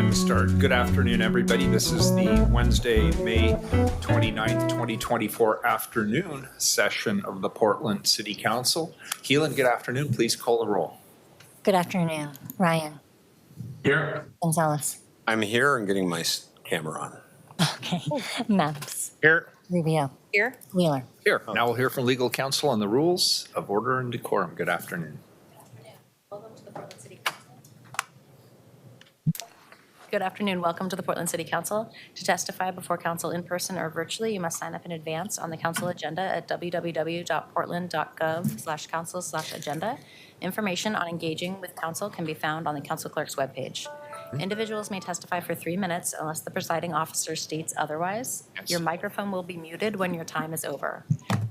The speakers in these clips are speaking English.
Recording start. Good afternoon, everybody. This is the Wednesday, May 29th, 2024 afternoon session of the Portland City Council. Keelan, good afternoon. Please call the roll. Good afternoon. Ryan. Here. Gonzalez. I'm here and getting my camera on. Okay. Maps. Here. Rubio. Here. Wheeler. Here. Now we'll hear from legal counsel on the rules of order and decorum. Good afternoon. Welcome to the Portland City Council. Good afternoon. Welcome to the Portland City Council. To testify before council in person or virtually, you must sign up in advance on the council agenda at www.portland.gov/council/agenda. Information on engaging with council can be found on the council clerk's webpage. Individuals may testify for 3 minutes unless the presiding officer states otherwise. Yes. Your microphone will be muted when your time is over.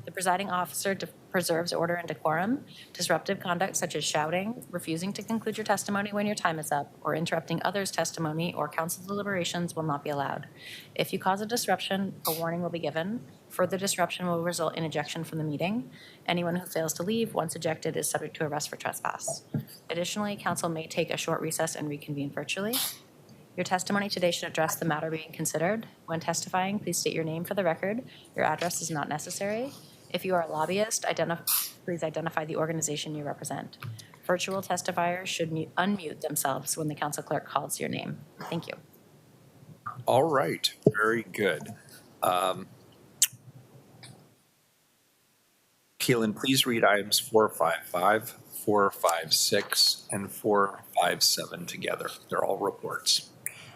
The presiding officer preserves order and decorum. Disruptive conduct such as shouting, refusing to conclude your testimony when your time is up, or interrupting others' testimony or council deliberations will not be allowed. If you cause a disruption, a warning will be given. Further disruption will result in ejection from the meeting. Anyone who fails to leave once ejected is subject to arrest for trespass. Additionally, council may take a short recess and reconvene virtually. Your testimony today should address the matter being considered. When testifying, please state your name for the record. Your address is not necessary. If you are a lobbyist, please identify the organization you represent. Virtual testifiers should unmute themselves when the council clerk calls your name. Thank you. All right. Very good. Keelan, please read items 455, 456, and 457 together. They're all reports.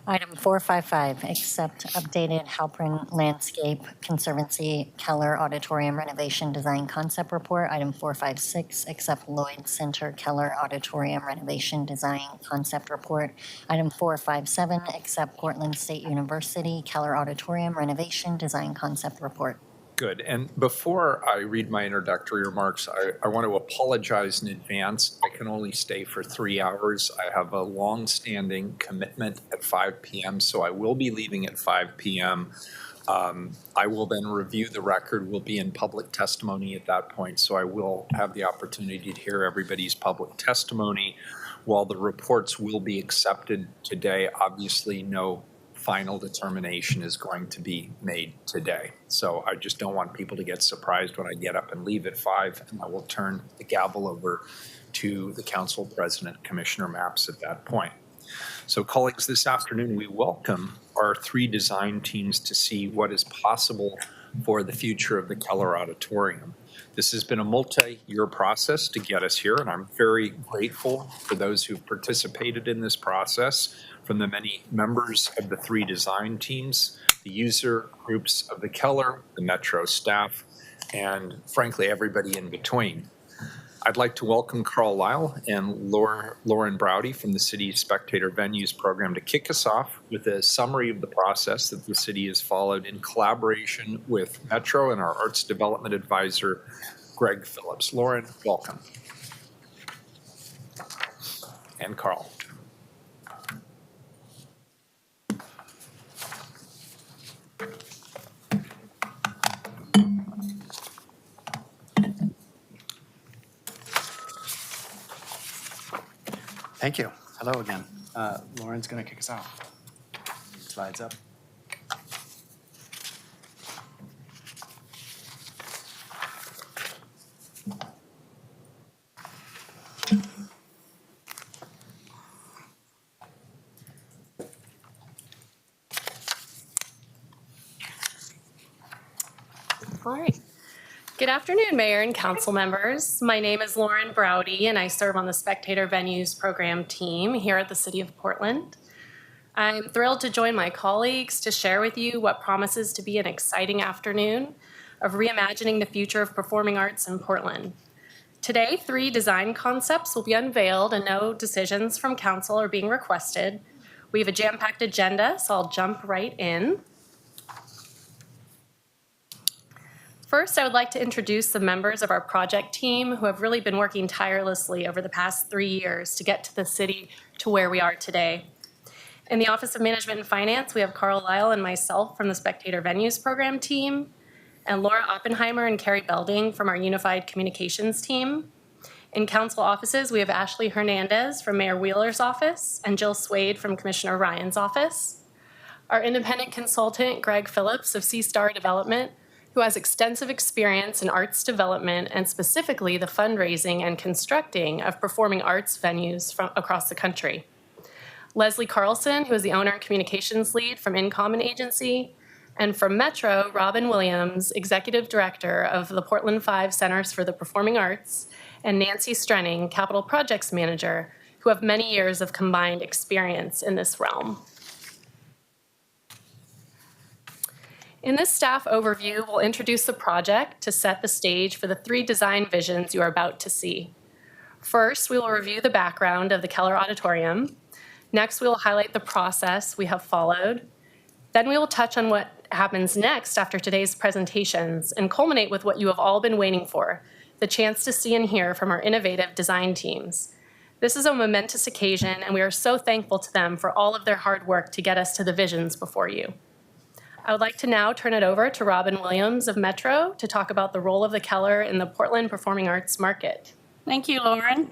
Item 455, accept updated Halpern Landscape Conservancy Keller Auditorium Renovation Design Concept Report. Item 456, accept Lloyd Center Keller Auditorium Renovation Design Concept Report. Item 457, accept Portland State University Keller Auditorium Renovation Design Concept Report. Good. And before I read my introductory remarks, I want to apologize in advance. I can only stay for 3 hours. I have a long-standing commitment at 5 p.m., so I will be leaving at 5 p.m. I will then review the record. We'll be in public testimony at that point, so I will have the opportunity to hear everybody's public testimony. While the reports will be accepted today, obviously no final determination is going to be made today. So I just don't want people to get surprised when I get up and leave at 5, and I will turn the gavel over to the council president, Commissioner Maps, at that point. So colleagues, this afternoon we welcome our 3 design teams to see what is possible for the future of the Keller Auditorium. This has been a multi-year process to get us here, and I'm very grateful for those who've participated in this process, from the many members of the 3 design teams, the user groups of the Keller, the Metro staff, and frankly, everybody in between. I'd like to welcome Carl Lyle and Lauren Browdy from the city's Spectator Venues program to kick us off with a summary of the process that the city has followed in collaboration with Metro and our Arts Development Advisor, Greg Phillips. Lauren, welcome. And Carl. Thank you. Hello again. Lauren's going to kick us off. Slides up. All right. Good afternoon, Mayor and Council members. My name is Lauren Browdy, and I serve on the Spectator Venues program team here at the City of Portland. I'm thrilled to join my colleagues to share with you what promises to be an exciting afternoon of reimagining the future of performing arts in Portland. Today, 3 design concepts will be unveiled and no decisions from Council are being requested. We have a jam-packed agenda, so I'll jump right in. First, I would like to introduce the members of our project team who have really been working tirelessly over the past 3 years to get to the city to where we are today. In the Office of Management and Finance, we have Carl Lyle and myself from the Spectator Venues program team, and Laura Oppenheimer and Carrie Belding from our Unified Communications team. In council offices, we have Ashley Hernandez from Mayor Wheeler's office and Jill Swade from Commissioner Ryan's office. Our independent consultant, Greg Phillips of C-Star Development, who has extensive experience in arts development and specifically the fundraising and constructing of performing arts venues from across the country. Leslie Carlson, who is the owner and communications lead from InCommon Agency, and from Metro, Robin Williams, executive director of the Portland 5 Centers for the Performing Arts, and Nancy Strenning, capital projects manager, who have many years of combined experience in this realm. In this staff overview, we'll introduce the project to set the stage for the 3 design visions you are about to see. First, we will review the background of the Keller Auditorium. Next, we will highlight the process we have followed. Then we will touch on what happens next after today's presentations and culminate with what you have all been waiting for, the chance to see and hear from our innovative design teams. This is a momentous occasion, and we are so thankful to them for all of their hard work to get us to the visions before you. I would like to now turn it over to Robin Williams of Metro to talk about the role of the Keller in the Portland performing arts market. Thank you, Lauren.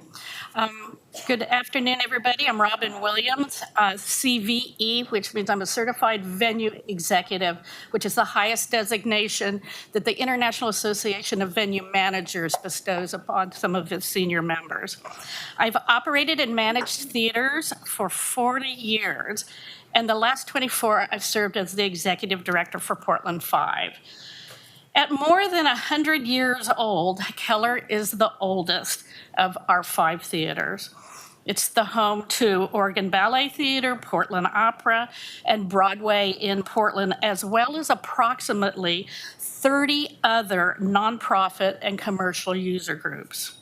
Good afternoon, everybody. I'm Robin Williams, CVE, which means I'm a certified venue executive, which is the highest designation that the International Association of Venue Managers bestows upon some of its senior members. I've operated and managed theaters for 40 years, and the last 24, I've served as the executive director for Portland 5. At more than 100 years old, Keller is the oldest of our 5 theaters. It's the home to Oregon Ballet Theater, Portland Opera, and Broadway in Portland, as well as approximately 30 other nonprofit and commercial user groups.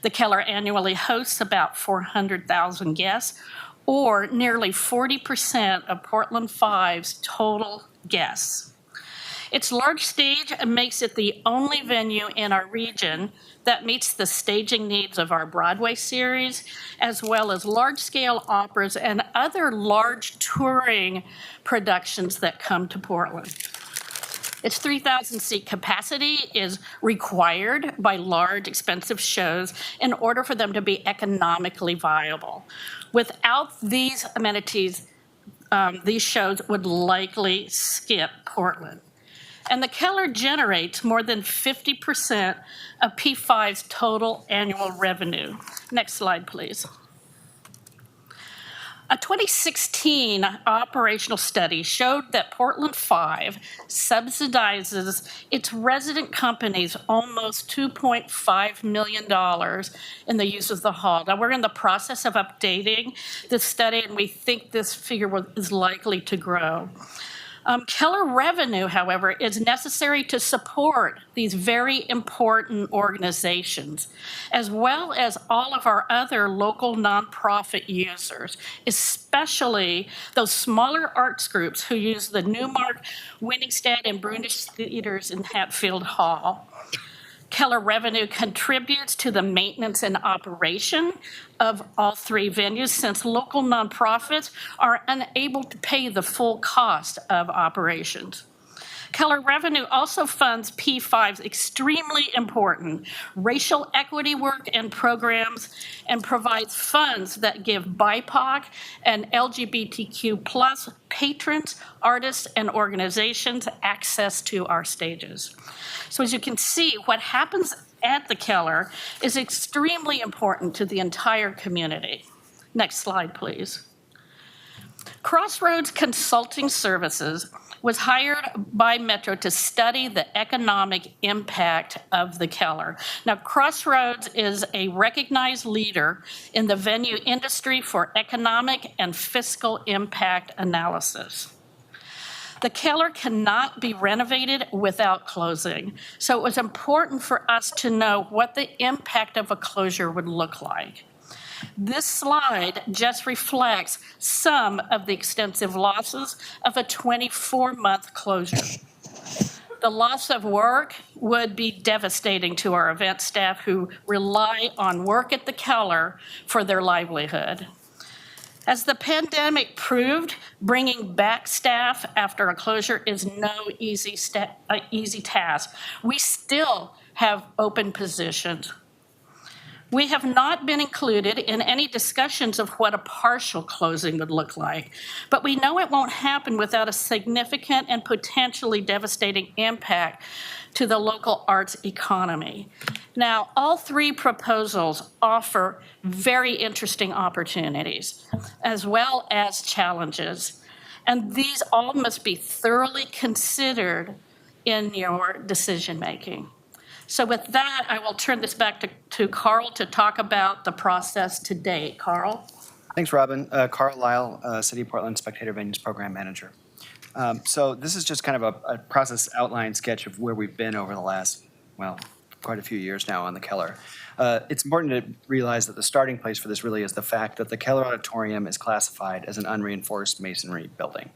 The Keller annually hosts about 400,000 guests, or nearly 40% of Portland 5's total guests. Its large stage makes it the only venue in our region that meets the staging needs of our Broadway series, as well as large-scale operas and other large touring productions that come to Portland. Its 3,000-seat capacity is required by large, expensive shows in order for them to be economically viable. Without these amenities, these shows would likely skip Portland. And the Keller generates more than 50% of P5's total annual revenue. Next slide, please. A 2016 operational study showed that Portland 5 subsidizes its resident companies almost $2.5 million in the use of the hall. Now, we're in the process of updating this study, and we think this figure is likely to grow. Keller revenue, however, is necessary to support these very important organizations, as well as all of our other local nonprofit users, especially those smaller arts groups who use the Newmark, Winningstad, and Brunish theaters in Hatfield Hall. Keller revenue contributes to the maintenance and operation of all 3 venues, since local nonprofits are unable to pay the full cost of operations. Keller revenue also funds P5's extremely important racial equity work and programs, and provides funds that give BIPOC and LGBTQ+ patrons, artists, and organizations access to our stages. So as you can see, what happens at the Keller is extremely important to the entire community. Next slide, please. Crossroads Consulting Services was hired by Metro to study the economic impact of the Keller. Now, Crossroads is a recognized leader in the venue industry for economic and fiscal impact analysis. The Keller cannot be renovated without closing, so it was important for us to know what the impact of a closure would look like. This slide just reflects some of the extensive losses of a 24-month closure. The loss of work would be devastating to our event staff who rely on work at the Keller for their livelihood. As the pandemic proved, bringing back staff after a closure is no easy task. We still have open positions. We have not been included in any discussions of what a partial closing would look like, but we know it won't happen without a significant and potentially devastating impact to the local arts economy. Now, all three proposals offer very interesting opportunities as well as challenges, and these all must be thoroughly considered in your decision-making. So with that, I will turn this back to Carl to talk about the process to date. Carl? Thanks, Robin. Carl Lyle, City of Portland Spectator Venues Program Manager. So this is just kind of a process outline sketch of where we've been over the last, well, quite a few years now on the Keller. It's important to realize that the starting place for this really is the fact that the Keller Auditorium is classified as an unreinforced masonry building.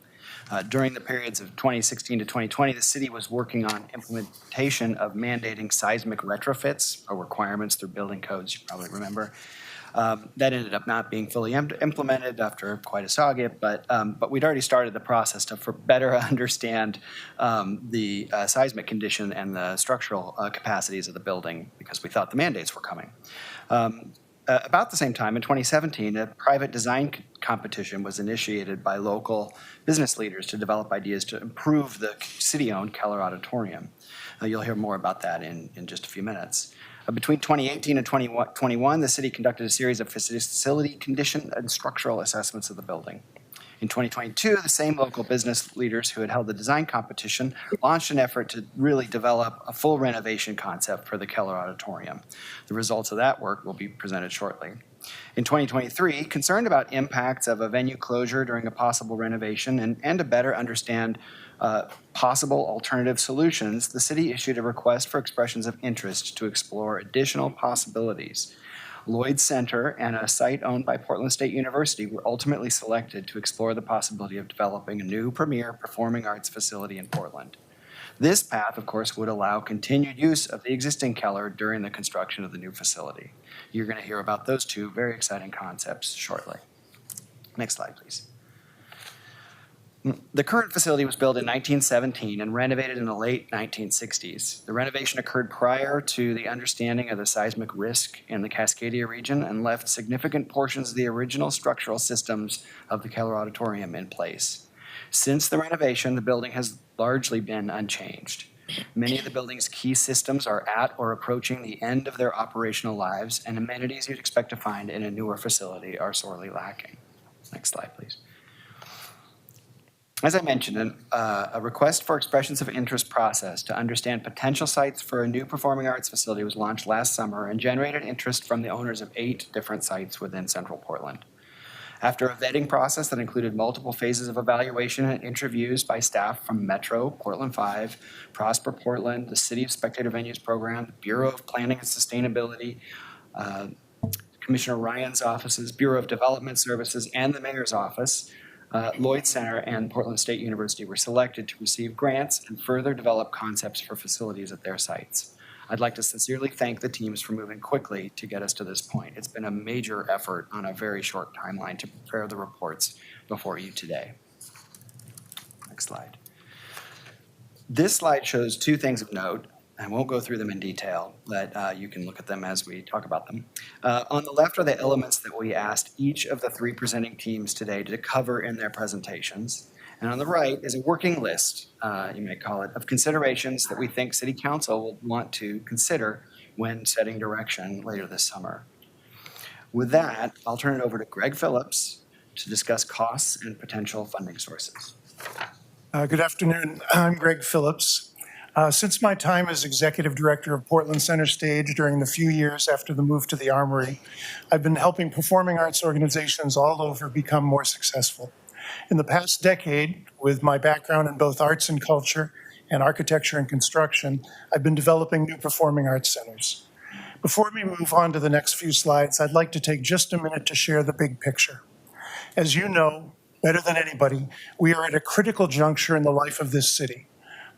During the periods of 2016 to 2020, the city was working on implementation of mandating seismic retrofits or requirements through building codes, you probably remember. That ended up not being fully implemented after quite a saga, but we'd already started the process to better understand the seismic condition and the structural capacities of the building because we thought the mandates were coming. About the same time, in 2017, a private design competition was initiated by local business leaders to develop ideas to improve the city-owned Keller Auditorium. You'll hear more about that in just a few minutes. Between 2018 and 2021, the city conducted a series of facility condition and structural assessments of the building. In 2022, the same local business leaders who had held the design competition launched an effort to really develop a full renovation concept for the Keller Auditorium. The results of that work will be presented shortly. In 2023, concerned about impacts of a venue closure during a possible renovation and to better understand possible alternative solutions, the city issued a request for expressions of interest to explore additional possibilities. Lloyd Center and a site owned by Portland State University were ultimately selected to explore the possibility of developing a new premier performing arts facility in Portland. This path, of course, would allow continued use of the existing Keller during the construction of the new facility. You're going to hear about those two very exciting concepts shortly. Next slide, please. The current facility was built in 1917 and renovated in the late 1960s. The renovation occurred prior to the understanding of the seismic risk in the Cascadia region and left significant portions of the original structural systems of the Keller Auditorium in place. Since the renovation, the building has largely been unchanged. Many of the building's key systems are at or approaching the end of their operational lives, and amenities you'd expect to find in a newer facility are sorely lacking. Next slide, please. As I mentioned, a request for expressions of interest process to understand potential sites for a new performing arts facility was launched last summer and generated interest from the owners of 8 different sites within central Portland. After a vetting process that included multiple phases of evaluation and interviews by staff from Metro, Portland 5, Prosper Portland, the City of Spectator Venues Program, the Bureau of Planning and Sustainability, Commissioner Ryan's offices, Bureau of Development Services, and the Mayor's office, Lloyd Center and Portland State University were selected to receive grants and further develop concepts for facilities at their sites. I'd like to sincerely thank the teams for moving quickly to get us to this point. It's been a major effort on a very short timeline to prepare the reports before you today. Next slide. This slide shows 2 things of note. I won't go through them in detail, but you can look at them as we talk about them. On the left are the elements that we asked each of the 3 presenting teams today to cover in their presentations. And on the right is a working list, you may call it, of considerations that we think City Council will want to consider when setting direction later this summer. With that, I'll turn it over to Greg Phillips to discuss costs and potential funding sources. Good afternoon. I'm Greg Phillips. Since my time as executive director of Portland Center Stage during the few years after the move to the Armory, I've been helping performing arts organizations all over become more successful. In the past decade, with my background in both arts and culture and architecture and construction, I've been developing new performing arts centers. Before we move on to the next few slides, I'd like to take just a minute to share the big picture. As you know, better than anybody, we are at a critical juncture in the life of this city.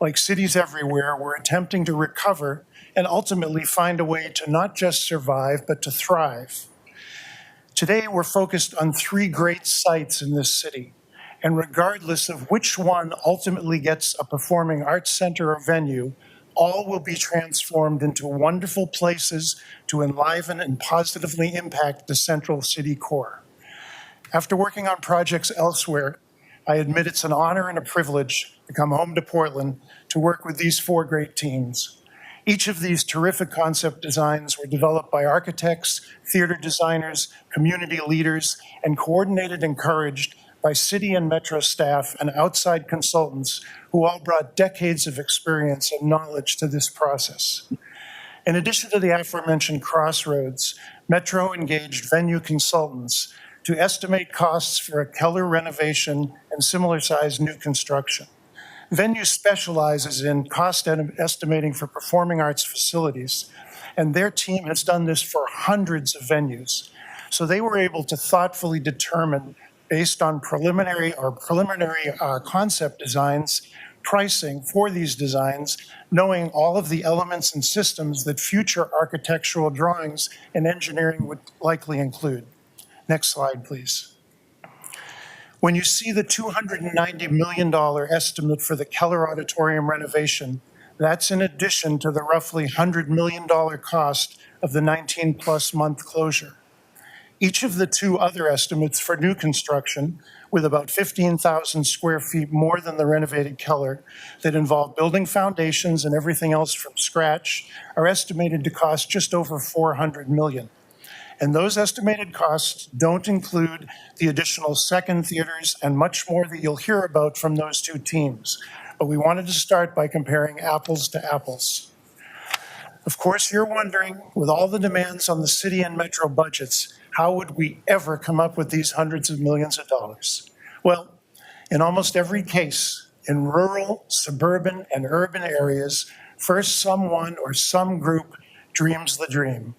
Like cities everywhere, we're attempting to recover and ultimately find a way to not just survive, but to thrive. Today, we're focused on 3 great sites in this city, and regardless of which one ultimately gets a performing arts center or venue, all will be transformed into wonderful places to enliven and positively impact the central city core. After working on projects elsewhere, I admit it's an honor and a privilege to come home to Portland to work with these 4 great teams. Each of these terrific concept designs were developed by architects, theater designers, community leaders, and coordinated and encouraged by city and metro staff and outside consultants who all brought decades of experience and knowledge to this process. In addition to the aforementioned crossroads, Metro engaged venue consultants to estimate costs for a Keller renovation and similar-sized new construction. Venue specializes in cost estimating for performing arts facilities, and their team has done this for hundreds of venues. So they were able to thoughtfully determine, based on preliminary concept designs, pricing for these designs, knowing all of the elements and systems that future architectural drawings and engineering would likely include. Next slide, please. When you see the $290 million estimate for the Keller Auditorium renovation, that's in addition to the roughly $100 million cost of the 19-plus month closure. Each of the 2 other estimates for new construction, with about 15,000 square feet more than the renovated Keller, that involve building foundations and everything else from scratch, are estimated to cost just over $400 million. And those estimated costs don't include the additional second theaters and much more that you'll hear about from those 2 teams. But we wanted to start by comparing apples to apples. Of course, you're wondering, with all the demands on the city and metro budgets, how would we ever come up with these hundreds of millions of dollars? Well, in almost every case, in rural, suburban, and urban areas, first someone or some group dreams the dream,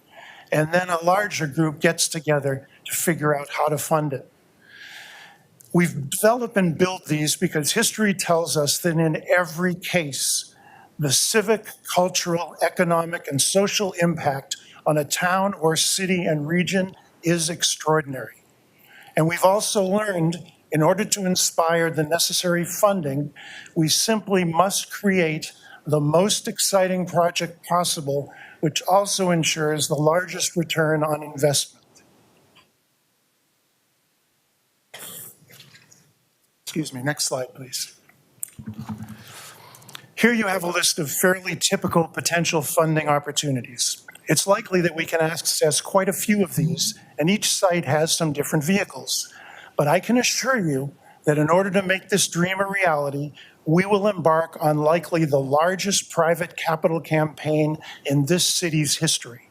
and then a larger group gets together to figure out how to fund it. We've developed and built these because history tells us that in every case, the civic, cultural, economic, and social impact on a town or city and region is extraordinary. And we've also learned, in order to inspire the necessary funding, we simply must create the most exciting project possible, which also ensures the largest return on investment. Excuse me, next slide, please. Here you have a list of fairly typical potential funding opportunities. It's likely that we can access quite a few of these, and each site has some different vehicles. But I can assure you that in order to make this dream a reality, we will embark on likely the largest private capital campaign in this city's history.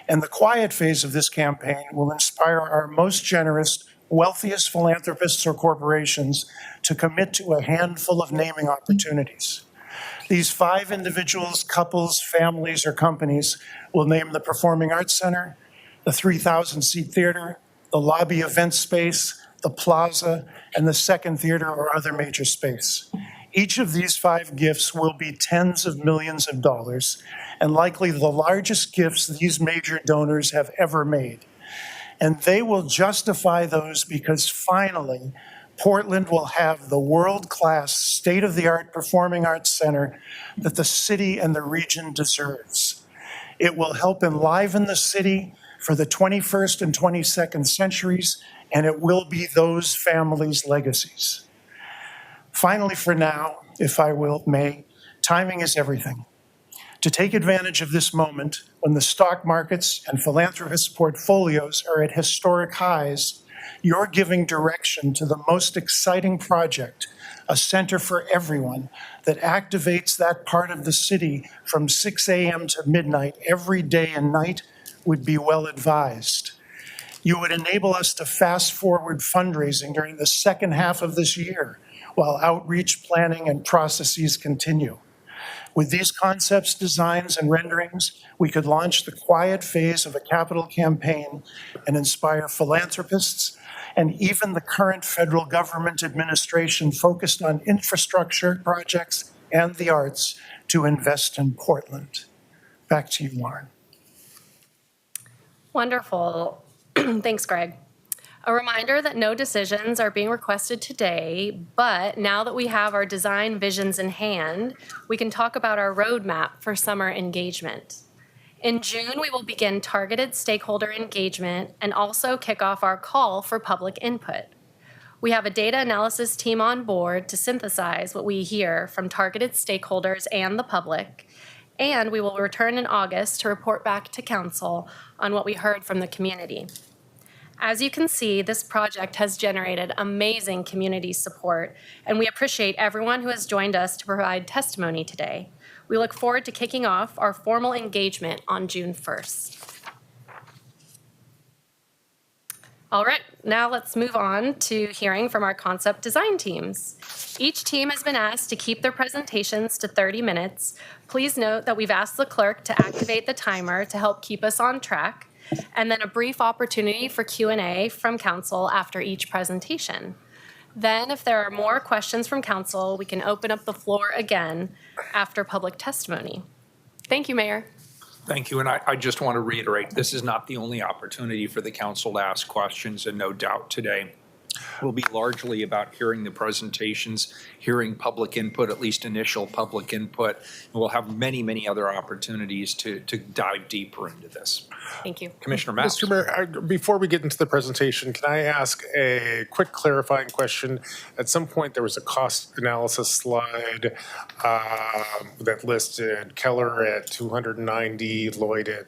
And the quiet phase of this campaign will inspire our most generous, wealthiest philanthropists or corporations to commit to a handful of naming opportunities. These 5 individuals, couples, families, or companies will name the Performing Arts Center, the 3,000-seat theater, the lobby event space, the plaza, and the second theater or other major space. Each of these 5 gifts will be tens of millions of dollars, and likely the largest gifts these major donors have ever made. And they will justify those because finally, Portland will have the world-class, state-of-the-art performing arts center that the city and the region deserves. It will help enliven the city for the 21st and 22nd centuries, and it will be those families' legacies. Finally, for now, if I may, timing is everything. To take advantage of this moment, when the stock markets and philanthropist portfolios are at historic highs, you're giving direction to the most exciting project, a center for everyone that activates that part of the city from 6 a.m. to midnight every day and night would be well advised. You would enable us to fast forward fundraising during the second half of this year while outreach planning and processes continue. With these concepts, designs, and renderings, we could launch the quiet phase of a capital campaign and inspire philanthropists and even the current federal government administration focused on infrastructure projects and the arts to invest in Portland. Back to you, Lauren. Wonderful. Thanks, Greg. A reminder that no decisions are being requested today, but now that we have our design visions in hand, we can talk about our roadmap for summer engagement. In June, we will begin targeted stakeholder engagement and also kick off our call for public input. We have a data analysis team on board to synthesize what we hear from targeted stakeholders and the public, and we will return in August to report back to council on what we heard from the community. As you can see, this project has generated amazing community support, and we appreciate everyone who has joined us to provide testimony today. We look forward to kicking off our formal engagement on June 1st. All right, now let's move on to hearing from our concept design teams. Each team has been asked to keep their presentations to 30 minutes. Please note that we've asked the clerk to activate the timer to help keep us on track, and then a brief opportunity for Q&A from council after each presentation. Then, if there are more questions from council, we can open up the floor again after public testimony. Thank you, Mayor. Thank you, and I just want to reiterate, this is not the only opportunity for the council to ask questions, and no doubt today will be largely about hearing the presentations, hearing public input, at least initial public input, and we'll have many, many other opportunities to dive deeper into this. Thank you. Commissioner Mouse. Mr. Mayor, before we get into the presentation, can I ask a quick clarifying question? At some point, there was a cost analysis slide that listed Keller at 290, Lloyd at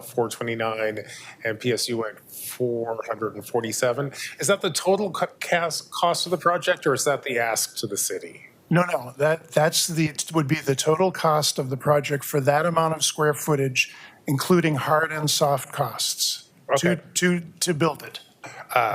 429, and PSU at 447. Is that the total cost of the project, or is that the ask to the city? No, that's would be the total cost of the project for that amount of square footage, including hard and soft costs Okay. to build it,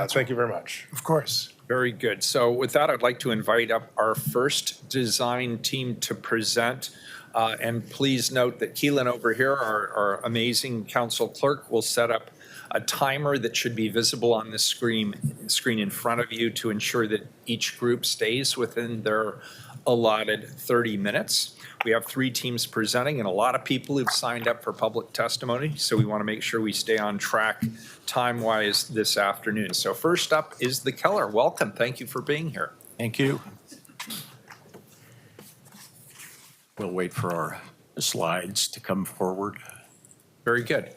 Thank you very much. of course. Very good. So with that, I'd like to invite up our first design team to present. And please note that Keelan over here, our amazing council clerk, will set up a timer that should be visible on the screen in front of you to ensure that each group stays within their allotted 30 minutes. We have 3 teams presenting and a lot of people who've signed up for public testimony, so we want to make sure we stay on track time-wise this afternoon. So first up is the Keller. Welcome. Thank you for being here. Thank you. We'll wait for our slides to come forward. Very good.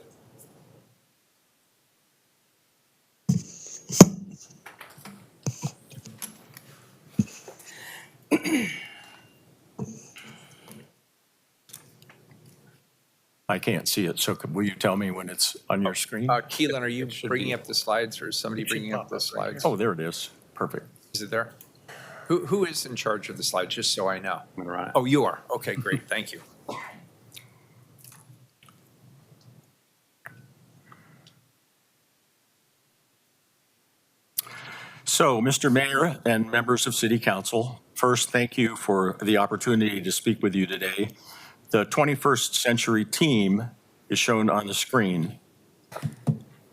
I can't see it, so will you tell me when it's on your screen? Keelan, are you should bringing be. up the slides or is somebody It should bringing up pop the up right slides? Oh, there it is. Perfect. Is it there? Who is in charge of the slides, just so I know? I'm gonna run it. Oh, you are? Okay, great. Thank you. So, Mr. Mayor and members of City Council, first, thank you for the opportunity to speak with you today. The 21st Century team is shown on the screen.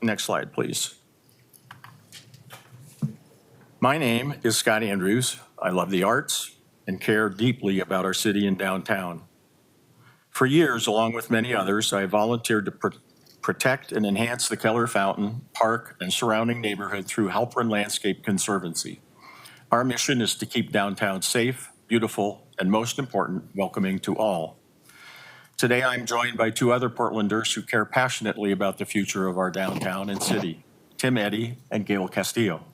Next slide, please. My name is Scott Andrews. I love the arts and care deeply about our city and downtown. For years, along with many others, I volunteered to protect and enhance the Keller Fountain, Park, and surrounding neighborhood through Halpern Landscape Conservancy. Our mission is to keep downtown safe, beautiful, and most important, welcoming to all. Today, I'm joined by 2 other Portlanders who care passionately about the future of our downtown and city, Tim Eddy and Gail Castillo.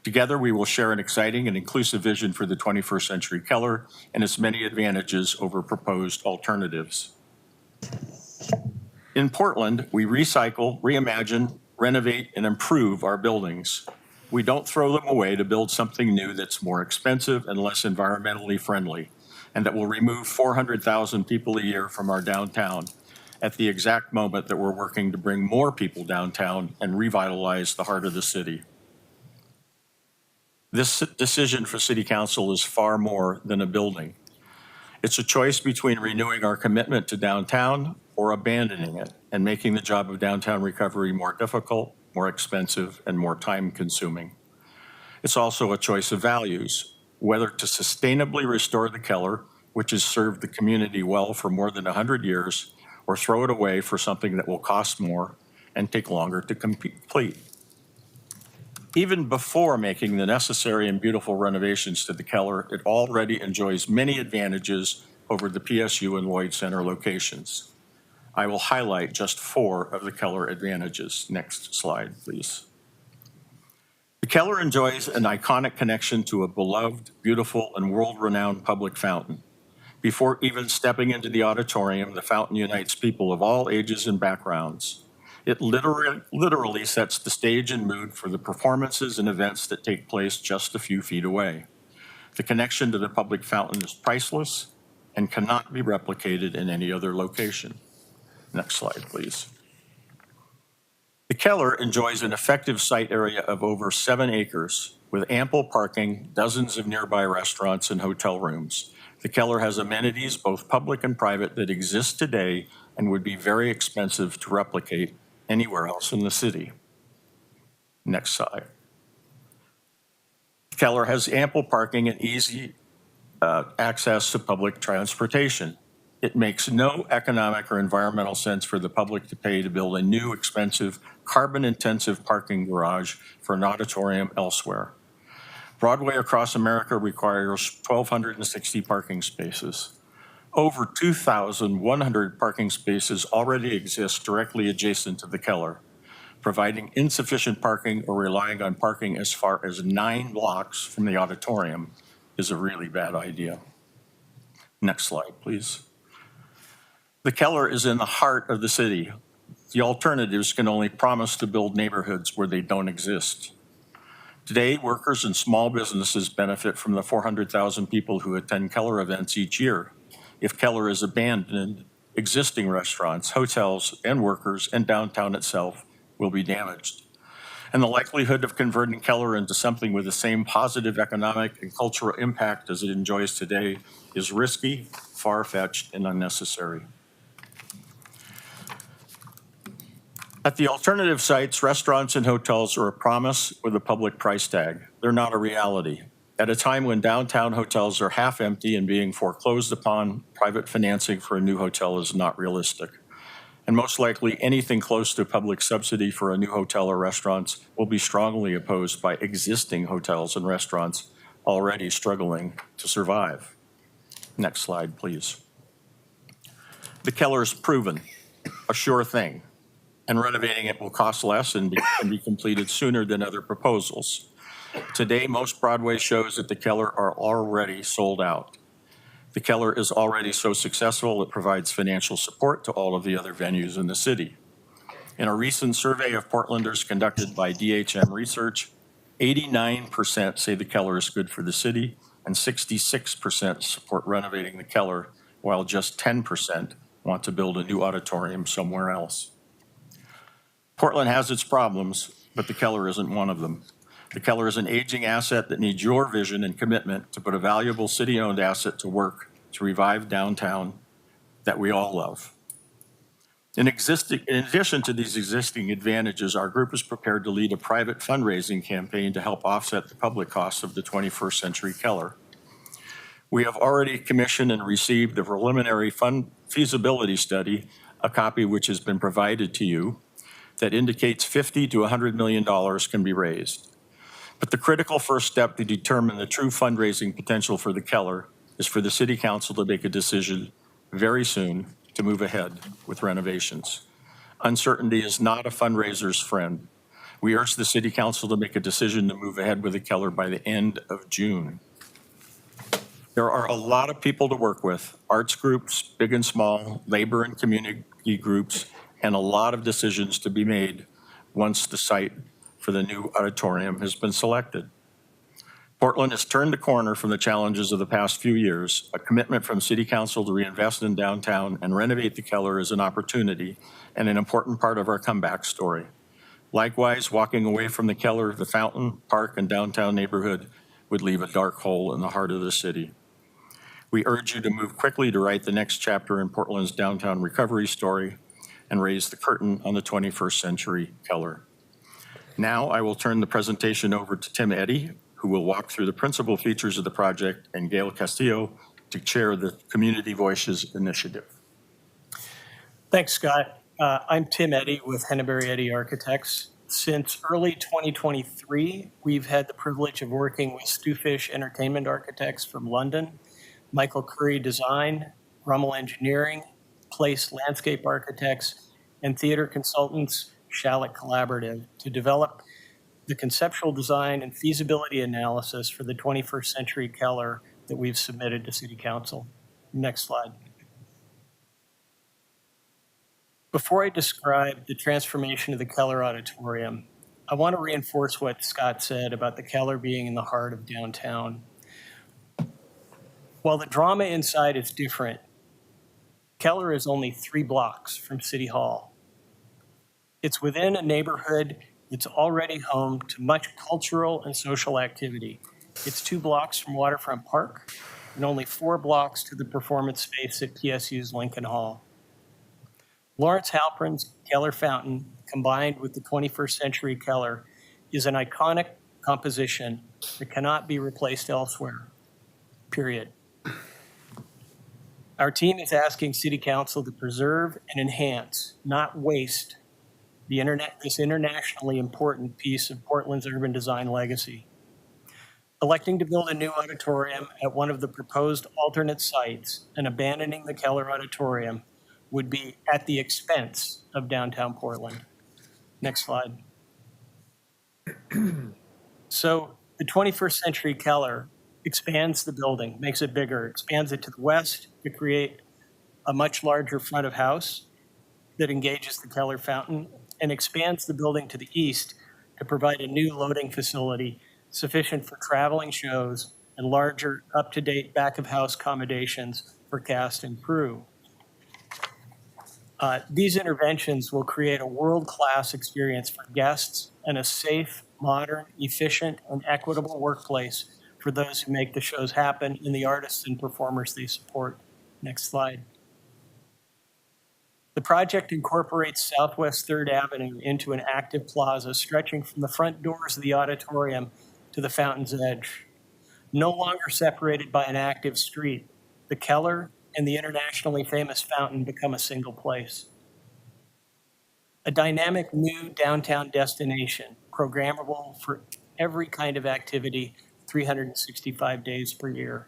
Together, we will share an exciting and inclusive vision for the 21st Century Keller and its many advantages over proposed alternatives. In Portland, we recycle, reimagine, renovate, and improve our buildings. We don't throw them away to build something new that's more expensive and less environmentally friendly, and that will remove 400,000 people a year from our downtown at the exact moment that we're working to bring more people downtown and revitalize the heart of the city. This decision for City Council is far more than a building. It's a choice between renewing our commitment to downtown or abandoning it and making the job of downtown recovery more difficult, more expensive, and more time-consuming. It's also a choice of values, whether to sustainably restore the Keller, which has served the community well for more than 100 years, or throw it away for something that will cost more and take longer to complete. Even before making the necessary and beautiful renovations to the Keller, it already enjoys many advantages over the PSU and Lloyd Center locations. I will highlight just 4 of the Keller advantages. Next slide, please. The Keller enjoys an iconic connection to a beloved, beautiful, and world-renowned public fountain. Before even stepping into the auditorium, the fountain unites people of all ages and backgrounds. It literally sets the stage and mood for the performances and events that take place just a few feet away. The connection to the public fountain is priceless and cannot be replicated in any other location. Next slide, please. The Keller enjoys an effective site area of over 7 acres with ample parking, dozens of nearby restaurants and hotel rooms. The Keller has amenities, both public and private, that exist today and would be very expensive to replicate anywhere else in the city. Next slide. Keller has ample parking and easy access to public transportation. It makes no economic or environmental sense for the public to pay to build a new, expensive, carbon-intensive parking garage for an auditorium elsewhere. Broadway across America requires 1,260 parking spaces. Over 2,100 parking spaces already exist directly adjacent to the Keller. Providing insufficient parking or relying on parking as far as 9 blocks from the auditorium is a really bad idea. Next slide, please. The Keller is in the heart of the city. The alternatives can only promise to build neighborhoods where they don't exist. Today, workers and small businesses benefit from the 400,000 people who attend Keller events each year. If Keller is abandoned, existing restaurants, hotels, and workers and downtown itself will be damaged. And the likelihood of converting Keller into something with the same positive economic and cultural impact as it enjoys today is risky, far-fetched, and unnecessary. At the alternative sites, restaurants and hotels are a promise with a public price tag. They're not a reality. At a time when downtown hotels are half empty and being foreclosed upon, private financing for a new hotel is not realistic. And most likely anything close to public subsidy for a new hotel or restaurants will be strongly opposed by existing hotels and restaurants already struggling to survive. Next slide, please. The Keller's proven, a sure thing, and renovating it will cost less and can be completed sooner than other proposals. Today, most Broadway shows at the Keller are already sold out. The Keller is already so successful it provides financial support to all of the other venues in the city. In a recent survey of Portlanders conducted by DHM Research, 89% say the Keller is good for the city, and 66% support renovating the Keller, while just 10% want to build a new auditorium somewhere else. Portland has its problems, but the Keller isn't one of them. The Keller is an aging asset that needs your vision and commitment to put a valuable city-owned asset to work to revive downtown that we all love. In addition to these existing advantages, our group is prepared to lead a private fundraising campaign to help offset the public costs of the 21st century Keller. We have already commissioned and received the preliminary feasibility study, a copy which has been provided to you, that indicates $50 to $100 million can be raised. But the critical first step to determine the true fundraising potential for the Keller is for the City Council to make a decision very soon to move ahead with renovations. Uncertainty is not a fundraiser's friend. We urge the City Council to make a decision to move ahead with the Keller by the end of June. There are a lot of people to work with, arts groups, big and small, labor and community groups, and a lot of decisions to be made once the site for the new auditorium has been selected. Portland has turned the corner from the challenges of the past few years. A commitment from City Council to reinvest in downtown and renovate the Keller is an opportunity and an important part of our comeback story. Likewise, walking away from the Keller, the fountain, park, and downtown neighborhood would leave a dark hole in the heart of the city. We urge you to move quickly to write the next chapter in Portland's downtown recovery story and raise the curtain on the 21st century Keller. Now I will turn the presentation over to Tim Eddy, who will walk through the principal features of the project, and Gail Castillo to chair the Community Voices Initiative. Thanks, Scott. I'm Tim Eddy with Henneberry Eddy Architects. Since early 2023, we've had the privilege of working with Stewfish Entertainment Architects from London, Michael Curry Design, Rummel Engineering, Place Landscape Architects, and theater consultants Shallot Collaborative to develop the conceptual design and feasibility analysis for the 21st Century Keller that we've submitted to City Council. Next slide. Before I describe the transformation of the Keller Auditorium, I want to reinforce what Scott said about the Keller being in the heart of downtown. While the drama inside is different, Keller is only 3 blocks from City Hall. It's within a neighborhood that's already home to much cultural and social activity. It's 2 blocks from Waterfront Park and only 4 blocks to the performance space at PSU's Lincoln Hall. Lawrence Halprin's Keller Fountain, combined with the 21st Century Keller, is an iconic composition that cannot be replaced elsewhere, period. Our team is asking City Council to preserve and enhance, not waste, this internationally important piece of Portland's urban design legacy. Electing to build a new auditorium at one of the proposed alternate sites and abandoning the Keller Auditorium would be at the expense of downtown Portland. Next slide. So the 21st Century Keller expands the building, makes it bigger, expands it to the west to create a much larger front of house that engages the Keller Fountain, and expands the building to the east to provide a new loading facility sufficient for traveling shows and larger up-to-date back-of-house accommodations for cast and crew. These interventions will create a world-class experience for guests and a safe, modern, efficient, and equitable workplace for those who make the shows happen and the artists and performers they support. Next slide. The project incorporates Southwest 3rd Avenue into an active plaza stretching from the front doors of the auditorium to the fountain's edge. No longer separated by an active street, the Keller and the internationally famous fountain become a single place. A dynamic new downtown destination, programmable for every kind of activity, 365 days per year.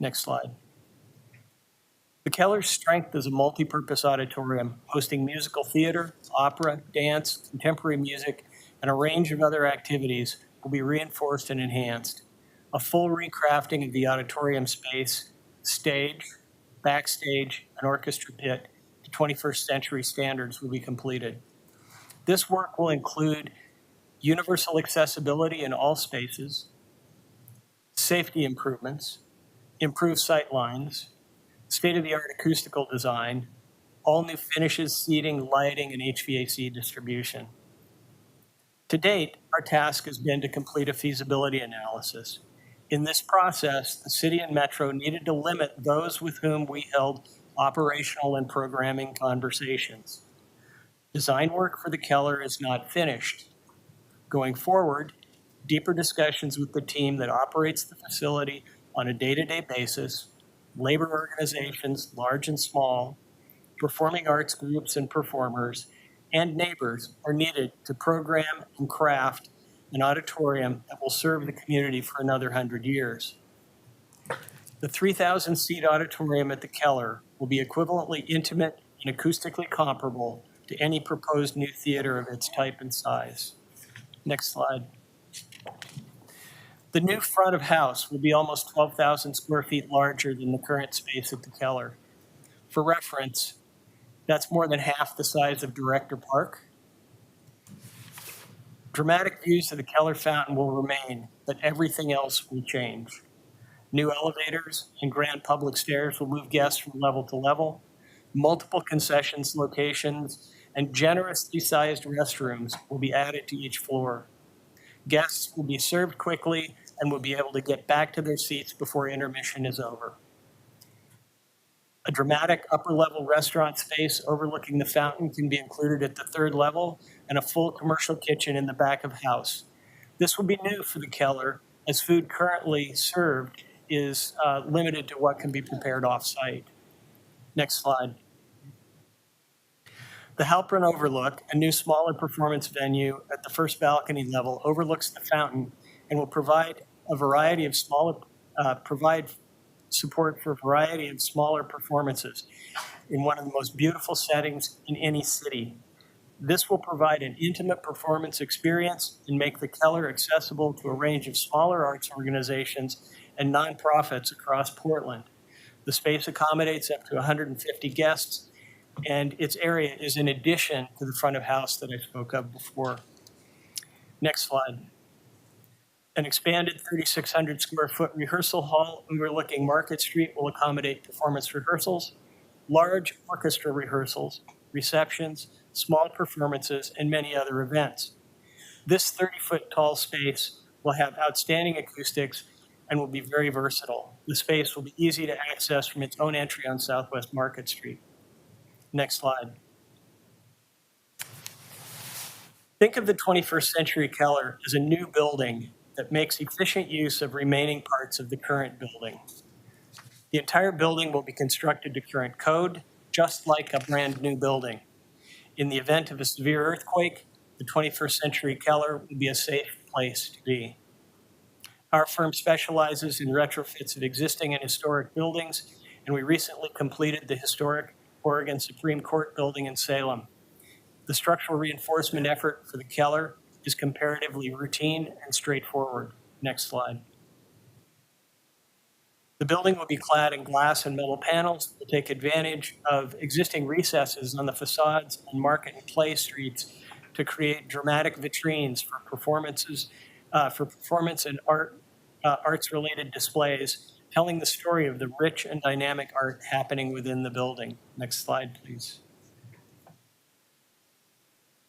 Next slide. The Keller's strength as a multi-purpose auditorium, hosting musical theater, opera, dance, contemporary music, and a range of other activities, will be reinforced and enhanced. A full recrafting of the auditorium space, stage, backstage, and orchestra pit to 21st century standards will be completed. This work will include universal accessibility in all spaces, safety improvements, improved sight lines, state-of-the-art acoustical design, all new finishes, seating, lighting, and HVAC distribution. To date, our task has been to complete a feasibility analysis. In this process, the city and Metro needed to limit those with whom we held operational and programming conversations. Design work for the Keller is not finished. Going forward, deeper discussions with the team that operates the facility on a day-to-day basis, labor organizations, large and small, performing arts groups and performers, and neighbors are needed to program and craft an auditorium that will serve the community for another 100 years. The 3,000-seat auditorium at the Keller will be equivalently intimate and acoustically comparable to any proposed new theater of its type and size. Next slide. The new front of house will be almost 12,000 square feet larger than the current space at the Keller. For reference, that's more than half the size of Director Park. Dramatic views of the Keller Fountain will remain, but everything else will change. New elevators and grand public stairs will move guests from level to level. Multiple concessions locations and generously sized restrooms will be added to each floor. Guests will be served quickly and will be able to get back to their seats before intermission is over. A dramatic upper-level restaurant space overlooking the fountain can be included at the 3rd level, and a full commercial kitchen in the back of house. This will be new for the Keller, as food currently served is limited to what can be prepared off-site. Next slide. The Halpern Overlook, a new smaller performance venue at the first balcony level, overlooks the fountain and will provide provide support for a variety of smaller performances in one of the most beautiful settings in any city. This will provide an intimate performance experience and make the Keller accessible to a range of smaller arts organizations and nonprofits across Portland. The space accommodates up to 150 guests, and its area is in addition to the front of house that I spoke of before. Next slide. An expanded 3,600 square foot rehearsal hall overlooking Market Street will accommodate performance rehearsals, large orchestra rehearsals, receptions, small performances, and many other events. This 30-foot tall space will have outstanding acoustics and will be very versatile. The space will be easy to access from its own entry on Southwest Market Street. Next slide. Think of the 21st Century Keller as a new building that makes efficient use of remaining parts of the current building. The entire building will be constructed to current code, just like a brand new building. In the event of a severe earthquake, the 21st Century Keller will be a safe place to be. Our firm specializes in retrofits of existing and historic buildings, and we recently completed the historic Oregon Supreme Court building in Salem. The structural reinforcement effort for the Keller is comparatively routine and straightforward. Next slide. The building will be clad in glass and metal panels to take advantage of existing recesses on the facades and Market and Clay streets to create dramatic vitrines for performances, performance and arts-related displays, telling the story of the rich and dynamic art happening within the building. Next slide, please.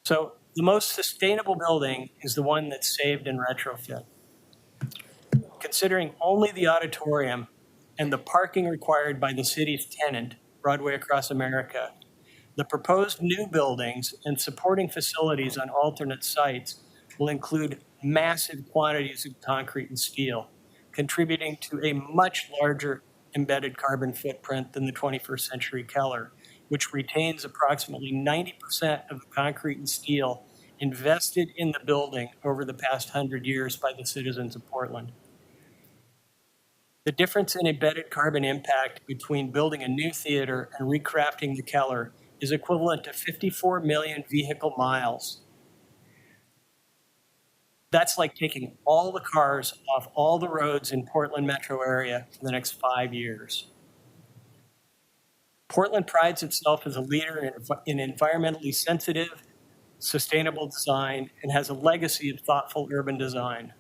So the most sustainable building is the one that's saved and retrofit. Considering only the auditorium and the parking required by the city's tenant, Broadway Across America, the proposed new buildings and supporting facilities on alternate sites will include massive quantities of concrete and steel, contributing to a much larger embedded carbon footprint than the 21st Century Keller, which retains approximately 90% of the concrete and steel invested in the building over the past 100 years by the citizens of Portland. The difference in embedded carbon impact between building a new theater and recrafting the Keller is equivalent to 54 million vehicle miles. That's like taking all the cars off all the roads in Portland metro area for the next 5 years. Portland prides itself as a leader in environmentally sensitive, sustainable design and has a legacy of thoughtful urban design.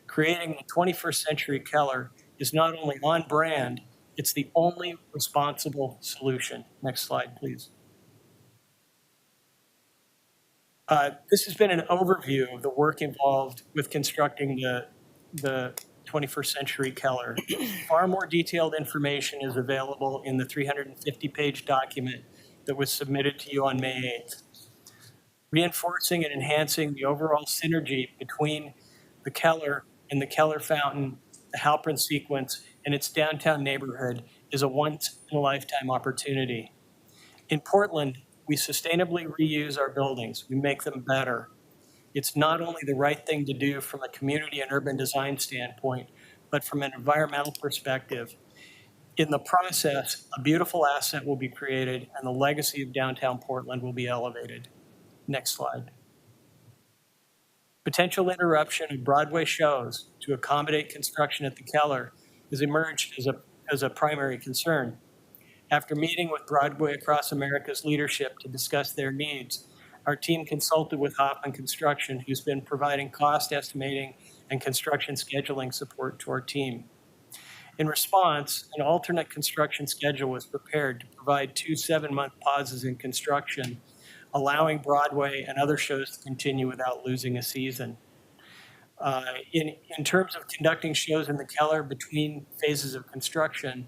Creating the 21st Century Keller is not only on brand, it's the only responsible solution. Next slide, please. This has been an overview of the work involved with constructing the 21st Century Keller. Far more detailed information is available in the 350-page document that was submitted to you on May 8th. Reinforcing and enhancing the overall synergy between the Keller and the Keller Fountain, the Halpern sequence, and its downtown neighborhood is a once-in-a-lifetime opportunity. In Portland, we sustainably reuse our buildings. We make them better. It's not only the right thing to do from a community and urban design standpoint, but from an environmental perspective. In the process, a beautiful asset will be created and the legacy of downtown Portland will be elevated. Next slide. Potential interruption of Broadway shows to accommodate construction at the Keller has emerged as a primary concern. After meeting with Broadway Across America's leadership to discuss their needs, our team consulted with Hoffman Construction, who's been providing cost estimating and construction scheduling support to our team. In response, an alternate construction schedule was prepared to provide 2 7-month pauses in construction, allowing Broadway and other shows to continue without losing a season. In terms of conducting shows in the Keller between phases of construction,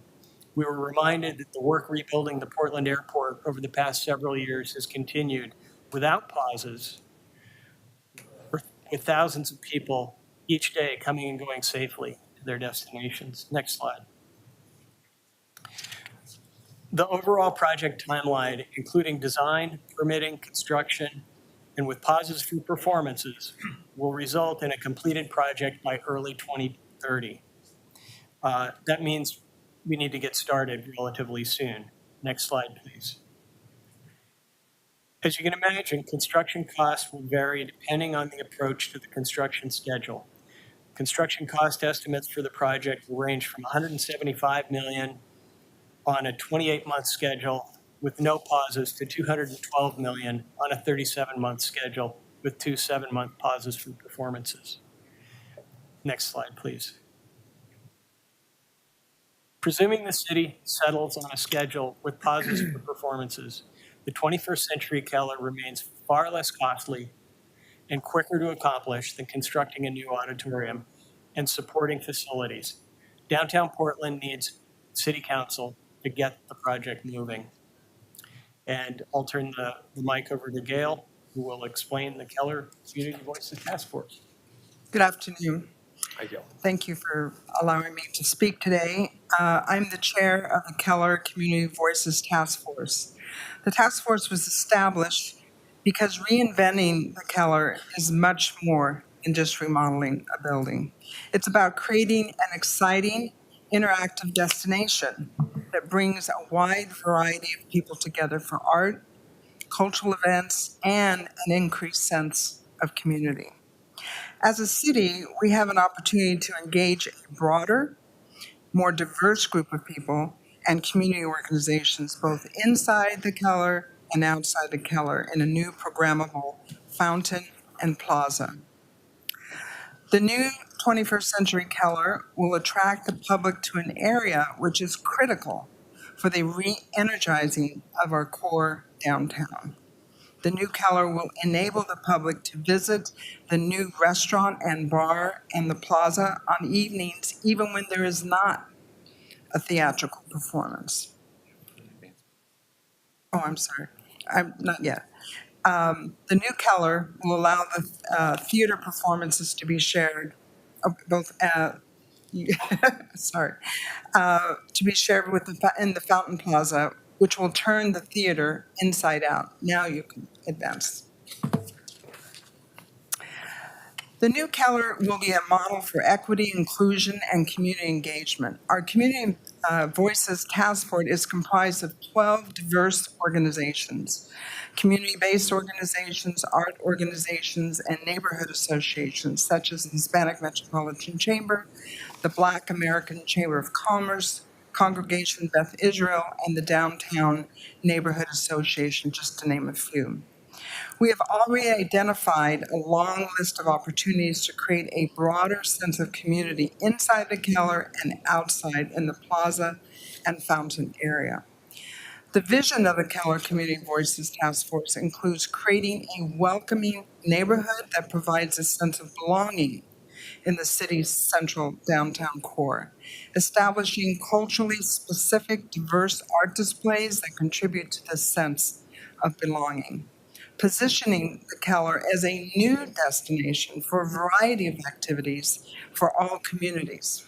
we were reminded that the work rebuilding the Portland Airport over the past several years has continued without pauses, with thousands of people each day coming and going safely to their destinations. Next slide. The overall project timeline, including design, permitting, construction, and with pauses for performances, will result in a completed project by early 2030. That means we need to get started relatively soon. Next slide, please. As you can imagine, construction costs will vary depending on the approach to the construction schedule. Construction cost estimates for the project will range from $175 million on a 28-month schedule with no pauses to $212 million on a 37-month schedule with 2 7-month pauses for performances. Next slide, please. Presuming the city settles on a schedule with pauses for performances, the 21st Century Keller remains far less costly and quicker to accomplish than constructing a new auditorium and supporting facilities. Downtown Portland needs City Council to get the project moving. And I'll turn the mic over to Gail, who will explain the Keller Community Voices Task Force. Good afternoon. Hi, Gail. Thank you for allowing me to speak today. I'm the chair of the Keller Community Voices Task Force. The task force was established because reinventing the Keller is much more than just remodeling a building. It's about creating an exciting, interactive destination that brings a wide variety of people together for art, cultural events, and an increased sense of community. As a city, we have an opportunity to engage a broader, more diverse group of people and community organizations, both inside the Keller and outside the Keller, in a new programmable fountain and plaza. The new 21st Century Keller will attract the public to an area which is critical for the re-energizing of our core downtown. The new Keller will enable the public to visit the new restaurant and bar and the plaza on evenings, even when there is not a theatrical performance. Oh, I'm sorry. Not yet. The new Keller will allow the theater performances to be shared, to be shared in the Fountain Plaza, which will turn the theater inside out. Now you can advance. The new Keller will be a model for equity, inclusion, and community engagement. Our Community Voices Task Force is comprised of 12 diverse organizations, community-based organizations, art organizations, and neighborhood associations, such as the Hispanic Metropolitan Chamber, the Black American Chamber of Commerce, Congregation Beth Israel, and the Downtown Neighborhood Association, just to name a few. We have already identified a long list of opportunities to create a broader sense of community inside the Keller and outside in the plaza and fountain area. The vision of the Keller Community Voices Task Force includes creating a welcoming neighborhood that provides a sense of belonging in the city's central downtown core, establishing culturally specific, diverse art displays that contribute to this sense of belonging, positioning the Keller as a new destination for a variety of activities for all communities,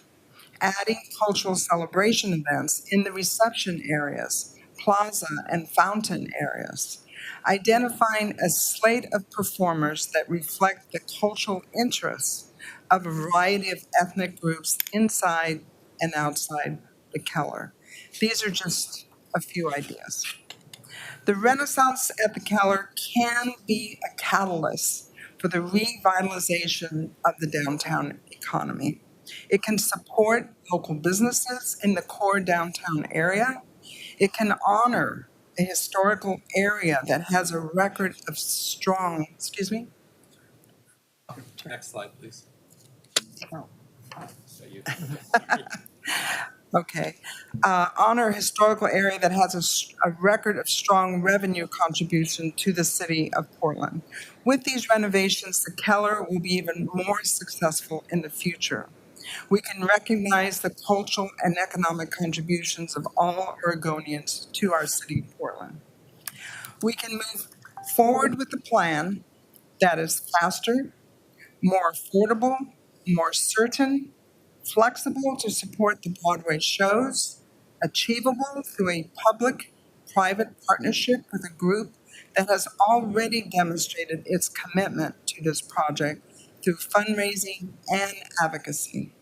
adding cultural celebration events in the reception areas, plaza and fountain areas, identifying a slate of performers that reflect the cultural interests of a variety of ethnic groups inside and outside the Keller. These are just a few ideas. The Renaissance at the Keller can be a catalyst for the revitalization of the downtown economy. It can support local businesses in the core downtown area. It can honor a historical area that has a record of strong, Next slide, please. Okay. Honor a historical area that has a record of strong revenue contribution to the city of Portland. With these renovations, the Keller will be even more successful in the future. We can recognize the cultural and economic contributions of all Oregonians to our city of Portland. We can move forward with a plan that is faster, more affordable, more certain, flexible to support the Broadway shows, achievable through a public-private partnership with a group that has already demonstrated its commitment to this project through fundraising and advocacy.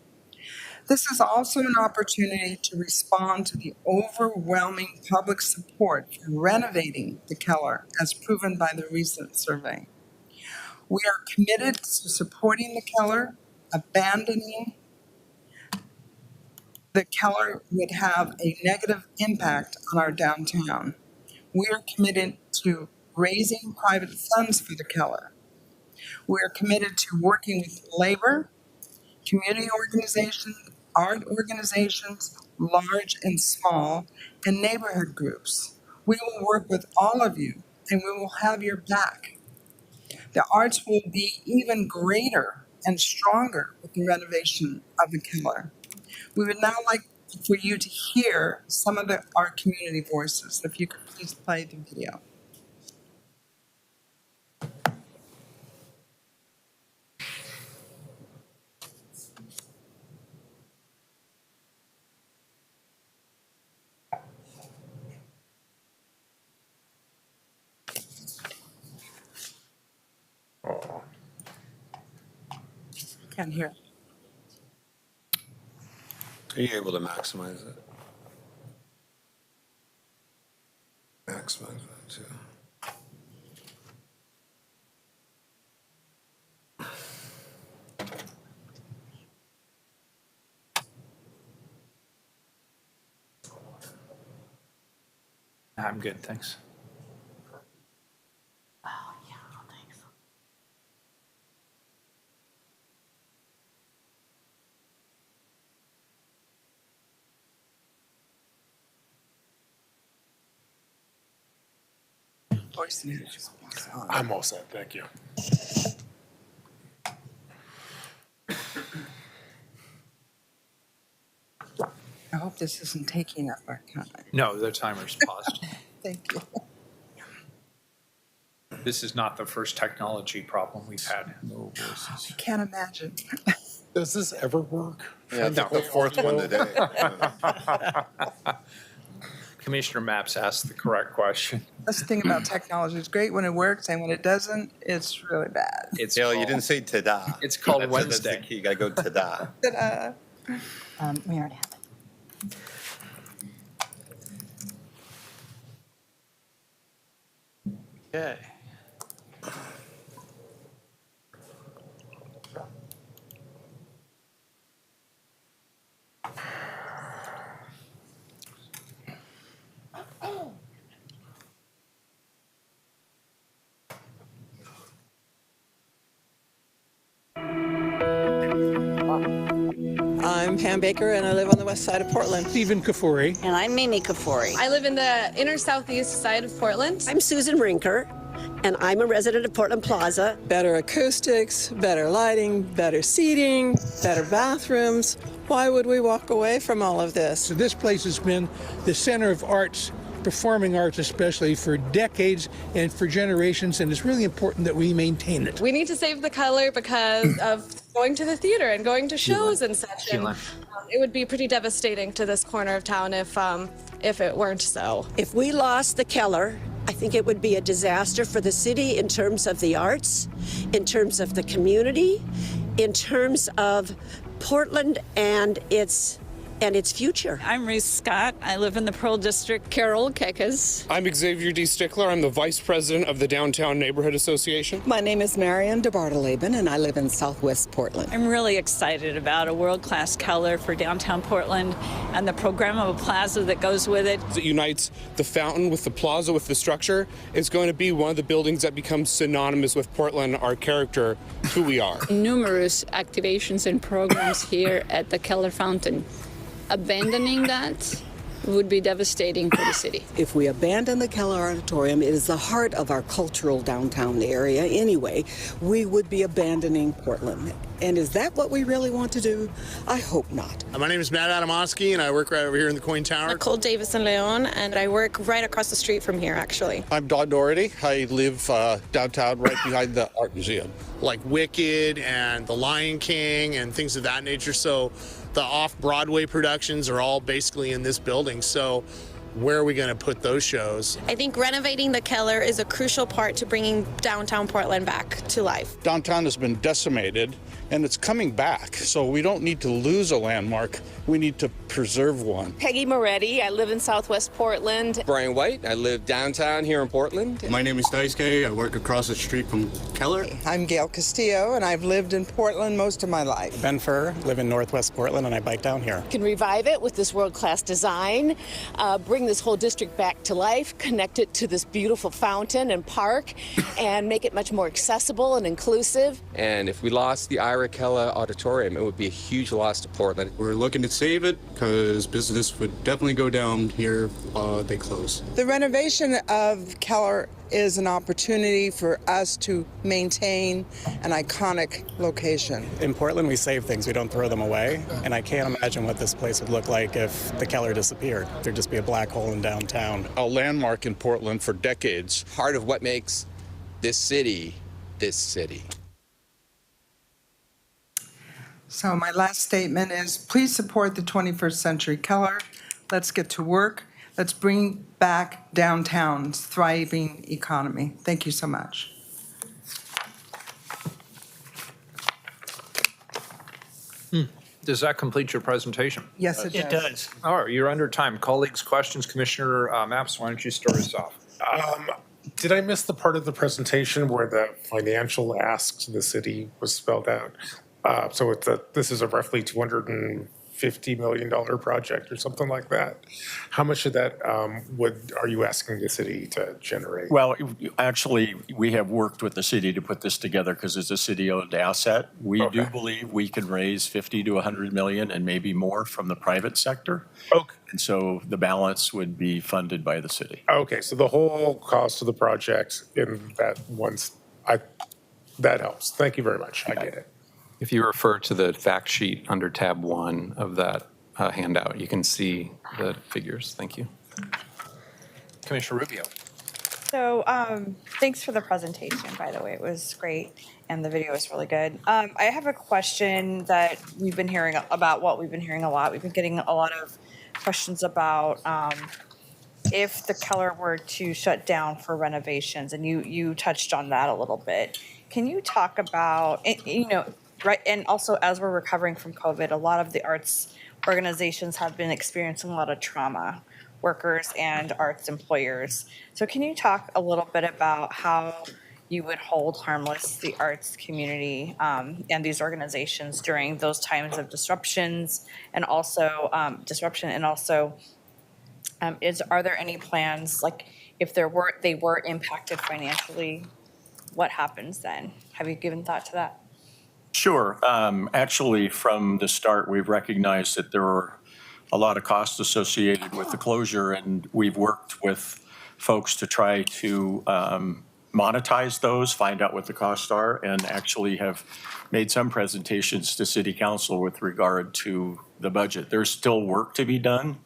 This is also an opportunity to respond to the overwhelming public support for renovating the Keller, as proven by the recent survey. We are committed to supporting the Keller. Abandoning the Keller would have a negative impact on our downtown. We are committed to raising private funds for the Keller. We are committed to working with labor, community organizations, art organizations, large and small, and neighborhood groups. We will work with all of you, and we will have your back. The arts will be even greater and stronger with the renovation of the Keller. We would now like for you to hear some of our community voices. If you could please play the video. Can't hear. Are you able to maximize it? Maximize it too. I'm good, thanks. I'm all set, thank you. I hope this isn't taking up our time. No, the timer's paused. Thank you. This is not the first technology problem we've had. I can't imagine. Does this ever work? Yeah, I think the fourth one today. Commissioner Maps asked the correct question. That's the thing about technology. It's great when it works, and when it doesn't, it's really bad. It's Dale, you called- didn't say ta-da. It's called That's the Wednesday. key. You gotta go ta-da. Ta-da. We already have it. Okay. I'm Pam Baker, and I live on the west side of Portland. Stephen Kafuri. And I'm Mimi Kafori. I live in the inner southeast side of Portland. I'm Susan Rinker, and I'm a resident of Portland Plaza. Better acoustics, better lighting, better seating, better bathrooms. Why would we walk away from all of this? So this place has been the center of arts, performing arts especially, for decades and for generations, and it's really important that we maintain it. We need to save the color because of going to the theater and going to shows and such. And, it would be pretty devastating to this corner of town if it weren't so. If we lost the Keller, I think it would be a disaster for the city in terms of the arts, in terms of the community, in terms of Portland and its future. I'm Reese Scott. I live in the Pearl District. Carol Kekas. I'm Xavier D. Stickler. I'm the Vice President of the Downtown Neighborhood Association. My name is Marion DeBartoleben, and I live in Southwest Portland. I'm really excited about a world-class Keller for downtown Portland and the programmable plaza that goes with it. It unites the fountain with the plaza with the structure. It's going to be one of the buildings that becomes synonymous with Portland, our character, who we are. Numerous activations and programs here at the Keller Fountain. Abandoning that would be devastating for the city. If we abandon the Keller Auditorium, it is the heart of our cultural downtown area anyway, we would be abandoning Portland. And is that what we really want to do? I hope not. My name is Matt Adamowski, and I work right over here in the Coin Tower. Nicole Davison Leon, and I work right across the street from here, actually. I'm Don Doherty. I live downtown right behind the art museum, like Wicked and The Lion King and things of that nature. So The off-Broadway productions are all basically in this building, so where are we going to put those shows? I think renovating the Keller is a crucial part to bringing downtown Portland back to life. Downtown has been decimated, and it's coming back, so we don't need to lose a landmark. We need to preserve one. Peggy Moretti, I live in Southwest Portland. Brian White, I live downtown here in Portland. My name is Daisuke, I work across the street from Keller. I'm Gail Castillo, and I've lived in Portland most of my life. Ben Furr, live in Northwest Portland, and I bike down here. Can revive it with this world-class design, bring this whole district back to life, connect it to this beautiful fountain and park, and make it much more accessible and inclusive. And if we lost the Keller Auditorium, it would be a huge loss to Portland. We're looking to save it because business would definitely go down here while they close. The renovation of Keller is an opportunity for us to maintain an iconic location. In Portland, we save things, we don't throw them away. And I can't imagine what this place would look like if the Keller disappeared. There'd just be a black hole in downtown. A landmark in Portland for decades. Part of what makes this city, this city. So my last statement is, please support the 21st Century Keller. Let's get to work. Let's bring back downtown's thriving economy. Thank you so much. Does that complete your presentation? Yes, it does. It does. All right, you're under time. Colleagues, questions? Commissioner Mapps, why don't you start us off? Did I miss the part of the presentation where the financial ask to the city was spelled out? So this is a roughly $250 million project or something like that. How much of that are you asking the city to generate? Well, actually, we have worked with the city to put this together because it's a city-owned asset. We do believe we can raise 50 to 100 million and maybe more from the private sector. Okay. And so the balance would be funded by the city. Okay, so the whole cost of the project in that that helps. Thank you very much. I get it. If you refer to the fact sheet under tab 1 of that handout, you can see the figures. Thank you. Commissioner Rubio. So thanks for the presentation, by the way. It was great, and the video was really good. I have a question that we've been hearing about we've been hearing a lot. We've been getting a lot of questions about if the Keller were to shut down for renovations, and you touched on that a little bit. Can you talk about, right, and also as we're recovering from COVID, a lot of the arts organizations have been experiencing a lot of trauma, workers and arts employers. So can you talk a little bit about how you would hold harmless the arts community and these organizations during those times of disruptions and also are there any plans, like if they were impacted financially, what happens then? Have you given thought to that? Sure. Actually, from the start, we've recognized that there were a lot of costs associated with the closure, and we've worked with folks to try to monetize those, find out what the costs are, and actually have made some presentations to City Council with regard to the budget. There's still work to be done,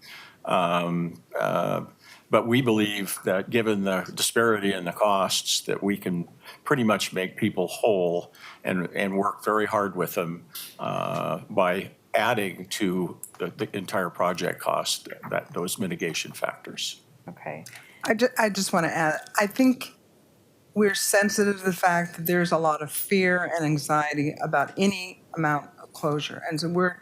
but we believe that given the disparity in the costs, that we can pretty much make people whole and work very hard with them by adding to the entire project cost, those mitigation factors. Okay. I just want to add, I think we're sensitive to the fact that there's a lot of fear and anxiety about any amount of closure. And so we're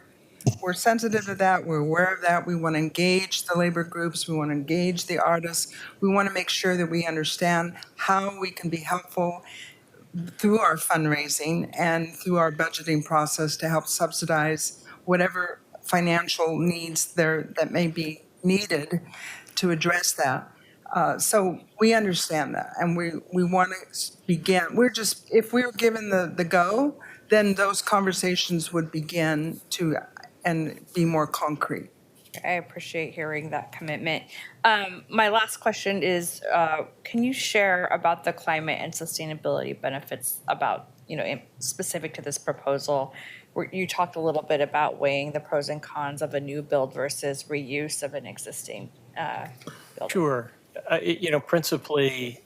sensitive to that. We're aware of that. We want to engage the labor groups. We want to engage the artists. We want to make sure that we understand how we can be helpful through our fundraising and through our budgeting process to help subsidize whatever financial needs that may be needed to address that. So we understand that, and we want to begin. If we were given the go, then those conversations would begin and be more concrete. I appreciate hearing that commitment. My last question is, can you share about the climate and sustainability benefits specific to this proposal? Where you talked a little bit about weighing the pros and cons of a new build versus reuse of an existing building. Sure. Principally,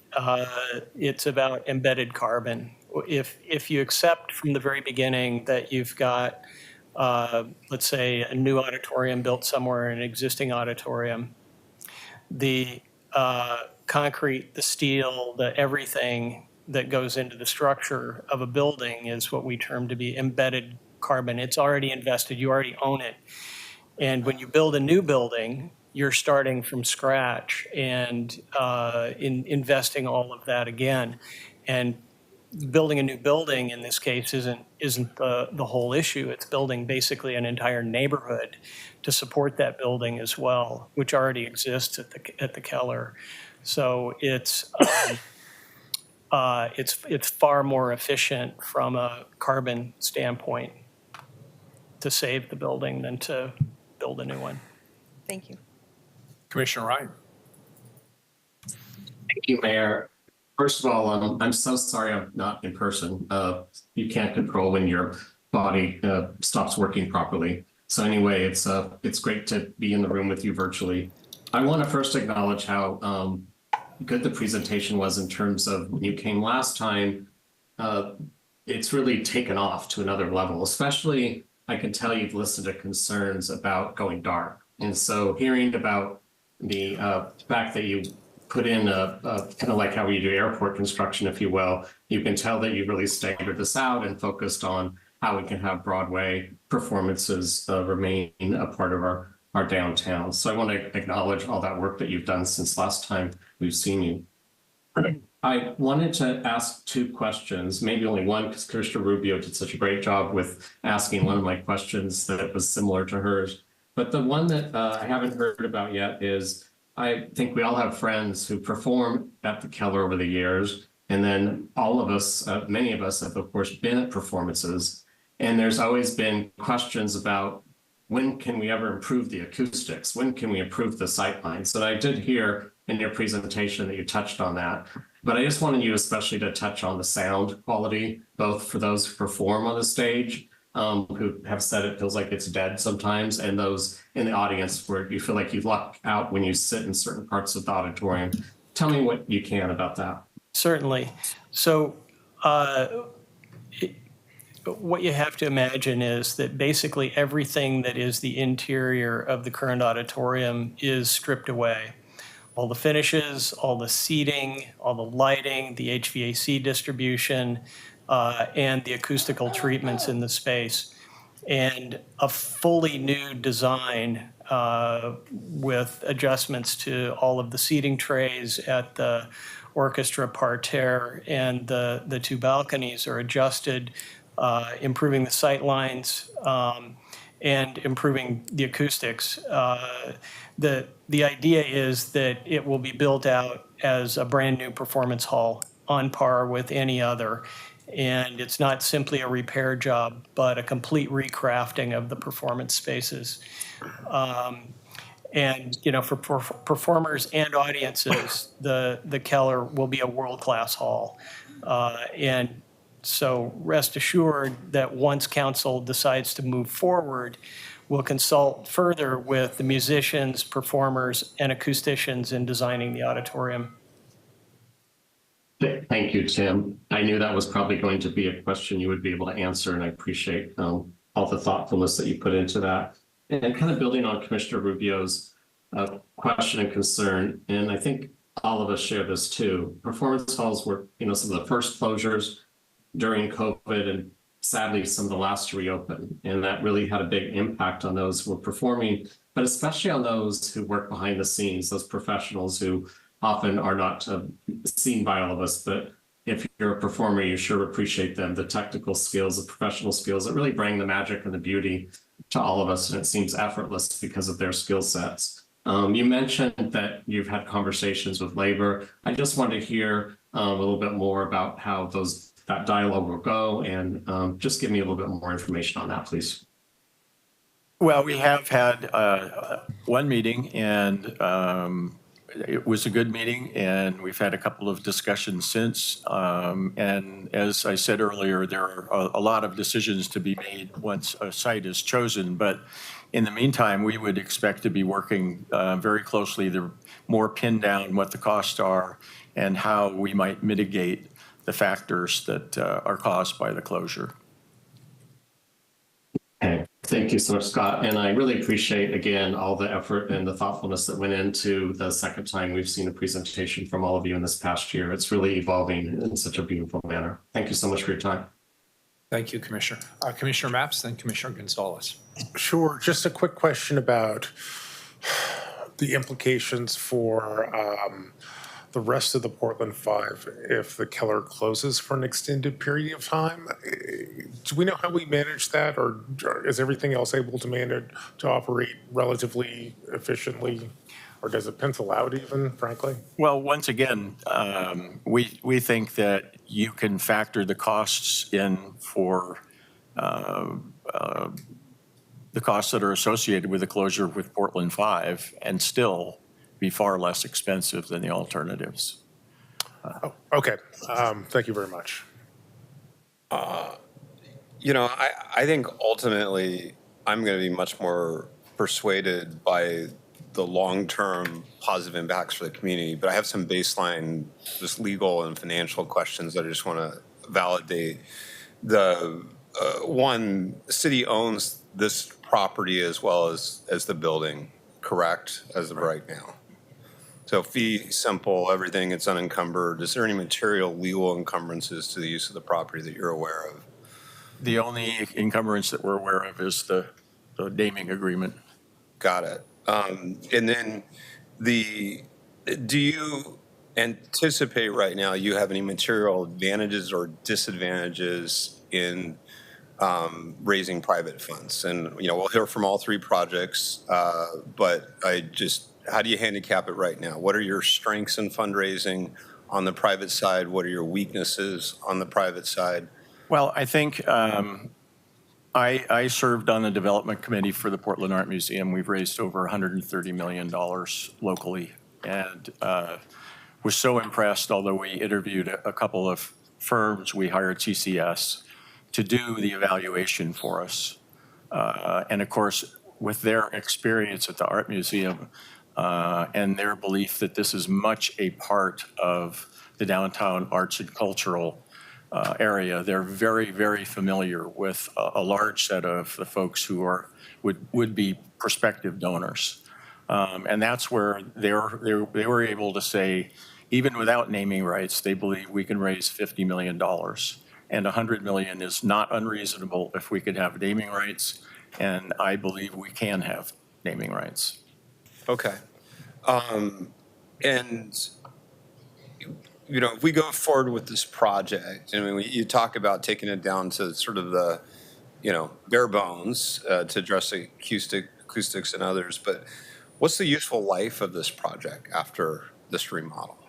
it's about embedded carbon. If you accept from the very beginning that you've got let's say a new auditorium built somewhere in an existing auditorium, the concrete, the steel, the everything that goes into the structure of a building is what we term to be embedded carbon. It's already invested, you already own it. And when you build a new building, you're starting from scratch and investing all of that again. And building a new building in this case isn't the whole issue. It's building basically an entire neighborhood to support that building as well, which already exists at the Keller. So it's far more efficient from a carbon standpoint to save the building than to build a new one. Thank you. Commissioner Ryan. Thank you, Mayor. First of all, I'm so sorry I'm not in person. You can't control when your body stops working properly. So anyway, it's great to be in the room with you virtually. I want to first acknowledge how good the presentation was in terms of when you came last time. It's really taken off to another level, especially I can tell you've listened to concerns about going dark. And so hearing about the fact that you put in a kind of like how you do airport construction, if you will, you can tell that you really staggered this out and focused on how we can have Broadway performances remain a part of our downtown. So I want to acknowledge all that work that you've done since last time we've seen you. I wanted to ask two questions, maybe only one, because Commissioner Rubio did such a great job with asking one of my questions that was similar to hers. But the one that I haven't heard about yet is, I think we all have friends who perform at the Keller over the years. And then all of us, many of us have, of course, been at performances. And there's always been questions about when can we ever improve the acoustics? When can we improve the sightlines? So I did hear in your presentation that you touched on that. But I just wanted you especially to touch on the sound quality, both for those who perform on the stage, who have said it feels like it's dead sometimes, and those in the audience where you feel like you luck out when you sit in certain parts of the auditorium. Tell me what you can about that. Certainly. So what you have to imagine is that basically everything that is the interior of the current auditorium is stripped away. All the finishes, all the seating, all the lighting, the HVAC distribution, and the acoustical treatments in the space. And a fully new design with adjustments to all of the seating trays at the orchestra parterre and the two balconies are adjusted, improving the sight lines and improving the acoustics. The idea is that it will be built out as a brand new performance hall on par with any other. And it's not simply a repair job, but a complete recrafting of the performance spaces. And you know, for performers and audiences, the Keller will be a world-class hall. And so rest assured that once council decides to move forward, we'll consult further with the musicians, performers, and acousticians in designing the auditorium. Thank you, Tim. I knew that was probably going to be a question you would be able to answer, and I appreciate all the thoughtfulness that you put into that. And kind of building on Commissioner Rubio's question and concern, and I think all of us share this too. Performance halls were, you know, some of the first closures during COVID, and sadly some of the last to reopen. And that really had a big impact on those who were performing, but especially on those who work behind the scenes, those professionals who often are not seen by all of us. But if you're a performer, you sure appreciate them, the technical skills, the professional skills that really bring the magic and the beauty to all of us. And it seems effortless because of their skill sets. You mentioned that you've had conversations with labor. I just wanted to hear a little bit more about how that dialogue will go, and just give me a little bit more information on that, please. Well, we have had one meeting, and it was a good meeting, and we've had a couple of discussions since. And as I said earlier, there are a lot of decisions to be made once a site is chosen. But in the meantime, we would expect to be working very closely to more pin down what the costs are and how we might mitigate the factors that are caused by the closure. Okay, Thank you so much, Scott. And I really appreciate, again, all the effort and the thoughtfulness that went into the second time we've seen a presentation from all of you in this past year. It's really evolving in such a beautiful manner. Thank you so much for your time. Thank you, Commissioner. Commissioner Mapps, then Commissioner Gonzalez. Sure. Just a quick question about the implications for the rest of the Portland 5 if the Keller closes for an extended period of time. Do we know how we manage that, or is everything else able to manage to operate relatively efficiently, or does it pencil out even, frankly? Well, once again, we think that you can factor the costs in for the costs that are associated with the closure with Portland 5 and still be far less expensive than the alternatives. Okay. Thank you very much. You know, I think ultimately I'm going to be much more persuaded by the long-term positive impacts for the community, but I have some baseline just legal and financial questions that I just want to validate. The one, the city owns this property as well as the building, correct, as of right now? So fee simple, everything, it's unencumbered. Is there any material legal encumbrances to the use of the property that you're aware of? The only encumbrance that we're aware of is the naming agreement. Got it. And then do you anticipate right now you have any material advantages or disadvantages in raising private funds? And, you know, we'll hear from all three projects, but how do you handicap it right now? What are your strengths in fundraising on the private side? What are your weaknesses on the private side? Well, I think I served on the development committee for the Portland Art Museum. We've raised over $130 million locally, and was so impressed, although we interviewed a couple of firms, we hired TCS to do the evaluation for us. And of course, with their experience at the Art Museum and their belief that this is much a part of the downtown arts and cultural area, they're very, very familiar with a large set of the folks who would be prospective donors. And that's where they were able to say, even without naming rights, they believe we can raise $50 million. And $100 million is not unreasonable if we could have naming rights. And I believe we can have naming rights. Okay. And, you know, if we go forward with this project, I mean, you talk about taking it down to sort of the, you know, bare bones to address the acoustics and others, but what's the useful life of this project after this remodel?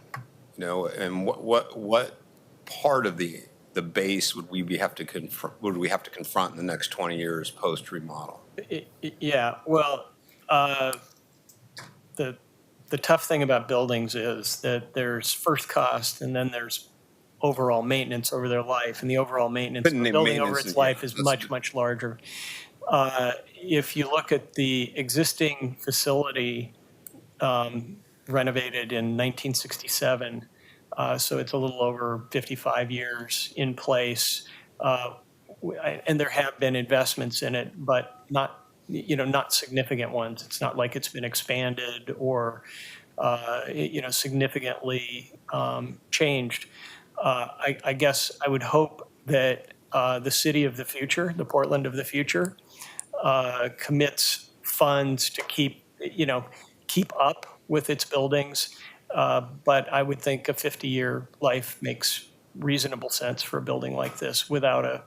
You know, and what part of the base would we have to confront in the next 20 years post remodel? Yeah, well, the tough thing about buildings is that there's first cost and then there's overall maintenance over their life, and the overall maintenance of the building over its life is much larger. If you look at the existing facility renovated in 1967, so it's a little over 55 years in place, and there have been investments in it, but not significant ones. It's not like it's been expanded or significantly changed. I guess I would hope that the city of the future, the Portland of the future, commits funds to keep up with its buildings. But I would think a 50-year life makes reasonable sense for a building like this without a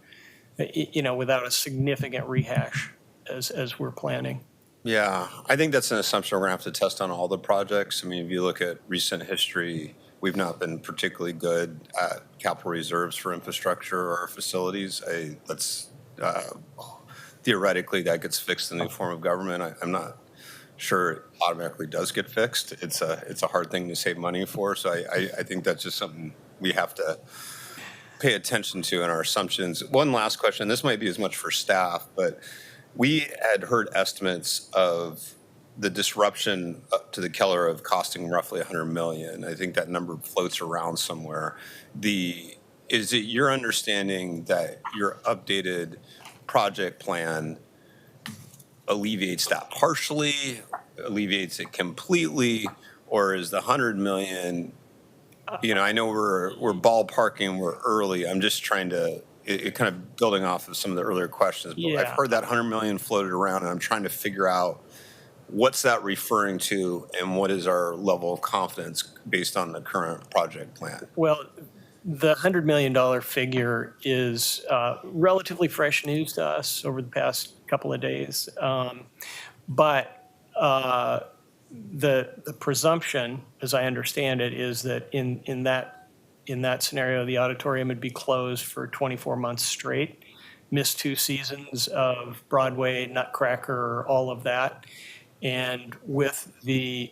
significant rehash as we're planning. Yeah, I think that's an assumption we're going to have to test on all the projects. I mean, if you look at recent history, we've not been particularly good at capital reserves for infrastructure or facilities. Theoretically, that gets fixed in the form of government. I'm not sure it automatically does get fixed. It's a hard thing to save money for. So I think that's just something we have to pay attention to in our assumptions. One last question. This might be as much for staff, but we had heard estimates of the disruption to the Keller of costing roughly $100 million. I think that number floats around somewhere. Is it your understanding that your updated project plan alleviates that partially, alleviates it completely, or is the 100 million, I know we're ballparking, we're early. I'm just trying to, it kind of building off of some of the earlier questions, but I've Yeah. heard that 100 million floated around, and I'm trying to figure out what's that referring to and what is our level of confidence based on the current project plan? Well, the $100 million figure is relatively fresh news to us over the past couple of days. But the presumption, as I understand it, is that in that scenario, the auditorium would be closed for 24 months straight, miss 2 seasons of Broadway, Nutcracker, all of that. And with the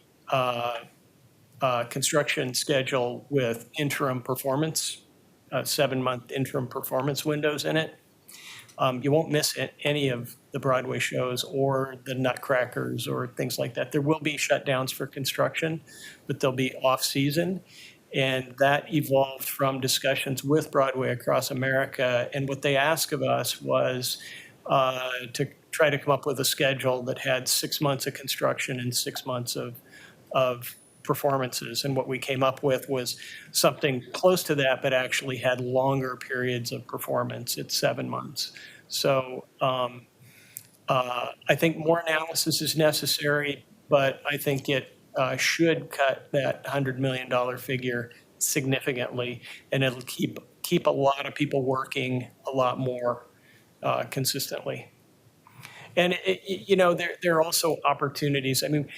construction schedule with interim performance, 7-month interim performance windows in it, you won't miss any of the Broadway shows or the Nutcrackers or things like that. There will be shutdowns for construction, but they'll be off-season. And that evolved from discussions with Broadway across America. And what they asked of us was to try to come up with a schedule that had 6 months of construction and 6 months of performances. And what we came up with was something close to that, but actually had longer periods of performance. It's 7 months. So I think more analysis is necessary, but I think it should cut that $100 million figure significantly, and it'll keep a lot of people working a lot more consistently. And there are also opportunities. I mean,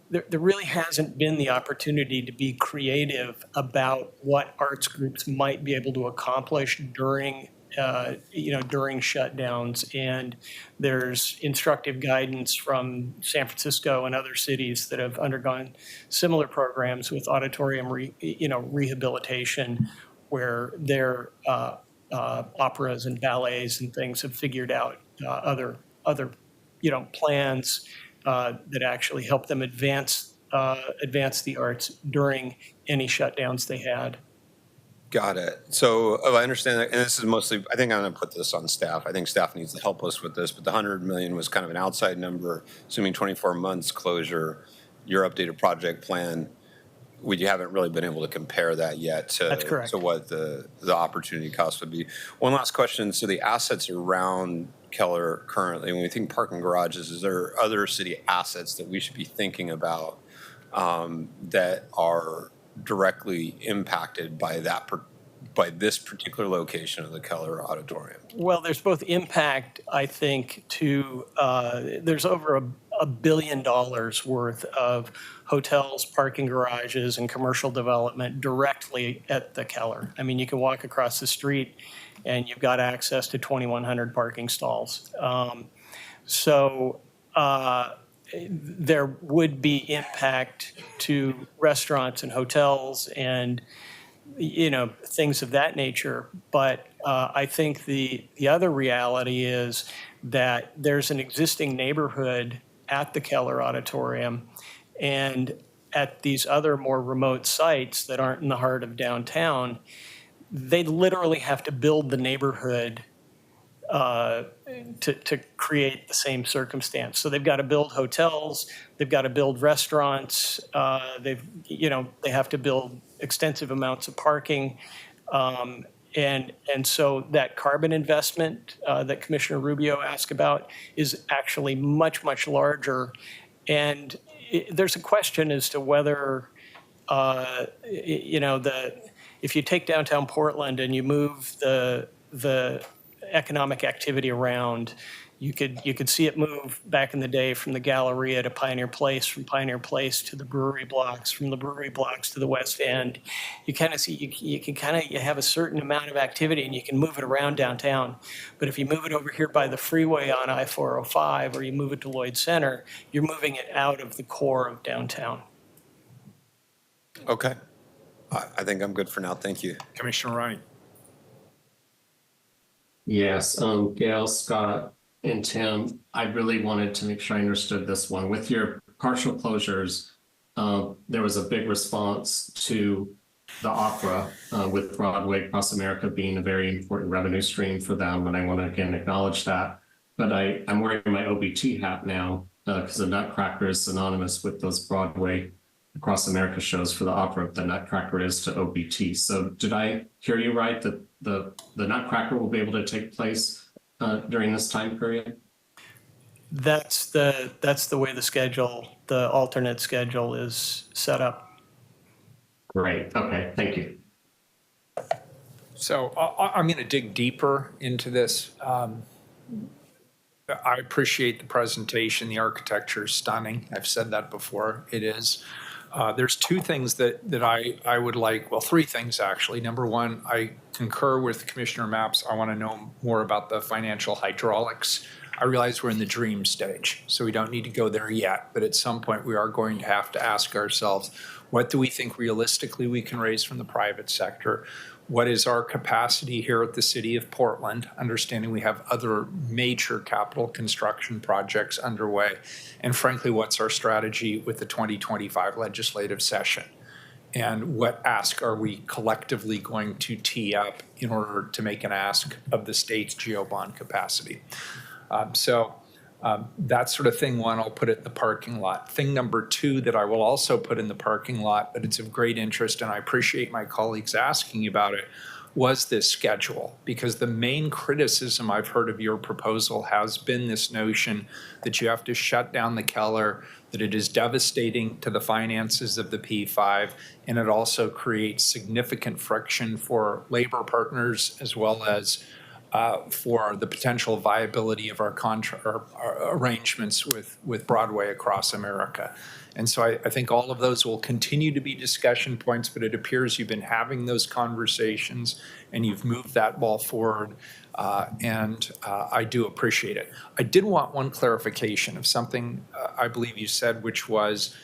there really hasn't been the opportunity to be creative about what arts groups might be able to accomplish during shutdowns. And there's instructive guidance from San Francisco and other cities that have undergone similar programs with auditorium rehabilitation, where their operas and ballets and things have figured out other plans that actually help them advance the arts during any shutdowns they had. Got it. So if I understand that, and this is mostly, I think I'm going to put this on staff. I think staff needs to help us with this, but the 100 million was kind of an outside number, assuming 24 months closure, your updated project plan. You haven't really been able to compare that yet That's correct. to what the opportunity cost would be. One last question. So the assets around Keller currently, when we think parking garages, is there other city assets that we should be thinking about that are directly impacted by this particular location of the Keller Auditorium? Well, there's both impact, I think, there's over $1 billion worth of hotels, parking garages, and commercial development directly at the Keller. I mean, you can walk across the street and you've got access to 2,100 parking stalls. There would be impact to restaurants and hotels and things of that nature. But I think the other reality is that there's an existing neighborhood at the Keller Auditorium and at these other more remote sites that aren't in the heart of downtown. They literally have to build the neighborhood to create the same circumstance. So they've got to build hotels, they've got to build restaurants, they have to build extensive amounts of parking, and so that carbon investment that Commissioner Rubio asked about is actually much, much larger. And there's a question as to whether if you take downtown Portland and you move the economic activity around, you could see it move back in the day from the Galleria to Pioneer Place, from Pioneer Place to the brewery blocks, from the brewery blocks to the West End. You kind of see, you have a certain amount of activity and you can move it around downtown. But if you move it over here by the freeway on I-405 or you move it to Lloyd Center, you're moving it out of the core of downtown. Okay. I think I'm good for now. Thank you. Commissioner Ryan. Yes, Gail, Scott, and Tim, I really wanted to make sure I understood this one. With your partial closures, there was a big response to the opera, with Broadway across America being a very important revenue stream for them, and I want to again acknowledge that. but I'm wearing my OBT hat now because the Nutcracker is synonymous with those Broadway Across America shows for the opera. The Nutcracker is to OBT. So did I hear you right that the Nutcracker will be able to take place during this time period? That's the way the alternate schedule is set up. Great. Okay. Thank you. So I'm going to dig deeper into this. I appreciate the presentation. The architecture is stunning. I've said that before. It is. There's two things that I would like, well, three things actually. Number one, I concur with Commissioner Mapps. I want to know more about the financial hydraulics. I realize we're in the dream stage, so we don't need to go there yet. But at some point, we are going to have to ask ourselves, what do we think realistically we can raise from the private sector? What is our capacity here at the City of Portland, understanding we have other major capital construction projects underway? And frankly, what's our strategy with the 2025 legislative session? And what ask are we collectively going to tee up in order to make an ask of the state's GeoBond capacity? That sort of thing one, I'll put it in the parking lot. Thing number two that I will also put in the parking lot, but it's of great interest, and I appreciate my colleagues asking about it, was this schedule. Because the main criticism I've heard of your proposal has been this notion that you have to shut down the Keller, that it is devastating to the finances of the P5, and it also creates significant friction for labor partners as well as for the potential viability of our arrangements with Broadway Across America. And so I think all of those will continue to be discussion points, but it appears you've been having those conversations and you've moved that ball forward, and I do appreciate it. I did want one clarification of something I believe you said, which was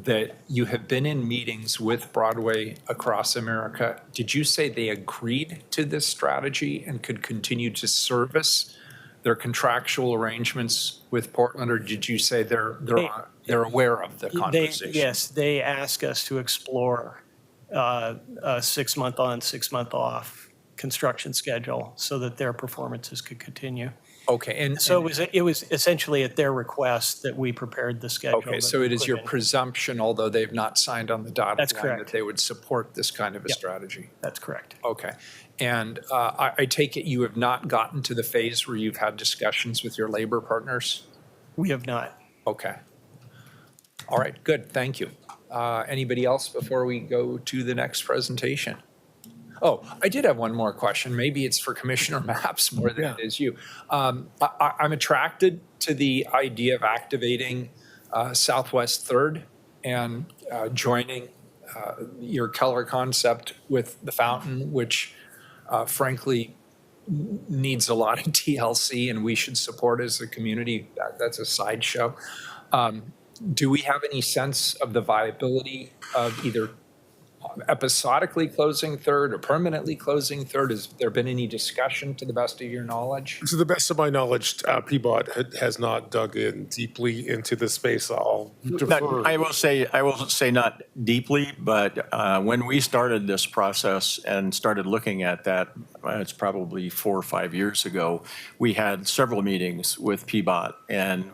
that you have been in meetings with Broadway Across America. Did you say they agreed to this strategy and could continue to service their contractual arrangements with Portland, or did you say they're aware of the conversation? Yes, they ask us to explore a 6 month on, 6 month off construction schedule so that their performances could continue. Okay, and so it was essentially at their request that we prepared the schedule. Okay, so it is your presumption, although they've not signed on the dotted line, that they would support this kind of a strategy? That's correct. Okay, and I take it you have not gotten to the phase where you've had discussions with your labor partners? We have not. Okay. All right, good, thank you. Anybody else before we go to the next presentation? Oh, I did have one more question. Maybe it's for Commissioner Mapps more than it is you. I'm attracted to the idea of activating Southwest 3rd and joining your Keller concept with the fountain, which frankly needs a lot of TLC and we should support as a community. That's a sideshow. Do we have any sense of the viability of either episodically closing 3rd or permanently closing 3rd? Has there been any discussion to the best of your knowledge? To the best of my knowledge, PBOT has not dug in deeply into the space. I'll defer. I will say not deeply, but when we started this process and started looking at that, it's probably 4 or 5 years ago, we had several meetings with PBOT, and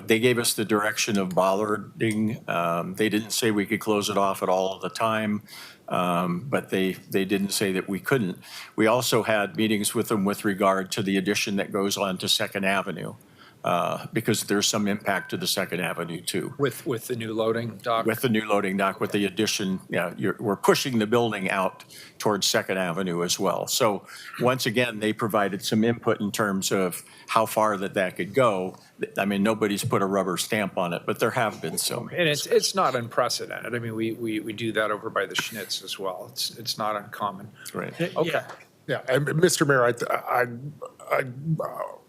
they gave us the direction of bollarding. They didn't say we could close it off at all the time, but they didn't say that we couldn't. We also had meetings with them with regard to the addition that goes on to 2nd Avenue, because there's some impact to the 2nd Avenue too. With the new loading dock? With the new loading dock, with the addition, we're pushing the building out towards 2nd Avenue as well. So once again, they provided some input in terms of how far that could go. I mean, nobody's put a rubber stamp on it, but there have been some. And it's not unprecedented. I mean, we do that over by the Schnitz as well. It's not uncommon. Right. Okay. Yeah, and Mr. Mayor,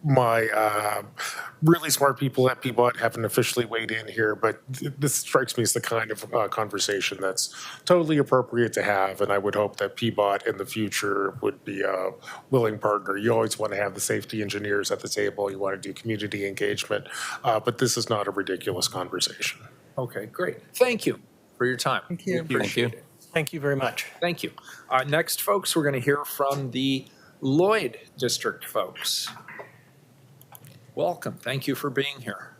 my really smart people at PBOT haven't officially weighed in here, but this strikes me as the kind of conversation that's totally appropriate to have, and I would hope that PBOT in the future would be a willing partner. You always want to have the safety engineers at the table. You want to do community engagement, but this is not a ridiculous conversation. Okay, great. Thank you for your time. Thank you. Appreciate it. Thank you very much. Thank you. Next, folks, we're going to hear from the Lloyd District folks. Welcome. Thank you for being here.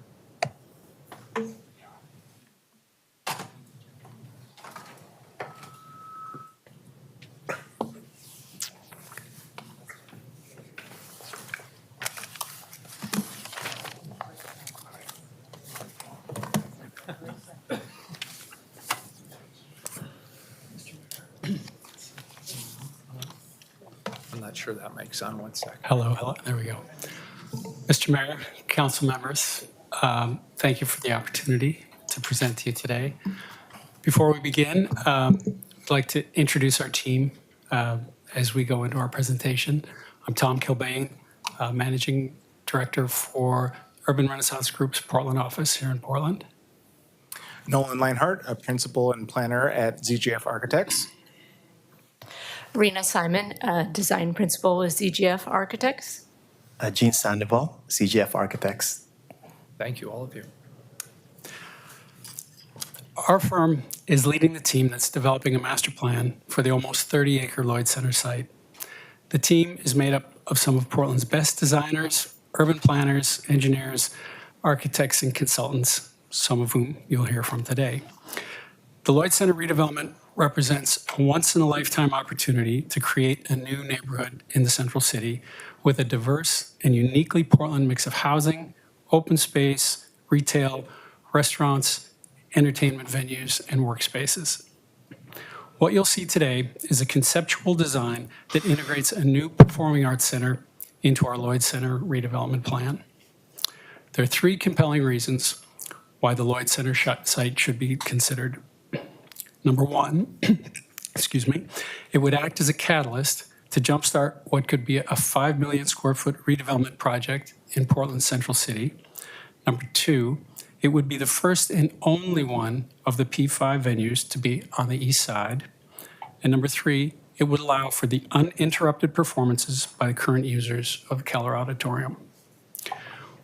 I'm not sure that makes on 1 second. Hello, there we go. Mr. Mayor, council members, thank you for the opportunity to present to you today. Before we begin, I'd like to introduce our team as we go into our presentation. I'm Tom Kilbane, Managing Director for Urban Renaissance Group's Portland office here in Portland. Nolan Leinhart, a principal and planner at ZGF Architects. Rena Simon, design principal with ZGF Architects. Jean Sandoval, CGF Architects. Thank you, all of you. Our firm is leading the team that's developing a master plan for the almost 30-acre Lloyd Center site. The team is made up of some of Portland's best designers, urban planners, engineers, architects, and consultants, some of whom you'll hear from today. The Lloyd Center redevelopment represents a once-in-a-lifetime opportunity to create a new neighborhood in the central city with a diverse and uniquely Portland mix of housing, open space, retail, restaurants, entertainment venues, and workspaces. What you'll see today is a conceptual design that integrates a new performing arts center into our Lloyd Center redevelopment plan. There are 3 compelling reasons why the Lloyd Center site should be considered. Number 1, it would act as a catalyst to jumpstart what could be a 5 million square foot redevelopment project in Portland's central city. Number 2, it would be the first and only one of the P5 venues to be on the east side. And number 3, it would allow for the uninterrupted performances by the current users of Keller Auditorium.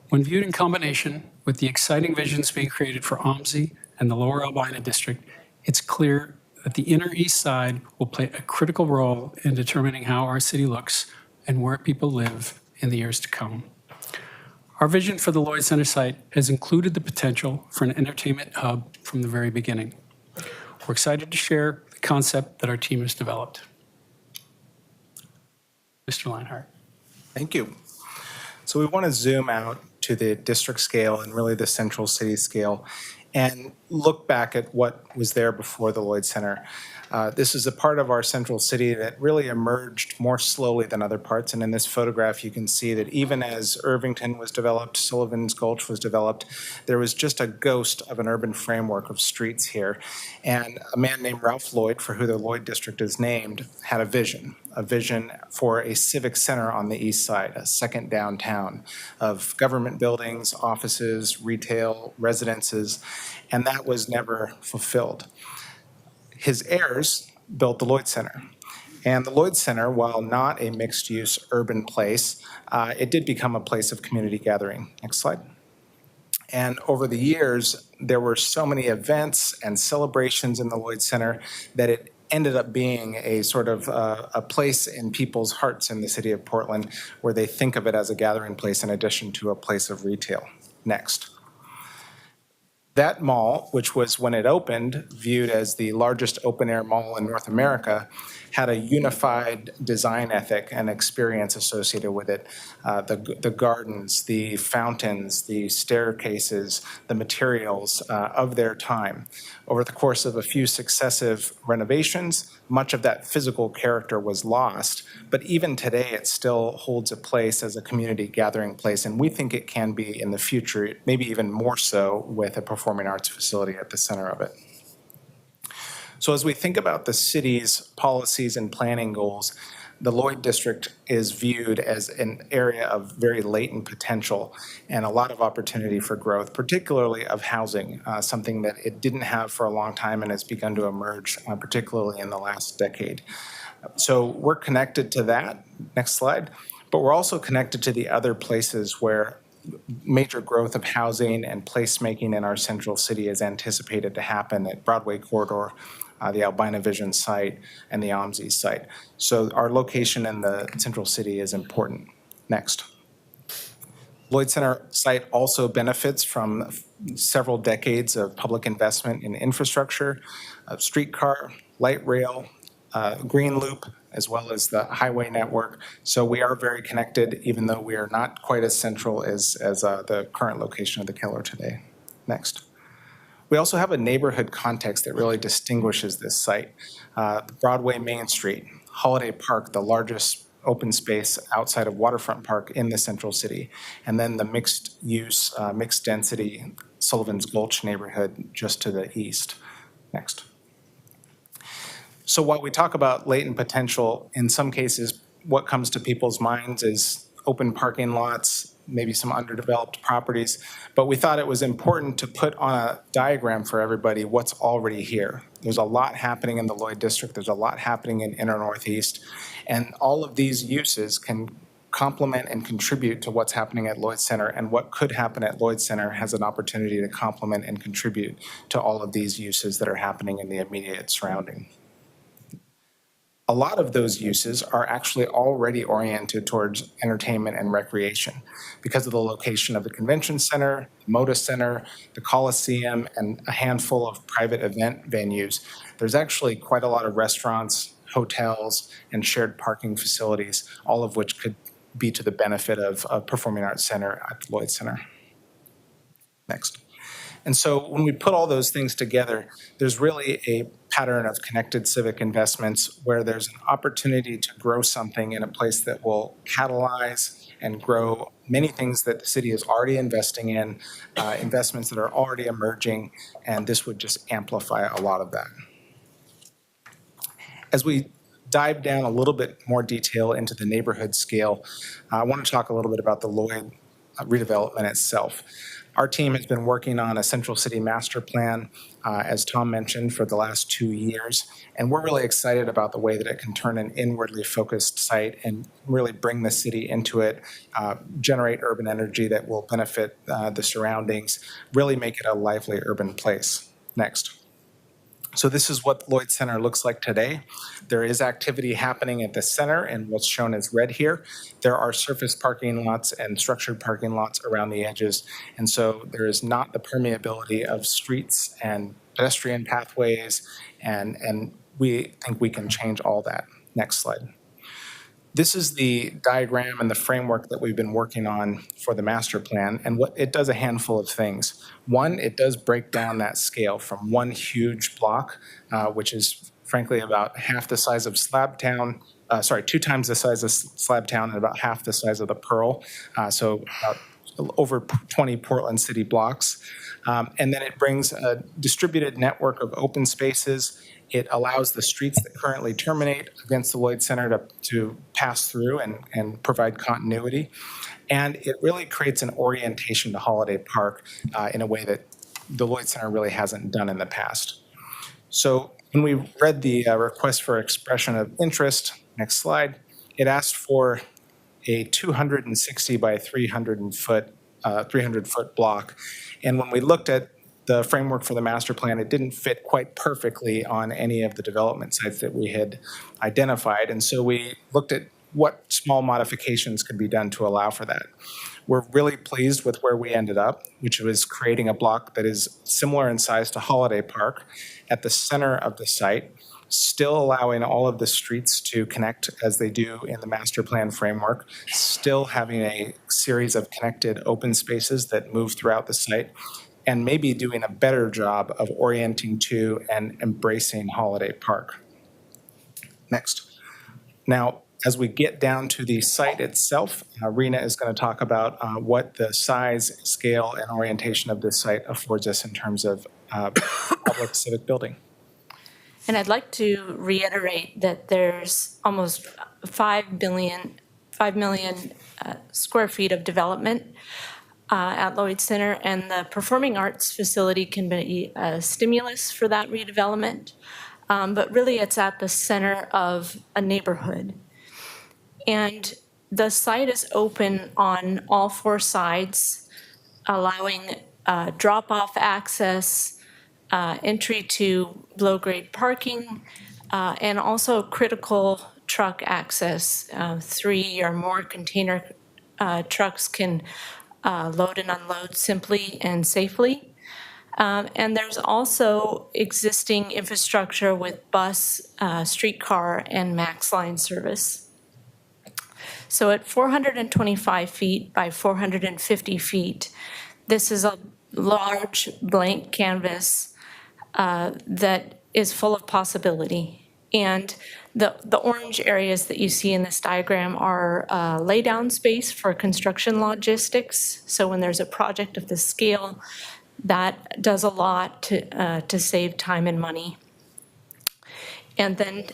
When viewed in combination with the exciting visions being created for OMSI and the Lower Albina District, it's clear that the inner east side will play a critical role in determining how our city looks and where people live in the years to come. Our vision for the Lloyd Center site has included the potential for an entertainment hub from the very beginning. We're excited to share the concept that our team has developed. Mr. Leinhart. Thank you. So we want to zoom out to the district scale and really the central city scale and look back at what was there before the Lloyd Center. This is a part of our central city that really emerged more slowly than other parts. And in this photograph, you can see that even as Irvington was developed, Sullivan's Gulch was developed, there was just a ghost of an urban framework of streets here. And a man named Ralph Lloyd, for who the Lloyd District is named, had a vision for a civic center on the east side, a second downtown of government buildings, offices, retail, residences, and that was never fulfilled. His heirs built the Lloyd Center. And the Lloyd Center, while not a mixed-use urban place, it did become a place of community gathering. Next slide. And over the years, there were so many events and celebrations in the Lloyd Center that it ended up being a sort of a place in people's hearts in the city of Portland where they think of it as a gathering place in addition to a place of retail. Next. That mall, which was, when it opened, viewed as the largest open-air mall in North America, had a unified design ethic and experience associated with it. The gardens, the fountains, the staircases, the materials of their time. Over the course of a few successive renovations, much of that physical character was lost, but even today it still holds a place as a community gathering place, and we think it can be in the future, maybe even more so with a performing arts facility at the center of it. So as we think about the city's policies and planning goals, the Lloyd District is viewed as an area of very latent potential and a lot of opportunity for growth, particularly of housing, something that it didn't have for a long time and has begun to emerge, particularly in the last decade. So we're connected to that, next slide, but we're also connected to the other places where major growth of housing and placemaking in our central city is anticipated to happen at Broadway Corridor, the Albina Vision site, and the OMSI site. So our location in the central city is important. Next. Lloyd Center site also benefits from several decades of public investment in infrastructure, streetcar, light rail, green loop, as well as the highway network. So we are very connected, even though we are not quite as central as the current location of the Keller today. Next. We also have a neighborhood context that really distinguishes this site. Broadway Main Street, Holiday Park, the largest open space outside of Waterfront Park in the central city, and then the mixed use, mixed density Sullivan's Gulch neighborhood just to the east. Next. So while we talk about latent potential, in some cases, what comes to people's minds is open parking lots, maybe some underdeveloped properties, but we thought it was important to put on a diagram for everybody what's already here. There's a lot happening in the Lloyd District, there's a lot happening in Inner Northeast, and all of these uses can complement and contribute to what's happening at Lloyd Center, and what could happen at Lloyd Center has an opportunity to complement and contribute to all of these uses that are happening in the immediate surrounding. A lot of those uses are actually already oriented towards entertainment and recreation because of the location of the convention center, Moda Center, the Coliseum, and a handful of private event venues. There's actually quite a lot of restaurants, hotels, and shared parking facilities, all of which could be to the benefit of a performing arts center at the Lloyd Center. Next. And so when we put all those things together, there's really a pattern of connected civic investments where there's an opportunity to grow something in a place that will catalyze and grow many things that the city is already investing in, investments that are already emerging, and this would just amplify a lot of that. As we dive down a little bit more detail into the neighborhood scale, I want to talk a little bit about the Lloyd redevelopment itself. Our team has been working on a Central City Master Plan, as Tom mentioned, for the last 2 years, and we're really excited about the way that it can turn an inwardly focused site and really bring the city into it, generate urban energy that will benefit the surroundings, really make it a lively urban place. Next. So this is what Lloyd Center looks like today. There is activity happening at the center and what's shown as red here. There are surface parking lots and structured parking lots around the edges. And so there is not the permeability of streets and pedestrian pathways. And we think we can change all that. Next slide. This is the diagram and the framework that we've been working on for the master plan, and what it does a handful of things. One, it does break down that scale from one huge block, which is frankly about half the size of Slabtown, 2 times the size of Slabtown and about half the size of the Pearl, so about over 20 Portland City blocks. And then it brings a distributed network of open spaces. It allows the streets that currently terminate against the Lloyd Center to pass through and provide continuity. And it really creates an orientation to Holiday Park in a way that the Lloyd Center really hasn't done in the past. So when we read the request for expression of interest, next slide, it asked for a 260 by 300 foot block. And when we looked at the framework for the master plan, it didn't fit quite perfectly on any of the development sites that we had identified. And so we looked at what small modifications could be done to allow for that. We're really pleased with where we ended up, which was creating a block that is similar in size to Holiday Park at the center of the site, still allowing all of the streets to connect as they do in the master plan framework, still having a series of connected open spaces that move throughout the site, and maybe doing a better job of orienting to and embracing Holiday Park. Next. Now, as we get down to the site itself, Rena is going to talk about what the size, scale, and orientation of this site affords us in terms of public civic building. And I'd like to reiterate that there's almost 5 million square feet of development at Lloyd Center, and the performing arts facility can be a stimulus for that redevelopment. But really it's at the center of a neighborhood. And the site is open on all 4 sides, allowing drop-off access, entry to low-grade parking, and also critical truck access. 3 or more container trucks can load and unload simply and safely. And there's also existing infrastructure with bus, streetcar, and MAX line service. So at 425 feet by 450 feet, this is a large blank canvas that is full of possibility. And the orange areas that you see in this diagram are laydown space for construction logistics. So when there's a project of this scale, that does a lot to save time and money. And then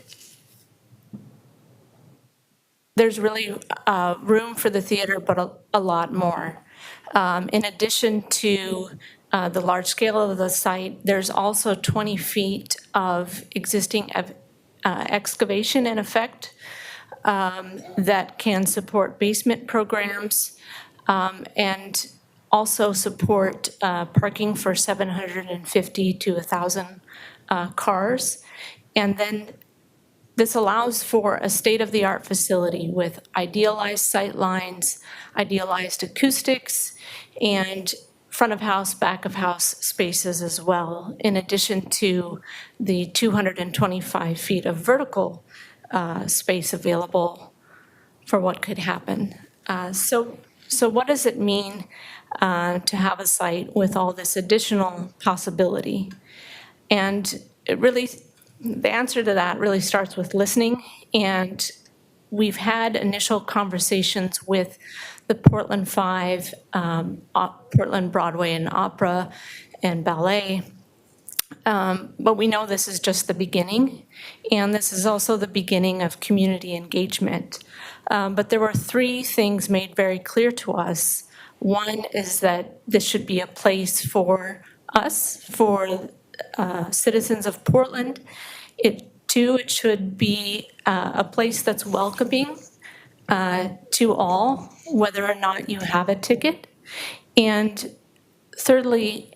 there's really room for the theater, but a lot more. In addition to the large scale of the site, there's also 20 feet of existing excavation in effect that can support basement programs and also support parking for 750 to 1,000 cars. And then this allows for a state-of-the-art facility with idealized sight lines, idealized acoustics, and front-of-house, back-of-house spaces as well, in addition to the 225 feet of vertical space available for what could happen. So what does it mean to have a site with all this additional possibility? And the answer to that really starts with listening. And we've had initial conversations with the Portland 5, Portland Broadway and Opera and Ballet. But we know this is just the beginning. And this is also the beginning of community engagement. But there were three things made very clear to us. One is that this should be a place for us, for citizens of Portland. Two, it should be a place that's welcoming to all, whether or not you have a ticket. And thirdly,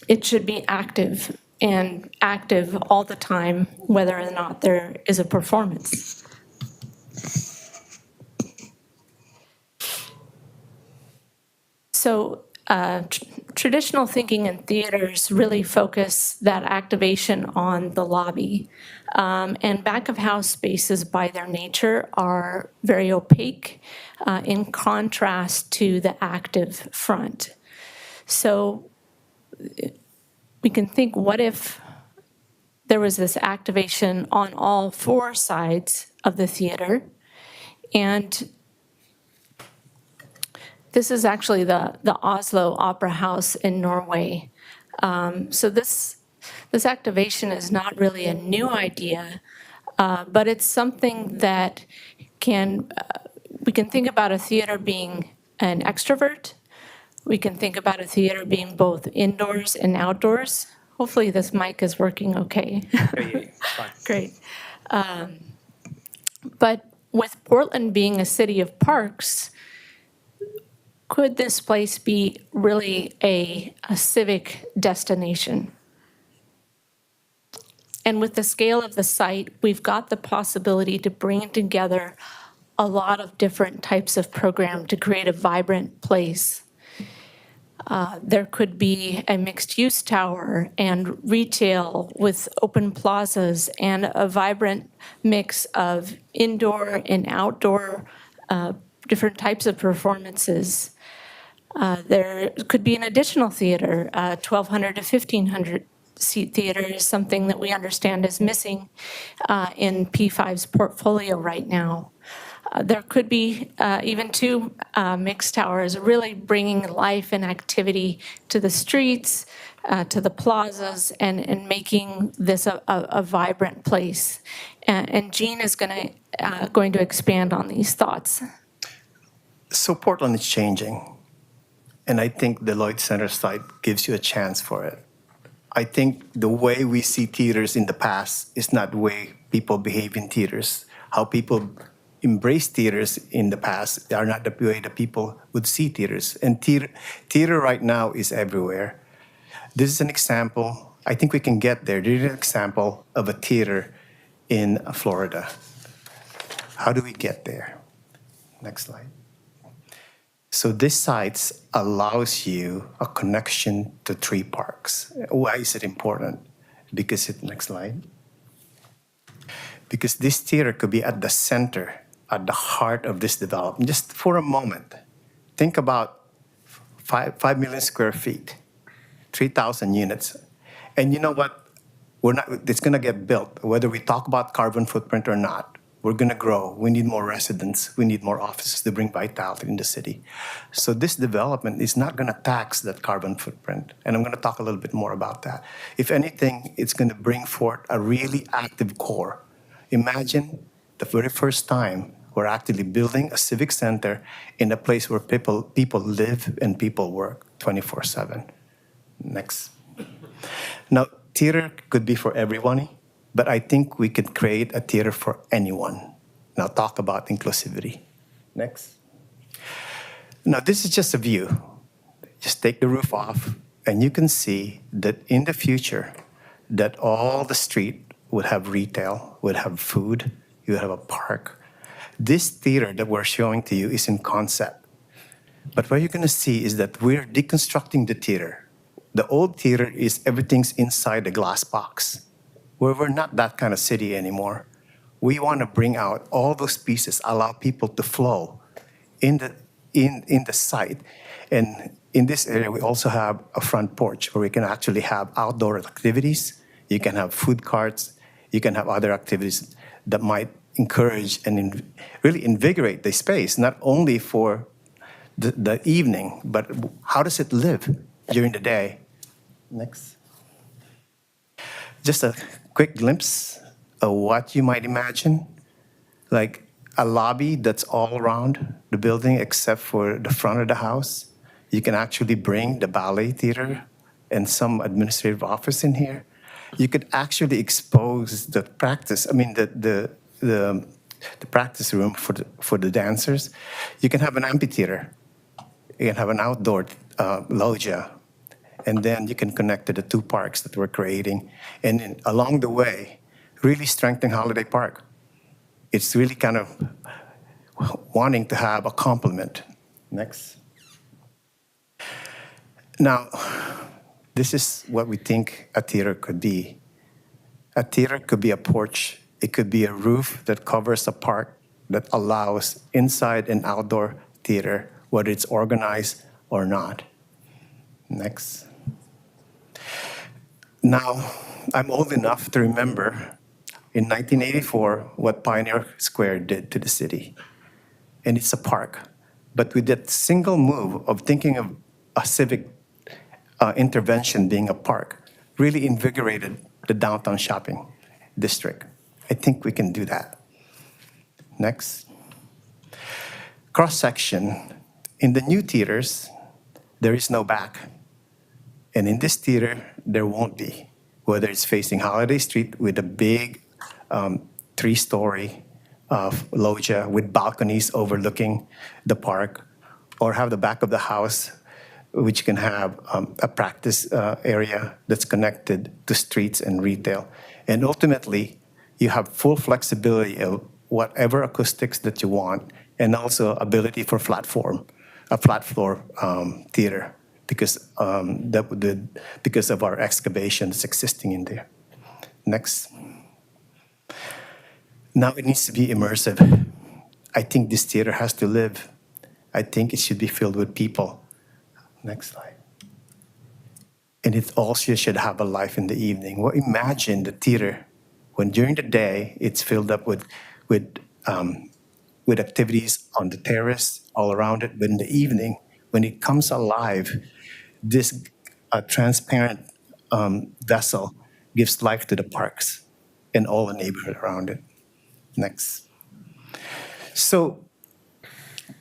it should be active all the time, whether or not there is a performance. So traditional thinking in theaters really focus that activation on the lobby. And back-of-house spaces, by their nature, are very opaque in contrast to the active front. So we can think, what if there was this activation on all four sides of the theater? And this is actually the Oslo Opera House in Norway. So this activation is not really a new idea, but it's something that we can think about a theater being an extrovert. We can think about a theater being both indoors and outdoors. Hopefully this mic is working okay. Great. But with Portland being a city of parks, could this place be really a civic destination? And with the scale of the site, we've got the possibility to bring together a lot of different types of program to create a vibrant place. There could be a mixed-use tower and retail with open plazas and a vibrant mix of indoor and outdoor different types of performances. There could be an additional theater, 1,200 to 1,500 seat theater is something that we understand is missing in P5's portfolio right now. There could be even two mixed towers, really bringing life and activity to the streets, to the plazas, and making this a vibrant place. And Jean is going to expand on these thoughts. So Portland is changing. And I think the Lloyd Center site gives you a chance for it. I think the way we see theaters in the past is not the way people behave in theaters. How people embrace theaters in the past are not the way that people would see theaters. And theater right now is everywhere. This is an example. I think we can get there. This is an example of a theater in Florida. How do we get there? Next slide. So this site allows you a connection to 3 parks. Why is it important? Because next slide. Because this theater could be at the center, at the heart of this development. Just for a moment, think about 5 million square feet, 3,000 units. And you know what? It's going to get built, whether we talk about carbon footprint or not. We're going to grow. We need more residents. We need more offices to bring vitality in the city. So this development is not going to tax that carbon footprint. And I'm going to talk a little bit more about that. If anything, it's going to bring forth a really active core. Imagine the very first time we're actually building a civic center in a place where people live and people work 24/7. Next. Now, theater could be for everyone, but I think we could create a theater for anyone. Now talk about inclusivity. Next. Now this is just a view. Just take the roof off and you can see that in the future that all the street would have retail, would have food, you would have a park. This theater that we're showing to you is in concept. But what you're gonna see is that we're deconstructing the theater. The old theater is everything's inside the glass box. Where we're not that kind of city anymore. We want to bring out all those pieces, allow people to flow in the site. And in this area, we also have a front porch where we can actually have outdoor activities. You can have food carts. You can have other activities that might encourage and really invigorate the space, not only for the evening, but how does it live during the day? Next. Just a quick glimpse of what you might imagine, like a lobby that's all around the building except for the front of the house. You can actually bring the ballet theater and some administrative office in here. You could actually expose the practice, the practice room for the dancers. You can have an amphitheater. You can have an outdoor loggia. And then you can connect to the 2 parks that we're creating. And then along the way, really strengthen Holiday Park. It's really kind of wanting to have a complement. Next. Now, this is what we think a theater could be. A theater could be a porch. It could be a roof that covers a park that allows inside and outdoor theater, whether it's organized or not. Next. Now, I'm old enough to remember in 1984 what Pioneer Square did to the city. And it's a park. But with that single move of thinking of a civic intervention being a park, really invigorated the downtown shopping district. I think we can do that. Next. Cross-section. In the new theaters, there is no back. And in this theater, there won't be, whether it's facing Holiday Street with a big 3-story loggia with balconies overlooking the park, or have the back of the house, which can have a practice area that's connected to streets and retail. And ultimately, you have full flexibility of whatever acoustics that you want, and also ability for a flat floor theater. Because because of our excavations existing in there. Next. Now it needs to be immersive. I think this theater has to live. I think it should be filled with people. Next slide. And it also should have a life in the evening. Well, imagine the theater when during the day it's filled up with activities on the terrace all around it, but in the evening, when it comes alive, this transparent vessel gives life to the parks and all the neighborhood around it. Next. So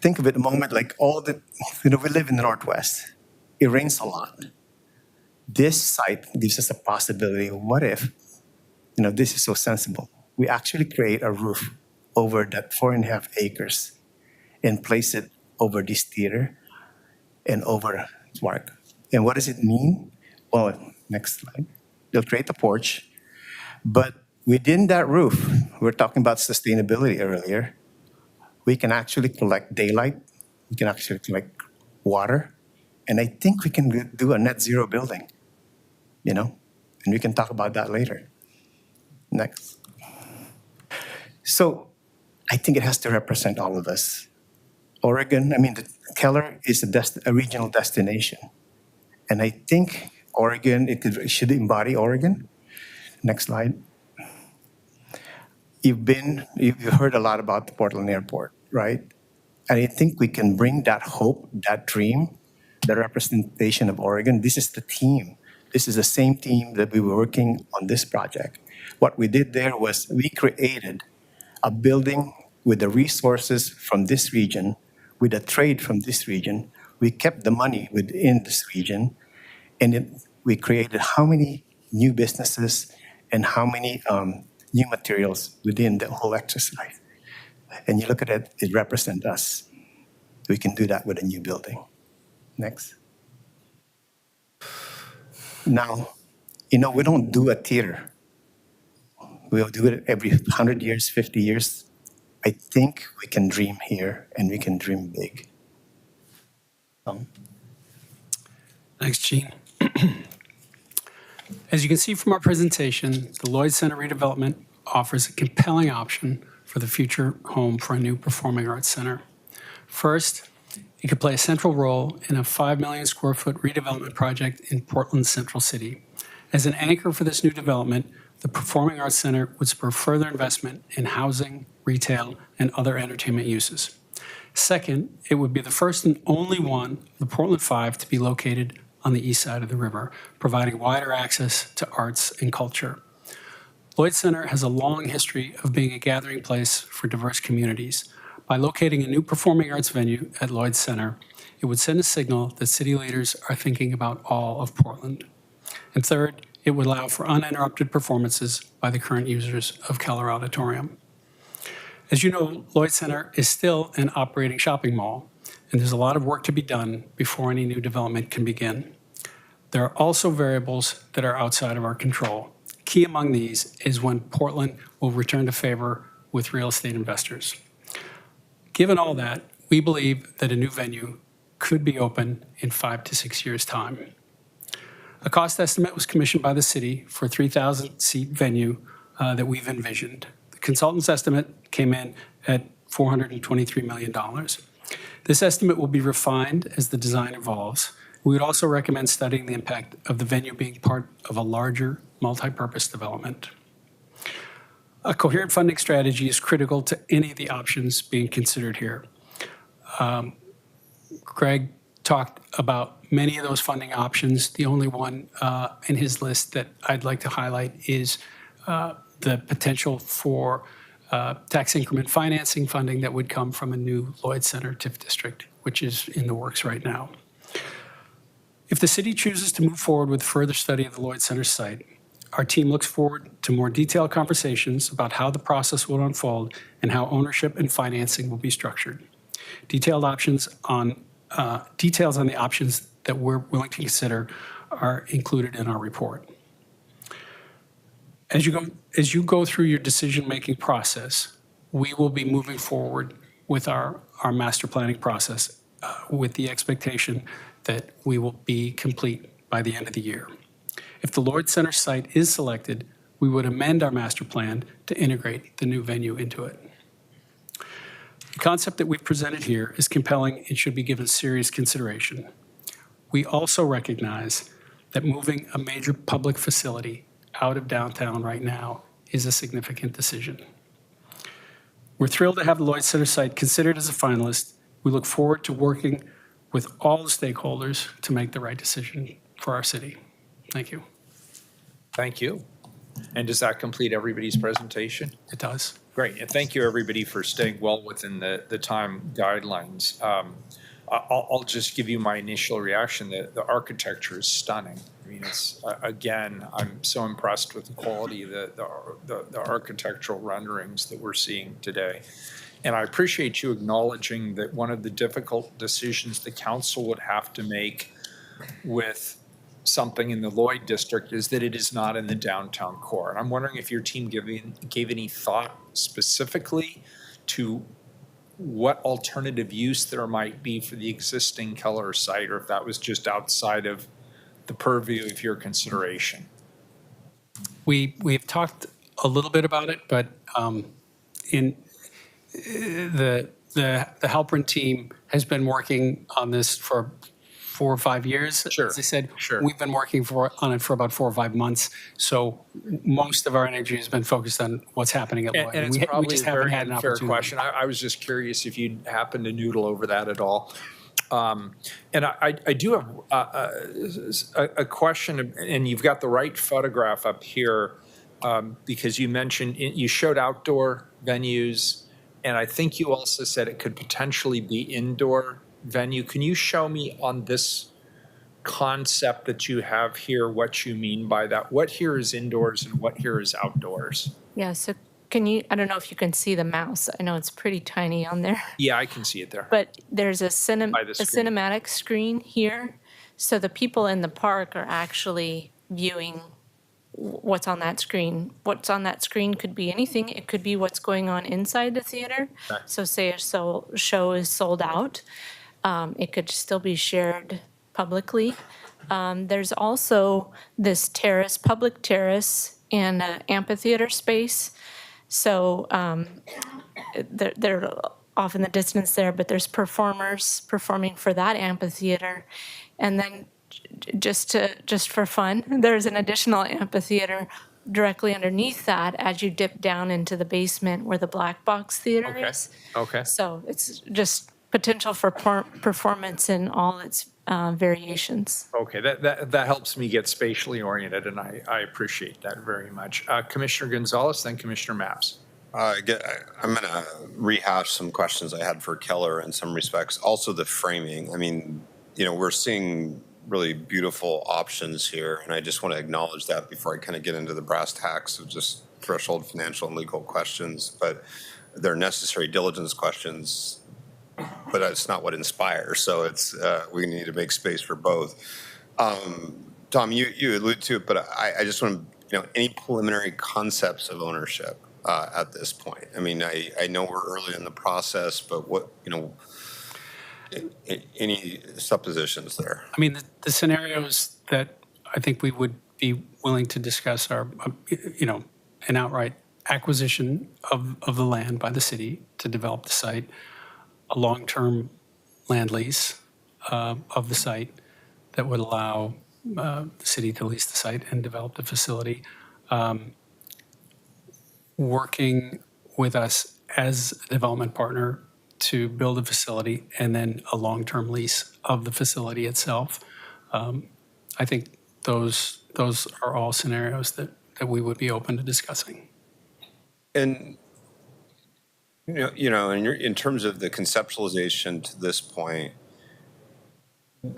think of it a moment like we live in the Northwest. It rains a lot. This site gives us a possibility of what if, this is so sensible. We actually create a roof over that 4.5 acres and place it over this theater and over park. And what does it mean? Well, next slide. They'll create a porch, but within that roof, we're talking about sustainability earlier, we can actually collect daylight, We can actually collect water. And I think we can do a net zero building, you know, and we can talk about that later. Next. So I think it has to represent all of us. Oregon, I mean, Keller is a regional destination. And I think Oregon, it should embody Oregon. Next slide. You've heard a lot about the Portland Airport, right? And I think we can bring that hope, that dream, the representation of Oregon. This is the team. This is the same team that we were working on this project. What we did there was we created a building with the resources from this region, with the trade from this region. We kept the money within this region, and we created how many new businesses and how many new materials within the whole exercise. And you look at it, it represents us. We can do that with a new building. Next. Now, you know, we don't do a theater. We'll do it every 100 years, 50 years. I think we can dream here, and we can dream big. Thanks, Gene. As you can see from our presentation, the Lloyd Center redevelopment offers a compelling option for the future home for a new performing arts center. First, it could play a central role in a 5 million square foot redevelopment project in Portland's Central City. As an anchor for this new development, the Performing Arts Center would spur further investment in housing, retail, and other entertainment uses. Second, it would be the first and only one of the Portland Five to be located on the east side of the river, providing wider access to arts and culture. Lloyd Center has a long history of being a gathering place for diverse communities. By locating a new performing arts venue at Lloyd Center, it would send a signal that city leaders are thinking about all of Portland. And third, it would allow for uninterrupted performances by the current users of Keller Auditorium. As you know, Lloyd Center is still an operating shopping mall, and there's a lot of work to be done before any new development can begin. There are also variables that are outside of our control. Key among these is when Portland will return to favor with real estate investors. Given all that, we believe that a new venue could be open in 5 to 6 years' time. A cost estimate was commissioned by the city for a 3,000-seat venue that we've envisioned. The consultant's estimate came in at $423 million. This estimate will be refined as the design evolves. We would also recommend studying the impact of the venue being part of a larger multi-purpose development. A coherent funding strategy is critical to any of the options being considered here. Greg talked about many of those funding options. The only one in his list that I'd like to highlight is the potential for tax increment financing funding that would come from a new Lloyd Center TIF district, which is in the works right now. If the city chooses to move forward with further study of the Lloyd Center site, our team looks forward to more detailed conversations about how the process will unfold and how ownership and financing will be structured. Details on the options that we're willing to consider are included in our report. As you go through your decision-making process, we will be moving forward with our master planning process with the expectation that we will be complete by the end of the year. If the Lloyd Center site is selected, we would amend our master plan to integrate the new venue into it. The concept that we've presented here is compelling and should be given serious consideration. We also recognize that moving a major public facility out of downtown right now is a significant decision. We're thrilled to have the Lloyd Center site considered as a finalist. We look forward to working with all the stakeholders to make the right decision for our city. Thank you. Thank you. And does that complete everybody's presentation? It does. Great. And thank you, everybody, for staying well within the time guidelines. I'll just give you my initial reaction. The architecture is stunning. I mean, it's, again, I'm so impressed with the quality of the architectural renderings that we're seeing today. And I appreciate you acknowledging that one of the difficult decisions the council would have to make with something in the Lloyd district is that it is not in the downtown core. And I'm wondering if your team gave any thought specifically to what alternative use there might be for the existing Keller site, or if that was just outside of the purview of your consideration. We've talked a little bit about it, but in the Halpern team has been working on this for 4 or 5 years. Sure, As I said, sure. we've been working on it for about 4 or 5 months. So most of our energy has been focused on what's happening at Lloyd. And it's we probably just a haven't very had an unfair opportunity. question. I was just curious if you'd happen to noodle over that at all. And I do have a question, and you've got the right photograph up here, because you mentioned, you showed outdoor venues, and I think you also said it could potentially be indoor venue. Can you show me on this concept that you have here what you mean by that? What here is indoors and what here is outdoors? Yeah, so can you, I don't know if you can see the mouse. I know it's pretty tiny on there. Yeah, I can see it there. But there's a By the screen. cinematic screen here. So the people in the park are actually viewing what's on that screen. What's on that screen could be anything. It could be what's going on inside the theater. Okay. So say a show is sold out, it could still be shared publicly. There's also this terrace, public terrace, and amphitheater space. So they're off in the distance there, but there's performers performing for that amphitheater. And then just for fun, there's an additional amphitheater directly underneath that as you dip down into the basement where the black box theater is. Okay. So it's just potential for performance in all its variations. Okay, that helps me get spatially oriented, and I appreciate that very much. Commissioner Gonzalez, then Commissioner Mapps. I'm going to rehash some questions I had for Keller in some respects. Also the framing. I mean, we're seeing really beautiful options here, and I just want to acknowledge that before I kind of get into the brass tacks of just threshold financial and legal questions. But they're necessary diligence questions, but that's not what inspires. So it's we need to make space for both. Tom, you allude to it, but I just want to, any preliminary concepts of ownership at this point? I mean, I know we're early in the process, but what, any suppositions there? I mean, the scenarios that I think we would be willing to discuss are, an outright acquisition of the land by the city to develop the site, a long-term land lease of the site that would allow the city to lease the site and develop the facility, working with us as a development partner to build a facility, and then a long-term lease of the facility itself. I think those are all scenarios that we would be open to discussing. And in terms of the conceptualization to this point,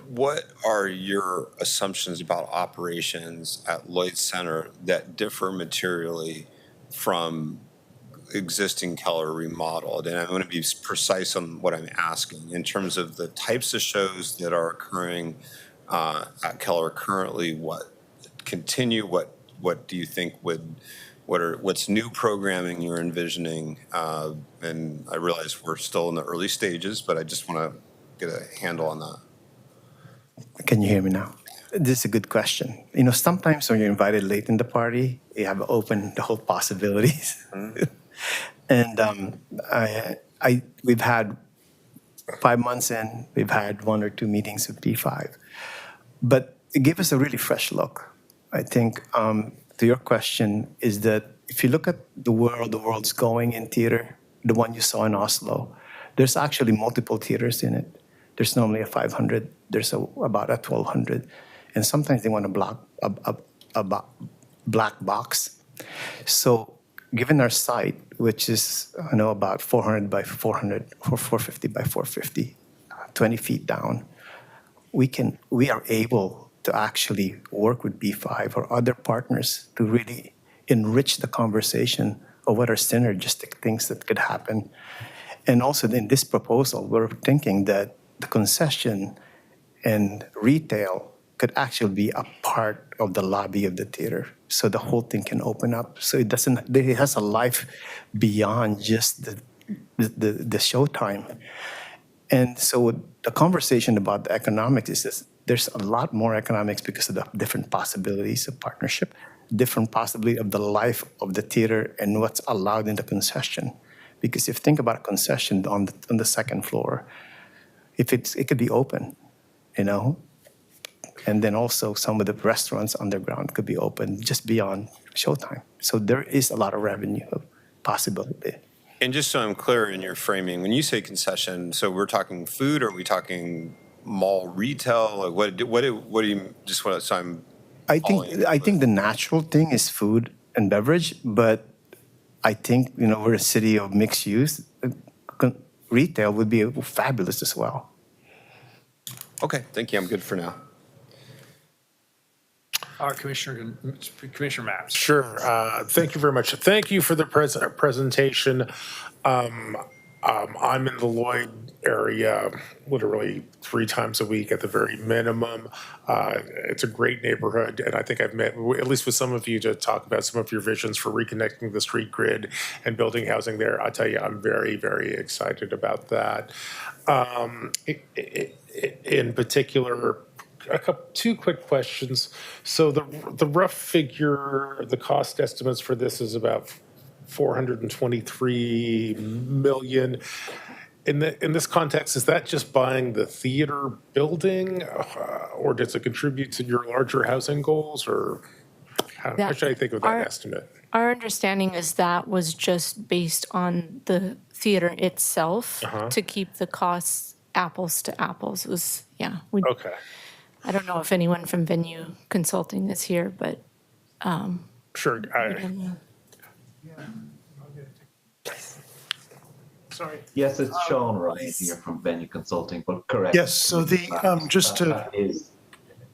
what are your assumptions about operations at Lloyd Center that differ materially from existing Keller remodeled? And I'm going to be precise on what I'm asking in terms of the types of shows that are occurring at Keller currently. What continue? What do you think what's new programming you're envisioning? And I realize we're still in the early stages, but I just want to get a handle on that. Can you hear me now? This is a good question. Sometimes when you're invited late in the party, you have open the whole possibilities. Mm-hmm. And we've had 5 months in, we've had 1 or 2 meetings with P5. But it gave us a really fresh look. I think to your question is that if you look at the world's going in theater, the one you saw in Oslo, there's actually multiple theaters in it. There's normally a 500, there's about a 1,200. And sometimes they want a black box. So given our site, which is about 400 by 400 or 450 by 450, 20 feet down, we are able to actually work with B5 or other partners to really enrich the conversation of what are synergistic things that could happen. And also in this proposal, we're thinking that the concession and retail could actually be a part of the lobby of the theater. So the whole thing can open up. So it has a life beyond just the showtime. And so the conversation about the economics is this, there's a lot more economics because of the different possibilities of partnership, different possibility of the life of the theater and what's allowed in the concession. Because if you think about a concession on the second floor, it could be open, you know? And then also some of the restaurants underground could be open just beyond showtime. So there is a lot of revenue possibility. And just so I'm clear in your framing, when you say concession, so we're talking food, or are we talking mall retail? Like what do you, just what, so I'm. I think the natural thing is food and beverage, but I think, you know, we're a city of mixed use. Retail would be fabulous as well. Okay, thank you. I'm good for now. Commissioner Maps. Sure. Thank you very much. Thank you for the presentation. I'm in the Lloyd area literally 3 times a week at the very minimum. It's a great neighborhood, and I think I've met, at least with some of you, to talk about some of your visions for reconnecting the street grid and building housing there. I tell you, I'm very, very excited about that. In particular, two quick questions. So the rough figure, the cost estimates for this is about $423 million. In this context, is that just buying the theater building, or does it contribute to your larger housing goals, or how should I think of that estimate? Our understanding is that was just based on the theater itself to keep the costs apples to apples. It was, okay. I don't know if anyone from Venue Consulting is here, but. Sure. Sorry. Yes, it's Sean Ryan here from Venue Consulting, but correct. Yes, so the, just to.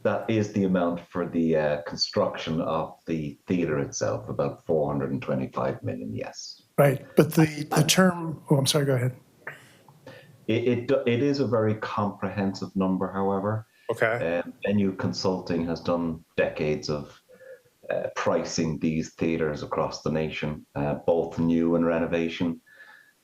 That is the amount for the construction of the theater itself, about 425 million, yes. Right, but the term, I'm sorry, go ahead. It is a very comprehensive number, however. Okay. Venue Consulting has done decades of pricing these theaters across the nation, both new and renovation.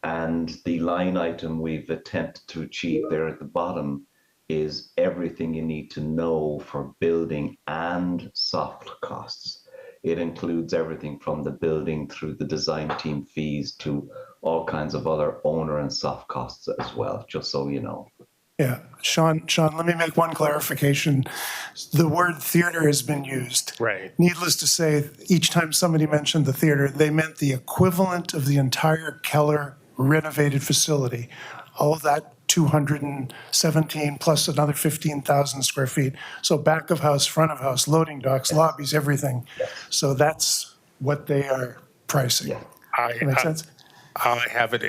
And the line item we've attempted to achieve there at the bottom is everything you need to know for building and soft costs. It includes everything from the building through the design team fees to all kinds of other owner and soft costs as well, just so you know. Yeah, Sean, let me make one clarification. The word theater has been used. Right. Needless to say, each time somebody mentioned the theater, they meant the equivalent of the entire Keller renovated facility. All of that 217 plus another 15,000 square feet. So back of house, front of house, loading docks, lobbies, everything. So that's what they are pricing. That make sense? I have it.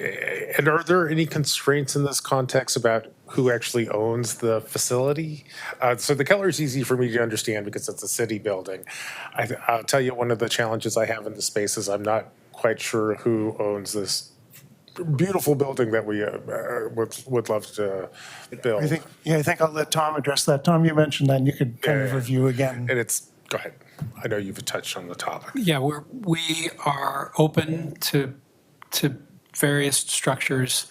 And are there any constraints in this context about who actually owns the facility? So the Keller is easy for me to understand because it's a city building. I'll tell you, one of the challenges I have in the space is I'm not quite sure who owns this beautiful building that we would love to build. I think I'll let Tom address that. Tom, you mentioned that, and you could kind of review again. And go ahead. I know you've touched on the topic. Yeah, we are open to various structures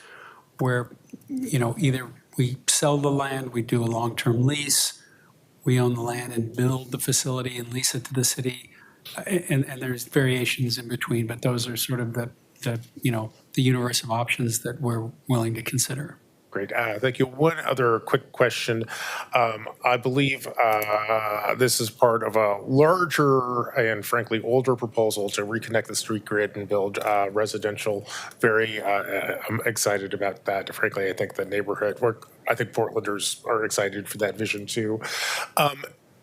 where, either we sell the land, we do a long-term lease, we own the land and build the facility and lease it to the city, and there's variations in between, but those are sort of the universe of options that we're willing to consider. Great. Thank you. One other quick question. I believe this is part of a larger and frankly older proposal to reconnect the street grid and build residential. I'm excited about that. Frankly, I think the neighborhood, I think Portlanders are excited for that vision too.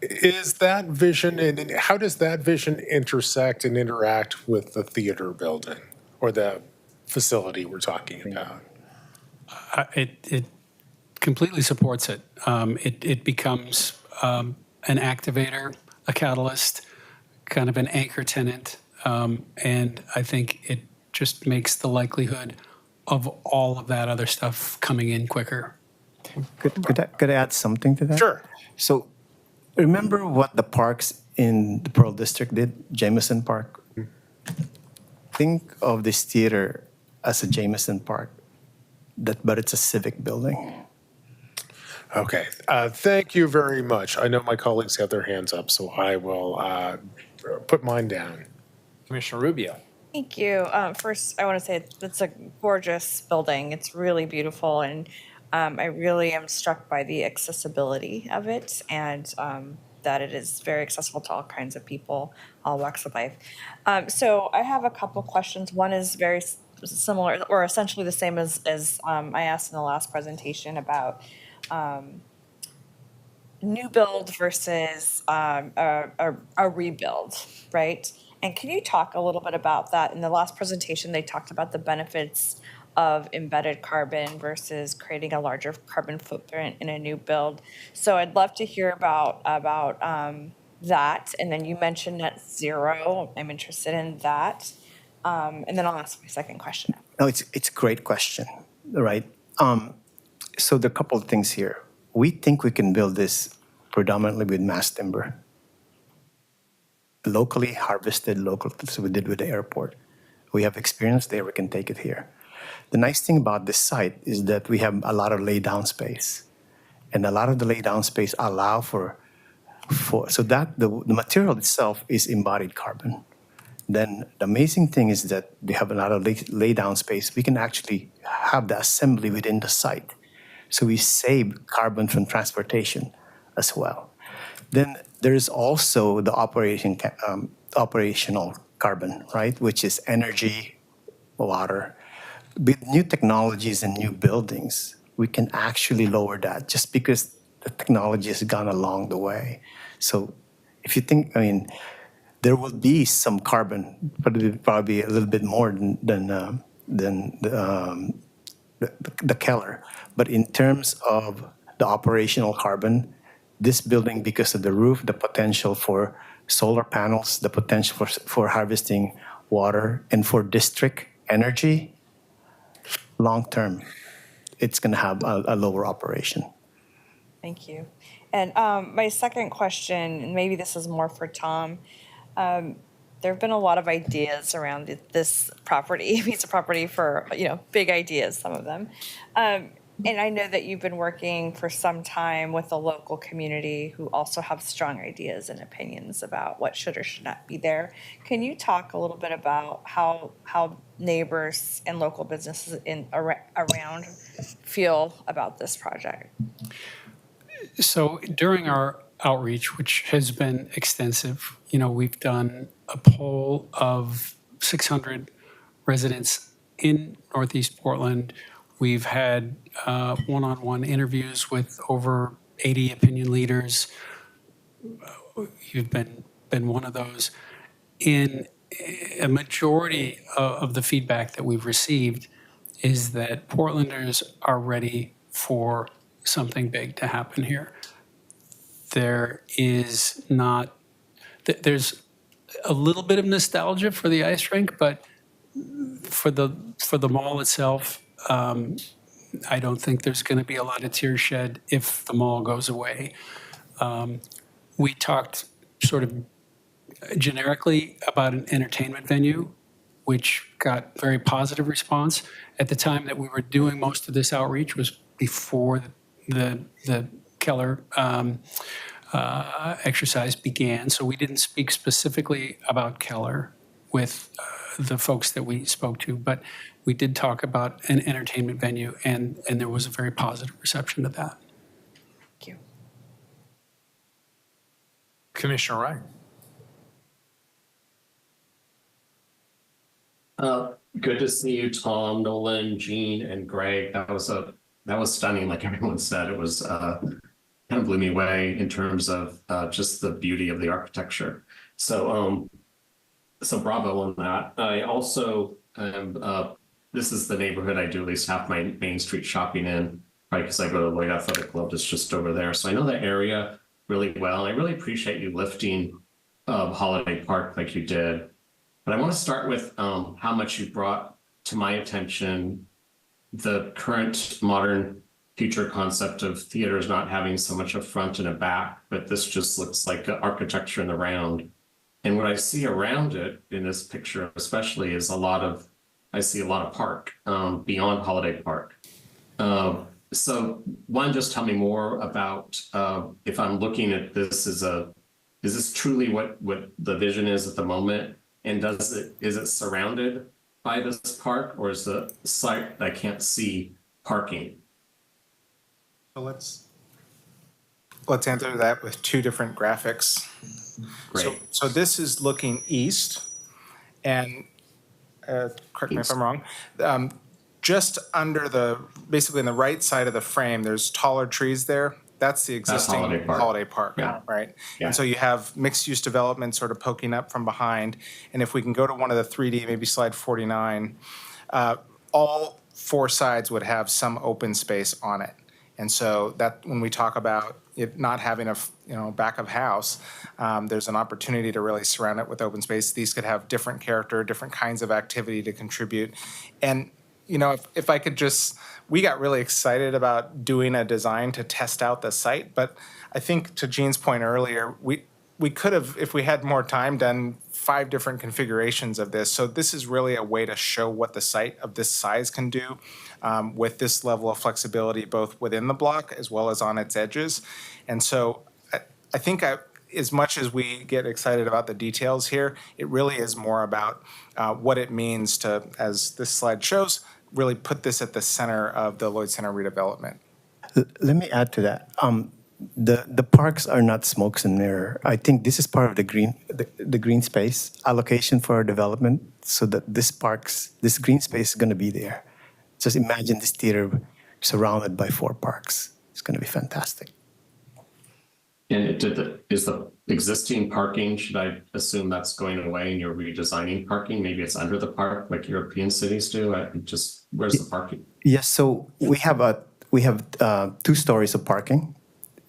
Is that vision, and how does that vision intersect and interact with the theater building or the facility we're talking about? It completely supports it. It becomes an activator, a catalyst, kind of an anchor tenant, and I think it just makes the likelihood of all of that other stuff coming in quicker. Could I add something to that? Sure. So remember what the parks in the Pearl District did, Jameson Park? Think of this theater as a Jameson Park. but it's a civic building. Okay, thank you very much. I know my colleagues have their hands up, so I will put mine down. Commissioner Rubio. Thank you. First, I want to say it's a gorgeous building. It's really beautiful, and I really am struck by the accessibility of it, and that it is very accessible to all kinds of people, all walks of life. So I have a couple questions. One is very similar, or essentially the same as I asked in the last presentation about new build versus a rebuild, right? And can you talk a little bit about that? In the last presentation, they talked about the benefits of embedded carbon versus creating a larger carbon footprint in a new build. So I'd love to hear about that. And then you mentioned net zero. I'm interested in that. And then I'll ask my second question. No, it's a great question, right? So there are a couple of things here. We think we can build this predominantly with mass timber, locally harvested, local, so we did with the airport. We have experience there, we can take it here. The nice thing about this site is that we have a lot of lay down space. And a lot of the lay down space allow for so that the material itself is embodied carbon. Then the amazing thing is that we have a lot of lay down space. We can actually have the assembly within the site. So we save carbon from transportation as well. Then there is also the operational carbon, right, which is energy, water. With new technologies and new buildings, we can actually lower that just because the technology has gone along the way. So if you think, there will be some carbon, but it will probably be a little bit more than the Keller. But in terms of the operational carbon, this building, because of the roof, the potential for solar panels, the potential for harvesting water, and for district energy, long term, it's going to have a lower operation. Thank you. And my second question, and maybe this is more for Tom, there have been a lot of ideas around this piece of property for, big ideas, some of them. And I know that you've been working for some time with the local community who also have strong ideas and opinions about what should or should not be there. Can you talk a little bit about how neighbors and local businesses around feel about this project? So during our outreach, which has been extensive, we've done a poll of 600 residents in Northeast Portland. We've had one-on-one interviews with over 80 opinion leaders. You've been one of those. In a majority of the feedback that we've received is that Portlanders are ready for something big to happen here. There's a little bit of nostalgia for the ice rink, but for the mall itself, I don't think there's going to be a lot of tears shed if the mall goes away. We talked sort of generically about an entertainment venue, which got very positive response. At the time that we were doing most of this outreach was before the Keller exercise began, so we didn't speak specifically about Keller with the folks that we spoke to, but we did talk about an entertainment venue, and there was a very positive reception to that. Thank you. Commissioner Ryan. Good to see you, Tom, Nolan, Jean, and Greg. That was stunning, like everyone said. It was kind of blew me away in terms of just the beauty of the architecture. So bravo on that. I also this is the neighborhood I do at least half my Main Street shopping in, right? Because I go to Lloyd Athletic Club, it's just over there. So I know the area really well. And I really appreciate you lifting Holiday Park like you did. But I want to start with how much you brought to my attention the current modern future concept of theaters not having so much a front and a back, but this just looks like architecture in the round. And what I see around it in this picture especially is I see a lot of park beyond Holiday Park. So one, just tell me more about if I'm looking at this as is this truly what the vision is at the moment? And is it surrounded by this park, or is the site I can't see parking? So let's answer that with two different graphics. Great. So this is looking east, and correct me if I'm wrong. Just under basically on the right side of the frame, there's taller trees there. That's the existing holiday park, Yeah. right? Yeah. And so you have mixed-use development sort of poking up from behind. And if we can go to one of the 3D, maybe slide 49, all four sides would have some open space on it. And so that when we talk about it not having a back of house, there's an opportunity to really surround it with open space. These could have different character, different kinds of activity to contribute. And if I could we got really excited about doing a design to test out the site, but I think to Jean's point earlier, we could have, if we had more time, done 5 different configurations of this. So this is really a way to show what the site of this size can do with this level of flexibility, both within the block as well as on its edges. And so I think as much as we get excited about the details here, it really is more about what it means to, as this slide shows, really put this at the center of the Lloyd Center redevelopment. Let me add to that. The parks are not smokes and mirror. I think this is part of the green space allocation for our development, so that this green space is going to be there. Just imagine this theater surrounded by 4 parks. It's going to be fantastic. And is the existing parking, should I assume that's going away and you're redesigning parking? Maybe it's under the park like European cities do? Where's the parking? Yes, so we have 2 stories of parking.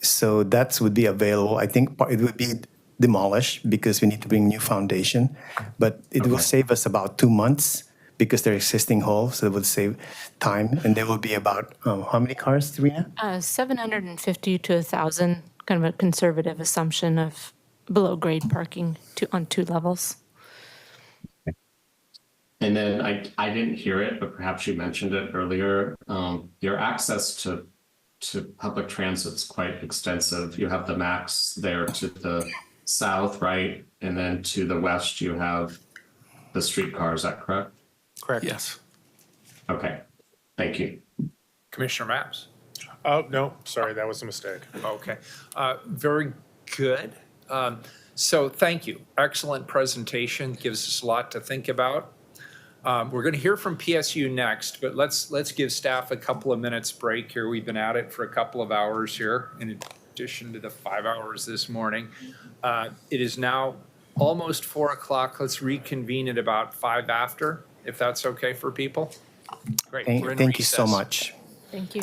So that would be available. I think it would be demolished because we need to bring new foundation, but it will save us about 2 months because they're existing halls, so it would save time. And there will be about, how many cars, Serena? 750 to 1,000, kind of a conservative assumption of below grade parking on 2 levels. And then I didn't hear it, but perhaps you mentioned it earlier. Your access to public transit is quite extensive. You have the MAX there to the south, right? And then to the west, you have the streetcar. Is that correct? Correct. Yes. Okay. Thank you. Commissioner Maps. Oh, no, sorry, that was a mistake. Okay. Very good. So thank you. Excellent presentation. Gives us a lot to think about. We're going to hear from PSU next, but let's give staff a couple of minutes break here. We've been at it for a couple of hours here, in addition to the 5 hours this morning. It is now almost 4 o'clock. Let's reconvene at about 5 after, if that's okay for people. Great. We're in Thank you so recess. much. Thank you.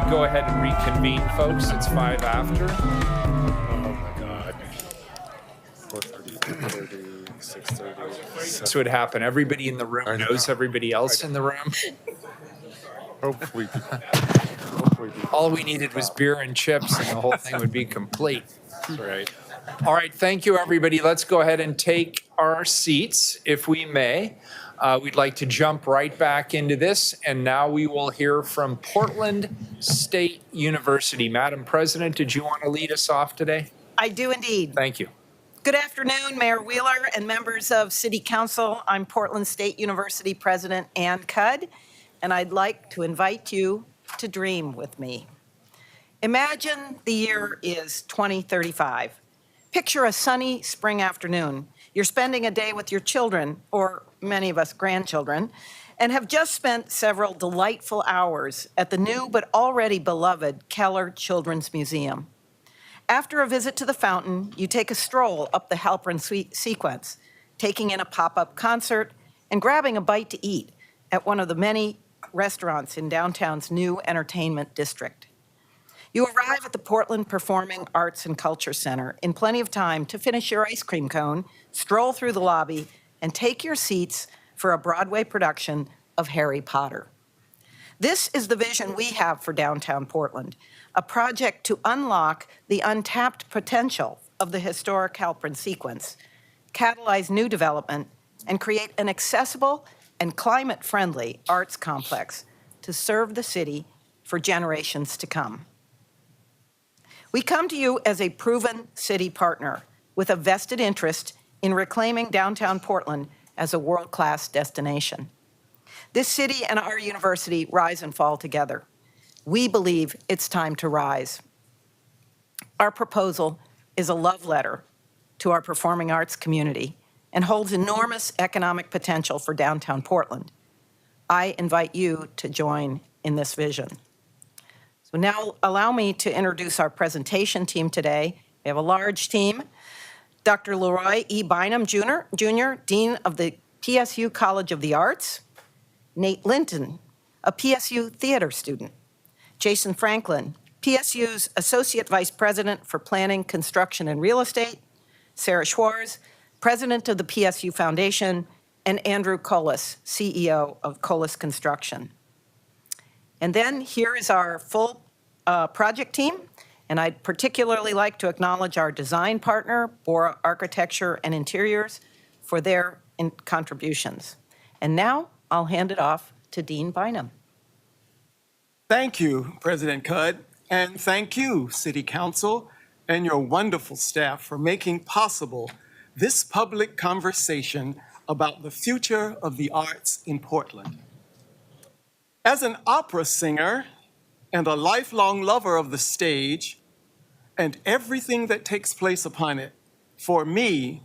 Go ahead and reconvene, folks. It's 5 after. Oh my God. 4:30, 5:30, 6:30. That's what happened. Everybody in the room knows everybody else in the room. Hopefully. All we needed was beer and chips, and the whole thing would be complete. That's right. All right, thank you, everybody. Let's go ahead and take our seats, if we may. We'd like to jump right back into this, and now we will hear from Portland State University. Madam President, did you want to lead us off today? I do indeed. Thank you. Good afternoon, Mayor Wheeler and members of City Council. I'm Portland State University President Ann Cudd, and I'd like to invite you to dream with me. Imagine the year is 2035. Picture a sunny spring afternoon. You're spending a day with your children, or many of us grandchildren, and have just spent several delightful hours at the new but already beloved Keller Children's Museum. After a visit to the fountain, you take a stroll up the Halpern sequence, taking in a pop-up concert and grabbing a bite to eat at one of the many restaurants in downtown's new entertainment district. You arrive at the Portland Performing Arts and Culture Center in plenty of time to finish your ice cream cone, stroll through the lobby, and take your seats for a Broadway production of Harry Potter. This is the vision we have for downtown Portland, a project to unlock the untapped potential of the historic Halpern sequence, catalyze new development, and create an accessible and climate-friendly arts complex to serve the city for generations to come. We come to you as a proven city partner with a vested interest in reclaiming downtown Portland as a world-class destination. This city and our university rise and fall together. We believe it's time to rise. Our proposal is a love letter to our performing arts community and holds enormous economic potential for downtown Portland. I invite you to join in this vision. So now allow me to introduce our presentation team today. We have a large team. Dr. Leroy E. Bynum Jr., Dean of the PSU College of the Arts. Nate Linton, a PSU theater student. Jason Franklin, PSU's Associate Vice President for Planning, Construction, and Real Estate. Sarah Schwartz, President of the PSU Foundation, and Andrew Colas, CEO of Colas Construction. And then here is our full project team, and I'd particularly like to acknowledge our design partner, Bora Architecture and Interiors, for their contributions. And now I'll hand it off to Dean Bynum. Thank you, President Cudd, and thank you, City Council, and your wonderful staff for making possible this public conversation about the future of the arts in Portland. As an opera singer and a lifelong lover of the stage and everything that takes place upon it, for me,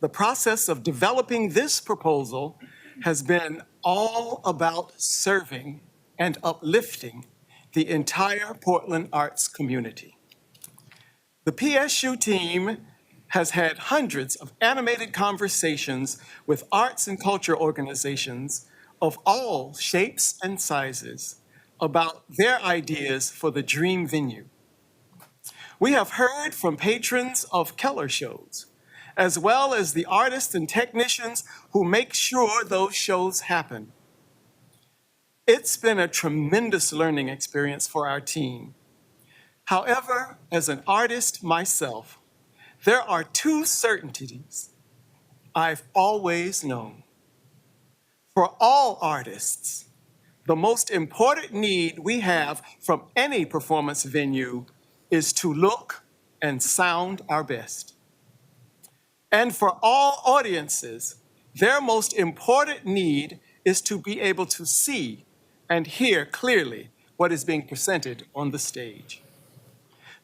the process of developing this proposal has been all about serving and uplifting the entire Portland arts community. The PSU team has had hundreds of animated conversations with arts and culture organizations of all shapes and sizes about their ideas for the dream venue. We have heard from patrons of Keller shows, as well as the artists and technicians who make sure those shows happen. It's been a tremendous learning experience for our team. However, as an artist myself, there are two certainties I've always known. For all artists, the most important need we have from any performance venue is to look and sound our best. And for all audiences, their most important need is to be able to see and hear clearly what is being presented on the stage.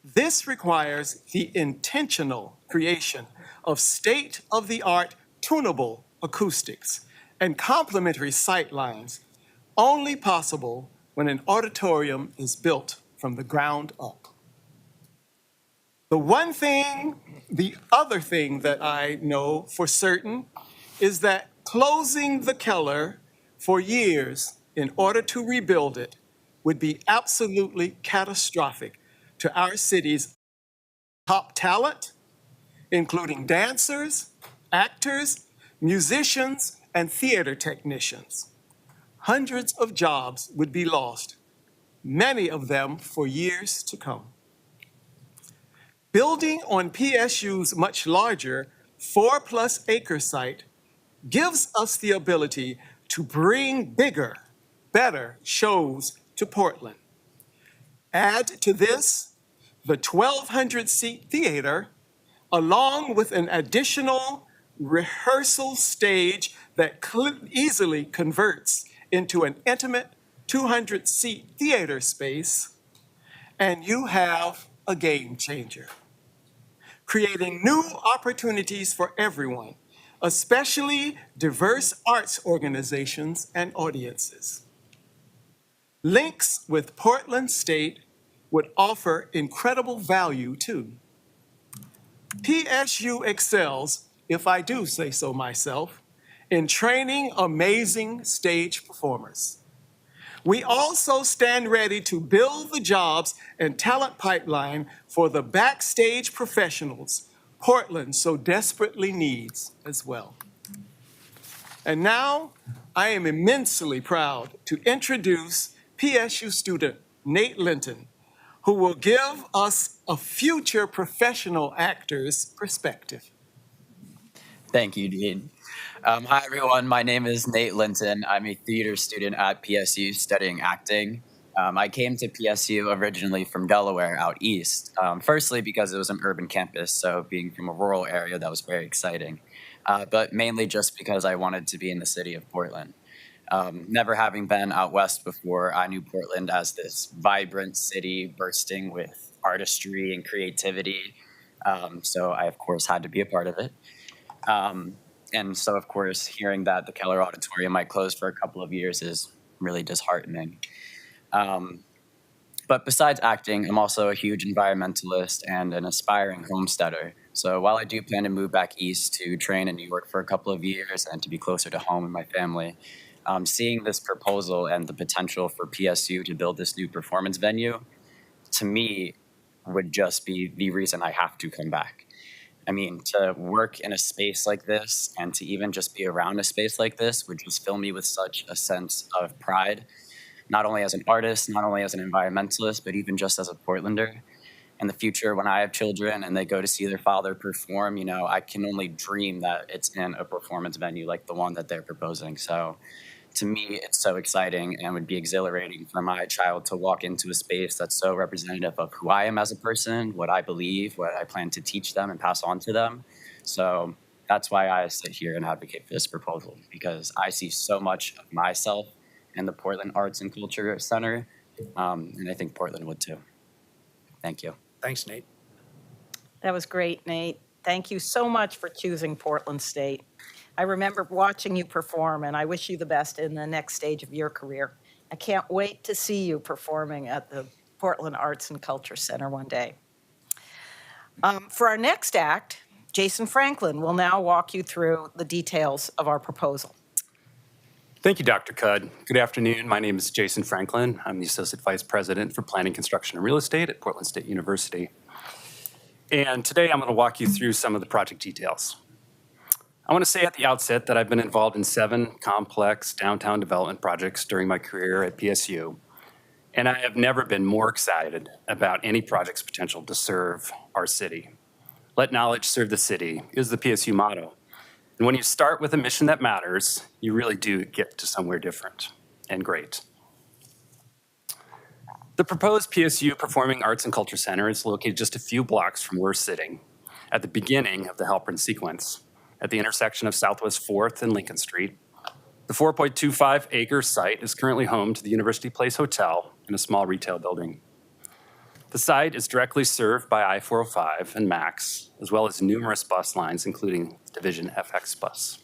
This requires the intentional creation of state-of-the-art tunable acoustics and complementary sight lines, only possible when an auditorium is built from the ground up. The other thing that I know for certain is that closing the Keller for years in order to rebuild it would be absolutely catastrophic to our city's top talent, including dancers, actors, musicians, and theater technicians. Hundreds of jobs would be lost, many of them for years to come. Building on PSU's much larger 4+ acre site gives us the ability to bring bigger, better shows to Portland. Add to this the 1,200-seat theater, along with an additional rehearsal stage that easily converts into an intimate 200-seat theater space, and you have a game changer, creating new opportunities for everyone, especially diverse arts organizations and audiences. Links with Portland State would offer incredible value too. PSU excels, if I do say so myself, in training amazing stage performers. We also stand ready to build the jobs and talent pipeline for the backstage professionals Portland so desperately needs as well. And now, I am immensely proud to introduce PSU student Nate Linton, who will give us a future professional actor's perspective. Thank you, Dean. Hi, everyone. My name is Nate Linton. I'm a theater student at PSU studying acting. I came to PSU originally from Delaware out east, firstly because it was an urban campus, so being from a rural area, that was very exciting, but mainly just because I wanted to be in the city of Portland. Never having been out west before, I knew Portland as this vibrant city bursting with artistry and creativity, so I, of course, had to be a part of it. And so, of course, hearing that the Keller Auditorium might close for a couple of years is really disheartening. But besides acting, I'm also a huge environmentalist and an aspiring homesteader. So while I do plan to move back east to train in New York for a couple of years and to be closer to home and my family, seeing this proposal and the potential for PSU to build this new performance venue, to me, would just be the reason I have to come back. I mean, to work in a space like this and to even just be around a space like this would just fill me with such a sense of pride, not only as an artist, not only as an environmentalist, but even just as a Portlander. In the future, when I have children and they go to see their father perform, I can only dream that it's in a performance venue like the one that they're proposing. So To me, it's so exciting and would be exhilarating for my child to walk into a space that's so representative of who I am as a person, what I believe, what I plan to teach them and pass on to them. So that's why I sit here and advocate for this proposal, because I see so much of myself in the Portland Arts and Culture Center, and I think Portland would too. Thank you. Thanks, Nate. That was great, Nate. Thank you so much for choosing Portland State. I remember watching you perform, and I wish you the best in the next stage of your career. I can't wait to see you performing at the Portland Arts and Culture Center one day. For our next act, Jason Franklin will now walk you through the details of our proposal. Thank you, Dr. Cudd. Good afternoon. My name is Jason Franklin. I'm the Associate Vice President for Planning, Construction, and Real Estate at Portland State University. And today I'm going to walk you through some of the project details. I want to say at the outset that I've been involved in 7 complex downtown development projects during my career at PSU, and I have never been more excited about any project's potential to serve our city. Let knowledge serve the city is the PSU motto. And when you start with a mission that matters, you really do get to somewhere different and great. The proposed PSU Performing Arts and Culture Center is located just a few blocks from where we're sitting, at the beginning of the Halpern sequence, at the intersection of Southwest 4th and Lincoln Street. The 4.25-acre site is currently home to the University Place Hotel and a small retail building. The site is directly served by I-405 and MAX, as well as numerous bus lines, including Division FX bus.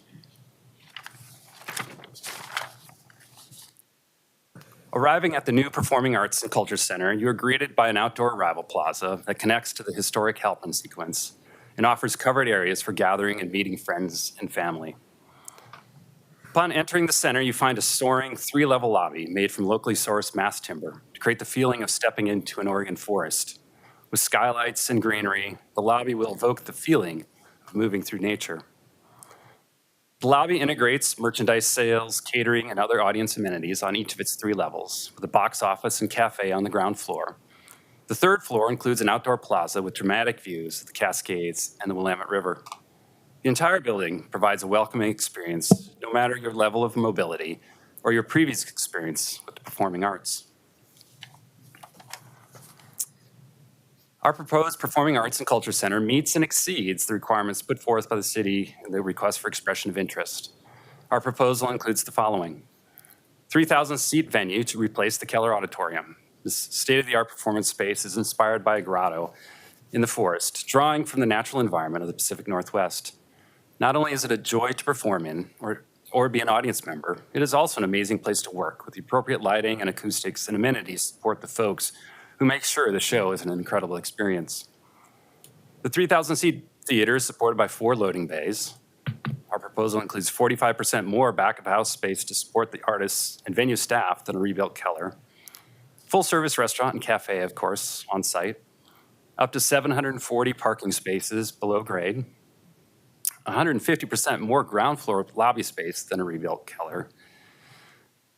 Arriving at the new Performing Arts and Culture Center, you are greeted by an outdoor arrival plaza that connects to the historic Halpern sequence and offers covered areas for gathering and meeting friends and family. Upon entering the center, you find a soaring 3-level lobby made from locally sourced mass timber to create the feeling of stepping into an Oregon forest. With skylights and greenery, the lobby will evoke the feeling of moving through nature. The lobby integrates merchandise sales, catering, and other audience amenities on each of its 3 levels, with a box office and cafe on the ground floor. The 3rd floor includes an outdoor plaza with dramatic views of the Cascades and the Willamette River. The entire building provides a welcoming experience, no matter your level of mobility or your previous experience with the performing arts. Our proposed Performing Arts and Culture Center meets and exceeds the requirements put forth by the city in the request for expression of interest. Our proposal includes the following: 3,000-seat venue to replace the Keller Auditorium. This state-of-the-art performance space is inspired by a grotto in the forest, drawing from the natural environment of the Pacific Northwest. Not only is it a joy to perform in or be an audience member, it is also an amazing place to work with the appropriate lighting and acoustics and amenities to support the folks who make sure the show is an incredible experience. The 3,000-seat theater is supported by 4 loading bays. Our proposal includes 45% more back-of-house space to support the artists and venue staff than a rebuilt Keller. Full-service restaurant and cafe, of course, on site. Up to 740 parking spaces below grade. 150% more ground floor lobby space than a rebuilt Keller.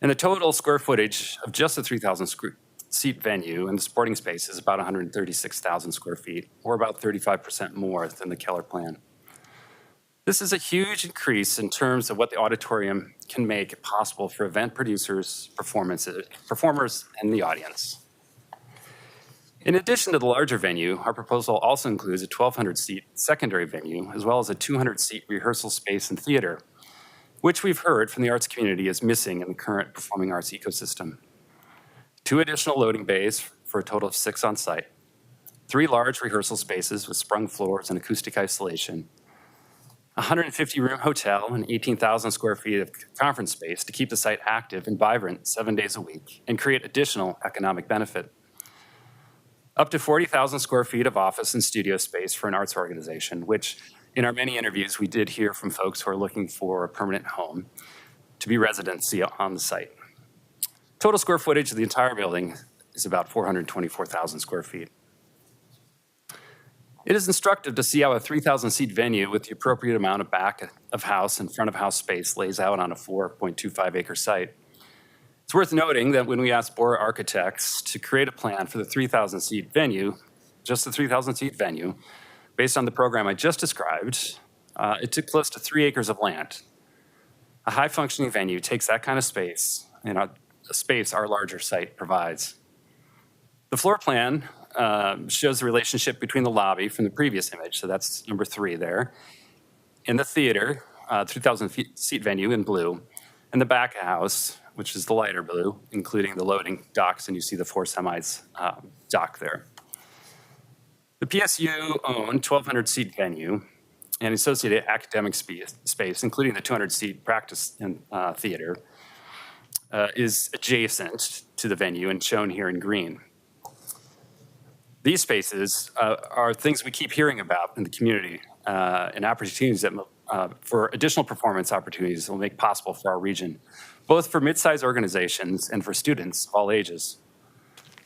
And the total square footage of just the 3,000-seat venue and the sporting space is about 136,000 square feet, or about 35% more than the Keller plan. This is a huge increase in terms of what the auditorium can make possible for event producers, performers, and the audience. In addition to the larger venue, our proposal also includes a 1,200-seat secondary venue, as well as a 200-seat rehearsal space and theater, which we've heard from the arts community is missing in the current performing arts ecosystem. 2 additional loading bays for a total of 6 on site. 3 large rehearsal spaces with sprung floors and acoustic isolation. A 150-room hotel and 18,000 square feet of conference space to keep the site active and vibrant 7 days a week and create additional economic benefit. Up to 40,000 square feet of office and studio space for an arts organization, which in our many interviews we did hear from folks who are looking for a permanent home to be residency on the site. Total square footage of the entire building is about 424,000 square feet. It is instructive to see how a 3,000-seat venue with the appropriate amount of back-of-house and front-of-house space lays out on a 4.25-acre site. It's worth noting that when we asked Bora Architects to create a plan for the 3,000-seat venue, just the 3,000-seat venue, based on the program I just described, it took close to 3 acres of land. A high-functioning venue takes that kind of space, and a space our larger site provides. The floor plan shows the relationship between the lobby from the previous image, so that's number 3 there, and the theater, 3,000-seat venue in blue, and the back of house, which is the lighter blue, including the loading docks, and you see the 4 semis dock there. The PSU owned 1,200-seat venue and associated academic space, including the 200-seat practice and theater, is adjacent to the venue and shown here in green. These spaces are things we keep hearing about in the community and opportunities that for additional performance opportunities that will make possible for our region, both for mid-sized organizations and for students of all ages.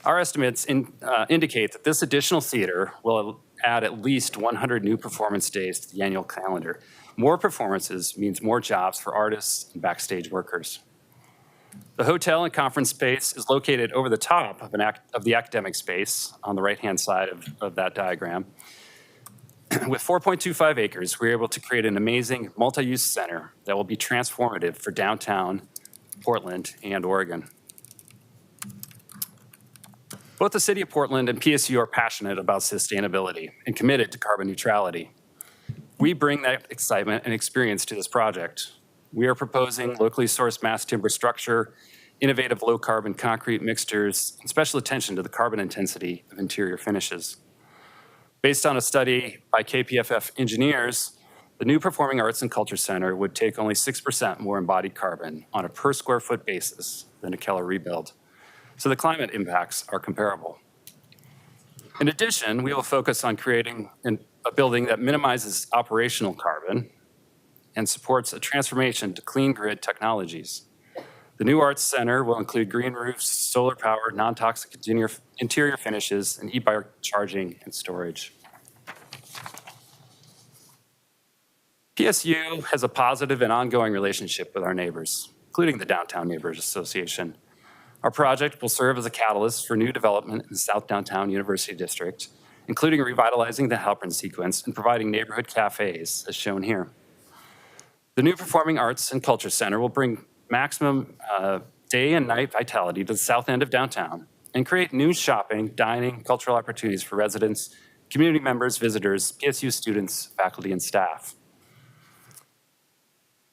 Our estimates indicate that this additional theater will add at least 100 new performance days to the annual calendar. More performances means more jobs for artists and backstage workers. The hotel and conference space is located over the top of the academic space on the right-hand side of that diagram. With 4.25 acres, we're able to create an amazing multi-use center that will be transformative for downtown Portland and Oregon. Both the City of Portland and PSU are passionate about sustainability and committed to carbon neutrality. We bring that excitement and experience to this project. We are proposing locally sourced mass timber structure, innovative low-carbon concrete mixtures, and special attention to the carbon intensity of interior finishes. Based on a study by KPFF engineers, the new Performing Arts and Culture Center would take only 6% more embodied carbon on a per square foot basis than a Keller rebuild. So the climate impacts are comparable. In addition, we will focus on creating a building that minimizes operational carbon and supports a transformation to clean grid technologies. The new Arts Center will include green roofs, solar power, non-toxic interior finishes, and e-bike charging and storage. PSU has a positive and ongoing relationship with our neighbors, including the Downtown Neighbors Association. Our project will serve as a catalyst for new development in the South Downtown University District, including revitalizing the Halpern sequence and providing neighborhood cafes, as shown here. The new Performing Arts and Culture Center will bring maximum day and night vitality to the south end of downtown and create new shopping, dining, cultural opportunities for residents, community members, visitors, PSU students, faculty, and staff.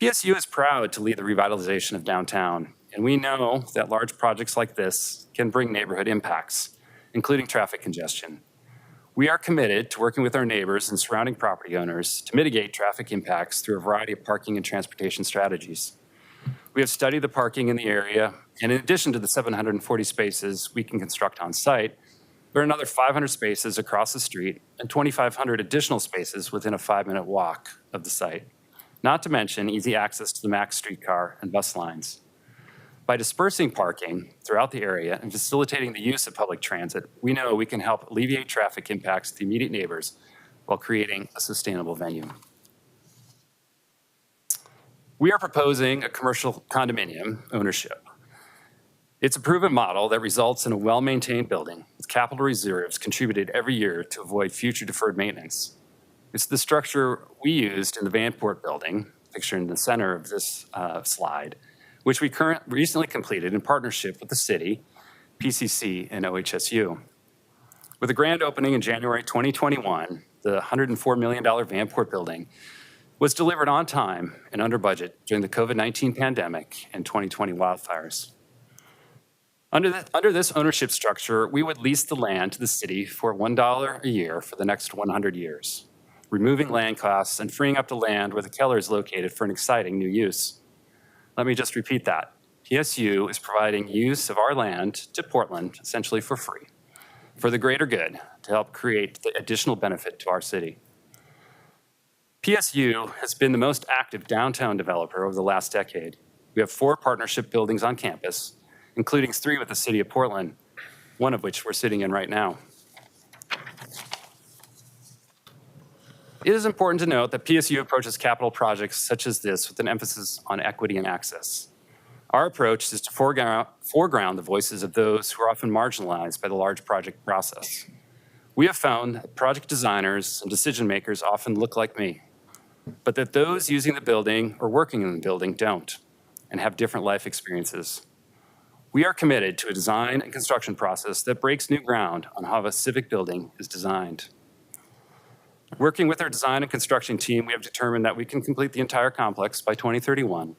PSU is proud to lead the revitalization of downtown, and we know that large projects like this can bring neighborhood impacts, including traffic congestion. We are committed to working with our neighbors and surrounding property owners to mitigate traffic impacts through a variety of parking and transportation strategies. We have studied the parking in the area, and in addition to the 740 spaces we can construct on site, there are another 500 spaces across the street and 2,500 additional spaces within a 5-minute walk of the site, not to mention easy access to the MAX streetcar and bus lines. By dispersing parking throughout the area and facilitating the use of public transit, we know we can help alleviate traffic impacts to the immediate neighbors while creating a sustainable venue. We are proposing a commercial condominium ownership. It's a proven model that results in a well-maintained building with capital reserves contributed every year to avoid future deferred maintenance. It's the structure we used in the Vanport building, pictured in the center of this slide, which we recently completed in partnership with the city, PCC, and OHSU. With a grand opening in January 2021, the $104 million Vanport building was delivered on time and under budget during the COVID-19 pandemic and 2020 wildfires. Under this ownership structure, we would lease the land to the city for $1 a year for the next 100 years, removing land costs and freeing up the land where the Keller is located for an exciting new use. Let me just repeat that. PSU is providing use of our land to Portland essentially for free, for the greater good, to help create the additional benefit to our city. PSU has been the most active downtown developer over the last decade. We have 4 partnership buildings on campus, including 3 with the City of Portland, one of which we're sitting in right now. It is important to note that PSU approaches capital projects such as this with an emphasis on equity and access. Our approach is to foreground the voices of those who are often marginalized by the large project process. We have found that project designers and decision makers often look like me. but that those using the building or working in the building don't and have different life experiences. We are committed to a design and construction process that breaks new ground on how a civic building is designed. Working with our design and construction team, we have determined that we can complete the entire complex by 2031.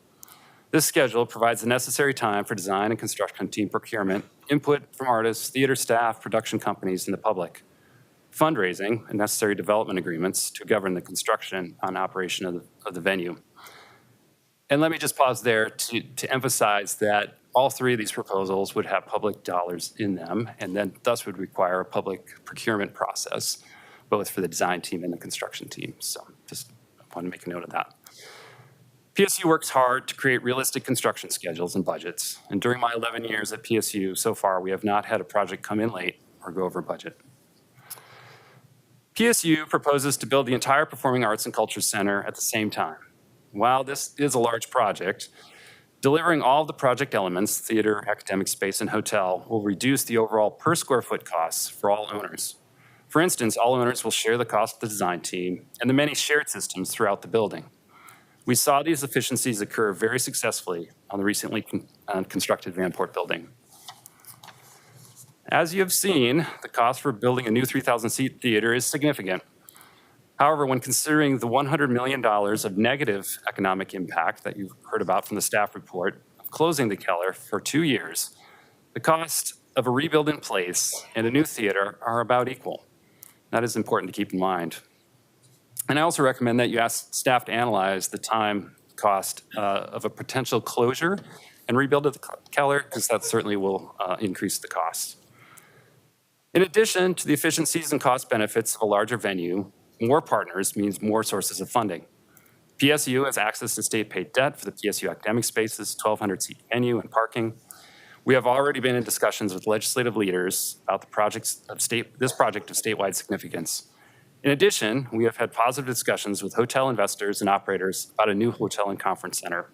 This schedule provides the necessary time for design and construction team procurement, input from artists, theater staff, production companies, and the public, fundraising, and necessary development agreements to govern the construction and operation of the venue. And let me just pause there to emphasize that all three of these proposals would have public dollars in them, and then thus would require a public procurement process, both for the design team and the construction team. So just want to make a note of that. PSU works hard to create realistic construction schedules and budgets. And during my 11 years at PSU, so far, we have not had a project come in late or go over budget. PSU proposes to build the entire Performing Arts and Culture Center at the same time. While this is a large project, delivering all of the project elements, theater, academic space, and hotel, will reduce the overall per square foot costs for all owners. For instance, all owners will share the cost of the design team and the many shared systems throughout the building. We saw these efficiencies occur very successfully on the recently constructed Vanport building. As you have seen, the cost for building a new 3,000-seat theater is significant. However, when considering the $100 million of negative economic impact that you've heard about from the staff report of closing the Keller for 2 years, the cost of a rebuild in place and a new theater are about equal. That is important to keep in mind. And I also recommend that you ask staff to analyze the time cost of a potential closure and rebuild of the Keller, because that certainly will increase the costs. In addition to the efficiencies and cost benefits of a larger venue, more partners means more sources of funding. PSU has access to state-paid debt for the PSU academic spaces, 1,200-seat venue, and parking. We have already been in discussions with legislative leaders about this project of statewide significance. In addition, we have had positive discussions with hotel investors and operators about a new hotel and conference center.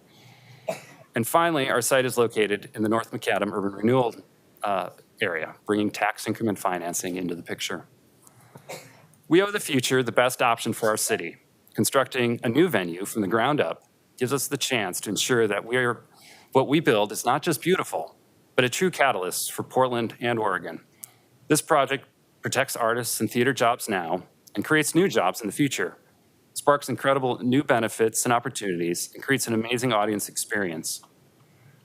And finally, our site is located in the North Macadam urban renewal area, bringing tax increment financing into the picture. We owe the future the best option for our city. Constructing a new venue from the ground up gives us the chance to ensure that what we build is not just beautiful, but a true catalyst for Portland and Oregon. This project protects artists and theater jobs now and creates new jobs in the future, sparks incredible new benefits and opportunities, and creates an amazing audience experience.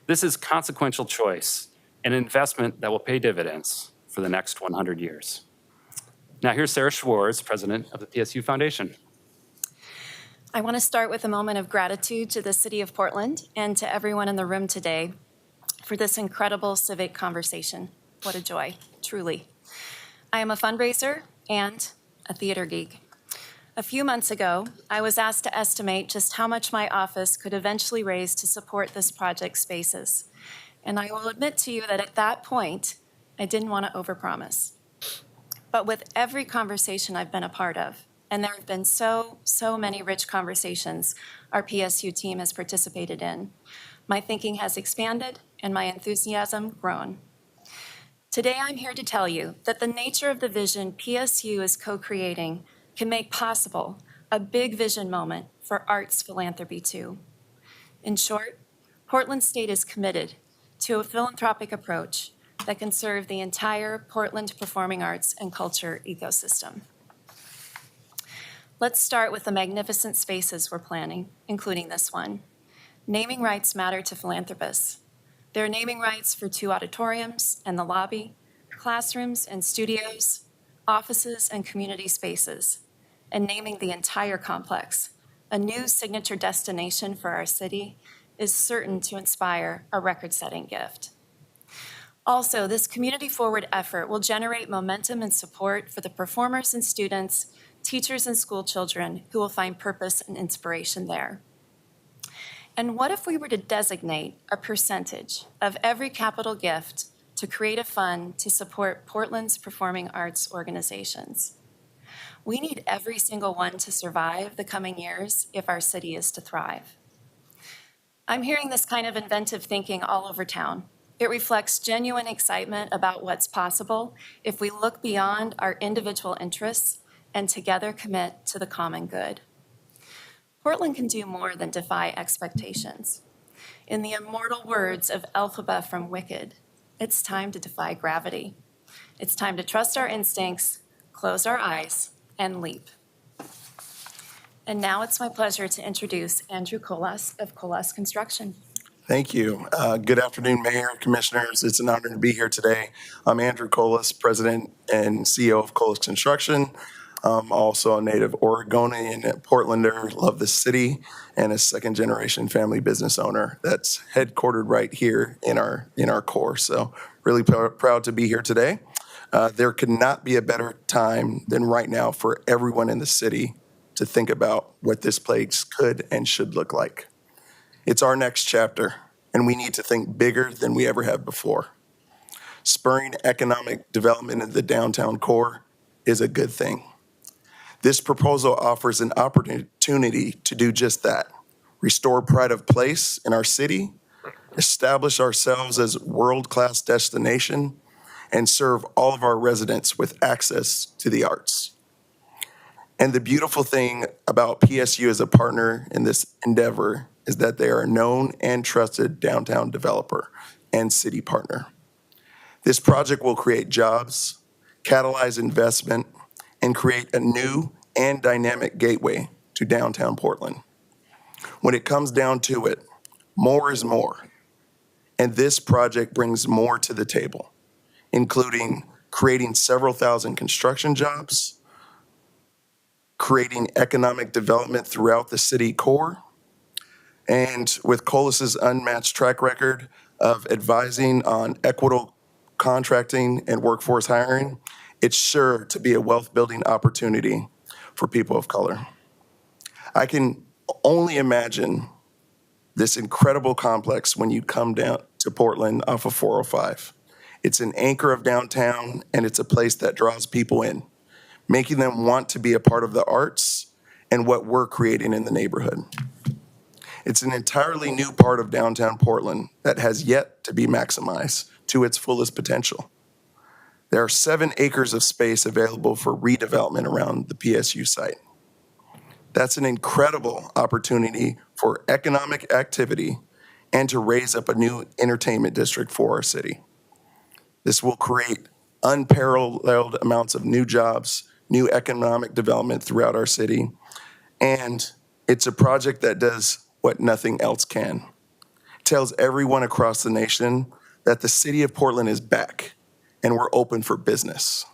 This is consequential choice, an investment that will pay dividends for the next 100 years. Now here's Sarah Schwartz, president of the PSU Foundation. I want to start with a moment of gratitude to the City of Portland and to everyone in the room today for this incredible civic conversation. What a joy, truly. I am a fundraiser and a theater geek. A few months ago, I was asked to estimate just how much my office could eventually raise to support this project's spaces. And I will admit to you that at that point, I didn't want to overpromise. But with every conversation I've been a part of, and there have been so many rich conversations our PSU team has participated in, my thinking has expanded and my enthusiasm grown. Today, I'm here to tell you that the nature of the vision PSU is co-creating can make possible a big vision moment for arts philanthropy too. In short, Portland State is committed to a philanthropic approach that can serve the entire Portland performing arts and culture ecosystem. Let's start with the magnificent spaces we're planning, including this one. Naming rights matter to philanthropists. There are naming rights for 2 auditoriums and the lobby, classrooms and studios, offices and community spaces, and naming the entire complex, a new signature destination for our city, is certain to inspire a record-setting gift. Also, this community-forward effort will generate momentum and support for the performers and students, teachers and school children who will find purpose and inspiration there. And what if we were to designate a percentage of every capital gift to create a fund to support Portland's performing arts organizations? We need every single one to survive the coming years if our city is to thrive. I'm hearing this kind of inventive thinking all over town. It reflects genuine excitement about what's possible if we look beyond our individual interests and together commit to the common good. Portland can do more than defy expectations. In the immortal words of Elphaba from Wicked, it's time to defy gravity. It's time to trust our instincts, close our eyes, and leap. And now it's my pleasure to introduce Andrew Colas of Colas Construction. Thank you. Good afternoon, Mayor, Commissioners. It's an honor to be here today. I'm Andrew Colas, President and CEO of Colas Construction. I'm also a native Oregonian, Portlander, love the city, and a second-generation family business owner that's headquartered right here in our core. So really proud to be here today. There could not be a better time than right now for everyone in the city to think about what this place could and should look like. It's our next chapter, and we need to think bigger than we ever have before. Spurring economic development in the downtown core is a good thing. This proposal offers an opportunity to do just that, restore pride of place in our city, establish ourselves as a world-class destination, and serve all of our residents with access to the arts. And the beautiful thing about PSU as a partner in this endeavor is that they are a known and trusted downtown developer and city partner. This project will create jobs, catalyze investment, and create a new and dynamic gateway to downtown Portland. When it comes down to it, more is more. And this project brings more to the table, including creating several thousand construction jobs, creating economic development throughout the city core, and with Colas's unmatched track record of advising on equitable contracting and workforce hiring, it's sure to be a wealth-building opportunity for people of color. I can only imagine this incredible complex when you come down to Portland off of 405. It's an anchor of downtown, and it's a place that draws people in, making them want to be a part of the arts and what we're creating in the neighborhood. It's an entirely new part of downtown Portland that has yet to be maximized to its fullest potential. There are 7 acres of space available for redevelopment around the PSU site. That's an incredible opportunity for economic activity and to raise up a new entertainment district for our city. This will create unparalleled amounts of new jobs, new economic development throughout our city, and it's a project that does what nothing else can. It tells everyone across the nation that the city of Portland is back and we're open for business.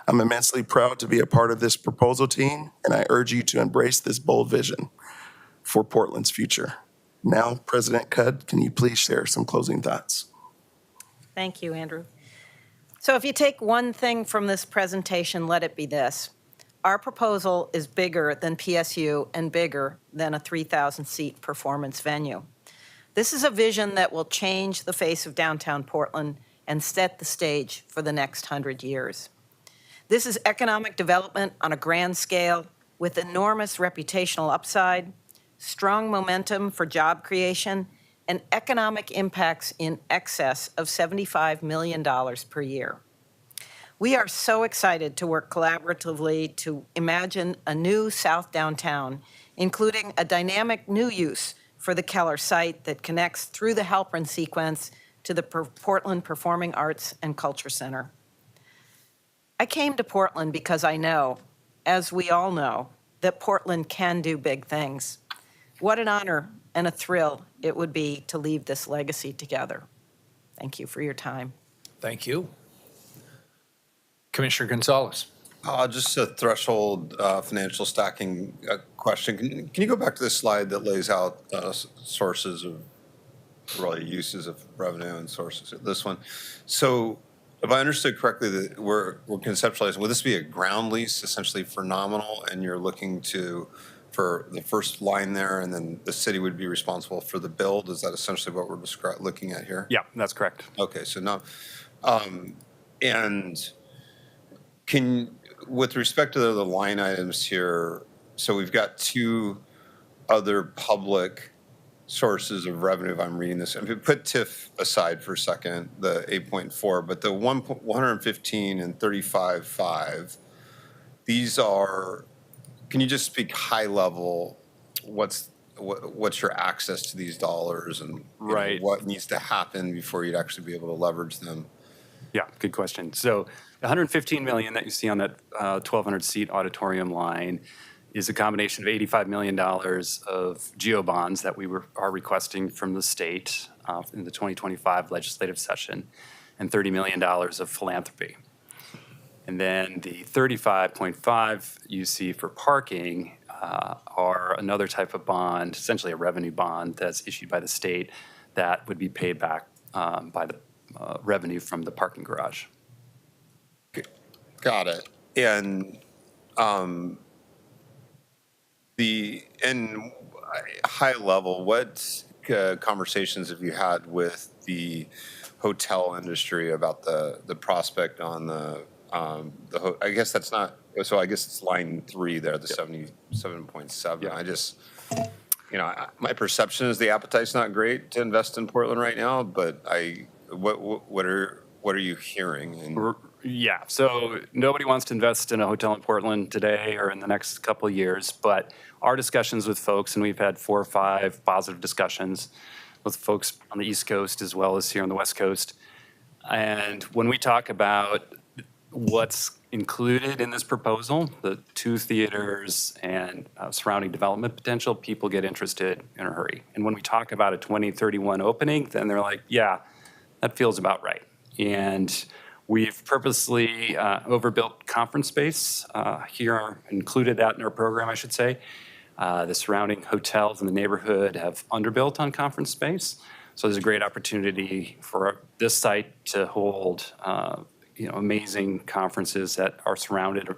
I'm immensely proud to be a part of this proposal team, and I urge you to embrace this bold vision for Portland's future. Now, President Cudd, can you please share some closing thoughts? Thank you, Andrew. So if you take one thing from this presentation, let it be this. Our proposal is bigger than PSU and bigger than a 3,000-seat performance venue. This is a vision that will change the face of downtown Portland and set the stage for the next 100 years. This is economic development on a grand scale with enormous reputational upside, strong momentum for job creation, and economic impacts in excess of $75 million per year. We are so excited to work collaboratively to imagine a new South Downtown, including a dynamic new use for the Keller site that connects through the Halpern sequence to the Portland Performing Arts and Culture Center. I came to Portland because I know, as we all know, that Portland can do big things. What an honor and a thrill it would be to leave this legacy together. Thank you for your time. Thank you. Commissioner Gonzalez. Just a threshold financial stacking question. Can you go back to this slide that lays out sources of really uses of revenue and sources? This one. So if I understood correctly, that we're conceptualizing, will this be a ground lease essentially for nominal, and you're looking for the first line there, and then the city would be responsible for the build? Is that essentially what we're looking at here? Yeah, that's correct. Okay, so now, and with respect to the line items here, so we've got 2 other public sources of revenue, if I'm reading this. If you put TIF aside for a second, the 8.4, but the 115 and 35.5, these are, can you just speak high level what's your access to these dollars, and you know, Right. what needs to happen before you'd actually be able to leverage them? Yeah, good question. So the 115 million that you see on that 1,200 seat auditorium line is a combination of $85 million of GEO bonds that we are requesting from the state in the 2025 legislative session, and $30 million of philanthropy. And then the 35.5 you see for parking are another type of bond, essentially a revenue bond that's issued by the state that would be paid back by the revenue from the parking garage. Got it. And high level, what conversations have you had with the hotel industry about the prospect on I guess that's not, so I guess it's line 3 there, the 77.7. I just, you know, my perception is the appetite's not great to invest in Portland right now, but what are you hearing? And yeah, so nobody wants to invest in a hotel in Portland today or in the next couple of years, but our discussions with folks, and we've had 4 or 5 positive discussions with folks on the East Coast as well as here on the West Coast. And when we talk about what's included in this proposal, the 2 theaters and surrounding development potential, people get interested in a hurry. And when we talk about a 2031 opening, then they're like, yeah, that feels about right. And we've purposely overbuilt conference space here, included that in our program, I should say. The surrounding hotels in the neighborhood have underbuilt on conference space. So there's a great opportunity for this site to hold amazing conferences that are surrounded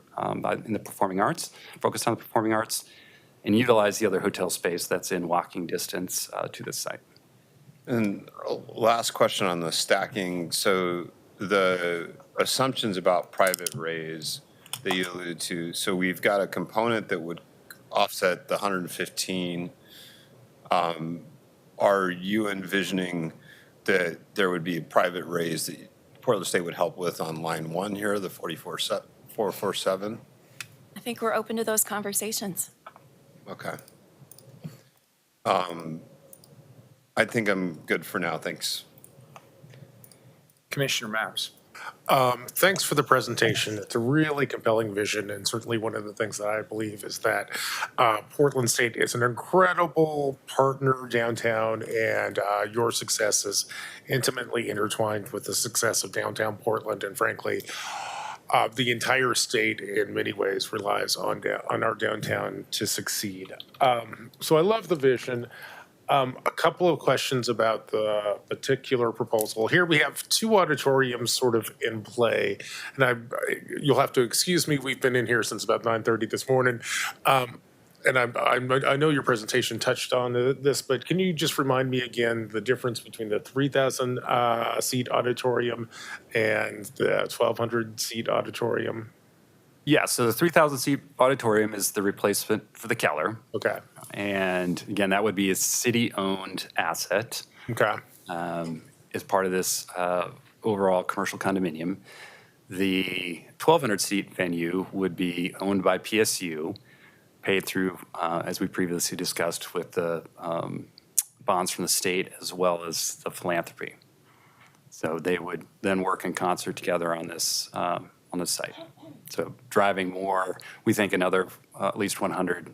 in the performing arts, focused on the performing arts, and utilize the other hotel space that's in walking distance to this site. And last question on the stacking. So the assumptions about private raise that you alluded to, so we've got a component that would offset the 115. Are you envisioning that there would be a private raise that Portland State would help with on line 1 here, the 447? I think we're open to those conversations. Okay. I think I'm good for now. Thanks. Commissioner Maps. Thanks for the presentation. It's a really compelling vision, and certainly one of the things that I believe is that Portland State is an incredible partner downtown, and your success is intimately intertwined with the success of downtown Portland, and frankly, the entire state in many ways relies on our downtown to succeed. So I love the vision. A couple of questions about the particular proposal. Here we have 2 auditoriums sort of in play, and you'll have to excuse me, we've been in here since about 9:30 this morning. And I know your presentation touched on this, but can you just remind me again the difference between the 3,000 seat auditorium and the 1,200 seat auditorium? Yeah, so the 3,000 seat auditorium is the replacement for the Keller. Okay. And again, that would be a city-owned asset. Okay. As part of this overall commercial condominium. The 1,200 seat venue would be owned by PSU, paid through, as we previously discussed, with the bonds from the state as well as the philanthropy. So they would then work in concert together on this site. So driving more, we think another at least 100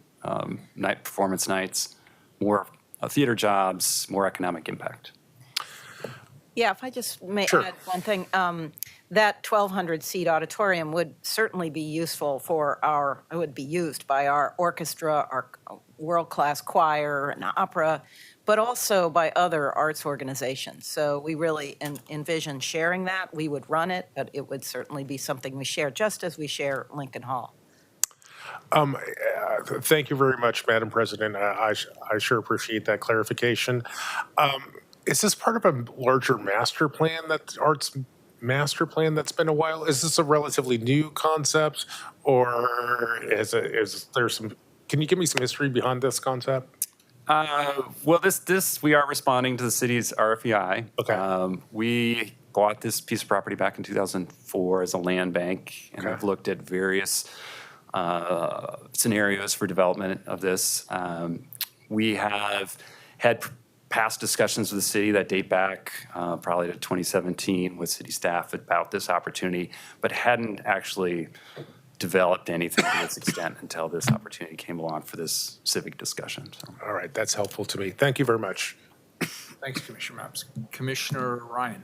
night performance nights, more theater jobs, more economic impact. Yeah, if I just may Sure. add one thing, that 1,200 seat auditorium would certainly be useful it would be used by our orchestra, our world-class choir and opera, but also by other arts organizations. So we really envision sharing that. We would run it, but it would certainly be something we share, just as we share Lincoln Hall. Thank you very much, Madam President. I sure appreciate that clarification. Is this part of a larger master plan, arts master plan that's been a while? Is this a relatively new concept, or is there some? Can you give me some history behind this concept? Well, this we are responding to the city's RFEI. Okay. We bought this piece of property back in 2004 as a land bank, and have looked at various scenarios for development of this. We have had past discussions with the city that date back probably to 2017 with city staff about this opportunity, but hadn't actually developed anything to this extent until this opportunity came along for this civic discussion. So. All right, that's helpful to me. Thank you very much. Thanks, Commissioner Mapps. Commissioner Ryan.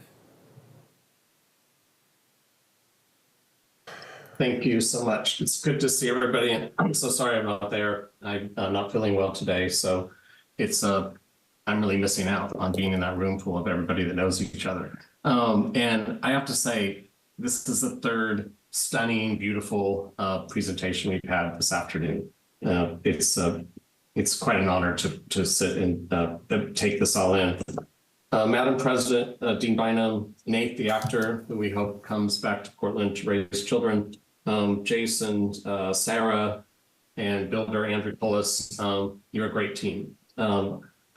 Thank you so much. It's good to see everybody. And I'm so sorry I'm not there. I'm not feeling well today. So it's I'm really missing out on being in that room full of everybody that knows each other. And I have to say, this is the third stunning, beautiful presentation we've had this afternoon. It's quite an honor to sit and take this all in. Madam President, Dean Bynum, Nate, the actor, who we hope comes back to Portland to raise children, Jason, Sarah, and Builder Andrew Pullis, you're a great team.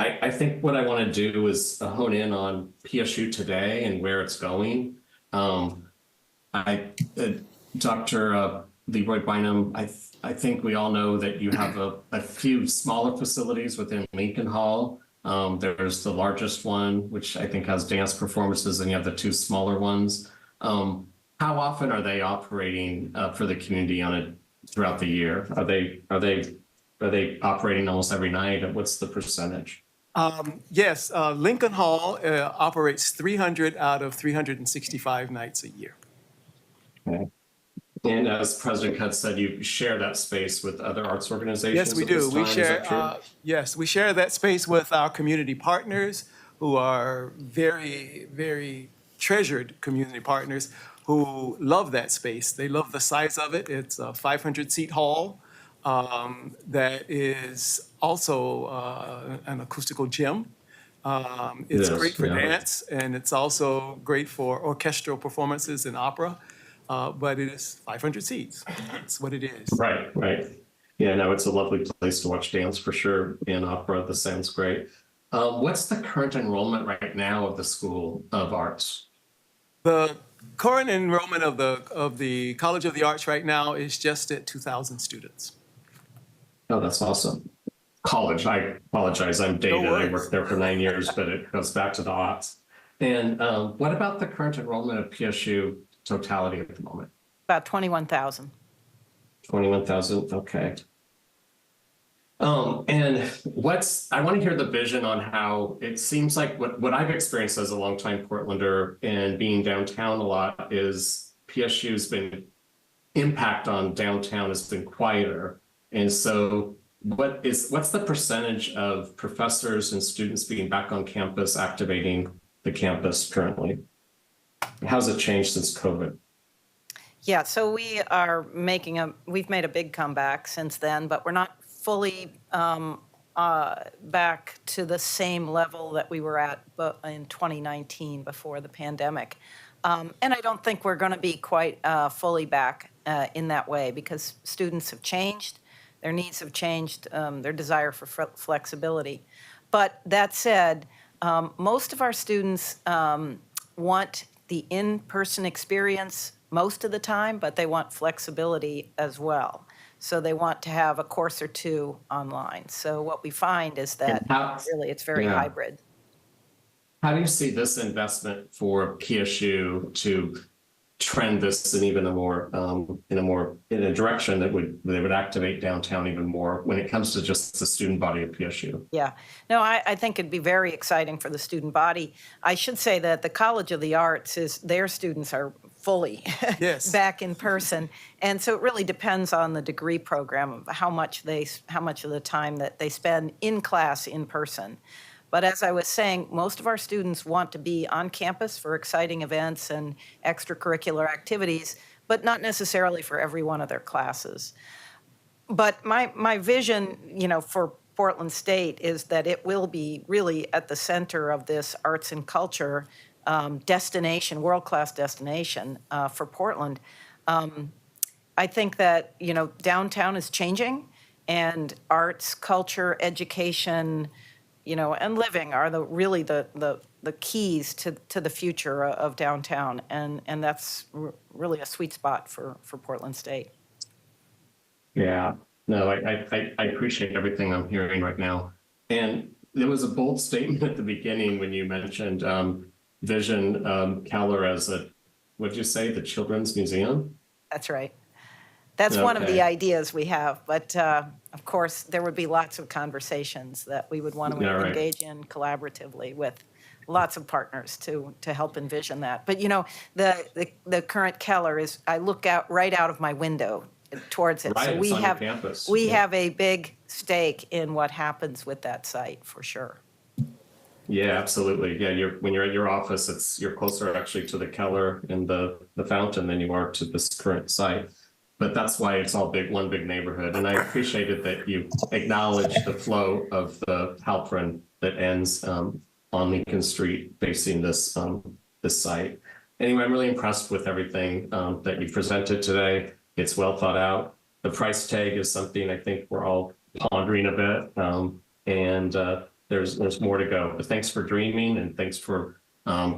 I think what I want to do is hone in on PSU today and where it's going. Dr. Leroy Bynum, I think we all know that you have a few smaller facilities within Lincoln Hall. There's the largest one, which I think has dance performances, and you have the two smaller ones. How often are they operating for the community throughout the year? Are they operating almost every night? What's the percentage? Yes, Lincoln Hall operates 300 out of 365 nights a year. Okay. And as President Cudd said, you share that space with other arts organizations? Yes, we do. We share. Yes, we share that space with our community partners, who are very, very treasured community partners who love that space. They love the size of it. It's a 500-seat hall that is also an acoustical gym. It's great for dance, and it's also great for orchestral performances and opera. But it is 500 seats. That's what it is. Right. Yeah, no, it's a lovely place to watch dance for sure. And opera, this sounds great. What's the current enrollment right now of the School of Arts? The current enrollment of the College of the Arts right now is just at 2,000 students. Oh, that's awesome. College, I apologize, I'm dated. I worked there for 9 years, but it goes back to the aughts. And what about the current enrollment of PSU totality at the moment? About 21,000. 21,000, okay. And I want to hear the vision on how it seems like what I've experienced as a longtime Portlander and being downtown a lot is PSU's been impact on downtown has been quieter. And so what's the percentage of professors and students being back on campus activating the campus currently? How's it changed since COVID? Yeah, so we've made a big comeback since then, but we're not fully back to the same level that we were at in 2019 before the pandemic. And I don't think we're going to be quite fully back in that way, because students have changed, their needs have changed, their desire for flexibility. But that said, most of our students want the in-person experience most of the time, but they want flexibility as well. So they want to have a course or two online. So what we find is that really it's very hybrid. How do you see this investment for PSU to trend this in even in a direction that would activate downtown even more when it comes to just the student body of PSU? Yeah, no, I think it'd be very exciting for the student body. I should say that the College of the Arts their students are fully back in person, and so it really depends on the degree program of how much of the time that they spend in class in person. But as I was saying, most of our students want to be on campus for exciting events and extracurricular activities, but not necessarily for every one of their classes. But my vision, for Portland State is that it will be really at the center of this arts and culture destination, world-class destination for Portland. I think that, downtown is changing, and arts, culture, education, and living are really the keys to the future of downtown, and that's really a sweet spot for Portland State. Yeah, no, I appreciate everything I'm hearing right now. And there was a bold statement at the beginning when you mentioned Vision Keller as a, what'd you say, the Children's Museum? That's right. That's one of the Okay. ideas we have, but of course, there would be lots of conversations that we would want to Yeah, right. engage in collaboratively with lots of partners to help envision that. But you know, the current Keller is, I look out right out of my window towards it. Right, So it's we on your have, campus. we Yeah. have a big stake in what happens with that site, for sure. Yeah, absolutely. Yeah, when you're at your office, you're closer actually to the Keller and the fountain than you are to this current site. But that's why it's all one big neighborhood. And I appreciated that you acknowledged the flow of the Halpern that ends on Lincoln Street facing this site. Anyway, I'm really impressed with everything that you presented today. It's well thought out. The price tag is something I think we're all pondering a bit. There's more to go. But thanks for dreaming, and thanks for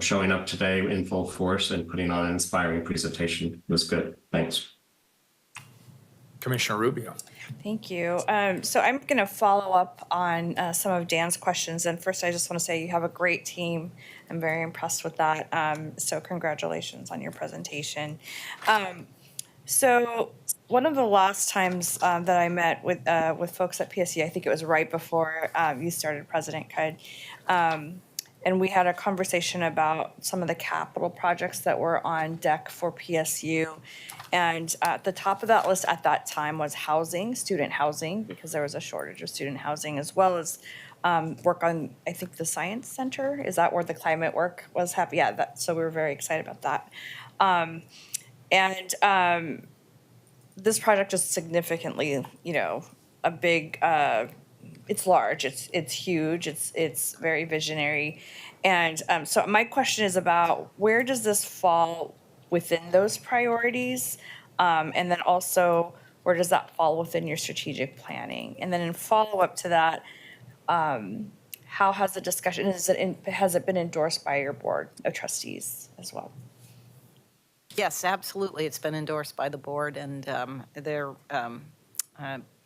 showing up today in full force and putting on an inspiring presentation. It was good. Thanks. Commissioner Rubio. Thank you. So I'm going to follow up on some of Dan's questions. And first, I just want to say you have a great team. I'm very impressed with that. So congratulations on your presentation. So one of the last times that I met with folks at PSU, I think it was right before you started, President Cud, and we had a conversation about some of the capital projects that were on deck for PSU. And at the top of that list at that time was housing, student housing, because there was a shortage of student housing, as well as work on, I think, the Science Center. Is that where the climate work was happening? Yeah, so we were very excited about that. This project is significantly, a big, it's large, it's huge, it's very visionary. And so my question is about where does this fall within those priorities? And then also, where does that fall within your strategic planning? And then in follow-up to that, how has the discussion, has it been endorsed by your board of trustees as well? Yes, absolutely. It's been endorsed by the board, and they're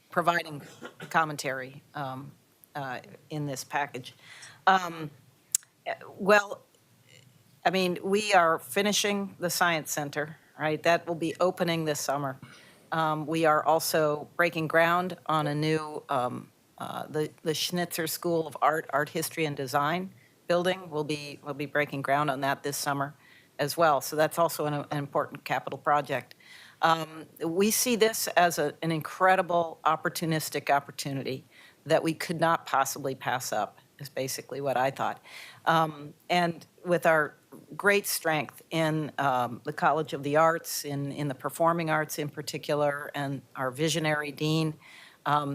providing commentary in this package. Well, I mean, we are finishing the Science Center, right? That will be opening this summer. We are also breaking ground on a new, the Schnitzer School of Art History, and Design building. We'll be breaking ground on that this summer as well. So that's also an important capital project. We see this as an incredible opportunistic opportunity that we could not possibly pass up, is basically what I thought. And with our great strength in the College of the Arts, in the performing arts in particular, and our visionary dean,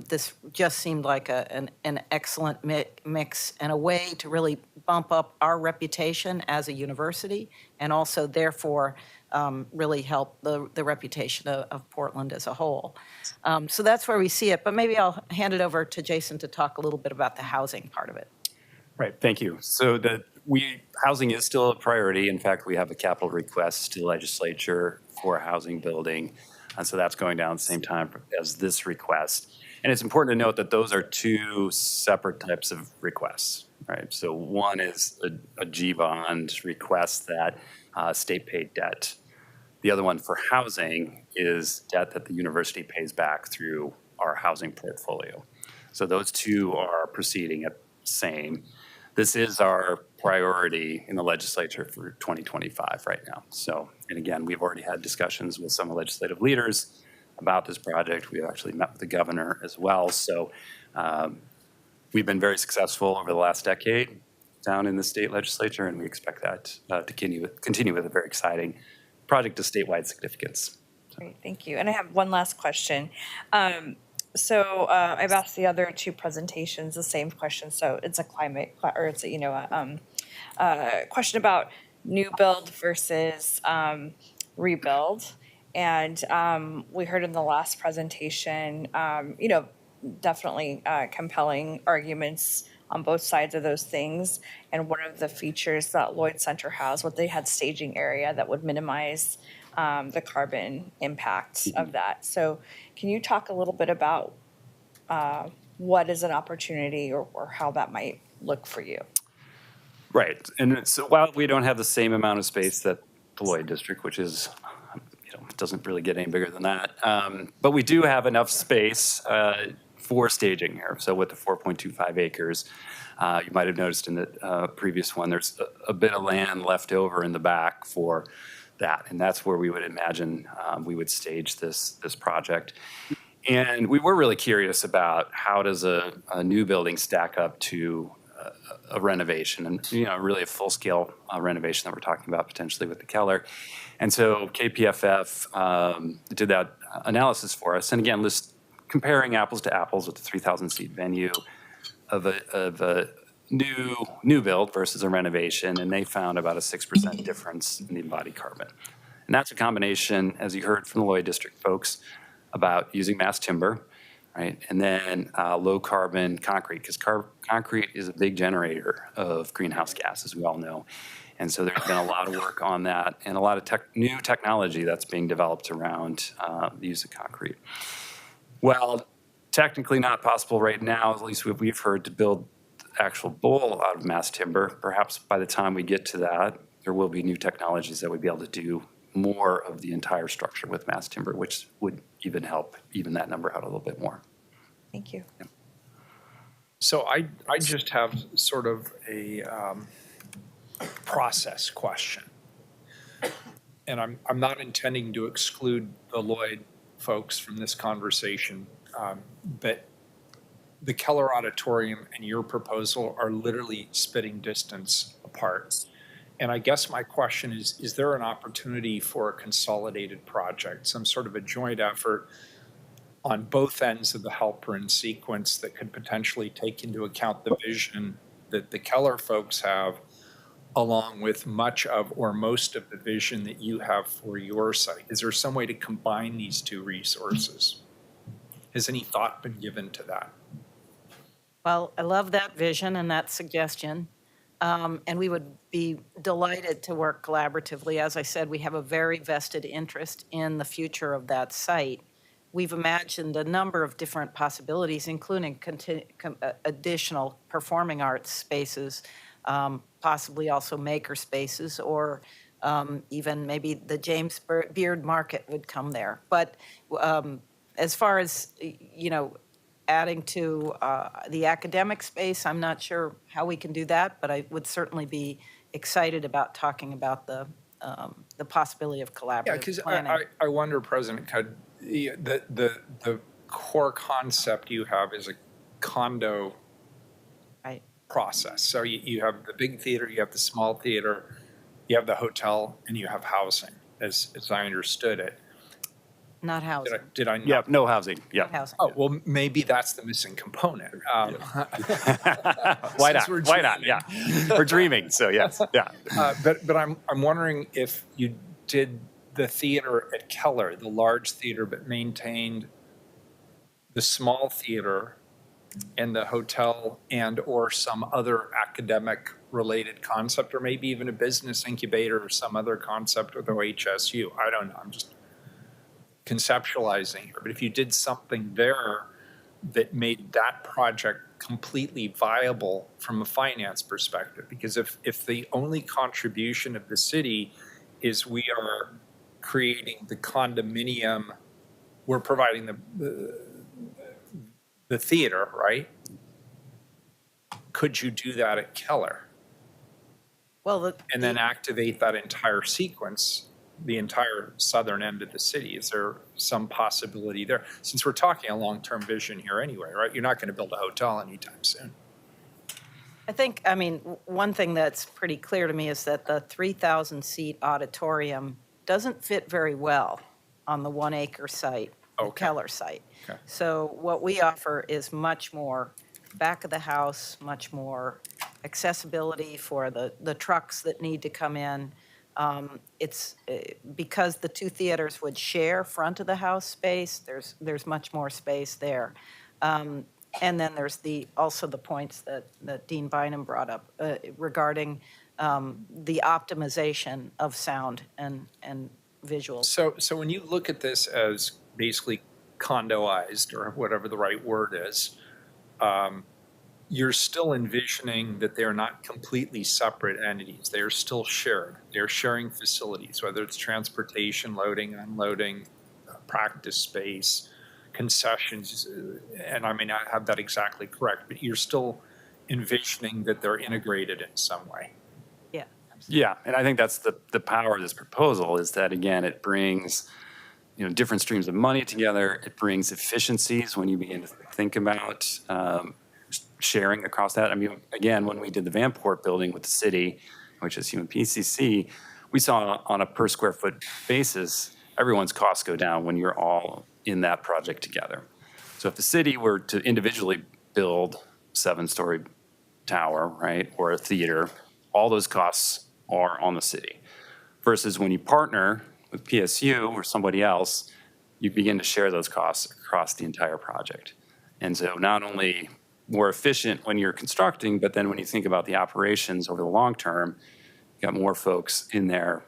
this just seemed like an excellent mix and a way to really bump up our reputation as a university, and also therefore really help the reputation of Portland as a whole. So that's where we see it, but maybe I'll hand it over to Jason to talk a little bit about the housing part of it. Right, thank you. So housing is still a priority. In fact, we have a capital request to the legislature for a housing building. And so that's going down at the same time as this request. And it's important to note that those are two separate types of requests, right? So one is a G-bond request that state paid debt. The other one for housing is debt that the university pays back through our housing portfolio. So those two are proceeding at the same. This is our priority in the legislature for 2025 right now. So, and again, we've already had discussions with some legislative leaders about this project. We've actually met with the governor as well. So we've been very successful over the last decade down in the state legislature, and we expect that to continue with a very exciting project of statewide significance. Great, thank you. And I have one last question. So I've asked the other two presentations the same question. So it's a it's a question about new build versus rebuild. And we heard in the last presentation, definitely compelling arguments on both sides of those things. And one of the features that Lloyd Center has, what they had staging area that would minimize the carbon impact of that. So can you talk a little bit about what is an opportunity or how that might look for you? Right. And so while we don't have the same amount of space that the Lloyd District, which is, it doesn't really get any bigger than that, but we do have enough space for staging here. So with the 4.25 acres, you might have noticed in the previous one, there's a bit of land left over in the back for that. And that's where we would imagine we would stage this project. And we were really curious about how does a new building stack up to a renovation, and really a full-scale renovation that we're talking about potentially with the Keller. And so KPFF did that analysis for us, and again, comparing apples to apples with the 3,000-seat venue of a new build versus a renovation, and they found about a 6% difference in the embodied carbon. And that's a combination, as you heard from the Lloyd District folks, about using mass timber, right? And then low carbon concrete, because concrete is a big generator of greenhouse gas, as we all know. And so there's been a lot of work on that and a lot of new technology that's being developed around the use of concrete. Well, technically not possible right now, at least we've heard, to build actual bowl out of mass timber. Perhaps by the time we get to that, there will be new technologies that would be able to do more of the entire structure with mass timber, which would even help even that number out a little bit more. Thank you. Yeah. So I just have sort of a process question. And I'm not intending to exclude the Lloyd folks from this conversation, but the Keller Auditorium and your proposal are literally spitting distance apart. And I guess my question is there an opportunity for a consolidated project, some sort of a joint effort on both ends of the Halperin sequence that could potentially take into account the vision that the Keller folks have, along with much of or most of the vision that you have for your site? Is there some way to combine these two resources? Has any thought been given to that? Well, I love that vision and that suggestion. And we would be delighted to work collaboratively. As I said, we have a very vested interest in the future of that site. We've imagined a number of different possibilities, including additional performing arts spaces, possibly also maker spaces, or even maybe the James Beard Market would come there. But as far as, adding to the academic space, I'm not sure how we can do that, but I would certainly be excited about talking about the possibility of collaborative planning. I wonder, President Cudd, the core concept you have is a condo process. So you have the big theater, you have the small theater, you have the hotel, and you have housing, as I understood it. Not housing. Did I not? Yeah, no housing. Yeah. Housing. Oh, well, maybe that's the missing component. Why not? Why not? Yeah. We're dreaming. So yes. Yeah. But I'm wondering if you did the theater at Keller, the large theater, but maintained the small theater and the hotel and or some other academic related concept, or maybe even a business incubator or some other concept with OHSU. I don't know. I'm just conceptualizing here, but if you did something there that made that project completely viable from a finance perspective, because if the only contribution of the city is we are creating the condominium, we're providing the theater, right? Could you do that at Keller? Well, and then activate that entire sequence, the entire southern end of the city? Is there some possibility there? Since we're talking a long-term vision here anyway, right? You're not going to build a hotel anytime soon. I mean, one thing that's pretty clear to me is that the 3,000-seat auditorium doesn't fit very well on the 1 acre site, the Keller site. Okay. So what we offer is much more back of the house, much more accessibility for the trucks that need to come in. It's because the two theaters would share front of the house space, there's much more space there. And then there's also the points that Dean Bynum brought up regarding the optimization of sound and visuals. So when you look at this as basically condoized, or whatever the right word is, you're still envisioning that they're not completely separate entities. They are still shared. They're sharing facilities, whether it's transportation, loading, unloading, practice space, concessions. And I may not have that exactly correct, but you're still envisioning that they're integrated in some way. Yeah. Yeah, and I think that's the power of this proposal is that, again, it brings, different streams of money together. It brings efficiencies when you begin to think about sharing across that. I mean, again, when we did the Vanport building with the city, which is UMPCC, we saw on a per square foot basis, everyone's costs go down when you're all in that project together. So if the city were to individually build 7-story tower, right, or a theater, all those costs are on the city. Versus when you partner with PSU or somebody else, you begin to share those costs across the entire project. And so not only more efficient when you're constructing, but then when you think about the operations over the long term, you got more folks in there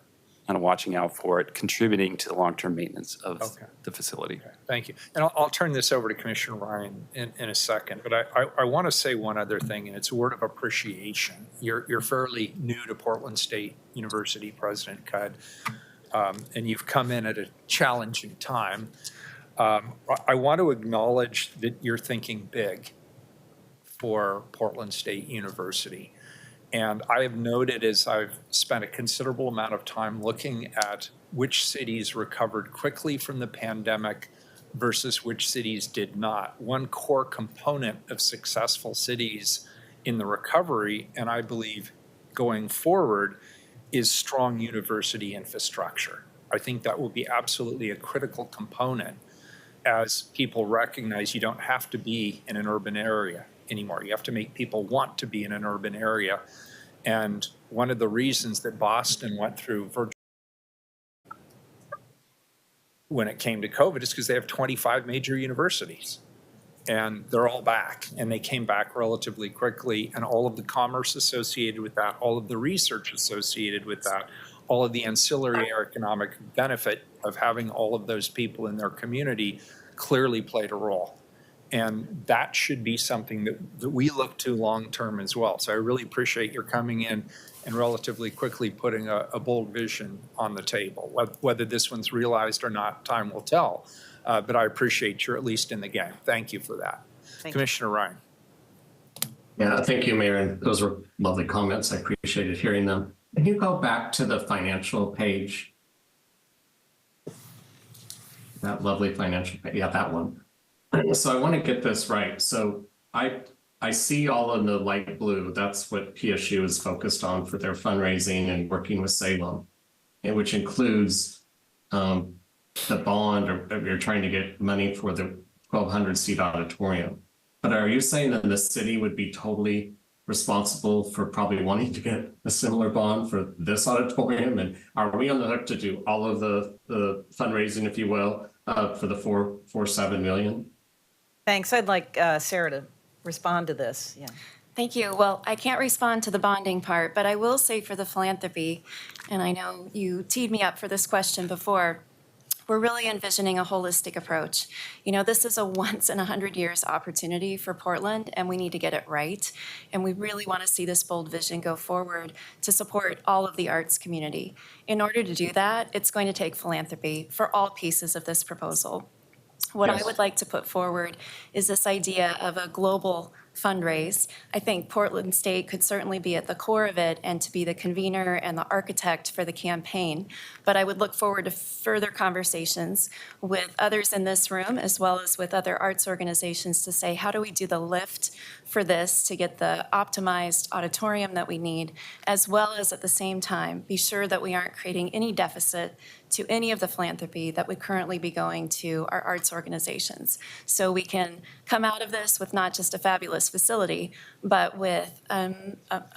kind of watching out for it, contributing to the long-term maintenance of the facility. Okay, thank you. And I'll turn this over to Commissioner Ryan in a second, but I want to say one other thing, and it's a word of appreciation. You're fairly new to Portland State University, President Cudd, and you've come in at a challenging time. I want to acknowledge that you're thinking big for Portland State University. And I have noted as I've spent a considerable amount of time looking at which cities recovered quickly from the pandemic versus which cities did not. One core component of successful cities in the recovery, and I believe going forward, is strong university infrastructure. I think that will be absolutely a critical component as people recognize you don't have to be in an urban area anymore. You have to make people want to be in an urban area. And one of the reasons that Boston went through virtual when it came to COVID is because they have 25 major universities and they're all back, and they came back relatively quickly, and all of the commerce associated with that, all of the research associated with that, all of the ancillary economic benefit of having all of those people in their community clearly played a role. And that should be something that we look to long-term as well. So I really appreciate your coming in and relatively quickly putting a bold vision on the table. Whether this one's realized or not, time will tell. But I appreciate you're at least in the game. Thank you for that. Commissioner Ryan. Yeah, thank you, Mayor. And those were lovely comments. I appreciated hearing them. Can you go back to the financial page? That lovely financial page. Yeah, that one. So I want to get this right. So I see all in the light blue. That's what PSU is focused on for their fundraising and working with Salem, and which includes the bond, or you're trying to get money for the 1,200 seat auditorium. But are you saying that the city would be totally responsible for probably wanting to get a similar bond for this auditorium? And are we on the hook to do all of the fundraising, if you will, for the 4.7 million? Thanks. I'd like Sarah to respond to this. Yeah. Thank you. Well, I can't respond to the bonding part, but I will say for the philanthropy, and I know you teed me up for this question before, we're really envisioning a holistic approach. This is a once in 100 years opportunity for Portland, and we need to get it right. And we really want to see this bold vision go forward to support all of the arts community. In order to do that, it's going to take philanthropy for all pieces of this proposal. What I would like to put forward is this idea of a global fundraise. I think Portland State could certainly be at the core of it and to be the convener and the architect for the campaign. But I would look forward to further conversations with others in this room, as well as with other arts organizations, to say, how do we do the lift for this to get the optimized auditorium that we need, as well as at the same time be sure that we aren't creating any deficit to any of the philanthropy that would currently be going to our arts organizations. So we can come out of this with not just a fabulous facility, but with a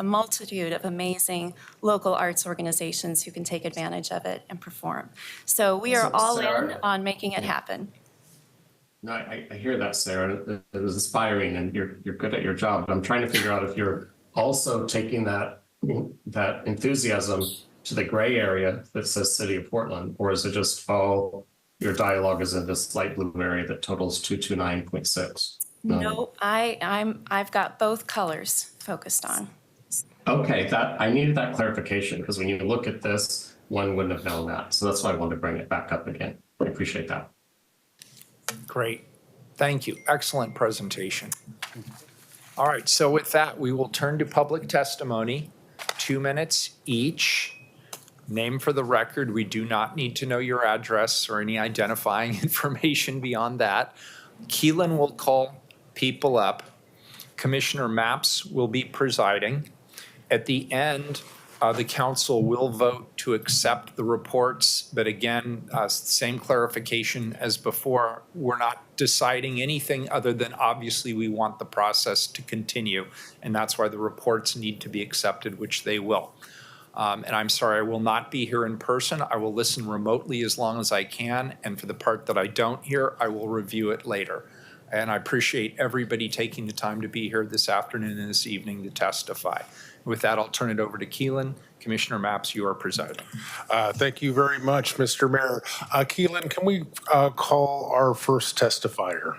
multitude of amazing local arts organizations who can take advantage of it and perform. So we are all in on making it happen. No, I hear that, Sarah. It was inspiring, and you're good at your job. But I'm trying to figure out if you're also taking that enthusiasm to the gray area that says City of Portland, or is it just all your dialogue is in this light blue area that totals 229.6? No, I've got both colors focused on. Okay, I needed that clarification because when you look at this, one wouldn't have known that. So that's why I wanted to bring it back up again. I appreciate that. Great. Thank you. Excellent presentation. All right, so with that, we will turn to public testimony, 2 minutes each. Name for the record. We do not need to know your address or any identifying information beyond that. Keelan will call people up. Commissioner Mapps will be presiding. At the end, the council will vote to accept the reports, but again, same clarification as before. We're not deciding anything other than obviously we want the process to continue, and that's why the reports need to be accepted, which they will. And I'm sorry, I will not be here in person. I will listen remotely as long as I can, and for the part that I don't hear, I will review it later. And I appreciate everybody taking the time to be here this afternoon and this evening to testify. With that, I'll turn it over to Keelan. Commissioner Mapps, you are presiding. Thank you very much, Mr. Mayor. Keelan, can we call our first testifier?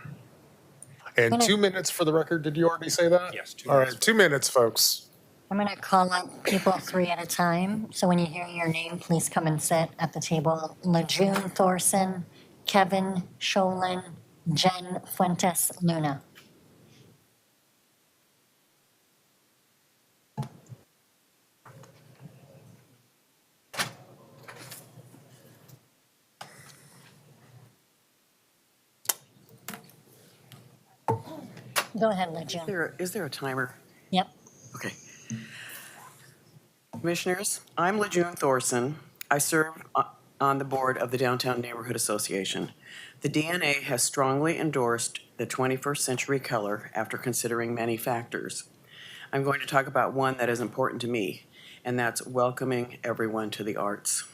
And 2 minutes for the record. Did you already say that? Yes, 2 All minutes. right, 2 minutes, folks. I'm going to call up people 3 at a time. So when you hear your name, please come and sit at the table. Lejeune Thorson, Kevin Sholin, Jen Fuentes Luna. Go ahead, Lejeune. Is there a timer? Yep. Okay. Commissioners, I'm Lejeune Thorson. I serve on the board of the Downtown Neighborhood Association. The DNA has strongly endorsed the 21st Century Keller after considering many factors. I'm going to talk about one that is important to me, and that's welcoming everyone to the arts.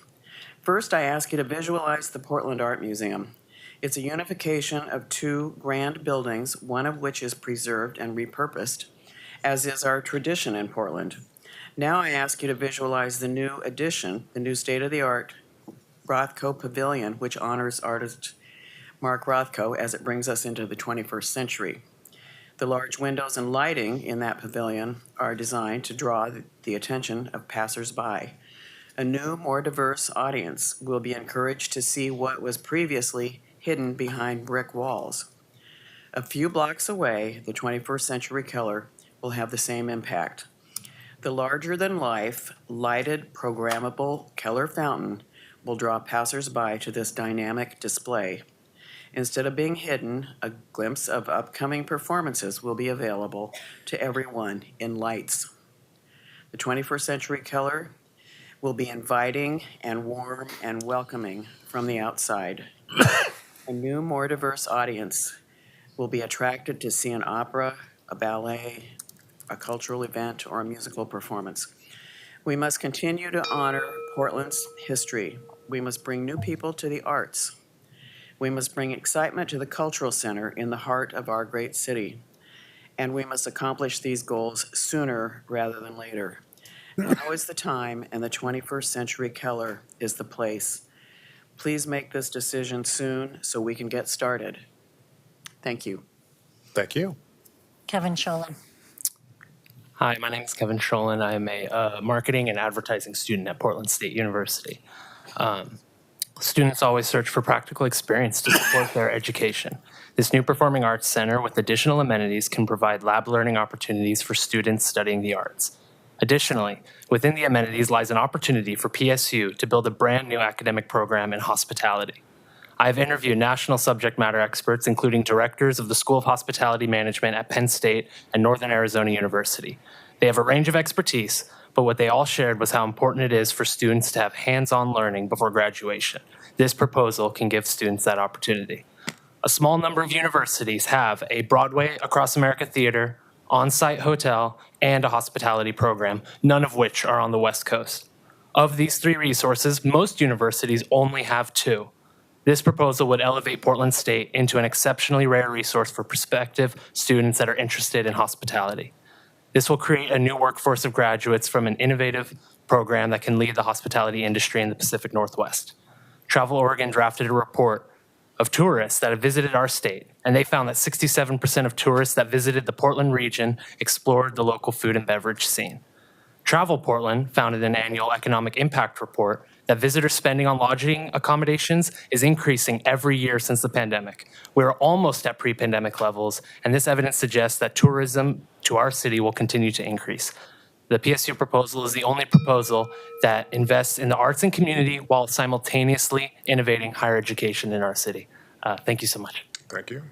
First, I ask you to visualize the Portland Art Museum. It's a unification of 2 grand buildings, one of which is preserved and repurposed, as is our tradition in Portland. Now I ask you to visualize the new addition, the new state-of-the-art Rothko Pavilion, which honors artist Mark Rothko as it brings us into the 21st century. The large windows and lighting in that pavilion are designed to draw the attention of passersby. A new, more diverse audience will be encouraged to see what was previously hidden behind brick walls. A few blocks away, the 21st Century Keller will have the same impact. The larger-than-life, lighted, programmable Keller fountain will draw passersby to this dynamic display. Instead of being hidden, a glimpse of upcoming performances will be available to everyone in lights. The 21st Century Keller will be inviting and warm and welcoming from the outside. A new, more diverse audience will be attracted to see an opera, a ballet, a cultural event, or a musical performance. We must continue to honor Portland's history. We must bring new people to the arts. We must bring excitement to the cultural center in the heart of our great city. And we must accomplish these goals sooner rather than later. Now is the time, and the 21st Century Keller is the place. Please make this decision soon so we can get started. Thank you. Thank you. Kevin Sholin. Hi, my name is Kevin Sholin. I am a marketing and advertising student at Portland State University. Students always search for practical experience to support their education. This new Performing Arts Center with additional amenities can provide lab learning opportunities for students studying the arts. Additionally, within the amenities lies an opportunity for PSU to build a brand new academic program in hospitality. I have interviewed national subject matter experts, including directors of the School of Hospitality Management at Penn State and Northern Arizona University. They have a range of expertise, but what they all shared was how important it is for students to have hands-on learning before graduation. This proposal can give students that opportunity. A small number of universities have a Broadway Across America theater, on-site hotel, and a hospitality program, none of which are on the West Coast. Of these 3 resources, most universities only have 2. This proposal would elevate Portland State into an exceptionally rare resource for prospective students that are interested in hospitality. This will create a new workforce of graduates from an innovative program that can lead the hospitality industry in the Pacific Northwest. Travel Oregon drafted a report of tourists that have visited our state, and they found that 67% of tourists that visited the Portland region explored the local food and beverage scene. Travel Portland found in an annual economic impact report that visitor spending on lodging accommodations is increasing every year since the pandemic. We're almost at pre-pandemic levels, and this evidence suggests that tourism to our city will continue to increase. The PSU proposal is the only proposal that invests in the arts and community while simultaneously innovating higher education in our city. Thank you so much. Thank you.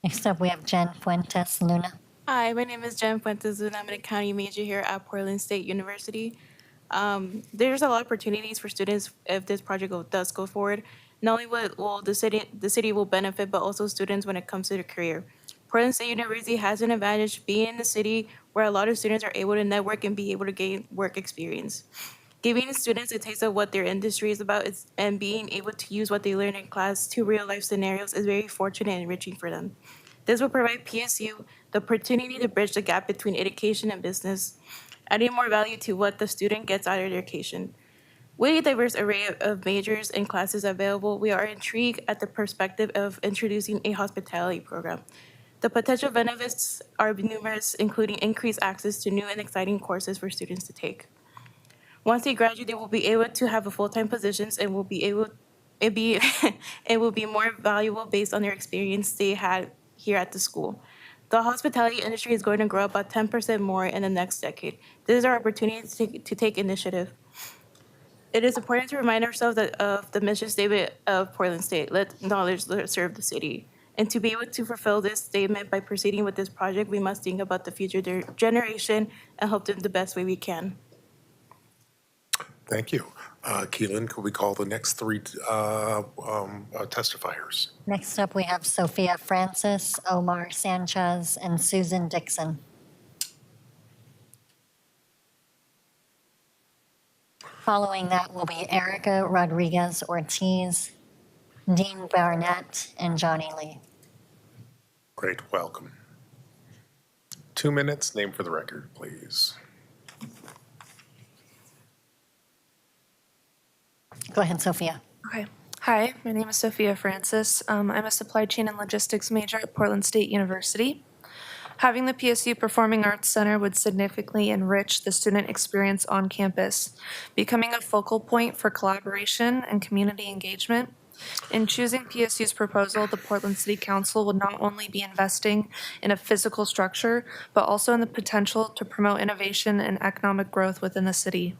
Next up, we have Jen Fuentes Luna. Hi, my name is Jen Fuentes and I'm an accounting major here at Portland State University. There's a lot of opportunities for students if this project does go forward. Not only will the city will benefit, but also students when it comes to their career. Portland State University has an advantage being in the city where a lot of students are able to network and be able to gain work experience. Giving students a taste of what their industry is about and being able to use what they learn in class to real life scenarios is very fortunate and enriching for them. This will provide PSU the opportunity to bridge the gap between education and business, adding more value to what the student gets out of their education. With a diverse array of majors and classes available, we are intrigued at the perspective of introducing a hospitality program. The potential benefits are numerous, including increased access to new and exciting courses for students to take. Once they graduate, they will be able to have a full-time positions and will be able it will be more valuable based on their experience they had here at the school. The hospitality industry is going to grow about 10% more in the next decade. This is our opportunity to take initiative. It is important to remind ourselves of the mission statement of Portland State, let knowledge serve the city. And to be able to fulfill this statement by proceeding with this project, we must think about the future generation and help them the best way we can. Thank you. Keelan, could we call the next three testifiers? Next up, we have Sophia Francis, Omar Sanchez, and Susan Dixon. Following that will be Erica Rodriguez Ortiz, Dean Barnett, and Johnny Lee. Great, welcome. 2 minutes, name for the record, please. Go ahead, Sophia. Okay. Hi, my name is Sophia Francis. I'm a supply chain and logistics major at Portland State University. Having the PSU Performing Arts Center would significantly enrich the student experience on campus, becoming a focal point for collaboration and community engagement. In choosing PSU's proposal, the Portland City Council would not only be investing in a physical structure, but also in the potential to promote innovation and economic growth within the city.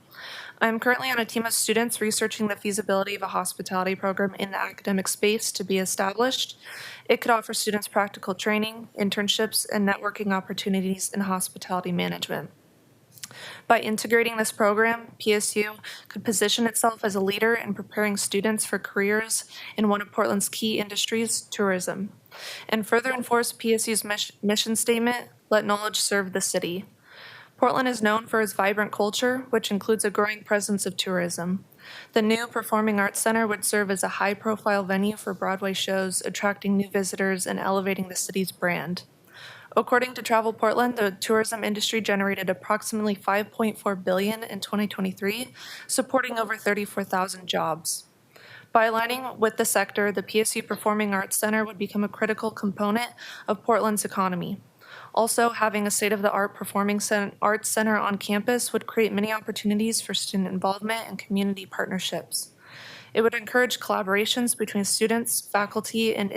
I'm currently on a team of students researching the feasibility of a hospitality program in the academic space to be established. It could offer students practical training, internships, and networking opportunities in hospitality management. By integrating this program, PSU could position itself as a leader in preparing students for careers in one of Portland's key industries, tourism, and further enforce PSU's mission statement, let knowledge serve the city. Portland is known for its vibrant culture, which includes a growing presence of tourism. The new Performing Arts Center would serve as a high-profile venue for Broadway shows, attracting new visitors and elevating the city's brand. According to Travel Portland, the tourism industry generated approximately $5.4 billion in 2023, supporting over 34,000 jobs. By aligning with the sector, the PSU Performing Arts Center would become a critical component of Portland's economy. Also, having a state-of-the-art performing arts center on campus would create many opportunities for student involvement and community partnerships. It would encourage collaborations between students, faculty, and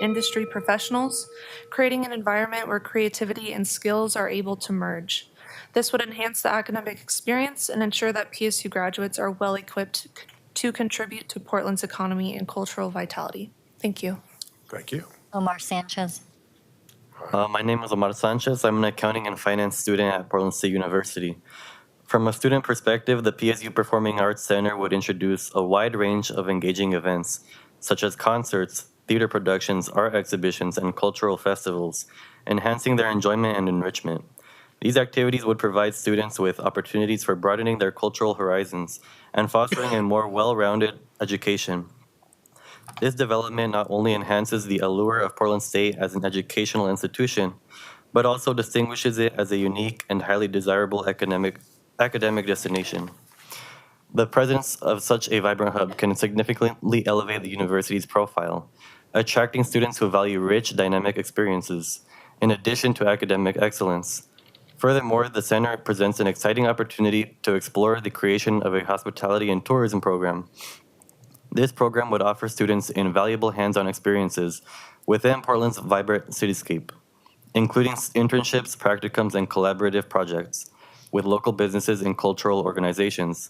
industry professionals, creating an environment where creativity and skills are able to merge. This would enhance the academic experience and ensure that PSU graduates are well equipped to contribute to Portland's economy and cultural vitality. Thank you. Thank you. Omar Sanchez. My name is Omar Sanchez. I'm an accounting and finance student at Portland State University. From a student perspective, the PSU Performing Arts Center would introduce a wide range of engaging events, such as concerts, theater productions, art exhibitions, and cultural festivals, enhancing their enjoyment and enrichment. These activities would provide students with opportunities for broadening their cultural horizons and fostering a more well-rounded education. This development not only enhances the allure of Portland State as an educational institution, but also distinguishes it as a unique and highly desirable academic destination. The presence of such a vibrant hub can significantly elevate the university's profile, attracting students who value rich, dynamic experiences, in addition to academic excellence. Furthermore, the center presents an exciting opportunity to explore the creation of a hospitality and tourism program. This program would offer students invaluable hands-on experiences within Portland's vibrant cityscape, including internships, practicums, and collaborative projects with local businesses and cultural organizations.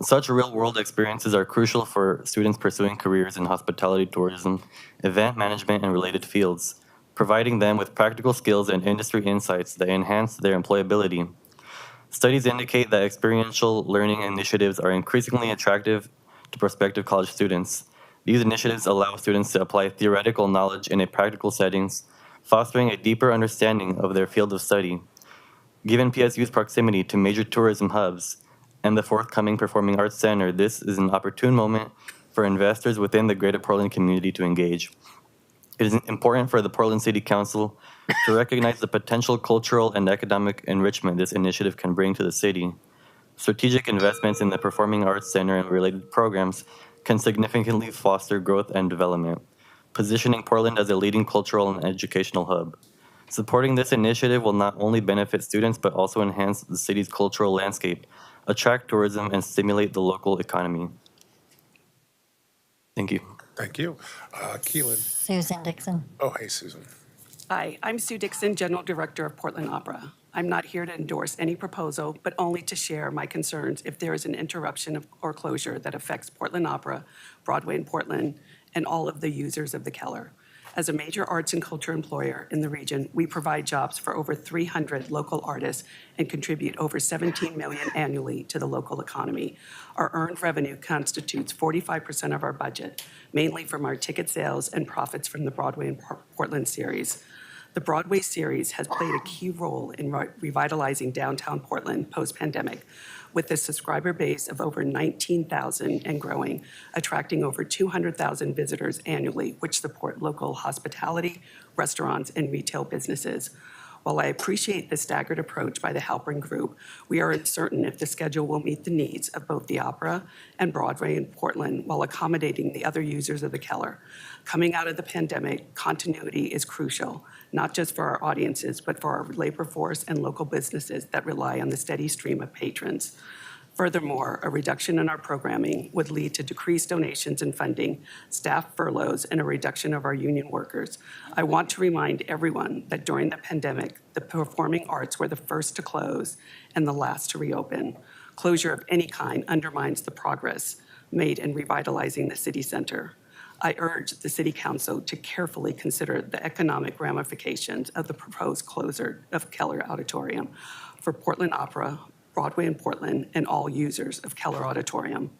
Such real-world experiences are crucial for students pursuing careers in hospitality, tourism, event management, and related fields, providing them with practical skills and industry insights that enhance their employability. Studies indicate that experiential learning initiatives are increasingly attractive to prospective college students. These initiatives allow students to apply theoretical knowledge in a practical settings, fostering a deeper understanding of their field of study. Given PSU's proximity to major tourism hubs and the forthcoming Performing Arts Center, this is an opportune moment for investors within the greater Portland community to engage. It is important for the Portland City Council to recognize the potential cultural and economic enrichment this initiative can bring to the city. Strategic investments in the Performing Arts Center and related programs can significantly foster growth and development, positioning Portland as a leading cultural and educational hub. Supporting this initiative will not only benefit students, but also enhance the city's cultural landscape, attract tourism, and stimulate the local economy. Thank you. Thank you. Keelan. Susan Dixon. Oh, hey, Susan. Hi, I'm Sue Dixon, General Director of Portland Opera. I'm not here to endorse any proposal, but only to share my concerns if there is an interruption or closure that affects Portland Opera, Broadway in Portland, and all of the users of the Keller. As a major arts and culture employer in the region, we provide jobs for over 300 local artists and contribute over $17 million annually to the local economy. Our earned revenue constitutes 45% of our budget, mainly from our ticket sales and profits from the Broadway in Portland series. The Broadway series has played a key role in revitalizing downtown Portland post-pandemic, with a subscriber base of over 19,000 and growing, attracting over 200,000 visitors annually, which support local hospitality, restaurants, and retail businesses. While I appreciate the staggered approach by the Halpern Group, we are uncertain if the schedule will meet the needs of both the Opera and Broadway in Portland while accommodating the other users of the Keller. Coming out of the pandemic, continuity is crucial, not just for our audiences, but for our labor force and local businesses that rely on the steady stream of patrons. Furthermore, a reduction in our programming would lead to decreased donations and funding, staff furloughs, and a reduction of our union workers. I want to remind everyone that during the pandemic, the performing arts were the first to close and the last to reopen. Closure of any kind undermines the progress made in revitalizing the city center. I urge the City Council to carefully consider the economic ramifications of the proposed closure of Keller Auditorium for Portland Opera, Broadway in Portland, and all users of Keller Auditorium.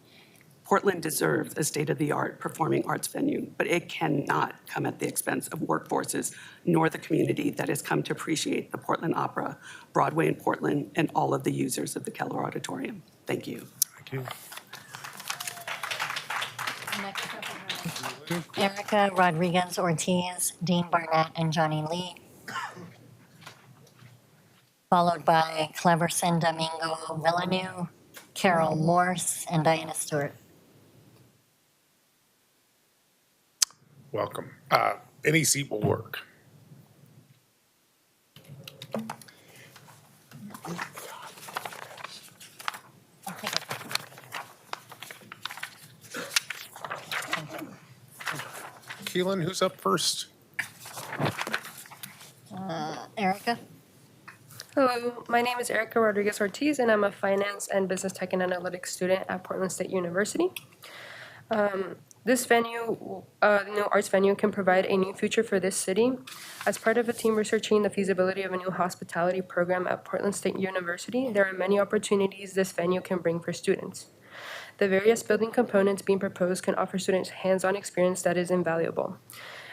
Portland deserves a state-of-the-art performing arts venue, but it cannot come at the expense of workforces, nor the community that has come to appreciate the Portland Opera, Broadway in Portland, and all of the users of the Keller Auditorium. Thank you. Thank you. Erica Rodriguez Ortiz, Dean Barnett, and Johnny Lee. Followed by Cleverson Domingo Villeneuve, Carol Morse, and Diana Stewart. Welcome. Any seat will work. Keelan, who's up first? Erica. Hello, my name is Erica Rodriguez Ortiz, and I'm a finance and business tech and analytics student at Portland State University. This venue, the new arts venue, can provide a new future for this city. As part of a team researching the feasibility of a new hospitality program at Portland State University, there are many opportunities this venue can bring for students. The various building components being proposed can offer students hands-on experience that is invaluable.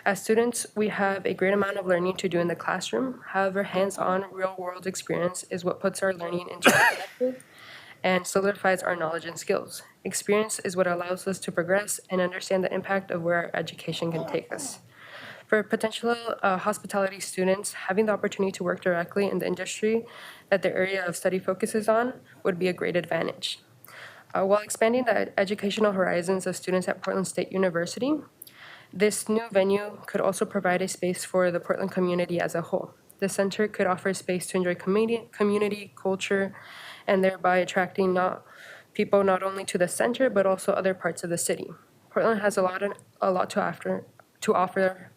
As students, we have a great amount of learning to do in the classroom. However, hands-on, real-world experience is what puts our learning into perspective and solidifies our knowledge and skills. Experience is what allows us to progress and understand the impact of where our education can take us. For potential hospitality students, having the opportunity to work directly in the industry that their area of study focuses on would be a great advantage. While expanding the educational horizons of students at Portland State University, this new venue could also provide a space for the Portland community as a whole. The center could offer space to enjoy community, culture, and thereby attracting people not only to the center, but also other parts of the city. Portland has a lot to offer.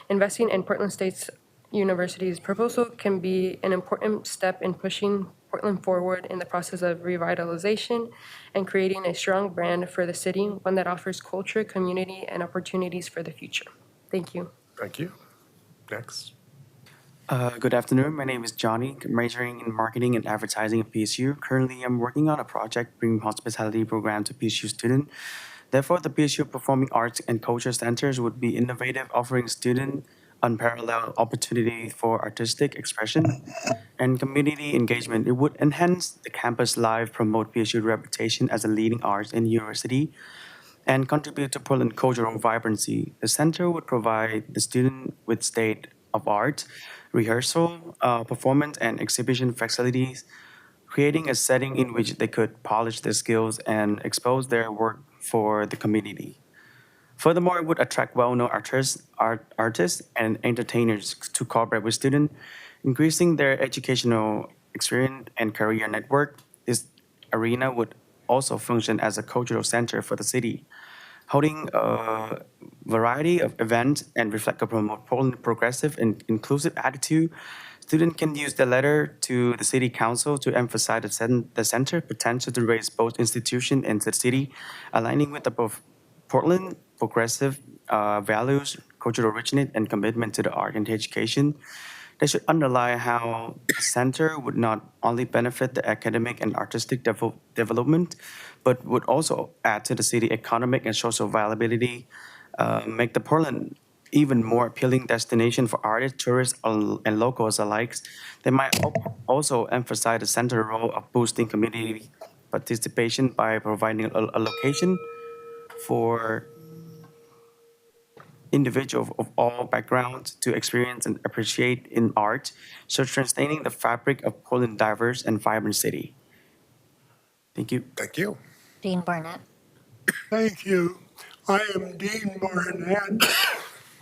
Investing in Portland State University's proposal can be an important step in pushing Portland forward in the process of revitalization and creating a strong brand for the city, one that offers culture, community, and opportunities for the future. Thank you. Thank you. Next. Good afternoon. My name is Johnny, majoring in marketing and advertising at PSU. Currently, I'm working on a project bringing hospitality program to PSU students. Therefore, the PSU Performing Arts and Culture Centers would be innovative, offering students unparalleled opportunity for artistic expression and community engagement. It would enhance the campus life, promote PSU's reputation as a leading arts and university, and contribute to Portland cultural vibrancy. The center would provide the student with state of art, rehearsal, performance, and exhibition facilities, creating a setting in which they could polish their skills and expose their work for the community. Furthermore, it would attract well-known artists and entertainers to cooperate with students, increasing their educational experience and career network. This arena would also function as a cultural center for the city, holding a variety of events and reflect a promote progressive and inclusive attitude. Students can use the letter to the city council to emphasize the center potential to raise both institution and the city, aligning with the Portland progressive values, cultural richness, and commitment to the art and education. They should underline how the center would not only benefit the academic and artistic development, but would also add to the city economic and social viability, make the Portland even more appealing destination for artists, tourists, and locals alike. They might also emphasize the central role of boosting community participation by providing a location for individuals of all backgrounds to experience and appreciate in art, so sustaining the fabric of Portland's diverse and vibrant city. Thank you. Thank you. Dean Barnett. Thank you. I am Dean Barnett.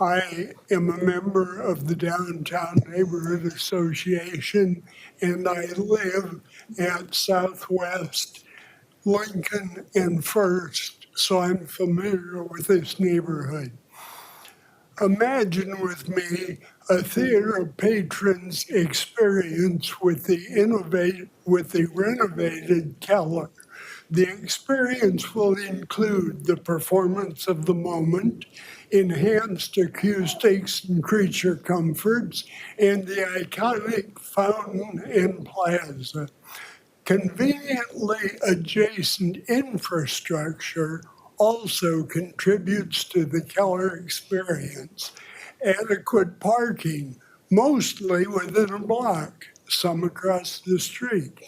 I am a member of the Downtown Neighborhood Association, and I live at Southwest Lincoln and First, so I'm familiar with this neighborhood. Imagine with me a theater patron's experience with the renovated Keller. The experience will include the performance of the moment, enhanced acoustics and creature comforts, and the iconic fountain and plaza. Conveniently adjacent infrastructure also contributes to the Keller experience. Adequate parking, mostly within a block, some across the street,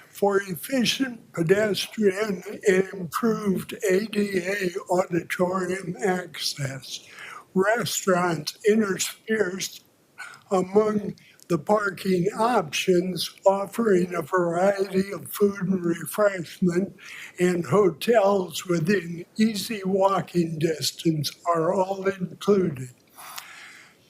for efficient pedestrian and improved ADA auditorium access. Restaurants interspersed among the parking options, offering a variety of food and refreshment, and hotels within easy walking distance are all included.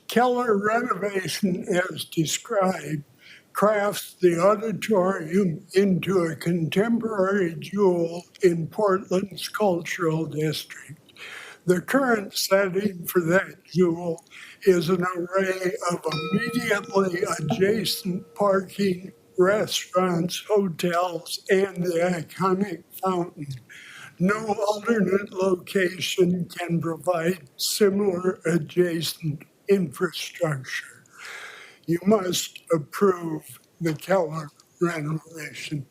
Keller renovation, as described, crafts the auditorium into a contemporary jewel in Portland's cultural district. The current setting for that jewel is an array of immediately adjacent parking, restaurants, hotels, and the iconic fountain. No alternate location can provide similar adjacent infrastructure. You must approve the Keller renovation.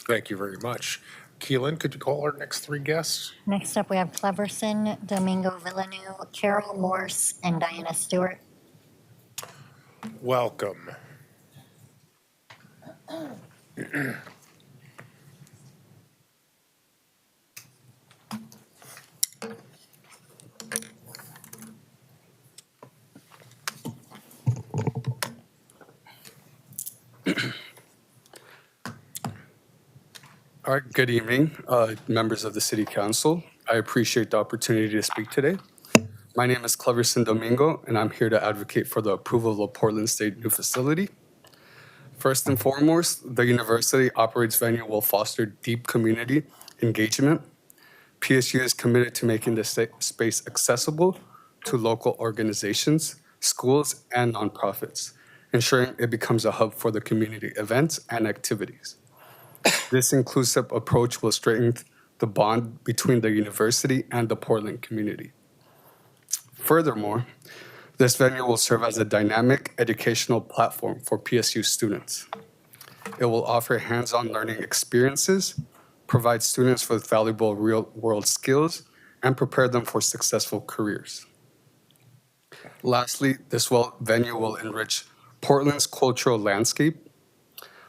Thank you very much. Keelan, could you call our next three guests? Next up, we have Cleverson, Domingo Villeneuve, Carol Morse, and Diana Stewart. Welcome. All right, good evening, members of the City Council. I appreciate the opportunity to speak today. My name is Cleverson Domingo, and I'm here to advocate for the approval of Portland State new facility. First and foremost, the university operates venue will foster deep community engagement. PSU is committed to making the space accessible to local organizations, schools, and nonprofits, ensuring it becomes a hub for the community events and activities. This inclusive approach will strengthen the bond between the university and the Portland community. Furthermore, this venue will serve as a dynamic educational platform for PSU students. It will offer hands-on learning experiences, provide students with valuable real-world skills, and prepare them for successful careers. Lastly, this venue will enrich Portland's cultural landscape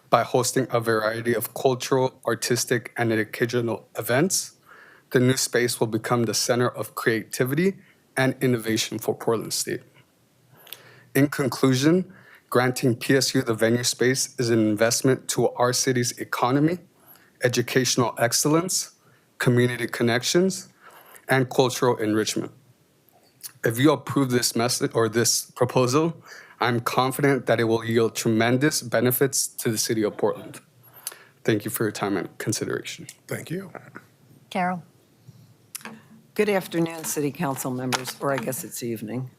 by hosting a variety of cultural, artistic, and educational events. The new space will become the center of creativity and innovation for Portland State. In conclusion, granting PSU the venue space is an investment to our city's economy, educational excellence, community connections, and cultural enrichment. If you approve this message or this proposal, I'm confident that it will yield tremendous benefits to the city of Portland. Thank you for your time and consideration. Thank you. Carol. Good afternoon, City Council members, or I guess it's evening.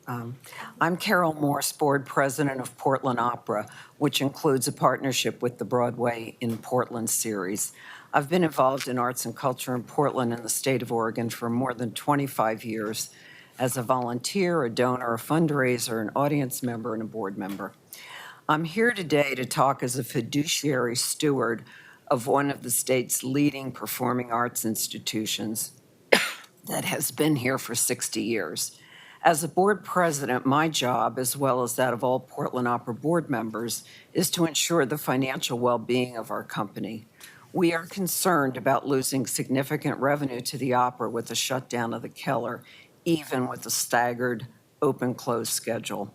I'm Carol Morse, Board President of Portland Opera, which includes a partnership with the Broadway in Portland series. I've been involved in arts and culture in Portland and the state of Oregon for more than 25 years as a volunteer, a donor, a fundraiser, an audience member, and a board member. I'm here today to talk as a fiduciary steward of one of the state's leading performing arts institutions that has been here for 60 years. As a board president, my job, as well as that of all Portland Opera board members, is to ensure the financial well-being of our company. We are concerned about losing significant revenue to the opera with the shutdown of the Keller, even with a staggered open-close schedule.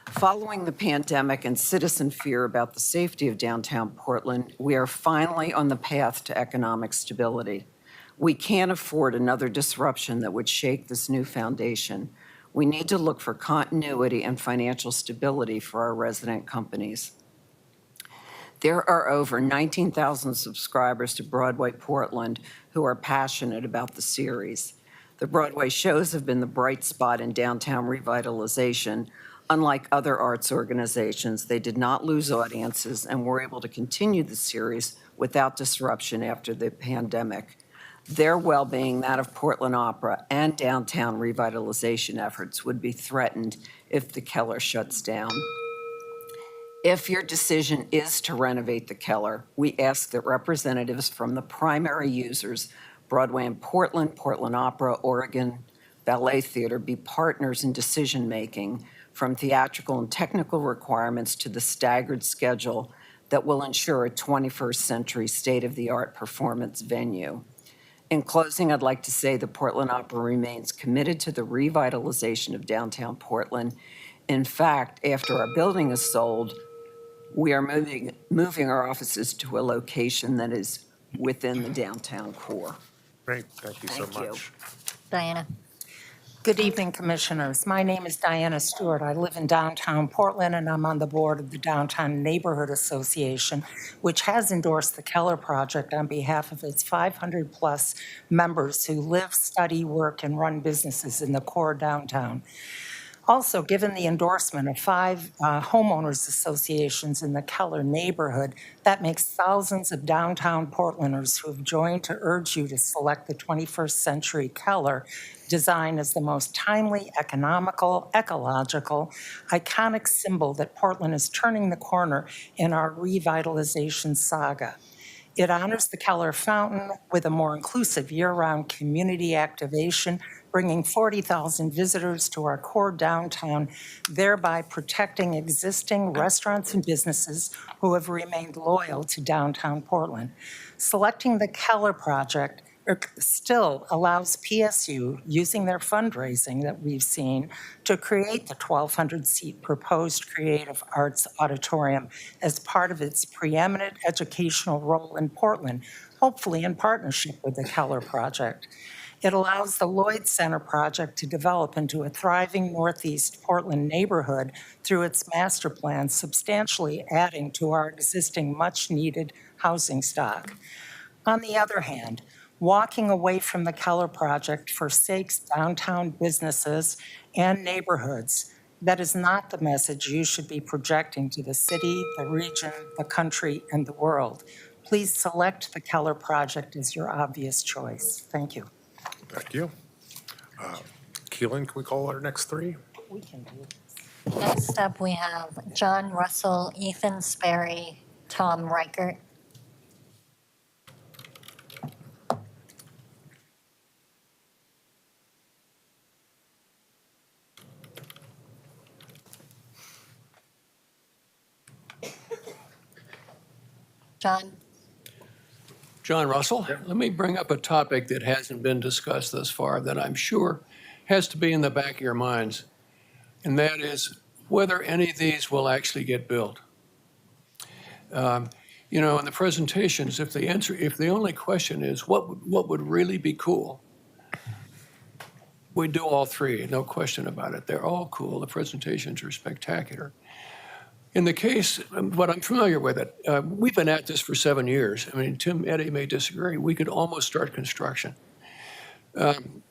Following the pandemic and citizen fear about the safety of downtown Portland, we are finally on the path to economic stability. We can't afford another disruption that would shake this new foundation. We need to look for continuity and financial stability for our resident companies. There are over 19,000 subscribers to Broadway Portland who are passionate about the series. The Broadway shows have been the bright spot in downtown revitalization. Unlike other arts organizations, they did not lose audiences and were able to continue the series without disruption after the pandemic. Their well-being, that of Portland Opera, and downtown revitalization efforts would be threatened if the Keller shuts down. If your decision is to renovate the Keller, we ask that representatives from the primary users, Broadway in Portland, Portland Opera, Oregon Ballet Theater, be partners in decision-making, from theatrical and technical requirements to the staggered schedule that will ensure a 21st century state-of-the-art performance venue. In closing, I'd like to say the Portland Opera remains committed to the revitalization of downtown Portland. In fact, after our building is sold, we are moving our offices to a location that is within the downtown core. Great, thank you so much. Diana. Good evening, Commissioners. My name is Diana Stewart. I live in downtown Portland, and I'm on the board of the Downtown Neighborhood Association, which has endorsed the Keller Project on behalf of its 500-plus members who live, study, work, and run businesses in the core downtown. Also, given the endorsement of 5 homeowners associations in the Keller neighborhood, that makes thousands of downtown Portlanders who have joined to urge you to select the 21st century Keller design as the most timely, economical, ecological, iconic symbol that Portland is turning the corner in our revitalization saga. It honors the Keller Fountain with a more inclusive year-round community activation, bringing 40,000 visitors to our core downtown, thereby protecting existing restaurants and businesses who have remained loyal to downtown Portland. Selecting the Keller Project still allows PSU, using their fundraising that we've seen, to create the 1,200-seat proposed Creative Arts Auditorium as part of its preeminent educational role in Portland, hopefully in partnership with the Keller project. It allows the Lloyd Center project to develop into a thriving Northeast Portland neighborhood through its master plan, substantially adding to our existing much-needed housing stock. On the other hand, walking away from the Keller project forsakes downtown businesses and neighborhoods. That is not the message you should be projecting to the city, the region, the country, and the world. Please select the Keller project as your obvious choice. Thank you. Thank you. Keelan, can we call our next three? We can do this. Next up, we have John Russell, Ethan Sperry, Tom Reichert. John? John Russell, let me bring up a topic that hasn't been discussed thus far that I'm sure has to be in the back of your minds, and that is whether any of these will actually get built. You know, in the presentations, if the only question is what would really be cool, we do all three, no question about it. They're all cool. The presentations are spectacular. In the case, what I'm familiar with it, we've been at this for 7 years. I mean, Tim Eddy may disagree. We could almost start construction. I'm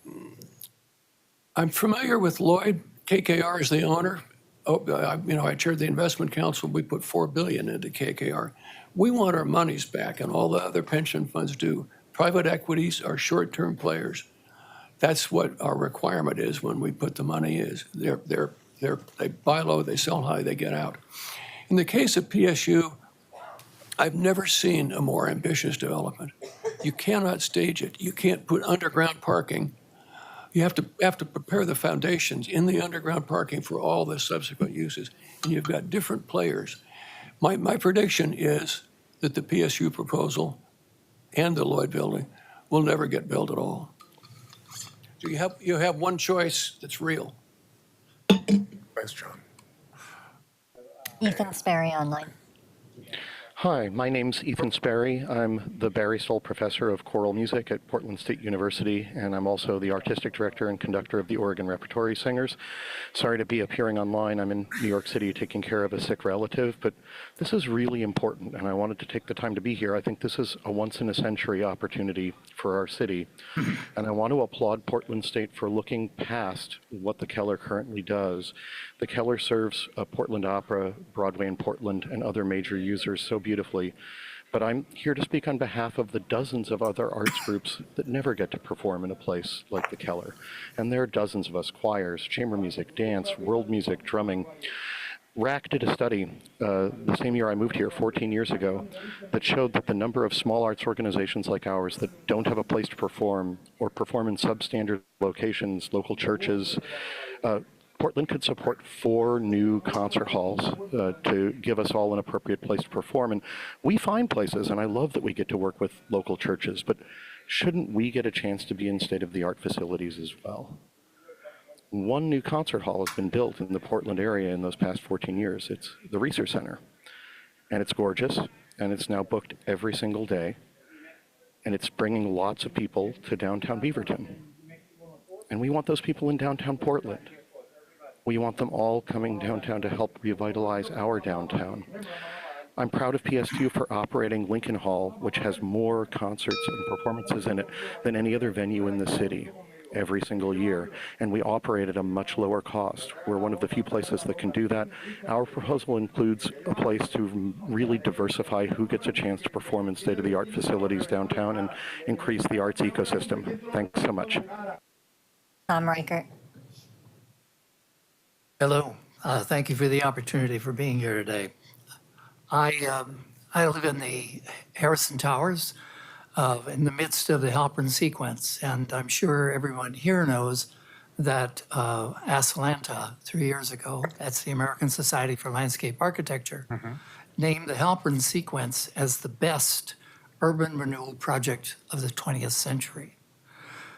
familiar with Lloyd. KKR is the owner. I chaired the investment council. We put $4 billion into KKR. We want our monies back, and all the other pension funds do. Private equities are short-term players. That's what our requirement is when we put the money is. They buy low, they sell high, they get out. In the case of PSU, I've never seen a more ambitious development. You cannot stage it. You can't put underground parking. You have to prepare the foundations in the underground parking for all the subsequent uses. And you've got different players. My prediction is that the PSU proposal and the Lloyd building will never get built at all. So you have one choice that's real. Thanks, John. Ethan Sperry online. Hi, my name's Ethan Sperry. I'm the Barry Stoll Professor of Choral Music at Portland State University, and I'm also the Artistic Director and Conductor of the Oregon Repertory Singers. Sorry to be appearing online. I'm in New York City taking care of a sick relative, but this is really important, and I wanted to take the time to be here. I think this is a once-in-a-century opportunity for our city, and I want to applaud Portland State for looking past what the Keller currently does. The Keller serves Portland Opera, Broadway in Portland, and other major users so beautifully. But I'm here to speak on behalf of the dozens of other arts groups that never get to perform in a place like the Keller. And there are dozens of us, choirs, chamber music, dance, world music, drumming. RAC did a study the same year I moved here 14 years ago that showed that the number of small arts organizations like ours that don't have a place to perform or perform in substandard locations, local churches, Portland could support 4 new concert halls to give us all an appropriate place to perform. And we find places, and I love that we get to work with local churches, but shouldn't we get a chance to be in state-of-the-art facilities as well? 1 new concert hall has been built in the Portland area in those past 14 years. It's the Research Center, and it's gorgeous, and it's now booked every single day, and it's bringing lots of people to downtown Beaverton. And we want those people in downtown Portland. We want them all coming downtown to help revitalize our downtown. I'm proud of PS2 for operating Lincoln Hall, which has more concerts and performances in it than any other venue in the city every single year, and we operate at a much lower cost. We're one of the few places that can do that. Our proposal includes a place to really diversify who gets a chance to perform in state-of-the-art facilities downtown and increase the arts ecosystem. Thanks so much. Tom Reichert. Hello. Thank you for the opportunity for being here today. I live in the Harrison Towers in the midst of the Halpern sequence, and I'm sure everyone here knows that Atlanta 3 years ago, that's the American Society for Landscape Architecture, named the Halpern sequence as the best urban renewal project of the 20th century.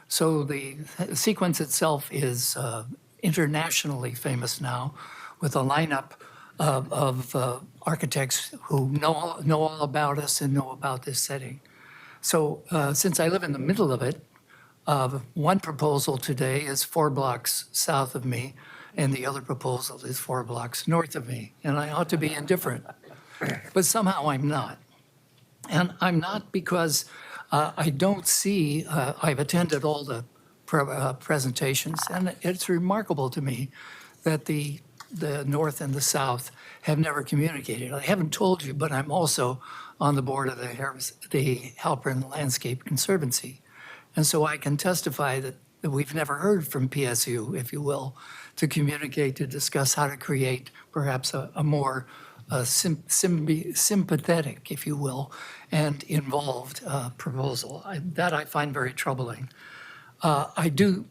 So the sequence itself is internationally famous now, with a lineup of architects who know all about us and know about this setting. So since I live in the middle of it, one proposal today is 4 blocks south of me, and the other proposal is 4 blocks north of me, and I ought to be indifferent. But somehow I'm not. And I'm not because I don't see, I've attended all the presentations, and it's remarkable to me that the North and the South have never communicated. I haven't told you, but I'm also on the board of the Halpern Landscape Conservancy. And so I can testify that we've never heard from PSU, if you will, to communicate, to discuss how to create perhaps a more sympathetic, if you will, and involved proposal. That I find very troubling. I do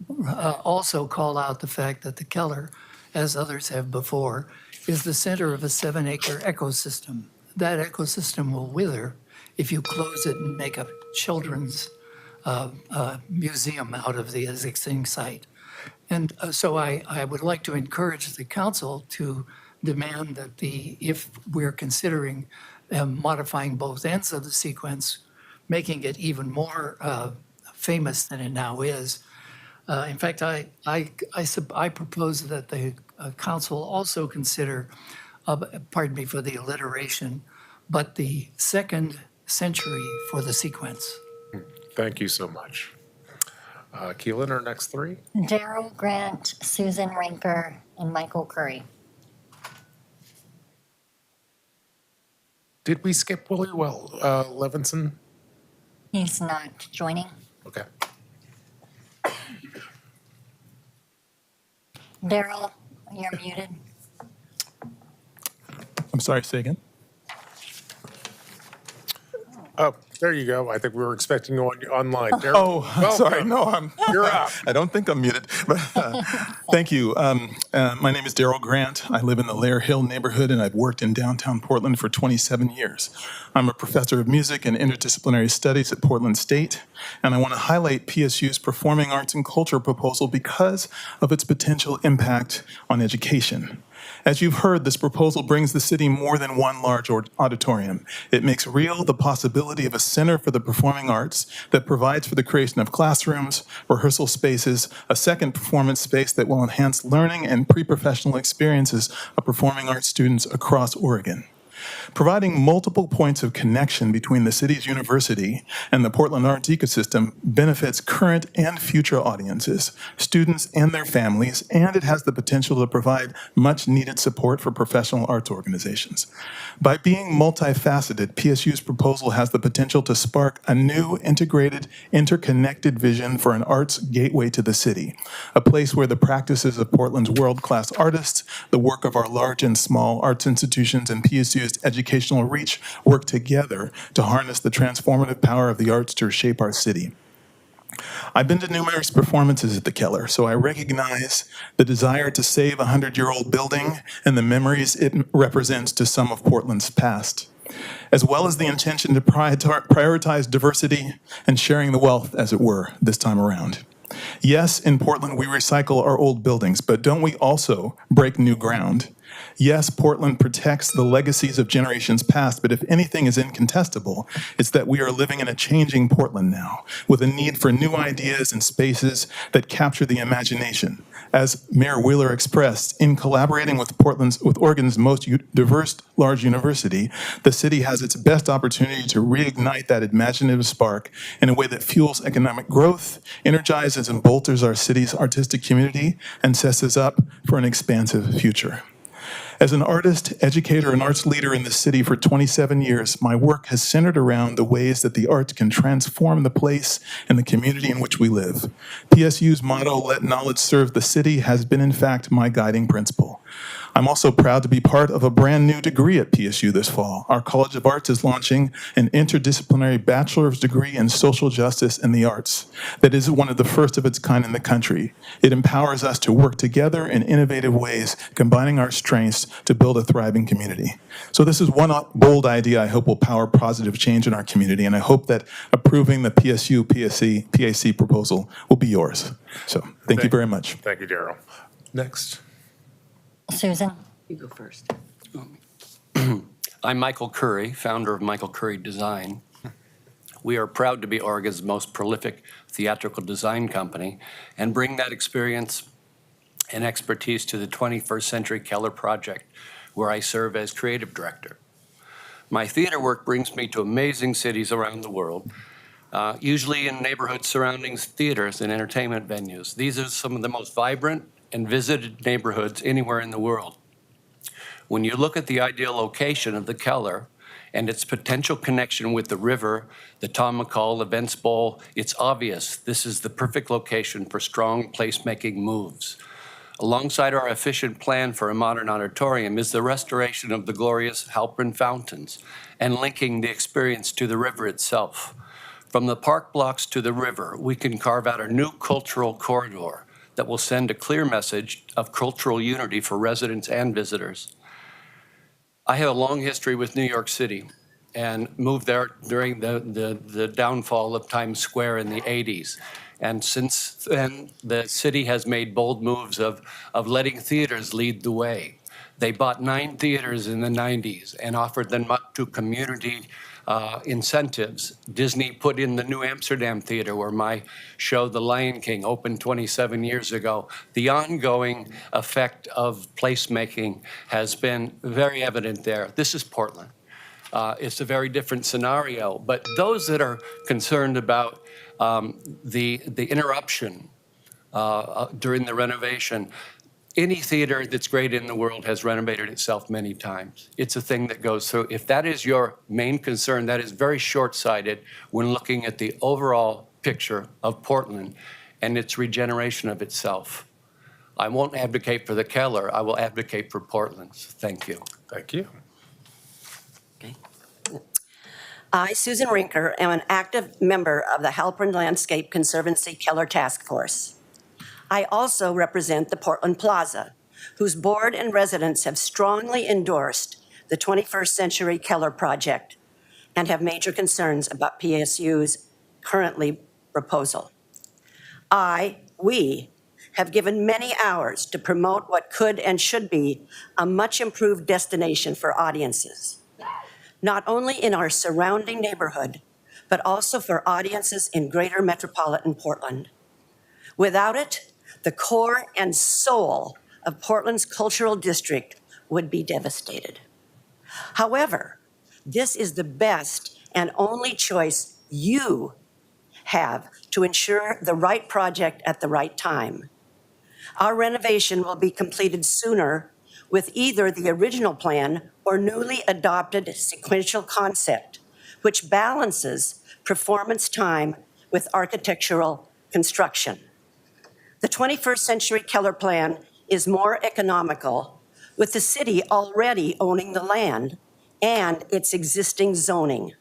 also call out the fact that the Keller, as others have before, is the center of a 7-acre ecosystem. That ecosystem will wither if you close it and make a children's museum out of the existing site. And so I would like to encourage the council to demand that if we're considering modifying both ends of the sequence, making it even more famous than it now is. In fact, I propose that the council also consider, pardon me for the alliteration, but the 2nd century for the sequence. Thank you so much. Keelan, our next 3. Daryl Grant, Susan Rinker, and Michael Curry. Did we skip Willie Levinson? He's not joining. Okay. Daryl, you're muted. I'm sorry, say again? Oh, there you go. I think we were expecting you online. Derek, Oh, welcome. sorry. No, You're up. I don't think I'm muted. But, thank you. My name is Daryl Grant. I live in the Lair Hill neighborhood, and I've worked in downtown Portland for 27 years. I'm a professor of music and interdisciplinary studies at Portland State, and I want to highlight PSU's Performing Arts and Culture proposal because of its potential impact on education. As you've heard, this proposal brings the city more than one large auditorium. It makes real the possibility of a center for the performing arts that provides for the creation of classrooms, rehearsal spaces, a second performance space that will enhance learning and pre-professional experiences of performing arts students across Oregon. Providing multiple points of connection between the city's university and the Portland arts ecosystem benefits current and future audiences, students and their families, and it has the potential to provide much needed support for professional arts organizations. By being multifaceted, PSU's proposal has the potential to spark a new integrated, interconnected vision for an arts gateway to the city, a place where the practices of Portland's world-class artists, the work of our large and small arts institutions, and PSU's educational reach work together to harness the transformative power of the arts to shape our city. I've been to numerous performances at the Keller, so I recognize the desire to save a 100-year-old building and the memories it represents to some of Portland's past, as well as the intention to prioritize diversity and sharing the wealth, as it were, this time around. Yes, in Portland, we recycle our old buildings, but don't we also break new ground? Yes, Portland protects the legacies of generations past, but if anything is incontestable, it's that we are living in a changing Portland now, with a need for new ideas and spaces that capture the imagination. As Mayor Wheeler expressed, in collaborating with Oregon's most diverse large university, the city has its best opportunity to reignite that imaginative spark in a way that fuels economic growth, energizes and bolsters our city's artistic community, and sets us up for an expansive future. As an artist, educator, and arts leader in the city for 27 years, my work has centered around the ways that the arts can transform the place and the community in which we live. PSU's motto, "Let knowledge serve the city," has been, in fact, my guiding principle. I'm also proud to be part of a brand new degree at PSU this fall. Our College of Arts is launching an interdisciplinary bachelor's degree in social justice and the arts that is one of the first of its kind in the country. It empowers us to work together in innovative ways, combining our strengths to build a thriving community. So this is one bold idea I hope will power positive change in our community, and I hope that approving the PSU PAC proposal will be yours. So thank you very much. Thank you, Daryl. Next. Susan? You go first. I'm Michael Curry, founder of Michael Curry Design. We are proud to be Oregon's most prolific theatrical design company and bring that experience and expertise to the 21st Century Keller Project, where I serve as creative director. My theater work brings me to amazing cities around the world, usually in neighborhoods surrounding theaters and entertainment venues. These are some of the most vibrant and visited neighborhoods anywhere in the world. When you look at the ideal location of the Keller and its potential connection with the river, the Tom McCall Events Bowl, it's obvious this is the perfect location for strong placemaking moves. Alongside our efficient plan for a modern auditorium is the restoration of the glorious Halpern fountains and linking the experience to the river itself. From the park blocks to the river, we can carve out a new cultural corridor that will send a clear message of cultural unity for residents and visitors. I have a long history with New York City and moved there during the downfall of Times Square in the 80s. And since then, the city has made bold moves of letting theaters lead the way. They bought 9 theaters in the 90s and offered them up to community incentives. Disney put in the New Amsterdam Theater, where my show, The Lion King, opened 27 years ago. The ongoing effect of placemaking has been very evident there. This is Portland. It's a very different scenario, but those that are concerned about the interruption during the renovation, any theater that's great in the world has renovated itself many times. It's a thing that goes through. If that is your main concern, that is very short-sighted when looking at the overall picture of Portland and its regeneration of itself. I won't advocate for the Keller. I will advocate for Portland. Thank you. Thank you. I, Susan Rinker, am an active member of the Halpern Landscape Conservancy Keller Task Force. I also represent the Portland Plaza, whose board and residents have strongly endorsed the 21st Century Keller project and have major concerns about PSU's currently proposal. We have given many hours to promote what could and should be a much improved destination for audiences, not only in our surrounding neighborhood, but also for audiences in greater metropolitan Portland. Without it, the core and soul of Portland's cultural district would be devastated. However, this is the best and only choice you have to ensure the right project at the right time. Our renovation will be completed sooner with either the original plan or newly adopted sequential concept, which balances performance time with architectural construction. The 21st Century Keller plan is more economical, with the city already owning the land and its existing zoning.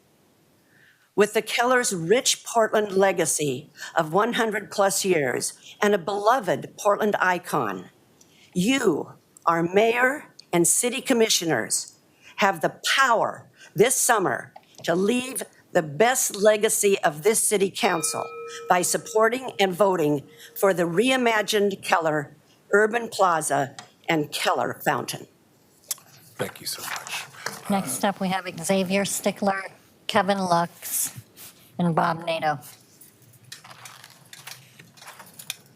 With the Keller's rich Portland legacy of 100+ years and a beloved Portland icon, you, our mayor and city commissioners, have the power this summer to leave the best legacy of this city council by supporting and voting for the reimagined Keller Urban Plaza and Keller Fountain. Thank you so much. Next up, we have Xavier Stickler, Kevin Lux, and Bob Nato.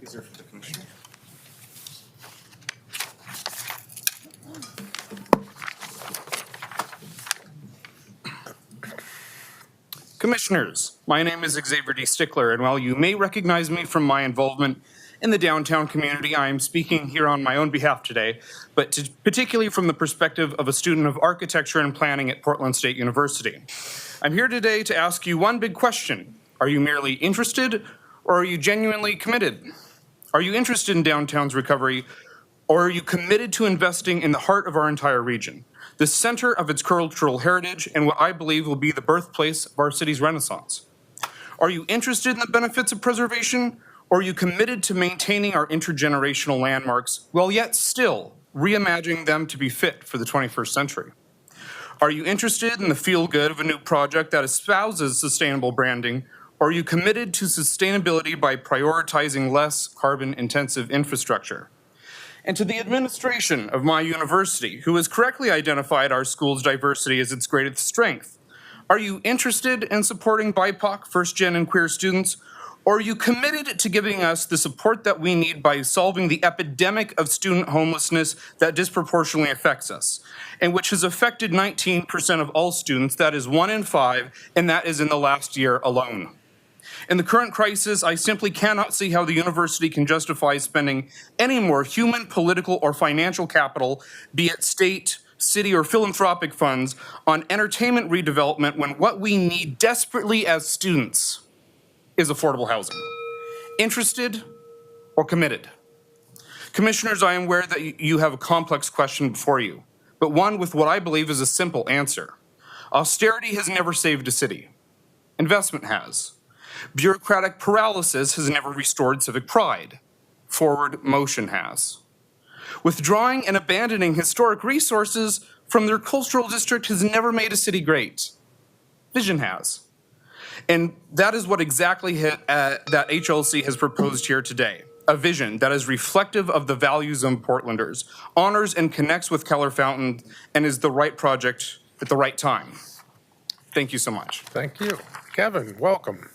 These are for the commissioner. Commissioners, my name is Xavier D. Stickler, and while you may recognize me from my involvement in the downtown community, I am speaking here on my own behalf today, but particularly from the perspective of a student of architecture and planning at Portland State University. I'm here today to ask you one big question. Are you merely interested, or are you genuinely committed? Are you interested in downtown's recovery, or are you committed to investing in the heart of our entire region, the center of its cultural heritage, and what I believe will be the birthplace of our city's renaissance? Are you interested in the benefits of preservation, or are you committed to maintaining our intergenerational landmarks while yet still reimagining them to be fit for the 21st century? Are you interested in the feel-good of a new project that espouses sustainable branding, or are you committed to sustainability by prioritizing less carbon-intensive infrastructure? And to the administration of my university, who has correctly identified our school's diversity as its greatest strength, Are you interested in supporting BIPOC, first gen, and queer students? Or are you committed to giving us the support that we need by solving the epidemic of student homelessness that disproportionately affects us, and which has affected 19% of all students, that is 1 in 5, and that is in the last year alone? In the current crisis, I simply cannot see how the university can justify spending any more human, political, or financial capital, be it state, city, or philanthropic funds, on entertainment redevelopment when what we need desperately as students is affordable housing. Interested or committed? Commissioners, I am aware that you have a complex question before you, but one with what I believe is a simple answer. Austerity has never saved a city. Investment has. Bureaucratic paralysis has never restored civic pride. Forward motion has. Withdrawing and abandoning historic resources from their cultural district has never made a city great. Vision has. And that is what exactly that HLC has proposed here today. A vision that is reflective of the values of Portlanders, honors and connects with Keller Fountain, and is the right project at the right time. Thank you so much. Thank you. Kevin, welcome.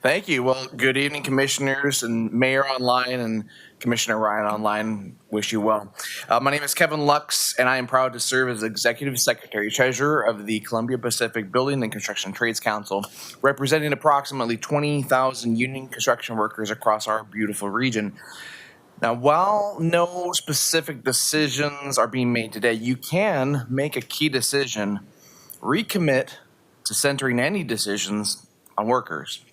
Thank you. Well, good evening, commissioners and Mayor online and Commissioner Ryan online. Wish you well. My name is Kevin Lux, and I am proud to serve as Executive Secretary Treasurer of the Columbia Pacific Building and Construction Trades Council, representing approximately 20,000 union construction workers across our beautiful region. Now, while no specific decisions are being made today, you can make a key decision, recommit to centering any decisions on workers.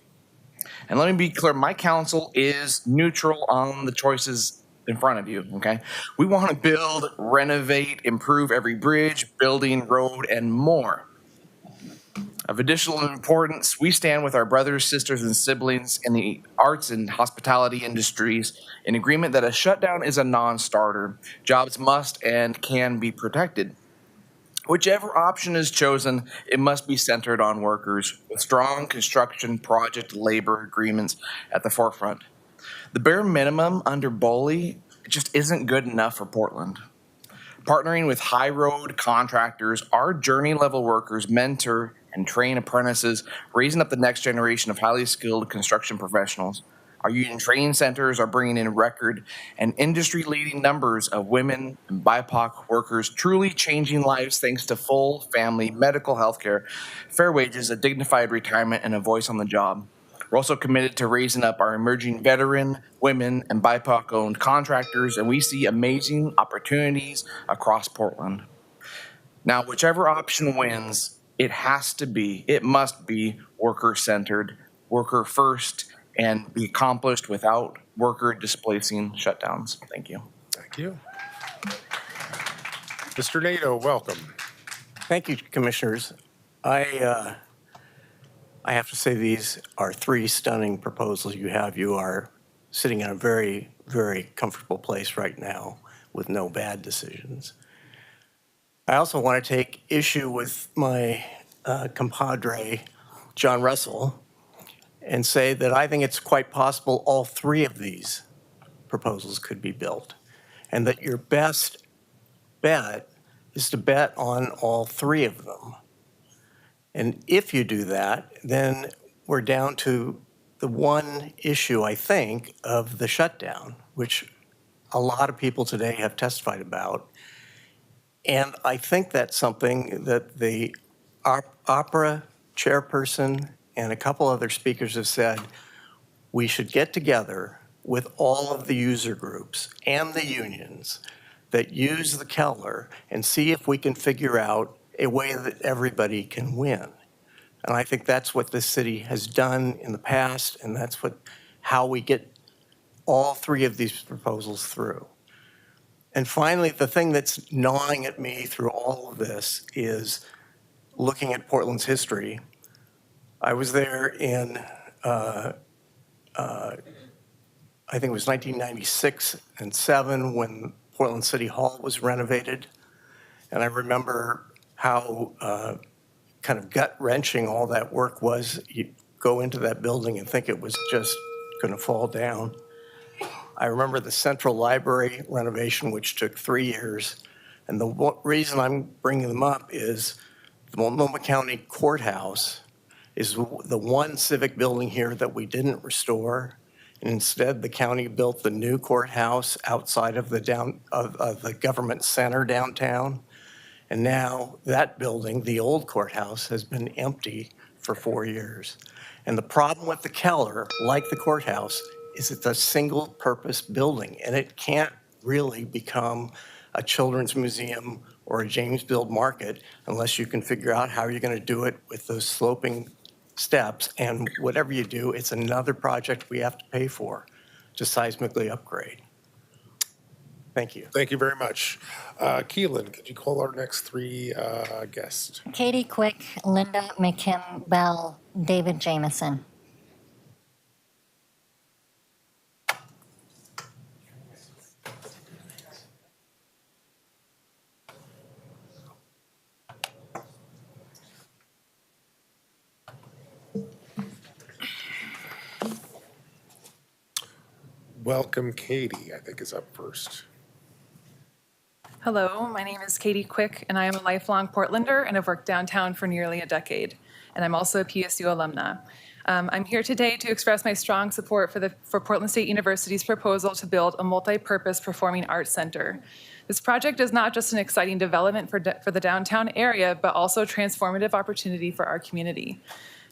And let me be clear, my council is neutral on the choices in front of you, okay? We want to build, renovate, improve every bridge, building, road, and more. Of additional importance, we stand with our brothers, sisters, and siblings in the arts and hospitality industries in agreement that a shutdown is a non-starter. Jobs must and can be protected. Whichever option is chosen, it must be centered on workers with strong construction project labor agreements at the forefront. The bare minimum under BOLI just isn't good enough for Portland. Partnering with high road contractors, our journey level workers mentor and train apprentices, raising up the next generation of highly skilled construction professionals. Our union training centers are bringing in record and industry-leading numbers of women and BIPOC workers, truly changing lives thanks to full family medical health care, fair wages, a dignified retirement, and a voice on the job. We're also committed to raising up our emerging veteran, women, and BIPOC-owned contractors, and we see amazing opportunities across Portland. Now, whichever option wins, it must be worker-centered, worker-first, and be accomplished without worker displacing shutdowns. Thank you. Thank you. Mr. Nato, welcome. Thank you, commissioners. I have to say these are three stunning proposals you have. You are sitting in a very, very comfortable place right now with no bad decisions. I also want to take issue with my compadre, John Russell, and say that I think it's quite possible all three of these proposals could be built, and that your best bet is to bet on all three of them. And if you do that, then we're down to the one issue, I think, of the shutdown, which a lot of people today have testified about. And I think that's something that the opera chairperson and a couple other speakers have said, we should get together with all of the user groups and the unions that use the Keller and see if we can figure out a way that everybody can win. And I think that's what this city has done in the past, and that's how we get all three of these proposals through. And finally, the thing that's gnawing at me through all of this is looking at Portland's history. I was there in, I think it was 1996 and 7 when Portland City Hall was renovated. And I remember how kind of gut-wrenching all that work was. You go into that building and think it was just going to fall down. I remember the Central Library renovation, which took 3 years. And the reason I'm bringing them up is The Multnomah County Courthouse is the one civic building here that we didn't restore. And instead, the county built the new courthouse outside of the government center downtown. And now that building, the old courthouse, has been empty for 4 years. And the problem with the Keller, like the courthouse, is it's a single-purpose building, and it can't really become a children's museum or a James Build Market unless you can figure out how you're going to do it with those sloping steps. And whatever you do, it's another project we have to pay for to seismically upgrade. Thank you. Thank you very much. Keelan, could you call our next three guests? Katie Quick, Linda McKim Bell, David Jameson. Welcome, Katie, I think is up first. Hello, my name is Katie Quick, and I am a lifelong Portlander and have worked downtown for nearly a decade. And I'm also a PSU alumna. I'm here today to express my strong support for Portland State University's proposal to build a multi-purpose performing arts center. This project is not just an exciting development for the downtown area, but also a transformative opportunity for our community.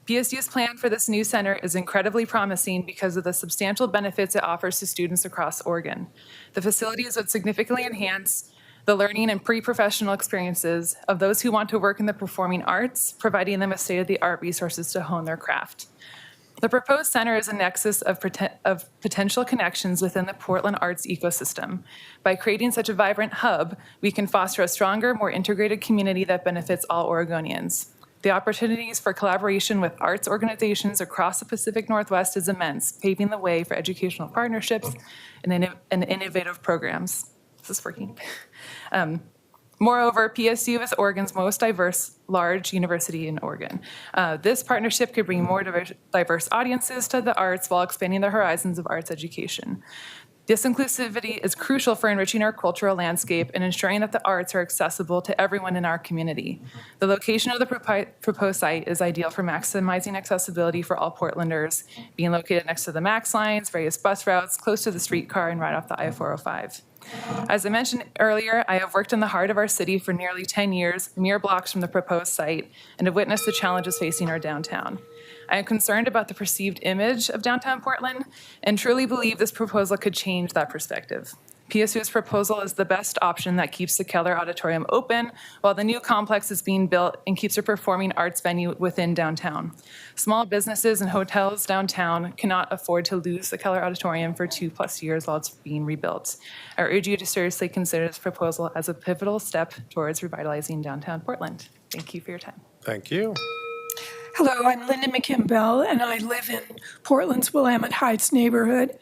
PSU's plan for this new center is incredibly promising because of the substantial benefits it offers to students across Oregon. The facilities would significantly enhance the learning and pre-professional experiences of those who want to work in the performing arts, providing them a state-of-the-art resources to hone their craft. The proposed center is a nexus of potential connections within the Portland arts ecosystem. By creating such a vibrant hub, we can foster a stronger, more integrated community that benefits all Oregonians. The opportunities for collaboration with arts organizations across the Pacific Northwest is immense, paving the way for educational partnerships and innovative programs. This is working. Moreover, PSU is Oregon's most diverse, large university in Oregon. This partnership could bring more diverse audiences to the arts while expanding the horizons of arts education. This inclusivity is crucial for enriching our cultural landscape and ensuring that the arts are accessible to everyone in our community. The location of the proposed site is ideal for maximizing accessibility for all Portlanders, being located next to the MAX lines, various bus routes, close to the streetcar, and right off the I-405. As I mentioned earlier, I have worked in the heart of our city for nearly 10 years, mere blocks from the proposed site, and have witnessed the challenges facing our downtown. I am concerned about the perceived image of downtown Portland and truly believe this proposal could change that perspective. PSU's proposal is the best option that keeps the Keller Auditorium open while the new complex is being built and keeps a performing arts venue within downtown. Small businesses and hotels downtown cannot afford to lose the Keller Auditorium for 2+ years while it's being rebuilt. I urge you to seriously consider this proposal as a pivotal step towards revitalizing downtown Portland. Thank you for your time. Thank you. Hello, I'm Linda McKim Bell, and I live in Portland's Willamette Heights neighborhood.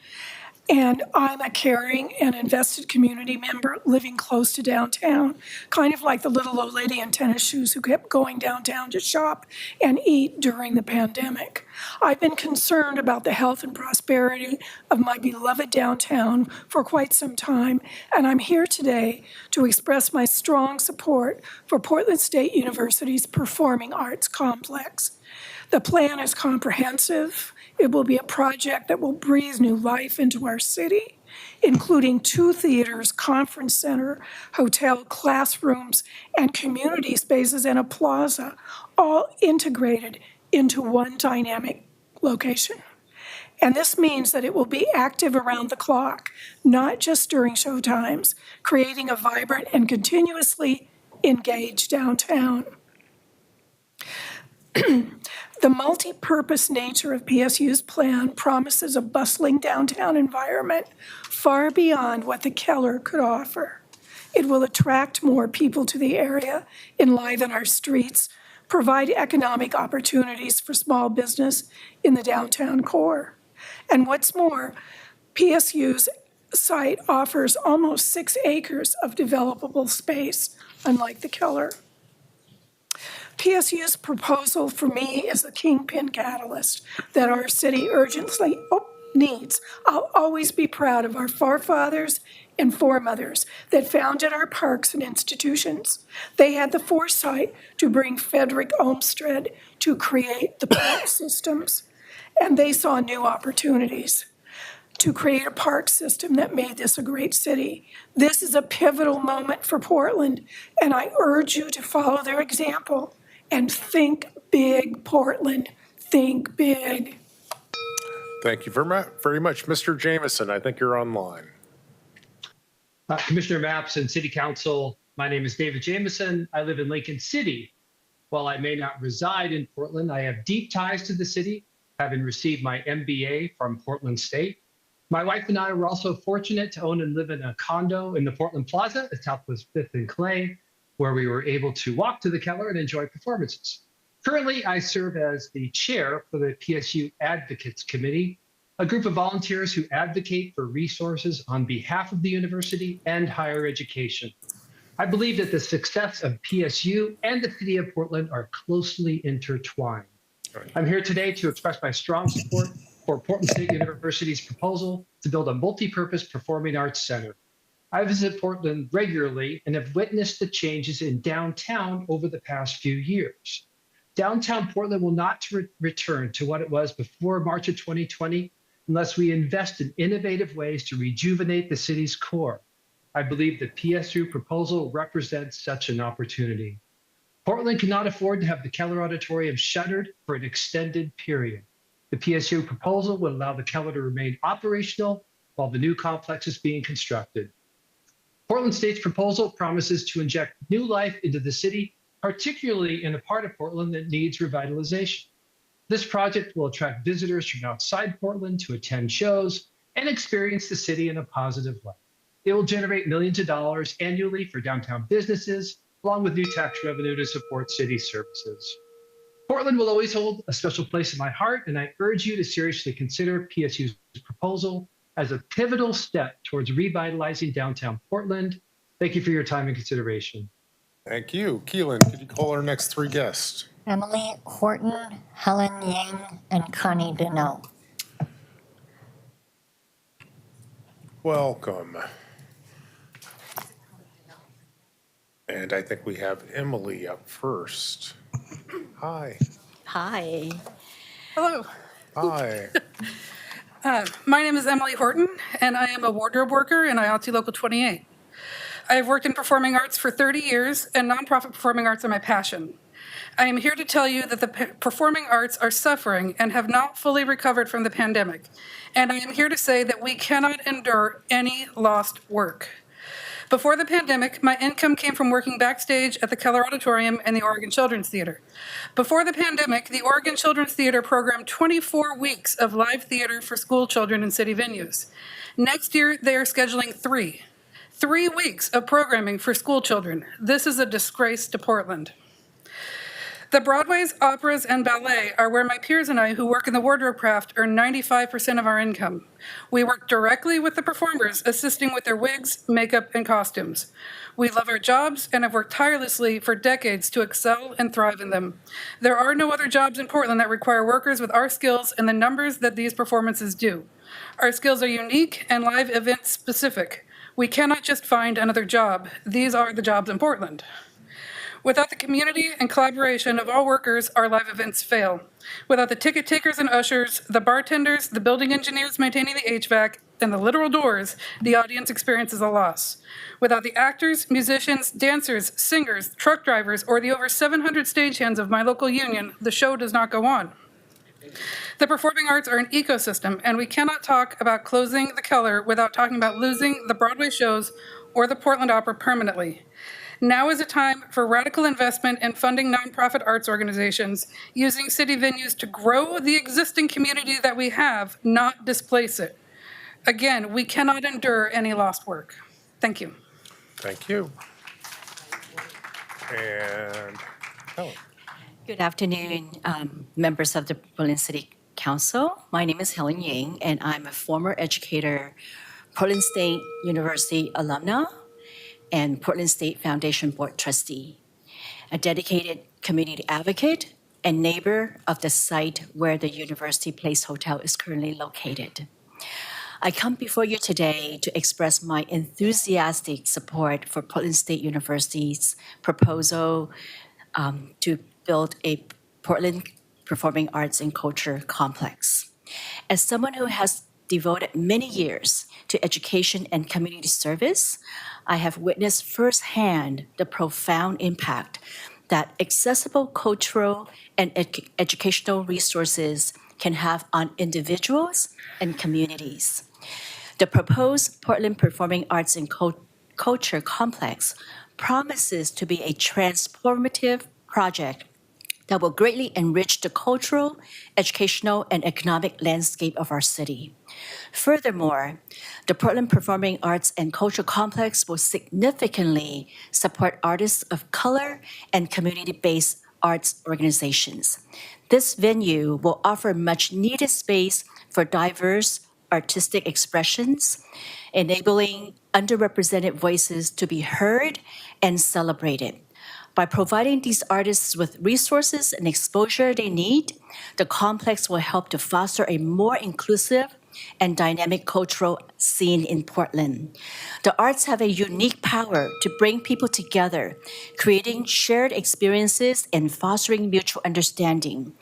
And I'm a caring and invested community member living close to downtown, kind of like the little old lady in tennis shoes who kept going downtown to shop and eat during the pandemic. I've been concerned about the health and prosperity of my beloved downtown for quite some time, and I'm here today to express my strong support for Portland State University's Performing Arts Complex. The plan is comprehensive. It will be a project that will breathe new life into our city, including 2 theaters, conference center, hotel, classrooms, and community spaces, and a plaza, all integrated into one dynamic location. And this means that it will be active around the clock, not just during show times, creating a vibrant and continuously engaged downtown. The multi-purpose nature of PSU's plan promises a bustling downtown environment far beyond what the Keller could offer. It will attract more people to the area, enliven our streets, provide economic opportunities for small business in the downtown core. And what's more, PSU's site offers almost 6 acres of developable space, unlike the Keller. PSU's proposal for me is the kingpin catalyst that our city urgently needs. I'll always be proud of our forefathers and foremothers that founded our parks and institutions. They had the foresight to bring Frederick Olmsted to create the park systems, and they saw new opportunities to create a park system that made this a great city. This is a pivotal moment for Portland, and I urge you to follow their example and think big, Portland. Think big. Thank you very much. Mr. Jameson, I think you're online. Commissioner Maps and City Council, my name is David Jameson. I live in Lincoln City. While I may not reside in Portland, I have deep ties to the city, having received my MBA from Portland State. My wife and I were also fortunate to own and live in a condo in the Portland Plaza at Southwest 5th and Clay, where we were able to walk to the Keller and enjoy performances. Currently, I serve as the chair for the PSU Advocates Committee, a group of volunteers who advocate for resources on behalf of the university and higher education. I believe that the success of PSU and the city of Portland are closely intertwined. I'm here today to express my strong support for Portland State University's proposal to build a multi-purpose performing arts center. I visit Portland regularly and have witnessed the changes in downtown over the past few years. Downtown Portland will not return to what it was before March of 2020 unless we invest in innovative ways to rejuvenate the city's core. I believe the PSU proposal represents such an opportunity. Portland cannot afford to have the Keller Auditorium shuttered for an extended period. The PSU proposal would allow the Keller to remain operational while the new complex is being constructed. Portland State's proposal promises to inject new life into the city, particularly in a part of Portland that needs revitalization. This project will attract visitors from outside Portland to attend shows and experience the city in a positive way. It will generate millions of dollars annually for downtown businesses, along with new tax revenue to support city services. Portland will always hold a special place in my heart, and I urge you to seriously consider PSU's proposal as a pivotal step towards revitalizing downtown Portland. Thank you for your time and consideration. Thank you. Keelan, could you call our next three guests? Emily Horton, Helen Yang, and Connie Deneau. Welcome. And I think we have Emily up first. Hi. Hi. Hello. Hi. My name is Emily Horton, and I am a wardrobe worker in IATSE Local 28. I have worked in performing arts for 30 years, and nonprofit performing arts are my passion. I am here to tell you that the performing arts are suffering and have not fully recovered from the pandemic. And I am here to say that we cannot endure any lost work. Before the pandemic, my income came from working backstage at the Keller Auditorium and the Oregon Children's Theater. Before the pandemic, the Oregon Children's Theater programmed 24 weeks of live theater for school children in city venues. Next year, they are scheduling 3 weeks of programming for school children. This is a disgrace to Portland. The Broadways, operas, and ballet are where my peers and I who work in the wardrobe craft earn 95% of our income. We work directly with the performers, assisting with their wigs, makeup, and costumes. We love our jobs and have worked tirelessly for decades to excel and thrive in them. There are no other jobs in Portland that require workers with our skills and the numbers that these performances do. Our skills are unique and live event specific. We cannot just find another job. These are the jobs in Portland. Without the community and collaboration of all workers, our live events fail. Without the ticket takers and ushers, the bartenders, the building engineers maintaining the HVAC, and the literal doors, the audience experiences a loss. Without the actors, musicians, dancers, singers, truck drivers, or the over 700 stagehands of my local union, the show does not go on. The performing arts are an ecosystem, and we cannot talk about closing the Keller without talking about losing the Broadway shows or the Portland Opera permanently. Now is a time for radical investment in funding nonprofit arts organizations, using city venues to grow the existing community that we have, not displace it. Again, we cannot endure any lost work. Thank you. Thank you. And Helen. Good afternoon, members of the Portland City Council. My name is Helen Yang, and I'm a former educator, Portland State University alumna, and Portland State Foundation Board trustee, a dedicated community advocate and neighbor of the site where the University Place Hotel is currently located. I come before you today to express my enthusiastic support for Portland State University's proposal to build a Portland Performing Arts and Culture Complex. As someone who has devoted many years to education and community service, I have witnessed firsthand the profound impact that accessible cultural and educational resources can have on individuals and communities. The proposed Portland Performing Arts and Culture Complex promises to be a transformative project that will greatly enrich the cultural, educational, and economic landscape of our city. Furthermore, the Portland Performing Arts and Culture Complex will significantly support artists of color and community-based arts organizations. This venue will offer much-needed space for diverse artistic expressions, enabling underrepresented voices to be heard and celebrated. By providing these artists with resources and exposure they need, the complex will help to foster a more inclusive and dynamic cultural scene in Portland. The arts have a unique power to bring people together, creating shared experiences and fostering mutual understanding.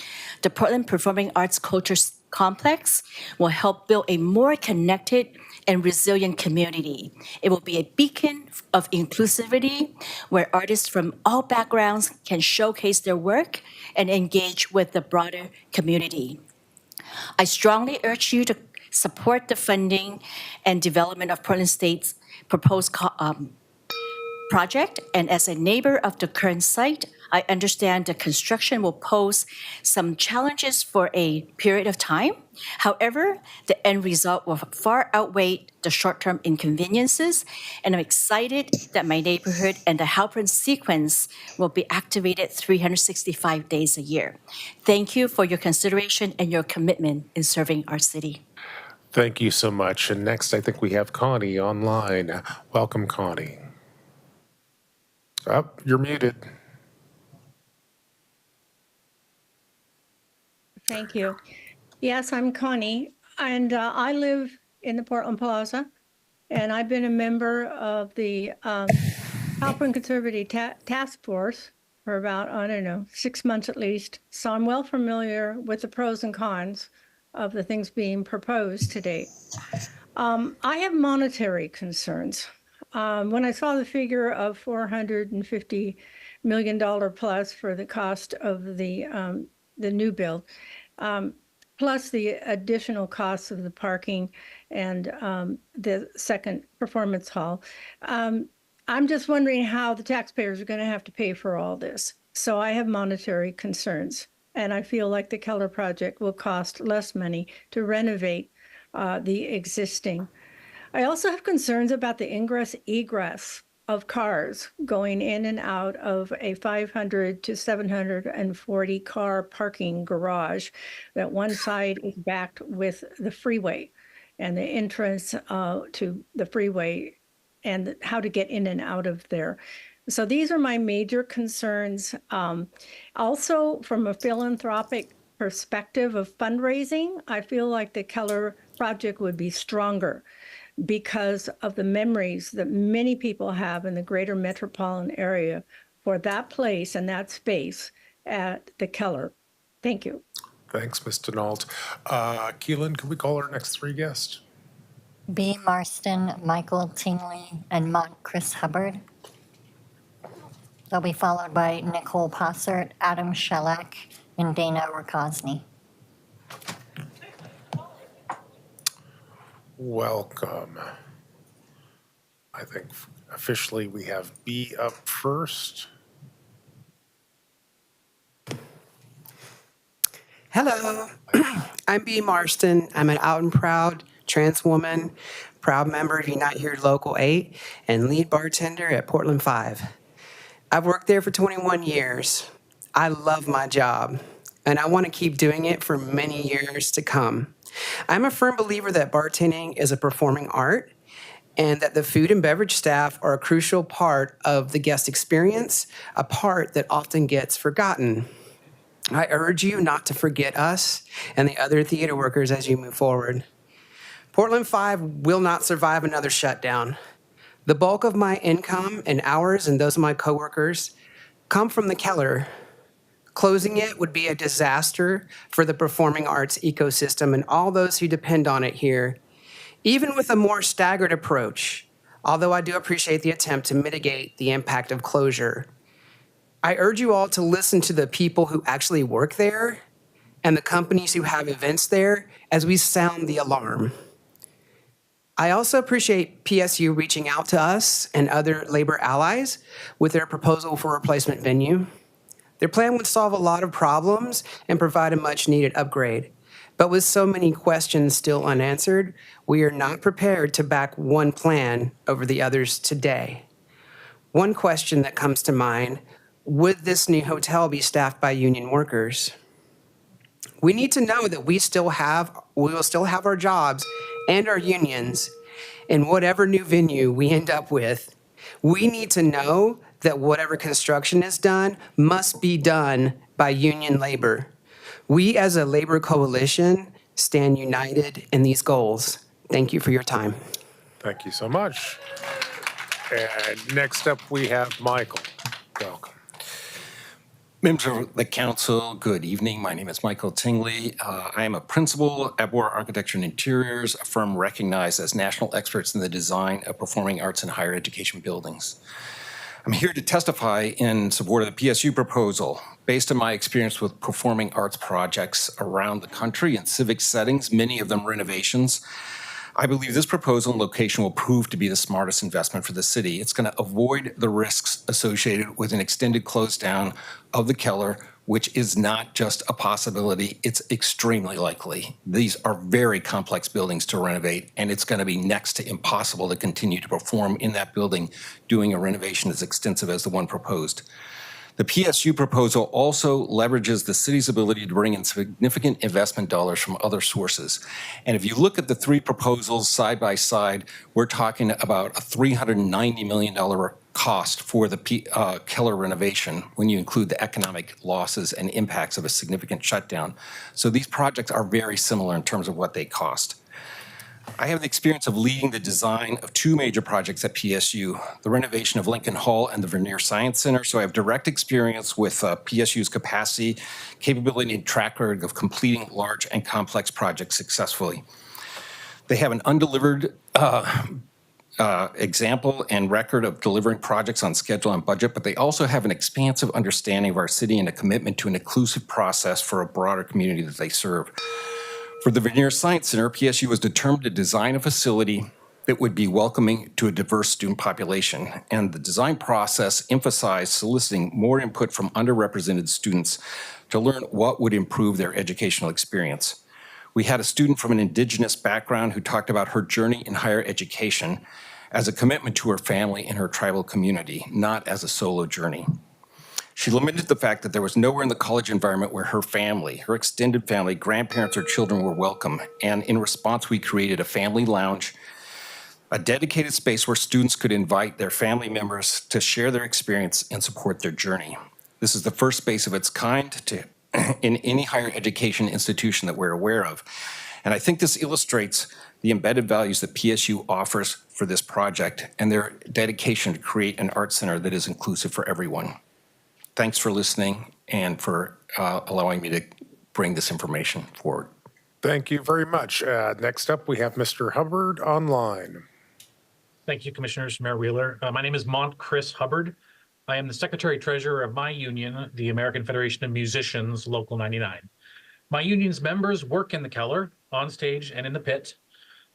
The Portland Performing Arts Culture Complex will help build a more connected and resilient community. It will be a beacon of inclusivity where artists from all backgrounds can showcase their work and engage with the broader community. I strongly urge you to support the funding and development of Portland State's proposed project, and as a neighbor of the current site, I understand the construction will pose some challenges for a period of time. However, the end result will far outweigh the short-term inconveniences, and I'm excited that my neighborhood and the Halpern sequence will be activated 365 days a year. Thank you for your consideration and your commitment in serving our city. Thank you so much. And next, I think we have Connie online. Welcome, Connie. Oh, you're muted. Thank you. Yes, I'm Connie, and I live in the Portland Plaza, and I've been a member of the Halpern Conservative Task Force for about, 6 months at least. So I'm well familiar with the pros and cons of the things being proposed today. I have monetary concerns. When I saw the figure of $450 million plus for the cost of the new build, plus the additional costs of the parking and the second performance hall, I'm just wondering how the taxpayers are going to have to pay for all this. So I have monetary concerns, and I feel like the Keller project will cost less money to renovate the existing. I also have concerns about the ingress-egress of cars going in and out of a 500 to 740 car parking garage that one side is backed with the freeway and the entrance to the freeway and how to get in and out of there. So these are my major concerns. Also, from a philanthropic perspective of fundraising, I feel like the Keller project would be stronger because of the memories that many people have in the greater metropolitan area for that place and that space at the Keller. Thank you. Thanks, Ms. Denault. Keelan, can we call our next three guests? B. Marston, Michael Tingley, and Mont Chris Hubbard. They'll be followed by Nicole Possert, Adam Shellac, and Dana Rakosny. Welcome. I think officially we have B up first. Hello, I'm B. Marston. I'm an out and proud trans woman, proud member of Unite Here Local 8, and lead bartender at Portland 5. I've worked there for 21 years. I love my job, and I want to keep doing it for many years to come. I'm a firm believer that bartending is a performing art and that the food and beverage staff are a crucial part of the guest experience, a part that often gets forgotten. I urge you not to forget us and the other theater workers as you move forward. Portland 5 will not survive another shutdown. The bulk of my income and hours and those of my coworkers come from the Keller. Closing it would be a disaster for the performing arts ecosystem and all those who depend on it here. Even with a more staggered approach, although I do appreciate the attempt to mitigate the impact of closure, I urge you all to listen to the people who actually work there and the companies who have events there as we sound the alarm. I also appreciate PSU reaching out to us and other labor allies with their proposal for a replacement venue. Their plan would solve a lot of problems and provide a much-needed upgrade. But with so many questions still unanswered, we are not prepared to back one plan over the others today. One question that comes to mind, would this new hotel be staffed by union workers? We need to know that we will still have our jobs and our unions in whatever new venue we end up with. We need to know that whatever construction is done must be done by union labor. We as a labor coalition stand united in these goals. Thank you for your time. Thank you so much. And next up, we have Michael. Welcome. Members of the council, good evening. My name is Michael Tingley. I am a principal at Boer Architecture and Interiors, a firm recognized as national experts in the design of performing arts and higher education buildings. I'm here to testify in support of the PSU proposal. Based on my experience with performing arts projects around the country in civic settings, many of them renovations, I believe this proposal and location will prove to be the smartest investment for the city. It's going to avoid the risks associated with an extended close down of the Keller, which is not just a possibility, it's extremely likely. These are very complex buildings to renovate, and it's going to be next to impossible to continue to perform in that building doing a renovation as extensive as the one proposed. The PSU proposal also leverages the city's ability to bring in significant investment dollars from other sources. And if you look at the three proposals side by side, we're talking about a $390 million cost for the Keller renovation when you include the economic losses and impacts of a significant shutdown. So these projects are very similar in terms of what they cost. I have the experience of leading the design of two major projects at PSU, the renovation of Lincoln Hall and the Vernier Science Center. So I have direct experience with PSU's capacity, capability, and track record of completing large and complex projects successfully. They have an undelivered example and record of delivering projects on schedule and budget, but they also have an expansive understanding of our city and a commitment to an inclusive process for a broader community that they serve. For the Vernier Science Center, PSU was determined to design a facility that would be welcoming to a diverse student population, and the design process emphasized soliciting more input from underrepresented students to learn what would improve their educational experience. We had a student from an indigenous background who talked about her journey in higher education as a commitment to her family and her tribal community, not as a solo journey. She lamented the fact that there was nowhere in the college environment where her family, her extended family, grandparents, or children were welcome. And in response, we created a family lounge, a dedicated space where students could invite their family members to share their experience and support their journey. This is the first space of its kind in any higher education institution that we're aware of. And I think this illustrates the embedded values that PSU offers for this project and their dedication to create an art center that is inclusive for everyone. Thanks for listening and for allowing me to bring this information forward. Thank you very much. Next up, we have Mr. Hubbard online. Thank you, Commissioners. Mayor Wheeler. My name is Chris Hubbard. I am the Secretary Treasurer of my union, the American Federation of Musicians, Local 99. My union's members work in the Keller, on stage, and in the pit.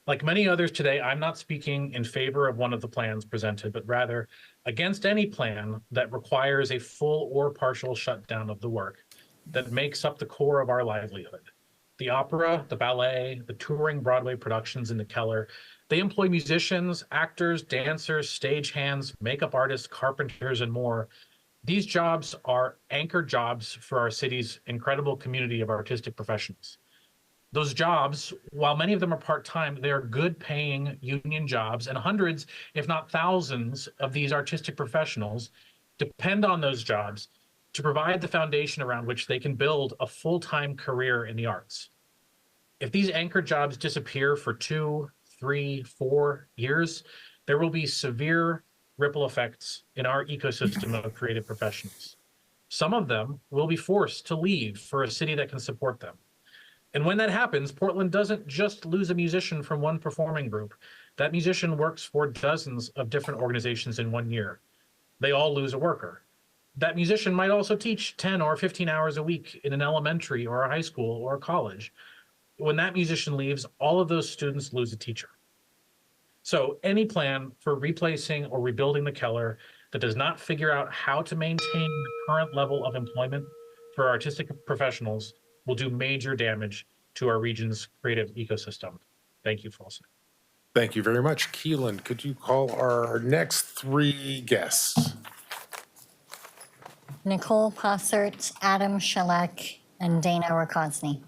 Like many others today, I'm not speaking in favor of one of the plans presented, but rather against any plan that requires a full or partial shutdown of the work that makes up the core of our livelihood. The opera, the ballet, the touring Broadway productions in the Keller, they employ musicians, actors, dancers, stagehands, makeup artists, carpenters, and more. These jobs are anchor jobs for our city's incredible community of artistic professionals. Those jobs, while many of them are part-time, they are good-paying union jobs, and hundreds, if not thousands, of these artistic professionals depend on those jobs to provide the foundation around which they can build a full-time career in the arts. If these anchor jobs disappear for 2, 3, 4 years, there will be severe ripple effects in our ecosystem of creative professionals. Some of them will be forced to leave for a city that can support them. And when that happens, Portland doesn't just lose a musician from one performing group. That musician works for dozens of different organizations in 1 year. They all lose a worker. That musician might also teach 10 or 15 hours a week in an elementary or a high school or a college. When that musician leaves, all of those students lose a teacher. So any plan for replacing or rebuilding the Keller that does not figure out how to maintain the current level of employment for artistic professionals will do major damage to our region's creative ecosystem. Thank you for listening. Thank you very much. Keelan, could you call our next three guests? Nicole Possert, Adam Shalek, and Dana Rakosny.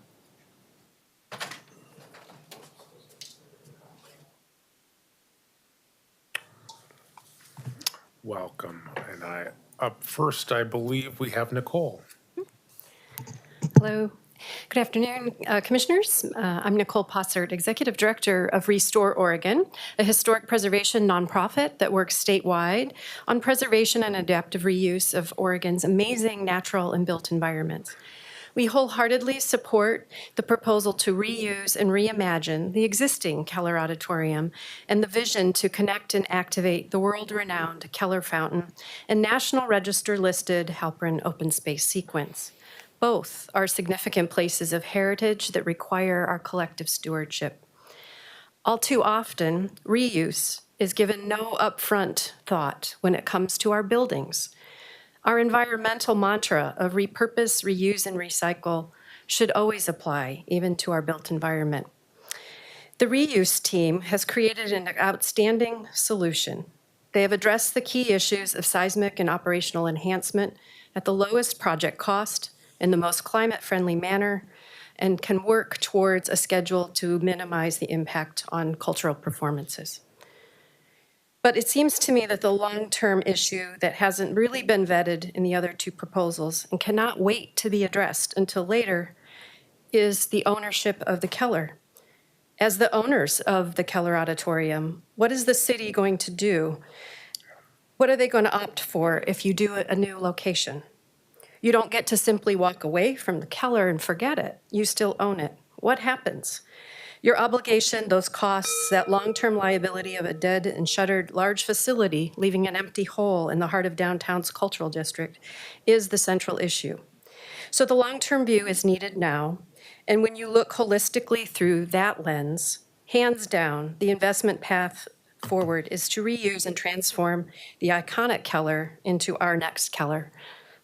Welcome. And up first, I believe we have Nicole. Hello. Good afternoon, Commissioners. I'm Nicole Possert, Executive Director of Restore Oregon, a historic preservation nonprofit that works statewide on preservation and adaptive reuse of Oregon's amazing natural and built environments. We wholeheartedly support the proposal to reuse and reimagine the existing Keller Auditorium and the vision to connect and activate the world-renowned Keller Fountain and National Register-listed Halpern open space sequence. Both are significant places of heritage that require our collective stewardship. All too often, reuse is given no upfront thought when it comes to our buildings. Our environmental mantra of repurpose, reuse, and recycle should always apply, even to our built environment. The reuse team has created an outstanding solution. They have addressed the key issues of seismic and operational enhancement at the lowest project cost, in the most climate-friendly manner, and can work towards a schedule to minimize the impact on cultural performances. But it seems to me that the long-term issue that hasn't really been vetted in the other two proposals and cannot wait to be addressed until later is the ownership of the Keller. As the owners of the Keller Auditorium, what is the city going to do? What are they going to opt for if you do a new location? You don't get to simply walk away from the Keller and forget it. You still own it. What happens? Your obligation, those costs, that long-term liability of a dead and shuttered large facility leaving an empty hole in the heart of downtown's cultural district is the central issue. So the long-term view is needed now. And when you look holistically through that lens, hands down, the investment path forward is to reuse and transform the iconic Keller into our next Keller.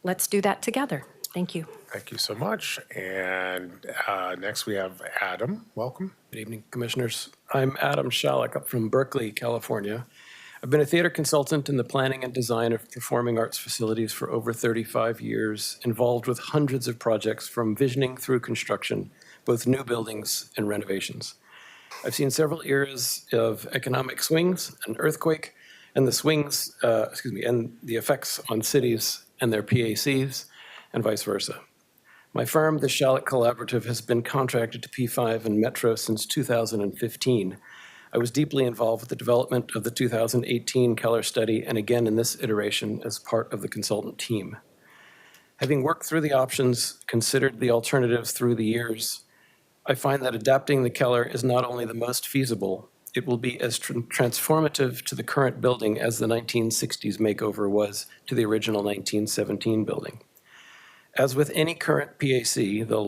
Let's do that together. Thank you. Thank you so much. And next we have Adam. Welcome. Good evening, Commissioners. I'm Adam Shalek up from Berkeley, California. I've been a theater consultant in the planning and design of performing arts facilities for over 35 years, involved with hundreds of projects from visioning through construction, both new buildings and renovations. I've seen several eras of economic swings, an earthquake, and and the effects on cities and their PACs, and vice versa. My firm, the Shalek Collaborative, has been contracted to P5 and Metro since 2015. I was deeply involved with the development of the 2018 Keller study, and again in this iteration as part of the consultant team. Having worked through the options, considered the alternatives through the years, I find that adapting the Keller is not only the most feasible, it will be as transformative to the current building as the 1960s makeover was to the original 1917 building. As with any current PAC, the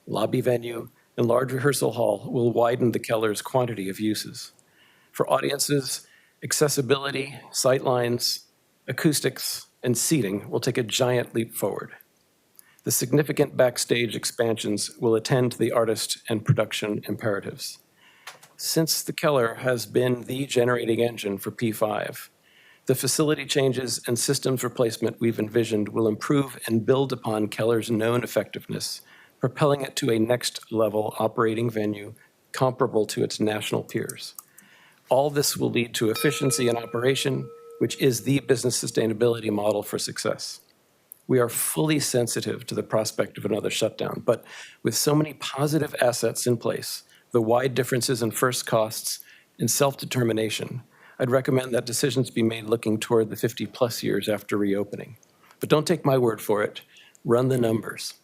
lobby venue, and large rehearsal hall will widen the Keller's quantity of uses. For audiences, accessibility, sightlines, acoustics, and seating will take a giant leap forward. The significant backstage expansions will attend to the artist and production imperatives. Since the Keller has been the generating engine for P5, the facility changes and systems replacement we've envisioned will improve and build upon Keller's known effectiveness, propelling it to a next-level operating venue comparable to its national peers. All this will lead to efficiency in operation, which is the business sustainability model for success. We are fully sensitive to the prospect of another shutdown, but with so many positive assets in place, the wide differences in first costs and self-determination, I'd recommend that decisions be made looking toward the 50-plus years after reopening. But don't take my word for it. Run the numbers.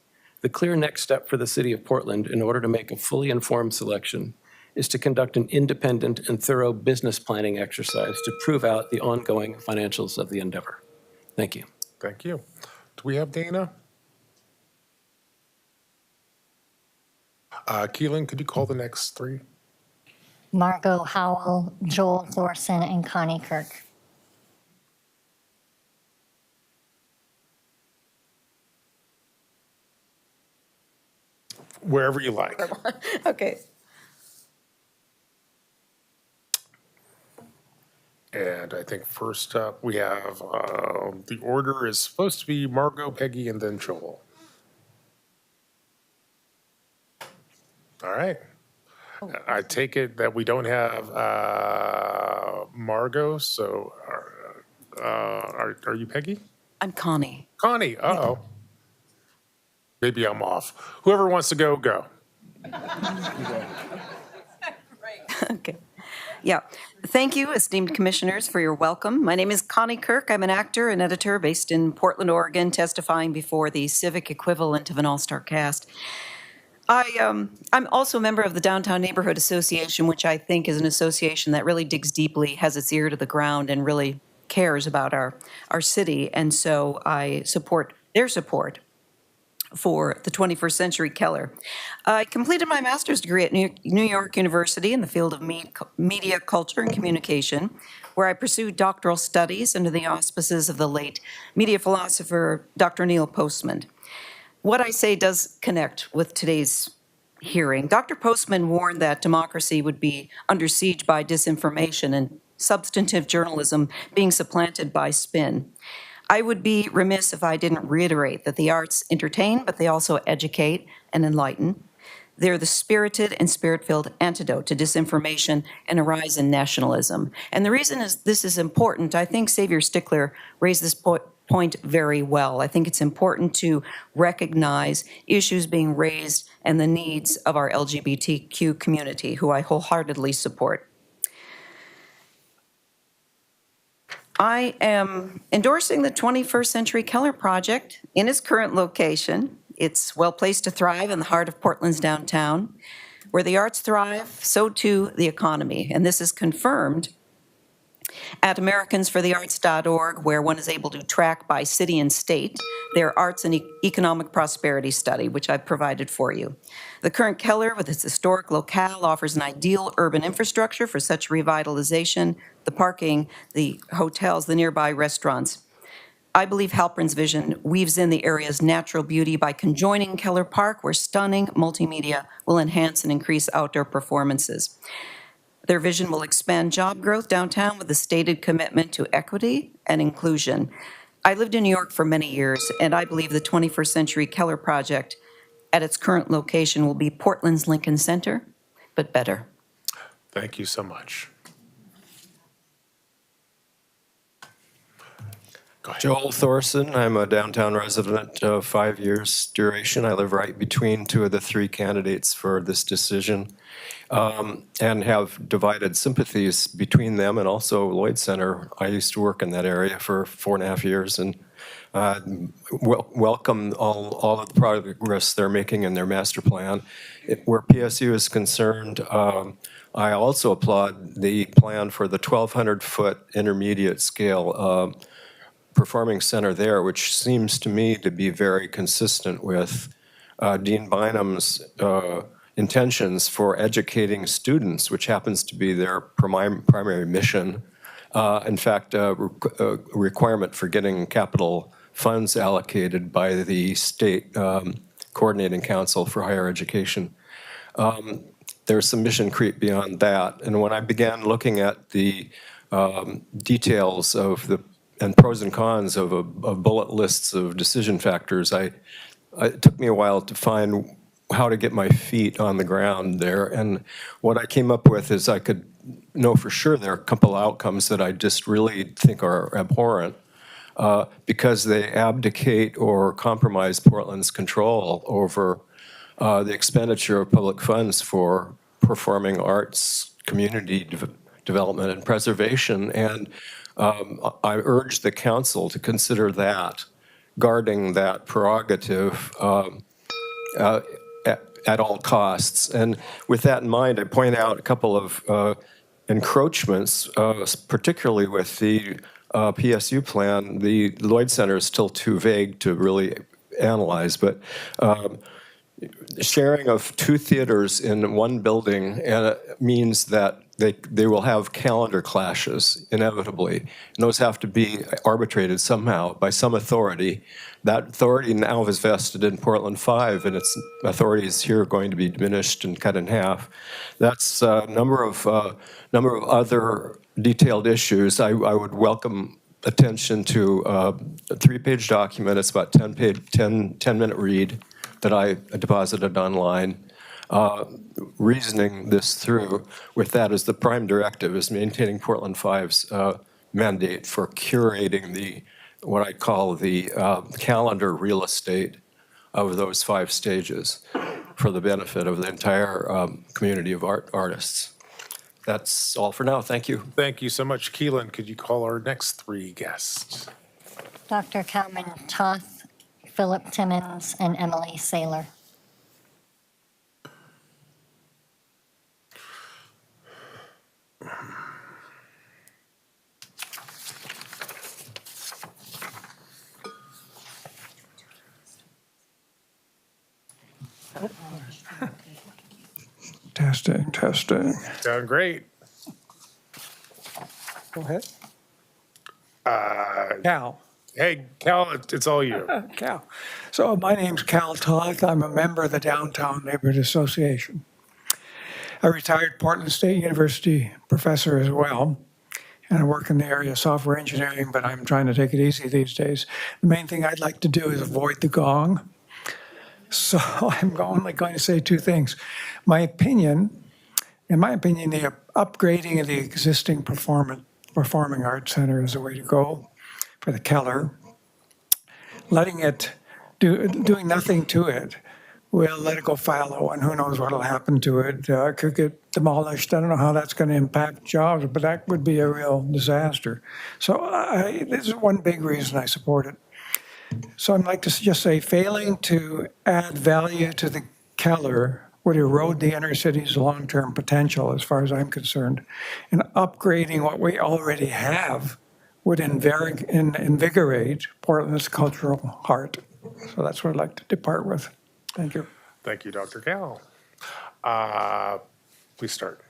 The clear next step for the city of Portland in order to make a fully informed selection is to conduct an independent and thorough business planning exercise to prove out the ongoing financials of the endeavor. Thank you. Thank you. Do we have Dana? Keelan, could you call the next three? Margot Howell, Joel Thorson, and Connie Kirk. Wherever you like. Okay. And I think first up, we have, the order is supposed to be Margot, Peggy, and then Joel. All right. I take it that we don't have Margot, so are you Peggy? I'm Connie. Connie, uh-oh. Maybe I'm off. Whoever wants to go, go. Okay. Yeah. Thank you, esteemed commissioners, for your welcome. My name is Connie Kirk. I'm an actor and editor based in Portland, Oregon, testifying before the civic equivalent of an all-star cast. I'm also a member of the Downtown Neighborhood Association, which I think is an association that really digs deeply, has its ear to the ground, and really cares about our city. And so I support their support for the 21st Century Keller. I completed my master's degree at New York University in the field of media, culture, and communication, where I pursued doctoral studies under the auspices of the late media philosopher, Dr. Neil Postman. What I say does connect with today's hearing. Dr. Postman warned that democracy would be under siege by disinformation and substantive journalism being supplanted by spin. I would be remiss if I didn't reiterate that the arts entertain, but they also educate and enlighten. They're the spirited and spirit-filled antidote to disinformation and a rise in nationalism. And the reason is this is important, I think Xavier Stickler raised this point very well. I think it's important to recognize issues being raised and the needs of our LGBTQ community, who I wholeheartedly support. I am endorsing the 21st Century Keller project in its current location. It's well placed to thrive in the heart of Portland's downtown. Where the arts thrive, so too the economy. And this is confirmed at AmericansForTheArts.org, where one is able to track by city and state their arts and economic prosperity study, which I've provided for you. The current Keller, with its historic locale, offers an ideal urban infrastructure for such revitalization, the parking, the hotels, the nearby restaurants. I believe Halpern's vision weaves in the area's natural beauty by conjoining Keller Park, where stunning multimedia will enhance and increase outdoor performances. Their vision will expand job growth downtown with a stated commitment to equity and inclusion. I lived in New York for many years, and I believe the 21st Century Keller project at its current location will be Portland's Lincoln Center, but better. Thank you so much. Joel Thorson. I'm a downtown resident of 5 years duration. I live right between two of the three candidates for this decision, and have divided sympathies between them and also Lloyd Center. I used to work in that area for 4.5 years, and welcome all of the progress they're making in their master plan. Where PSU is concerned, I also applaud the plan for the 1,200-foot intermediate scale performing center there, which seems to me to be very consistent with Dean Bynum's intentions for educating students, which happens to be their primary mission. In fact, a requirement for getting capital funds allocated by the state coordinating council for higher education. There's some mission creep beyond that. And when I began looking at the details of the and pros and cons of bullet lists of decision factors, it took me a while to find how to get my feet on the ground there. And what I came up with is I could know for sure there are a couple outcomes that I just really think are abhorrent. because they abdicate or compromise Portland's control over the expenditure of public funds for performing arts, community development, and preservation. And I urge the council to consider that, guarding that prerogative at all costs. And with that in mind, I point out a couple of encroachments, particularly with the PSU plan. The Lloyd Center is still too vague to really analyze, but sharing of two theaters in one building means that they will have calendar clashes inevitably. And those have to be arbitrated somehow by some authority. That authority now is vested in Portland 5, and its authority is here going to be diminished and cut in half. That's a number of other detailed issues. I would welcome attention to a 3-page document. It's about 10-minute read that I deposited online, reasoning this through with that as the prime directive is maintaining Portland 5's mandate for curating what I call the calendar real estate of those 5 stages for the benefit of the entire community of artists. That's all for now. Thank you. Thank you so much. Keelan, could you call our next 3 guests? Dr. Kalman Toth, Philip Timmons, and Emily Saylor. Testing, testing. Sound great. Go ahead. Cal. Hey, Cal, it's all you. Cal. So my name's Cal Toth. I'm a member of the Downtown Neighborhood Association. A retired Portland State University professor as well. And I work in the area of software engineering, but I'm trying to take it easy these days. The main thing I'd like to do is avoid the gong. So I'm only going to say 2 things. In my opinion, the upgrading of the existing Performing Arts Center is the way to go for the Keller. Letting it, doing nothing to it, we'll let it go fallow, and who knows what will happen to it. It could get demolished. I don't know how that's going to impact jobs, but that would be a real disaster. So this is one big reason I support it. So I'd like to just say failing to add value to the Keller would erode the inner city's long-term potential as far as I'm concerned. And upgrading what we already have would invigorate Portland's cultural heart. So that's what I'd like to depart with. Thank you. Thank you, Dr. Cal. Please start.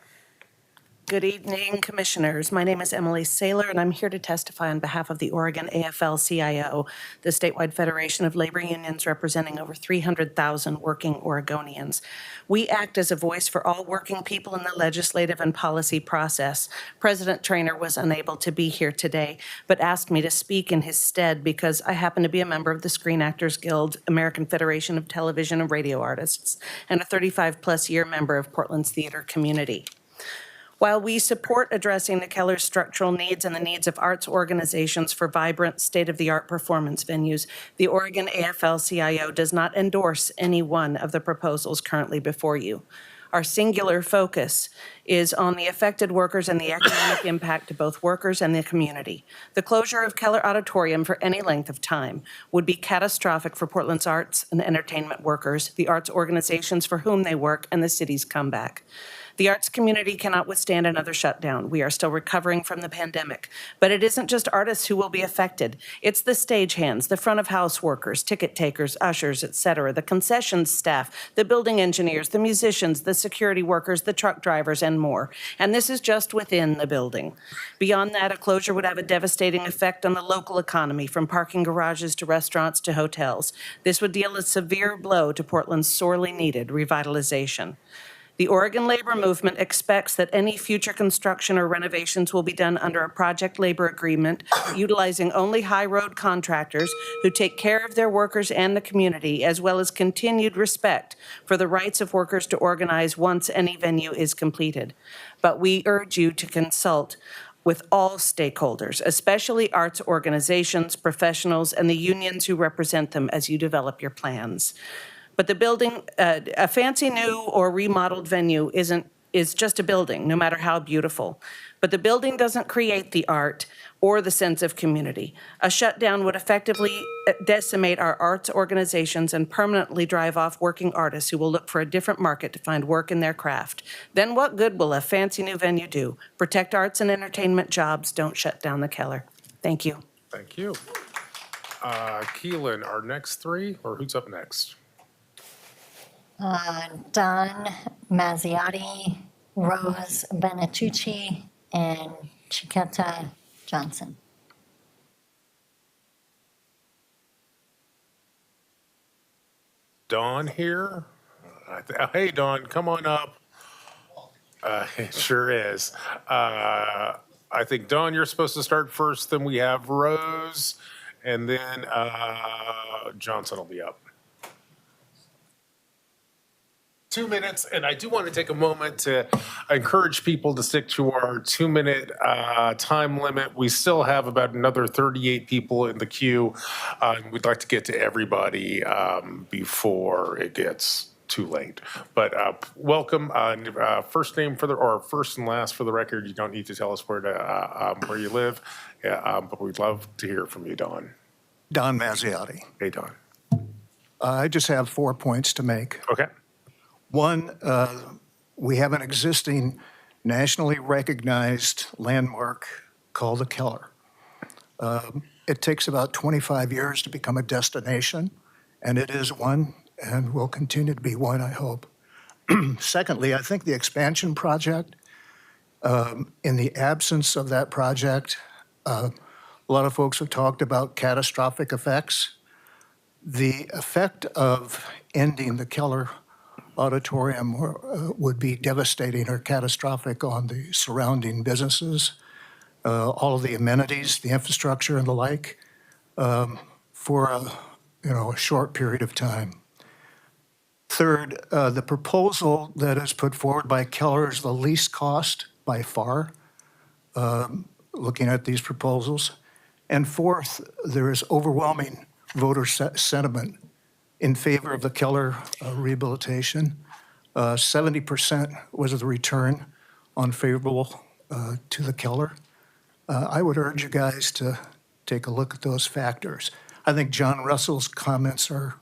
Good evening, Commissioners. My name is Emily Saylor, and I'm here to testify on behalf of the Oregon AFL-CIO, the statewide federation of labor unions representing over 300,000 working Oregonians. We act as a voice for all working people in the legislative and policy process. President Traynor was unable to be here today, but asked me to speak in his stead because I happen to be a member of the Screen Actors Guild, American Federation of Television and Radio Artists, and a 35-plus-year member of Portland's theater community. While we support addressing the Keller's structural needs and the needs of arts organizations for vibrant, state-of-the-art performance venues, the Oregon AFL-CIO does not endorse any one of the proposals currently before you. Our singular focus is on the affected workers and the economic impact to both workers and the community. The closure of Keller Auditorium for any length of time would be catastrophic for Portland's arts and entertainment workers, the arts organizations for whom they work, and the city's comeback. The arts community cannot withstand another shutdown. We are still recovering from the pandemic. But it isn't just artists who will be affected. It's the stagehands, the front of house workers, ticket takers, ushers, etc., the concessions staff, the building engineers, the musicians, the security workers, the truck drivers, and more. And this is just within the building. Beyond that, a closure would have a devastating effect on the local economy, from parking garages to restaurants to hotels. This would deal a severe blow to Portland's sorely needed revitalization. The Oregon labor movement expects that any future construction or renovations will be done under a project labor agreement, utilizing only high road contractors who take care of their workers and the community, as well as continued respect for the rights of workers to organize once any venue is completed. But we urge you to consult with all stakeholders, especially arts organizations, professionals, and the unions who represent them as you develop your plans. But the building, a fancy new or remodeled venue is just a building, no matter how beautiful. But the building doesn't create the art or the sense of community. A shutdown would effectively decimate our arts organizations and permanently drive off working artists who will look for a different market to find work in their craft. Then what good will a fancy new venue do? Protect arts and entertainment jobs, don't shut down the Keller. Thank you. Thank you. Keelan, our next three, or who's up next? Don Mazziotti, Rose Benetucci, and Chiquetta Johnson. Dawn here? Hey, Dawn, come on up. It sure is. I think, Dawn, you're supposed to start first, then we have Rose, and then Johnson will be up. 2 minutes, and I do want to take a moment to encourage people to stick to our 2-minute time limit. We still have about another 38 people in the queue. We'd like to get to everybody before it gets too late. But welcome. First name for the, or first and last for the record. You don't need to tell us where you live, but we'd love to hear from you, Don. Don Mazziotti. Hey, Don. I just have 4 points to make. Okay. One, we have an existing nationally recognized landmark called the Keller. It takes about 25 years to become a destination, and it is one, and will continue to be one, I hope. Secondly, I think the expansion project, in the absence of that project, a lot of folks have talked about catastrophic effects. The effect of ending the Keller Auditorium would be devastating or catastrophic on the surrounding businesses, all of the amenities, the infrastructure and the like, for a short period of time. Third, the proposal that is put forward by Keller is the least cost by far, looking at these proposals. And fourth, there is overwhelming voter sentiment in favor of the Keller rehabilitation. 70% was the return unfavorable to the Keller. I would urge you guys to take a look at those factors. I think John Russell's comments are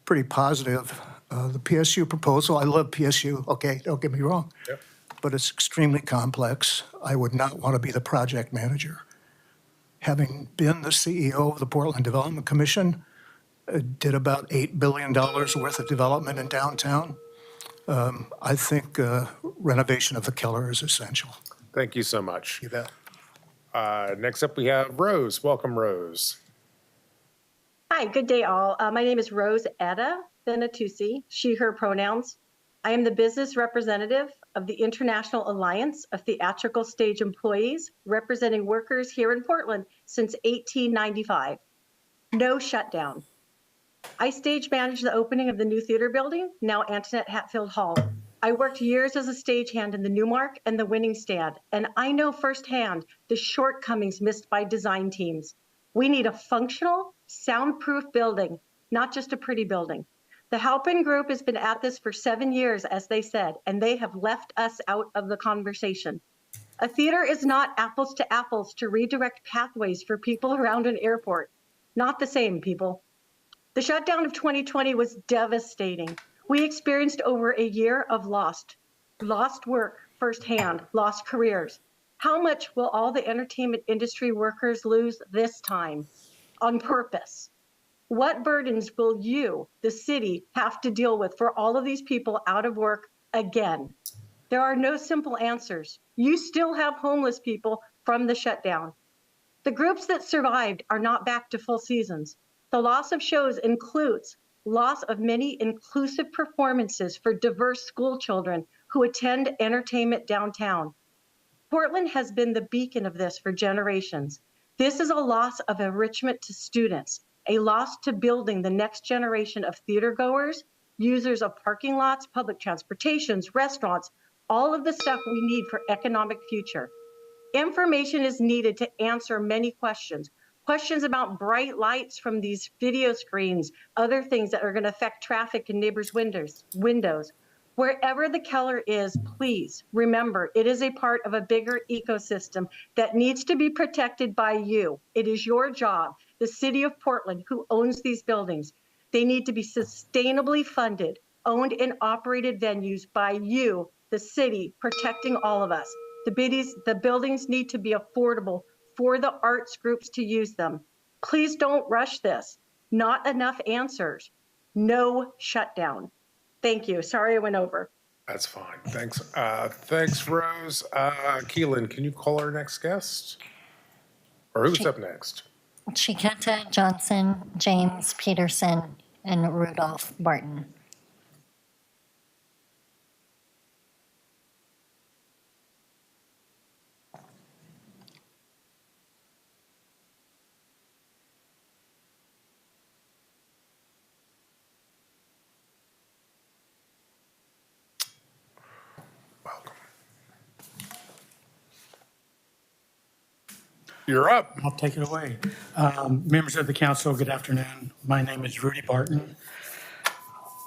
pretty positive. The PSU proposal, I love PSU, okay, don't get me wrong, Yep. but it's extremely complex. I would not want to be the project manager. Having been the CEO of the Portland Development Commission, did about $8 billion worth of development in downtown. I think renovation of the Keller is essential. Thank you so much. You bet. Next up, we have Rose. Welcome, Rose. Hi, good day all. My name is Rose Etta Benatusi, she, her pronouns. I am the business representative of the International Alliance of Theatrical Stage Employees, representing workers here in Portland since 1895. No shutdown. I stage managed the opening of the new theater building, now Antoinette Hatfield Hall. I worked years as a stagehand in the Newmark and the Winning Stand, and I know firsthand the shortcomings missed by design teams. We need a functional, soundproof building, not just a pretty building. The Halpin Group has been at this for 7 years, as they said, and they have left us out of the conversation. A theater is not apples to apples to redirect pathways for people around an airport. Not the same, people. The shutdown of 2020 was devastating. We experienced over a year of lost work firsthand, lost careers. How much will all the entertainment industry workers lose this time on purpose? What burdens will you, the city, have to deal with for all of these people out of work again? There are no simple answers. You still have homeless people from the shutdown. The groups that survived are not back to full seasons. The loss of shows includes loss of many inclusive performances for diverse school children who attend entertainment downtown. Portland has been the beacon of this for generations. This is a loss of enrichment to students, a loss to building the next generation of theater goers, users of parking lots, public transportations, restaurants, all of the stuff we need for economic future. Information is needed to answer many questions. Questions about bright lights from these video screens, other things that are going to affect traffic in neighbors' windows. Wherever the Keller is, please remember it is a part of a bigger ecosystem that needs to be protected by you. It is your job, the city of Portland, who owns these buildings. They need to be sustainably funded, owned and operated venues by you, the city, protecting all of us. The buildings need to be affordable for the arts groups to use them. Please don't rush this. Not enough answers. No shutdown. Thank you. Sorry I went over. That's fine. Thanks. Thanks, Rose. Keelan, can you call our next guest? Or who's up next? Chiquetta Johnson, James Peterson, and Rudolph Barton. You're up. I'll take it away. Members of the council, good afternoon. My name is Rudy Barton.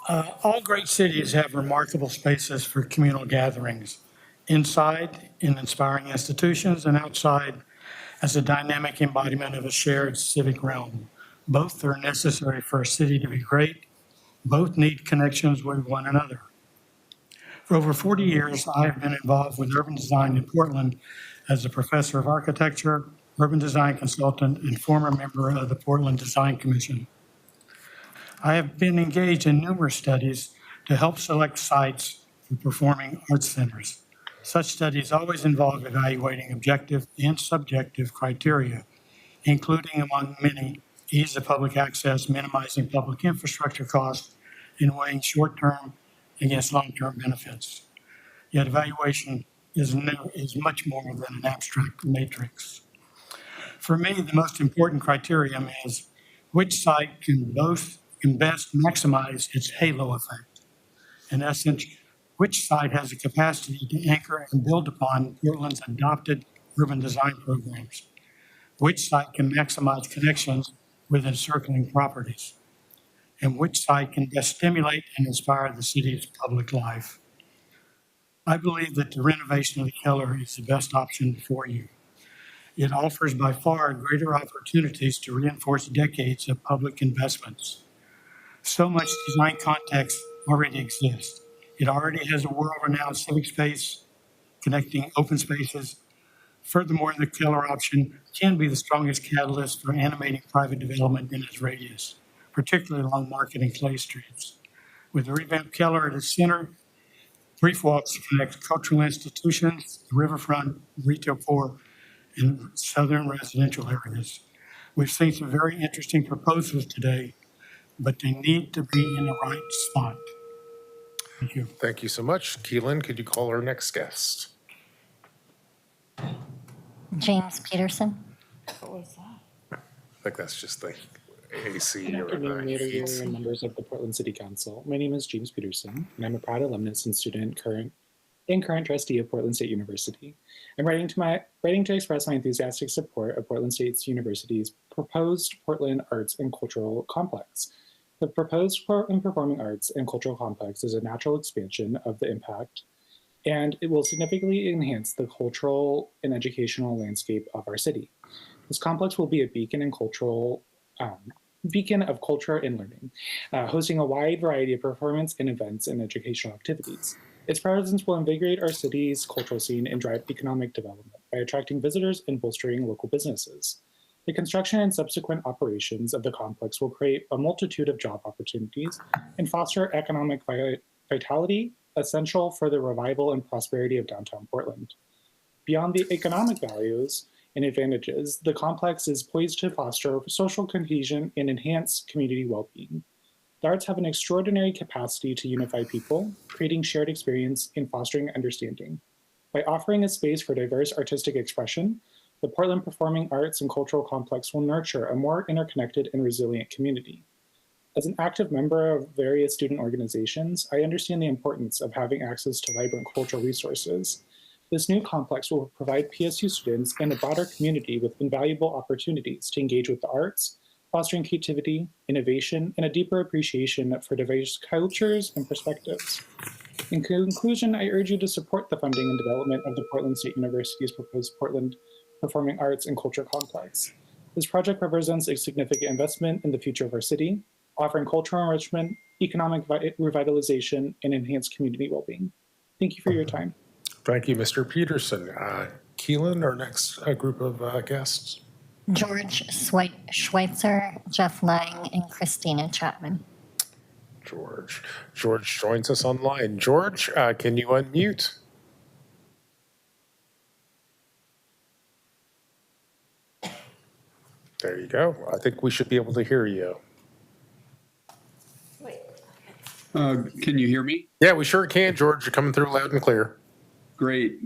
All great cities have remarkable spaces for communal gatherings, inside in inspiring institutions and outside as a dynamic embodiment of a shared civic realm. Both are necessary for a city to be great. Both need connections with one another. For over 40 years, I have been involved with urban design in Portland as a professor of architecture, urban design consultant, and former member of the Portland Design Commission. I have been engaged in numerous studies to help select sites for performing arts centers. Such studies always involve evaluating objective and subjective criteria, including, among many, ease of public access, minimizing public infrastructure costs, and weighing short-term against long-term benefits. Yet evaluation is much more than an abstract matrix. For me, the most important criterion is which site can best maximize its halo effect. In essence, which site has the capacity to anchor and build upon Portland's adopted urban design programs. Which site can maximize connections with encircling properties. And which site can best stimulate and inspire the city's public life. I believe that the renovation of the Keller is the best option for you. It offers by far greater opportunities to reinforce decades of public investments. So much design context already exists. It already has a world-renowned civic space connecting open spaces. Furthermore, the Keller option can be the strongest catalyst for animating private development in its radius, particularly along Market and Clay Streets. With the revamped Keller at its center, brief walks connect cultural institutions, the riverfront, retail core, and southern residential areas. We've seen some very interesting proposals today, but they need to be in the right spot. Thank you. Thank you so much. Keelan, could you call our next guest? James Peterson. What was that? I think that's just the AC. Good afternoon, Mayor Wheeler and members of the Portland City Council. My name is James Peterson, and I'm a proud alumnus and student current trustee of Portland State University. I'm writing to express my enthusiastic support of Portland State University's proposed Portland Arts and Cultural Complex. The proposed Portland Performing Arts and Cultural Complex is a natural expansion of the impact, and it will significantly enhance the cultural and educational landscape of our city. This complex will be a beacon of culture and learning, hosting a wide variety of performance and events and educational activities. Its presence will invigorate our city's cultural scene and drive economic development by attracting visitors and bolstering local businesses. The construction and subsequent operations of the complex will create a multitude of job opportunities and foster economic vitality, essential for the revival and prosperity of downtown Portland. Beyond the economic values and advantages, the complex is poised to foster social cohesion and enhance community well-being. The arts have an extraordinary capacity to unify people, creating shared experience and fostering understanding. By offering a space for diverse artistic expression, the Portland Performing Arts and Cultural Complex will nurture a more interconnected and resilient community. As an active member of various student organizations, I understand the importance of having access to vibrant cultural resources. This new complex will provide PSU students and a broader community with invaluable opportunities to engage with the arts, fostering creativity, innovation, and a deeper appreciation for diverse cultures and perspectives. In conclusion, I urge you to support the funding and development of the Portland State University's proposed Portland Performing Arts and Culture Complex. This project represents a significant investment in the future of our city, offering cultural enrichment, economic revitalization, and enhanced community well-being. Thank you for your time. Thank you, Mr. Peterson. Keelan, our next group of guests. George Schweitzer, Jeff Lang, and Christina Chapman. George joins us online. George, can you unmute? There you go. I think we should be able to hear you. Can you hear me? Yeah, we sure can, George. You're coming through loud and clear. Great.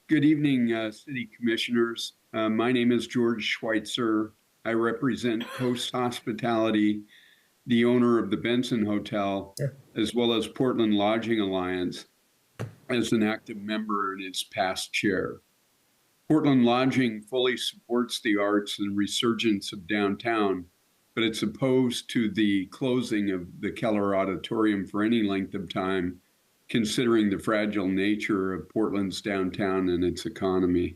Good evening, City Commissioners. My name is George Schweitzer. I represent Coast Hospitality, the owner of the Benson Hotel, as well as Portland Lodging Alliance, as an active member and its past chair. Portland Lodging fully supports the arts and resurgence of downtown, but it's opposed to the closing of the Keller Auditorium for any length of time, considering the fragile nature of Portland's downtown and its economy.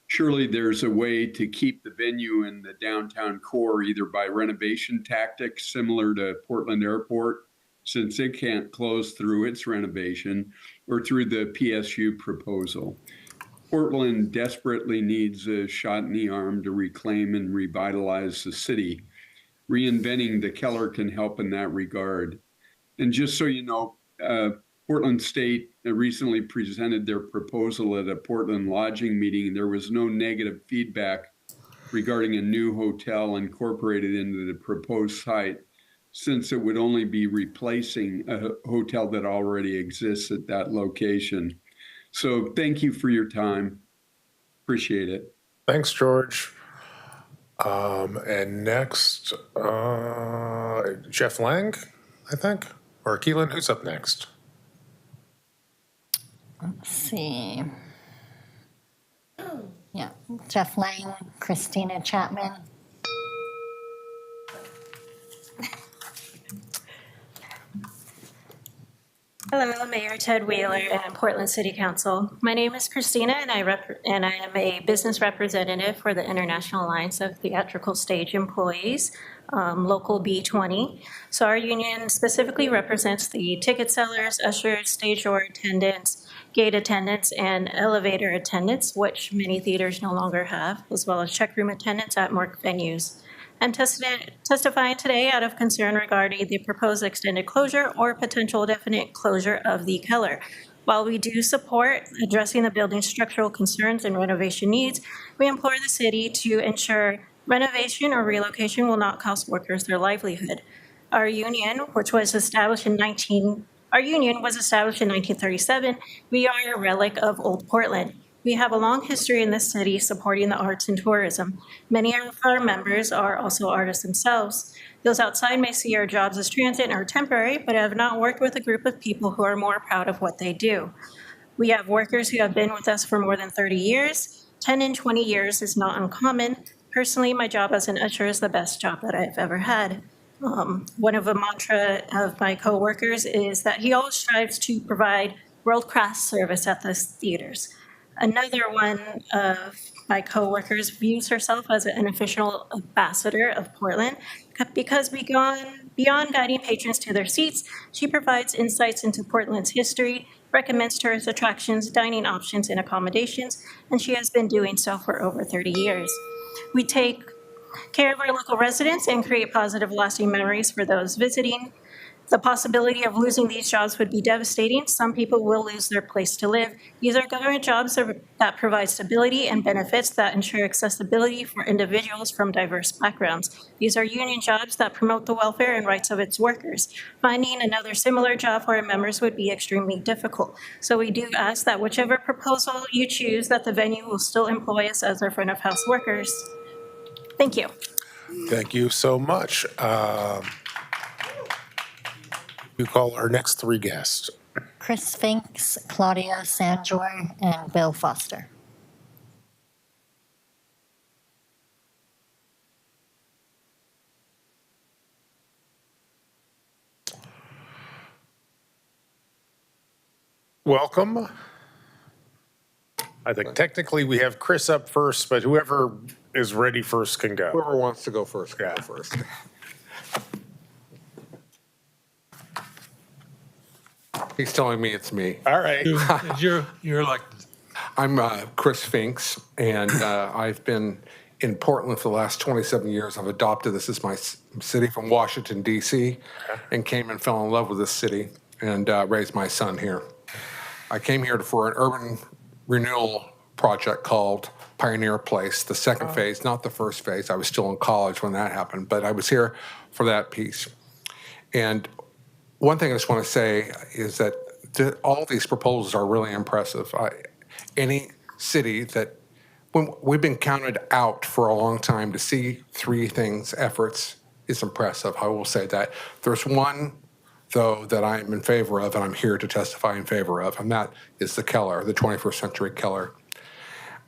Surely there's a way to keep the venue in the downtown core, either by renovation tactics similar to Portland Airport, since it can't close through its renovation, or through the PSU proposal. Portland desperately needs a shot in the arm to reclaim and revitalize the city. Reinventing the Keller can help in that regard. And just so you know, Portland State recently presented their proposal at a Portland lodging meeting. There was no negative feedback regarding a new hotel incorporated into the proposed site, since it would only be replacing a hotel that already exists at that location. So thank you for your time. Appreciate it. Thanks, George. And next, Jeff Lang, I think, or Keelan, who's up next? Let's see. Yeah, Jeff Lang, Christina Chapman. Hello, Mayor Ted Wheeler and Portland City Council. My name is Christina, and I am a business representative for the International Alliance of Theatrical Stage Employees, Local B20. So our union specifically represents the ticket sellers, ushers, stage door attendants, gate attendants, and elevator attendants, which many theaters no longer have, as well as check room attendants at more venues. I'm testifying today out of concern regarding the proposed extended closure or potential definite closure of the Keller. While we do support addressing the building's structural concerns and renovation needs, we implore the city to ensure renovation or relocation will not cost workers their livelihood. Our union, which was established in 1937. We are a relic of old Portland. We have a long history in this city supporting the arts and tourism. Many of our members are also artists themselves. Those outside may see our jobs as transient or temporary, but have not worked with a group of people who are more proud of what they do. We have workers who have been with us for more than 30 years. 10 and 20 years is not uncommon. Personally, my job as an usher is the best job that I've ever had. One of the mantra of my coworkers is that he always strives to provide world-class service at the theaters. Another one of my coworkers views herself as an official ambassador of Portland because beyond guiding patrons to their seats, she provides insights into Portland's history, recommends tourist attractions, dining options, and accommodations, and she has been doing so for over 30 years. We take care of our local residents and create positive, lasting memories for those visiting. The possibility of losing these jobs would be devastating. Some people will lose their place to live. These are government jobs that provide stability and benefits that ensure accessibility for individuals from diverse backgrounds. These are union jobs that promote the welfare and rights of its workers. Finding another similar job for our members would be extremely difficult. So we do ask that whichever proposal you choose, that the venue will still employ us as our front of house workers. Thank you. Thank you so much. We call our next three guests. Chris Finks, Claudia Sanjor, and Bill Foster. Welcome. I think technically we have Chris up first, but whoever is ready first can go. Whoever wants to go first, can go first. He's telling me it's me. All right. You're like, I'm Chris Finks, and I've been in Portland for the last 27 years. I've adopted this as my city from Washington, D.C., and came and fell in love with this city and raised my son here. I came here for an urban renewal project called Pioneer Place, the second phase, not the first phase. I was still in college when that happened, but I was here for that piece. And one thing I just want to say is that all these proposals are really impressive. Any city that, when we've been counted out for a long time to see three things, efforts, is impressive. I will say that. There's one, though, that I'm in favor of, and I'm here to testify in favor of, and that is the Keller, the 21st century Keller.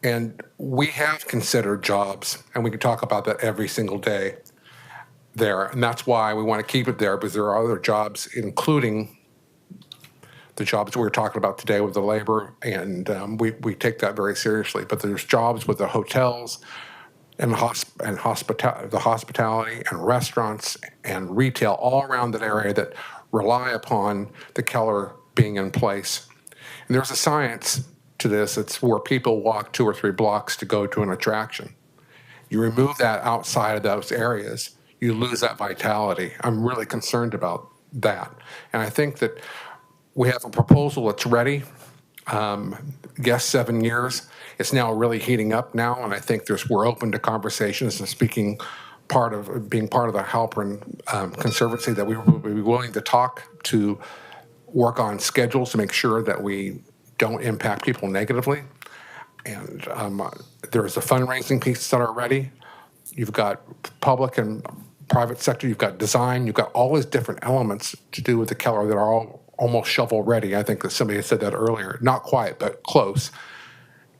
And we have considered jobs, and we can talk about that every single day there. And that's why we want to keep it there, because there are other jobs, including the jobs we were talking about today with the labor, and we take that very seriously. But there's jobs with the hotels and the hospitality and restaurants and retail all around that area that rely upon the Keller being in place. And there's a science to this. It's where people walk 2 or 3 blocks to go to an attraction. You remove that outside of those areas, you lose that vitality. I'm really concerned about that. And I think that we have a proposal that's ready. Guess 7 years. It's now really heating up now, and I think we're open to conversations and being part of the Halpern Conservancy, that we will be willing to talk to work on schedules to make sure that we don't impact people negatively. And there's the fundraising pieces that are ready. You've got public and private sector, you've got design, you've got all these different elements to do with the Keller that are all almost shovel ready. I think that somebody said that earlier. Not quite, but close.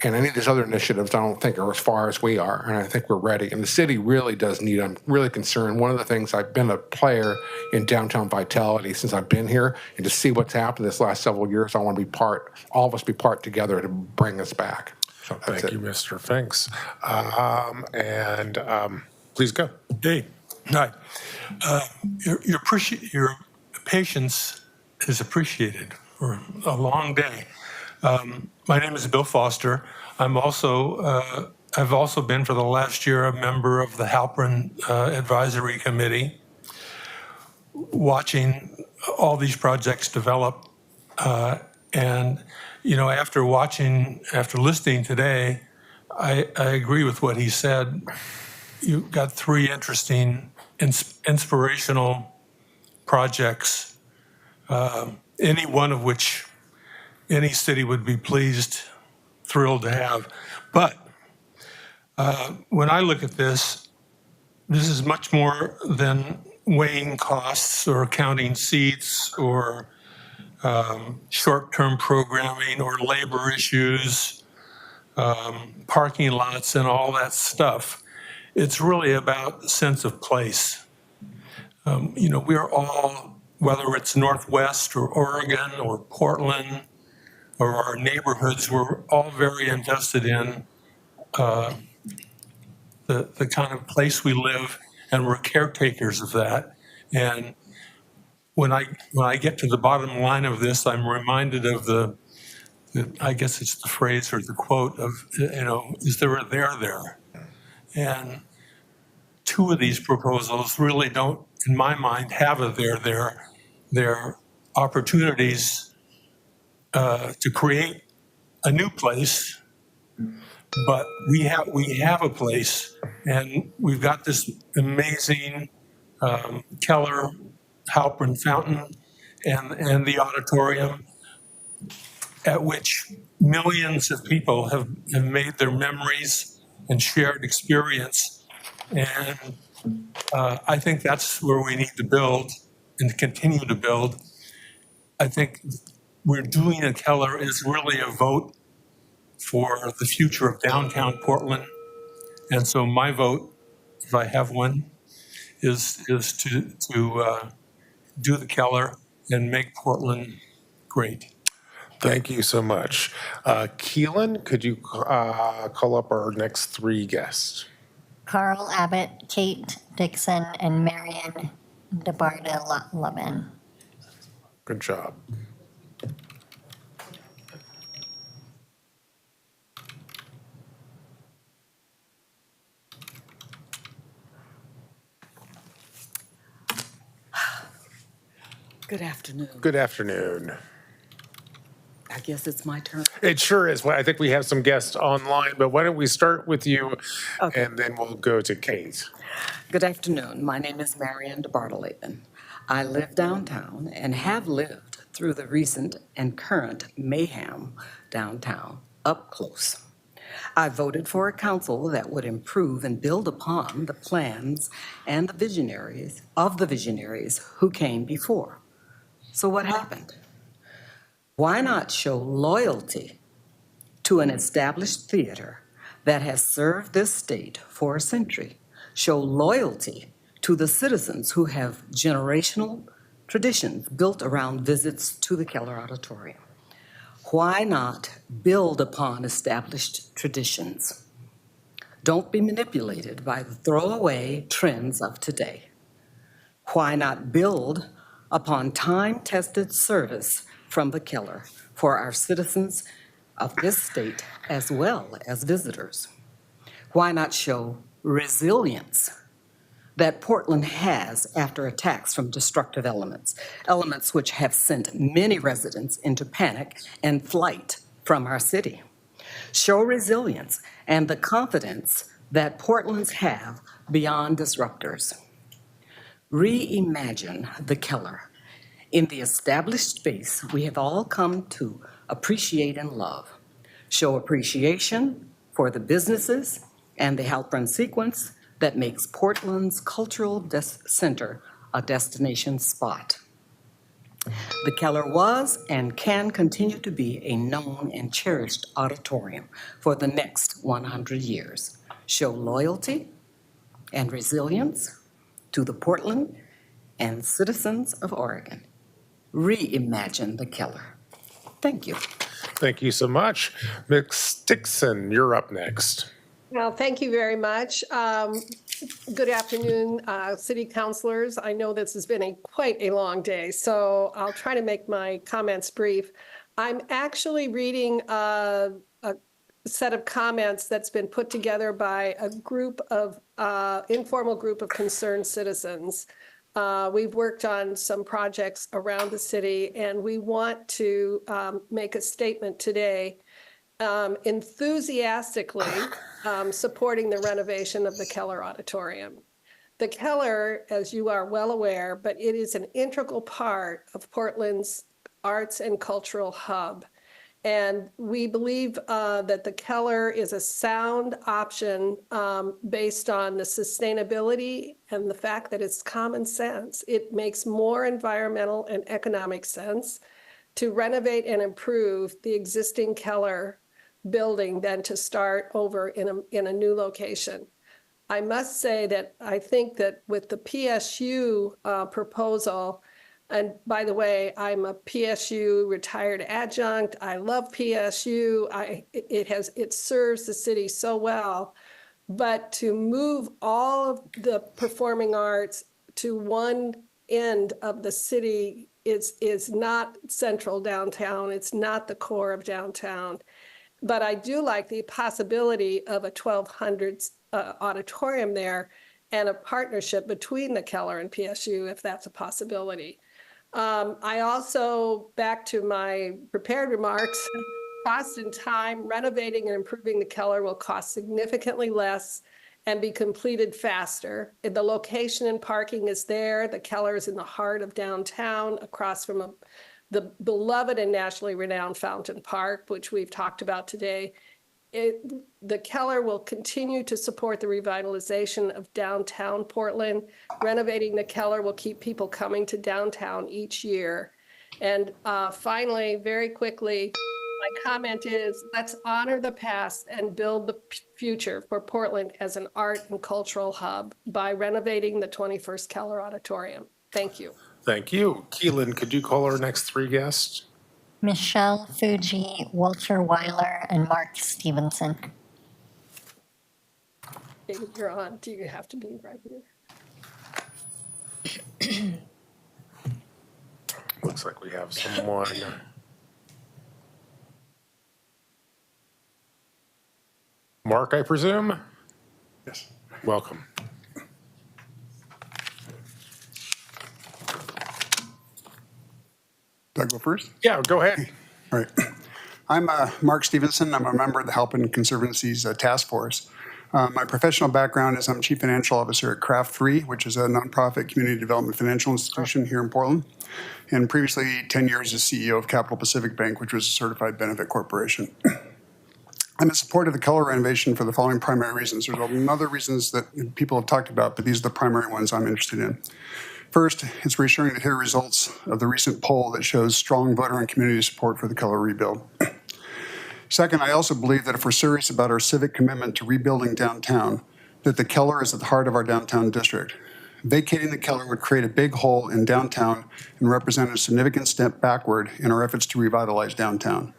And any of these other initiatives, I don't think are as far as we are, and I think we're ready. And the city really does need, I'm really concerned. One of the things, I've been a player in downtown vitality since I've been here, and to see what's happened this last several years, I want to be all of us be part together to bring us back. So that's Thank you, Mr. Finks. Please go. Hey, hi. Your patience is appreciated for a long day. My name is Bill Foster. I've also been for the last year a member of the Halpern Advisory Committee, watching all these projects develop. And, you know, after listening today, I agree with what he said. You've got 3 interesting, inspirational projects, any one of which any city would be thrilled to have. But when I look at this is much more than weighing costs or counting seats or short-term programming or labor issues, parking lots and all that stuff. It's really about sense of place. You know, we're all, whether it's Northwest or Oregon or Portland or our neighborhoods, we're all very invested in the kind of place we live, and we're caretakers of that. And when I get to the bottom line of this, I'm reminded of I guess it's the phrase or the quote of, you know, is there a there? And 2 of these proposals really don't, in my mind, have a there. They're opportunities to create a new place, but we have a place, and we've got this amazing Keller Halpern fountain and the auditorium, at which millions of people have made their memories and shared experience. And I think that's where we need to build and continue to build. I think we're doing in Keller is really a vote for the future of downtown Portland. And so my vote, if I have one, is to do the Keller and make Portland great. Thank you so much. Keelan, could you call up our next three guests? Carl Abbott, Kate Dixon, and Marion DeBarda-Levin. Good job. Good afternoon. Good afternoon. I guess it's my turn. It sure is. Well, I think we have some guests online, but why don't we start with you, and then we'll go to Kate. Good afternoon. My name is Marion DeBarda-Levin. I live downtown and have lived through the recent and current mayhem downtown up close. I voted for a council that would improve and build upon the plans and the visionaries who came before. So what happened? Why not show loyalty to an established theater that has served this state for a century? Show loyalty to the citizens who have generational traditions built around visits to the Keller Auditorium. Why not build upon established traditions? Don't be manipulated by the throwaway trends of today. Why not build upon time-tested service from the Keller for our citizens of this state as well as visitors? Why not show resilience that Portland has after attacks from destructive elements which have sent many residents into panic and flight from our city? Show resilience and the confidence that Portland's have beyond disruptors. Reimagine the Keller in the established space we have all come to appreciate and love. Show appreciation for the businesses and the Halpern sequence that makes Portland's cultural center a destination spot. The Keller was and can continue to be a known and cherished auditorium for the next 100 years. Show loyalty and resilience to the Portland and citizens of Oregon. Reimagine the Keller. Thank you. Thank you so much. Ms. Dixon, you're up next. Well, thank you very much. Good afternoon, city councilors. I know this has been quite a long day, so I'll try to make my comments brief. I'm actually reading a set of comments that's been put together by a group of informal group of concerned citizens. We've worked on some projects around the city, and we want to make a statement today enthusiastically supporting the renovation of the Keller Auditorium. The Keller, as you are well aware, but it is an integral part of Portland's arts and cultural hub. And we believe that the Keller is a sound option based on the sustainability and the fact that it's common sense. It makes more environmental and economic sense to renovate and improve the existing Keller building than to start over in a new location. I must say that I think that with the PSU proposal, and by the way, I'm a PSU retired adjunct. I love PSU. It serves the city so well. But to move all of the performing arts to one end of the city is not central downtown. It's not the core of downtown. But I do like the possibility of a 1200 auditorium there and a partnership between the Keller and PSU, if that's a possibility. I also, back to my prepared remarks, cost and time, renovating and improving the Keller will cost significantly less and be completed faster. The location and parking is there. The Keller is in the heart of downtown, across from the beloved and nationally renowned Fountain Park, which we've talked about today. The Keller will continue to support the revitalization of downtown Portland. Renovating the Keller will keep people coming to downtown each year. And finally, very quickly, my comment is let's honor the past and build the future for Portland as an art and cultural hub by renovating the 21st Keller Auditorium. Thank you. Thank you. Keelan, could you call our next three guests? Michelle Fuji, Walter Weiler, and Mark Stevenson. You're on. Do you have to be right here? Looks like we have someone. Mark, I presume? Yes. Welcome. Do I go first? Yeah, go ahead. All right. I'm Mark Stevenson. I'm a member of the Help and Conservancy's task force. My professional background is I'm Chief Financial Officer at Craft 3, which is a nonprofit community development financial institution here in Portland. And previously 10 years as CEO of Capital Pacific Bank, which was a certified benefit corporation. I'm in support of the Keller renovation for the following primary reasons. There's other reasons that people have talked about, but these are the primary ones I'm interested in. First, it's reassuring to hear results of the recent poll that shows strong voter and community support for the Keller rebuild. Second, I also believe that if we're serious about our civic commitment to rebuilding downtown, that the Keller is at the heart of our downtown district. Vacating the Keller would create a big hole in downtown and represent a significant step backward in our efforts to revitalize downtown.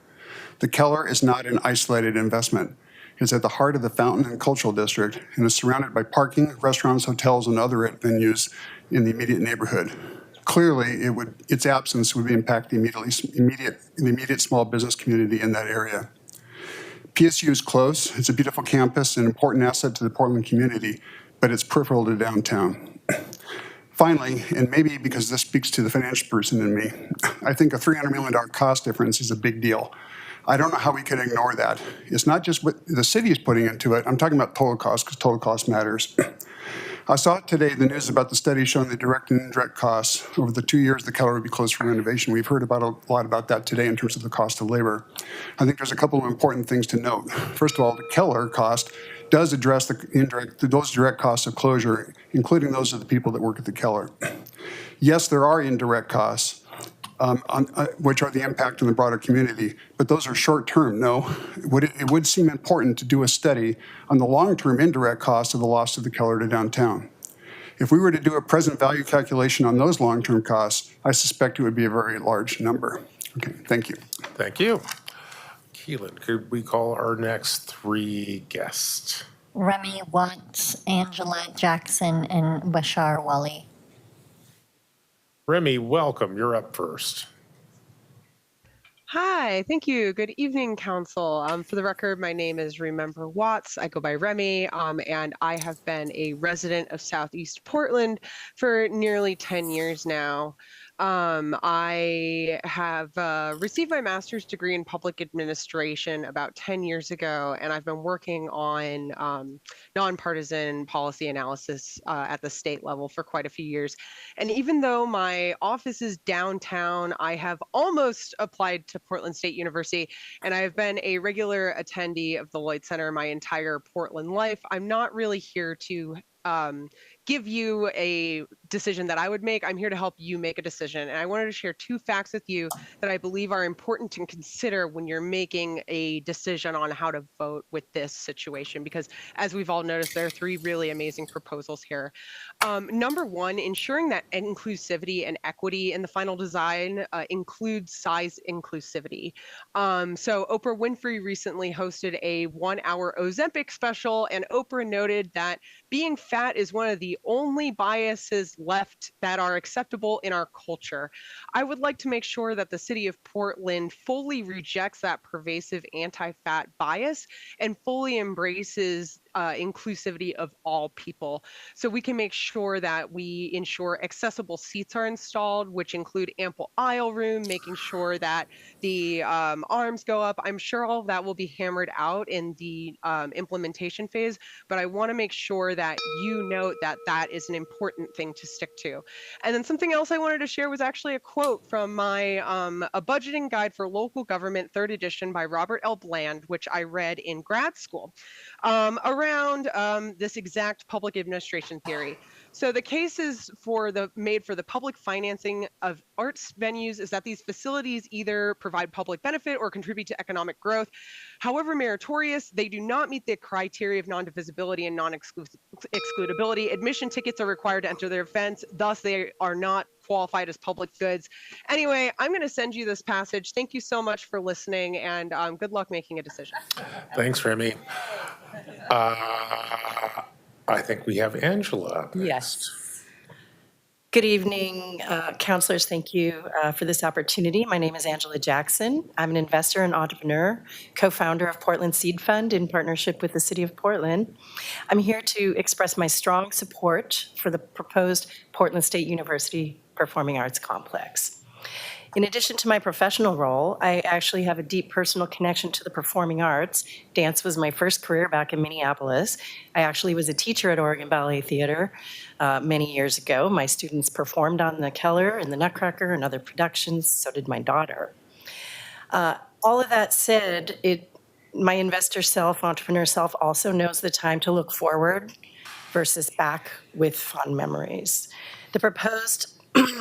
The Keller is not an isolated investment. It's at the heart of the Fountain and Cultural District and is surrounded by parking, restaurants, hotels, and other venues in the immediate neighborhood. Clearly, its absence would impact the immediate small business community in that area. PSU is close. It's a beautiful campus, an important asset to the Portland community, but it's peripheral to downtown. Finally, and maybe because this speaks to the financial person in me, I think a $300 million cost difference is a big deal. I don't know how we can ignore that. It's not just what the city is putting into it. I'm talking about total cost because total cost matters. I saw today the news about the study showing the direct and indirect costs over the 2 years the Keller would be closed for renovation. We've heard about a lot about that today in terms of the cost of labor. I think there's a couple of important things to note. First of all, the Keller cost does address those direct costs of closure, including those of the people that work at the Keller. Yes, there are indirect costs, which are the impact on the broader community, but those are short-term. No, it would seem important to do a study on the long-term indirect cost of the loss of the Keller to downtown. If we were to do a present value calculation on those long-term costs, I suspect it would be a very large number. Okay, thank you. Thank you. Keelan, could we call our next three guests? Remy Watts, Angela Jackson, and Bashar Wali. Remy, welcome. You're up first. Hi, thank you. Good evening, Council. For the record, my name is Remember Watts. I go by Remy, and I have been a resident of Southeast Portland for nearly 10 years now. I have received my master's degree in public administration about 10 years ago, and I've been working on nonpartisan policy analysis at the state level for quite a few years. And even though my office is downtown, I have almost applied to Portland State University, and I've been a regular attendee of the Lloyd Center my entire Portland life. I'm not really here to give you a decision that I would make. I'm here to help you make a decision. And I wanted to share two facts with you that I believe are important to consider when you're making a decision on how to vote with this situation, because as we've all noticed, there are three really amazing proposals here. Number one, ensuring that inclusivity and equity in the final design includes size inclusivity. So Oprah Winfrey recently hosted a 1-hour Ozempic special, and Oprah noted that being fat is one of the only biases left that are acceptable in our culture. I would like to make sure that the city of Portland fully rejects that pervasive anti-fat bias and fully embraces inclusivity of all people. So we can make sure that we ensure accessible seats are installed, which include ample aisle room, making sure that the arms go up. I'm sure all of that will be hammered out in the implementation phase, but I want to make sure that you note that that is an important thing to stick to. And then something else I wanted to share was actually a quote from my A Budgeting Guide for Local Government, 3rd edition by Robert L. Bland, which I read in grad school, around this exact public administration theory. So the cases made for the public financing of arts venues is that these facilities either provide public benefit or contribute to economic growth. However meritorious, they do not meet the criteria of non-divisibility and non-excludability. Admission tickets are required to enter their events, thus they are not qualified as public goods. Anyway, I'm going to send you this passage. Thank you so much for listening, and good luck making a decision. Thanks, Remy. I think we have Angela up next. Yes. Good evening, counselors. Thank you for this opportunity. My name is Angela Jackson. I'm an investor and entrepreneur, co-founder of Portland Seed Fund in partnership with the City of Portland. I'm here to express my strong support for the proposed Portland State University Performing Arts Complex. In addition to my professional role, I actually have a deep personal connection to the performing arts. Dance was my first career back in Minneapolis. I actually was a teacher at Oregon Ballet Theater many years ago. My students performed on the Keller and the Nutcracker and other productions, so did my daughter. All of that said, my investor self, entrepreneur self also knows the time to look forward versus back with fond memories. The proposed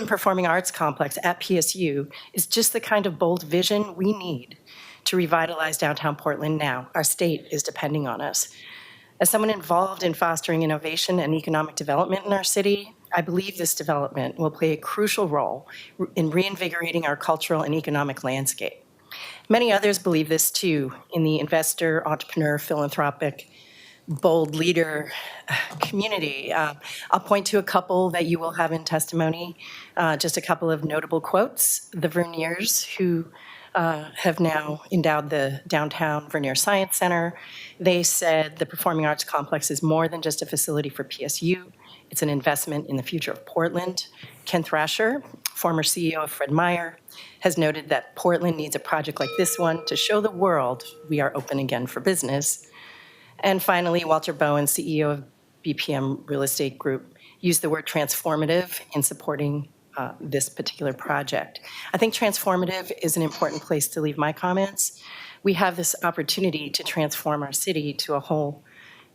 Performing Arts Complex at PSU is just the kind of bold vision we need to revitalize downtown Portland now. Our state is depending on us. As someone involved in fostering innovation and economic development in our city, I believe this development will play a crucial role in reinvigorating our cultural and economic landscape. Many others believe this too in the investor, entrepreneur, philanthropic, bold leader community. I'll point to a couple that you will have in testimony, just a couple of notable quotes. The Verniers, who have now endowed the downtown Vernier Science Center, they said the Performing Arts Complex is more than just a facility for PSU. It's an investment in the future of Portland. Ken Thrasher, former CEO of Fred Meyer, has noted that Portland needs a project like this one to show the world we are open again for business. And finally, Walter Bowen, CEO of BPM Real Estate Group, used the word transformative in supporting this particular project. I think transformative is an important place to leave my comments. We have this opportunity to transform our city to a whole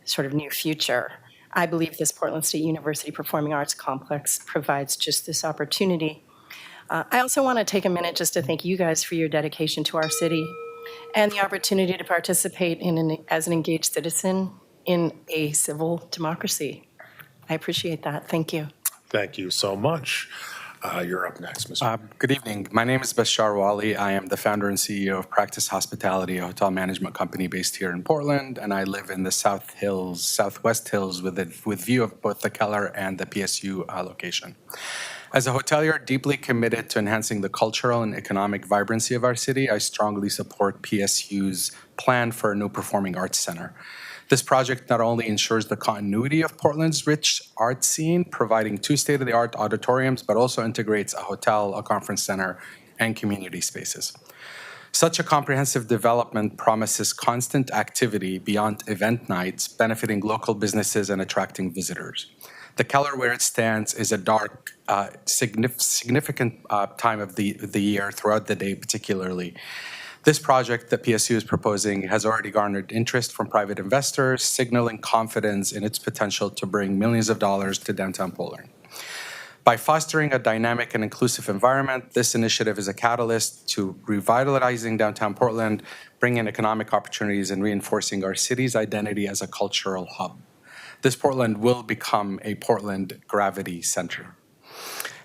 sort of new future. I believe this Portland State University Performing Arts Complex provides just this opportunity. I also want to take a minute just to thank you guys for your dedication to our city and the opportunity to participate as an engaged citizen in a civil democracy. I appreciate that. Thank you. Thank you so much. You're up next, Mr. Good evening. My name is Bashar Wali. I am the founder and CEO of Practice Hospitality, a hotel management company based here in Portland, and I live in the Southwest Hills with view of both the Keller and the PSU location. As a hotelier deeply committed to enhancing the cultural and economic vibrancy of our city, I strongly support PSU's plan for a new performing arts center. This project not only ensures the continuity of Portland's rich art scene, providing 2 state-of-the-art auditoriums, but also integrates a hotel, a conference center, and community spaces. Such a comprehensive development promises constant activity beyond event nights, benefiting local businesses and attracting visitors. The Keller, where it stands, is a dark, significant time of the year, throughout the day particularly. This project that PSU is proposing has already garnered interest from private investors, signaling confidence in its potential to bring millions of dollars to downtown Portland. By fostering a dynamic and inclusive environment, this initiative is a catalyst to revitalizing downtown Portland, bringing economic opportunities, and reinforcing our city's identity as a cultural hub. This Portland will become a Portland gravity center.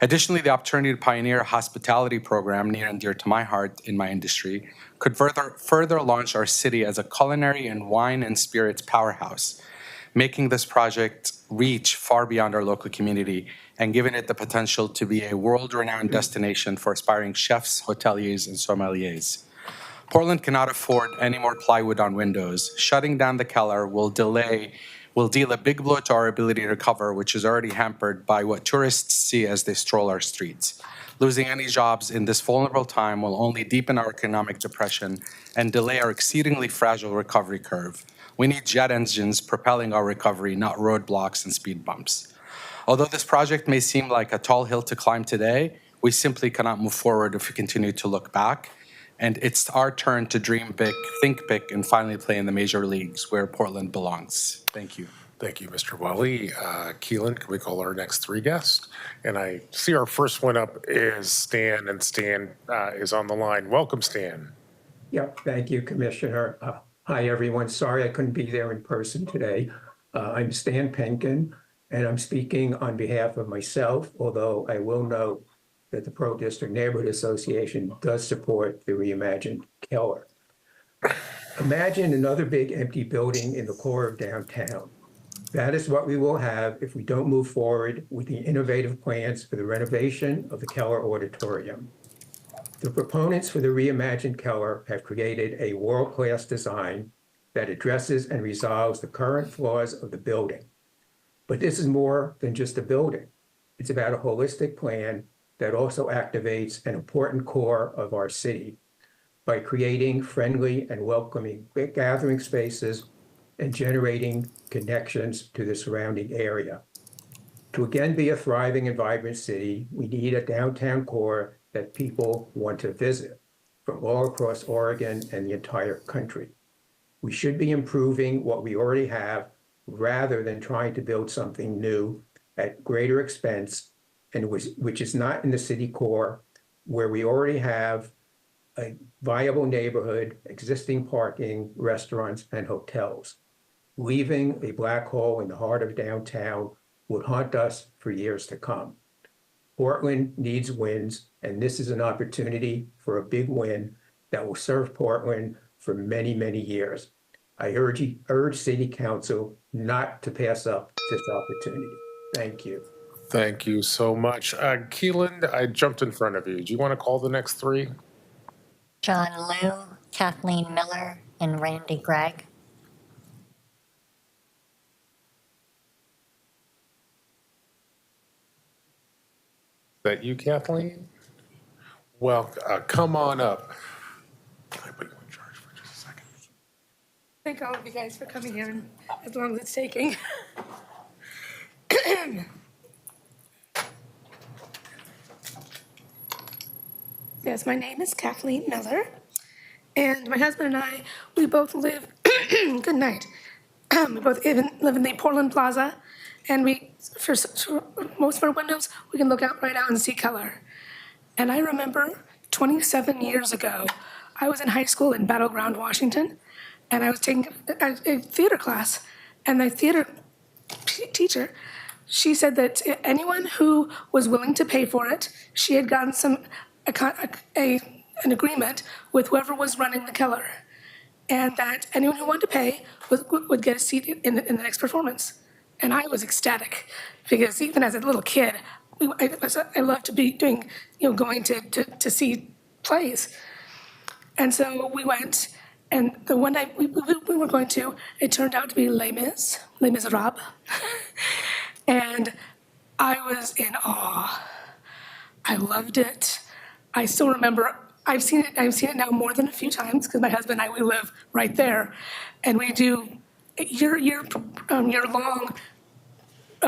Additionally, the opportunity to pioneer a hospitality program near and dear to my heart in my industry could further launch our city as a culinary and wine and spirits powerhouse, making this project reach far beyond our local community and giving it the potential to be a world-renowned destination for aspiring chefs, hoteliers, and sommeliers. Portland cannot afford any more plywood on windows. Shutting down the Keller will deal a big blow to our ability to recover, which is already hampered by what tourists see as they stroll our streets. Losing any jobs in this vulnerable time will only deepen our economic depression and delay our exceedingly fragile recovery curve. We need jet engines propelling our recovery, not roadblocks and speed bumps. Although this project may seem like a tall hill to climb today, we simply cannot move forward if we continue to look back. And it's our turn to dream big, think big, and finally play in the major leagues where Portland belongs. Thank you. Thank you, Mr. Wally. Keelan, can we call our next three guests? And I see our first one up is Stan, and Stan is on the line. Welcome, Stan. Yep, thank you, Commissioner. Hi, everyone. Sorry I couldn't be there in person today. I'm Stan Penkin, and I'm speaking on behalf of myself, although I will note that the Pro District Neighborhood Association does support the reimagined Keller. Imagine another big empty building in the core of downtown. That is what we will have if we don't move forward with the innovative plans for the renovation of the Keller Auditorium. The proponents for the reimagined Keller have created a world-class design that addresses and resolves the current flaws of the building. But this is more than just a building. It's about a holistic plan that also activates an important core of our city by creating friendly and welcoming gathering spaces and generating connections to the surrounding area. To again be a thriving and vibrant city, we need a downtown core that people want to visit from all across Oregon and the entire country. We should be improving what we already have rather than trying to build something new at greater expense and which is not in the city core where we already have a viable neighborhood, existing parking, restaurants, and hotels. Leaving a black hole in the heart of downtown would haunt us for years to come. Portland needs wins, and this is an opportunity for a big win that will serve Portland for many, many years. I urge City Council not to pass up this opportunity. Thank you. Thank you so much. Keelan, I jumped in front of you. Do you want to call the next three? John Liu, Kathleen Miller, and Randy Gregg. Is that you, Kathleen? Well, come on up. Can I put you in charge for just a second? Thank all of you guys for coming here, and as long as it's taking. Yes, my name is Kathleen Miller, and my husband and I, we both live, good night. We both live in the Portland Plaza, and for most of our windows, we can look right out and see Keller. And I remember 27 years ago, I was in high school in Battleground, Washington, and I was taking a theater class, and the theater teacher, she said that anyone who was willing to pay for it, she had gotten an agreement with whoever was running the Keller, and that anyone who wanted to pay would get a seat in the next performance. And I was ecstatic, because even as a little kid, I loved to be going to see plays. And so we went, and the one night we were going to, it turned out to be Les Miserables. And I was in awe. I loved it. I still remember, I've seen it now more than a few times, because my husband and I, we live right there. And we do year-long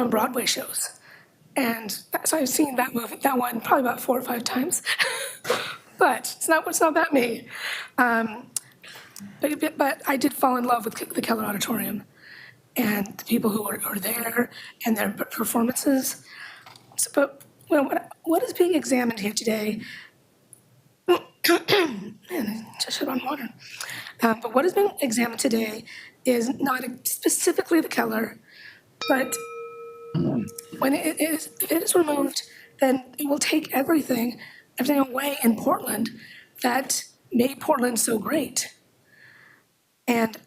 Broadway shows. And so I've seen that one probably about 4 or 5 times. But it's not about me. But I did fall in love with the Keller Auditorium and the people who are there and their performances. But what is being examined here today? Man, I just shut on water. But what is being examined today is not specifically the Keller, but when if it is removed, then it will take everything away in Portland that made Portland so great. And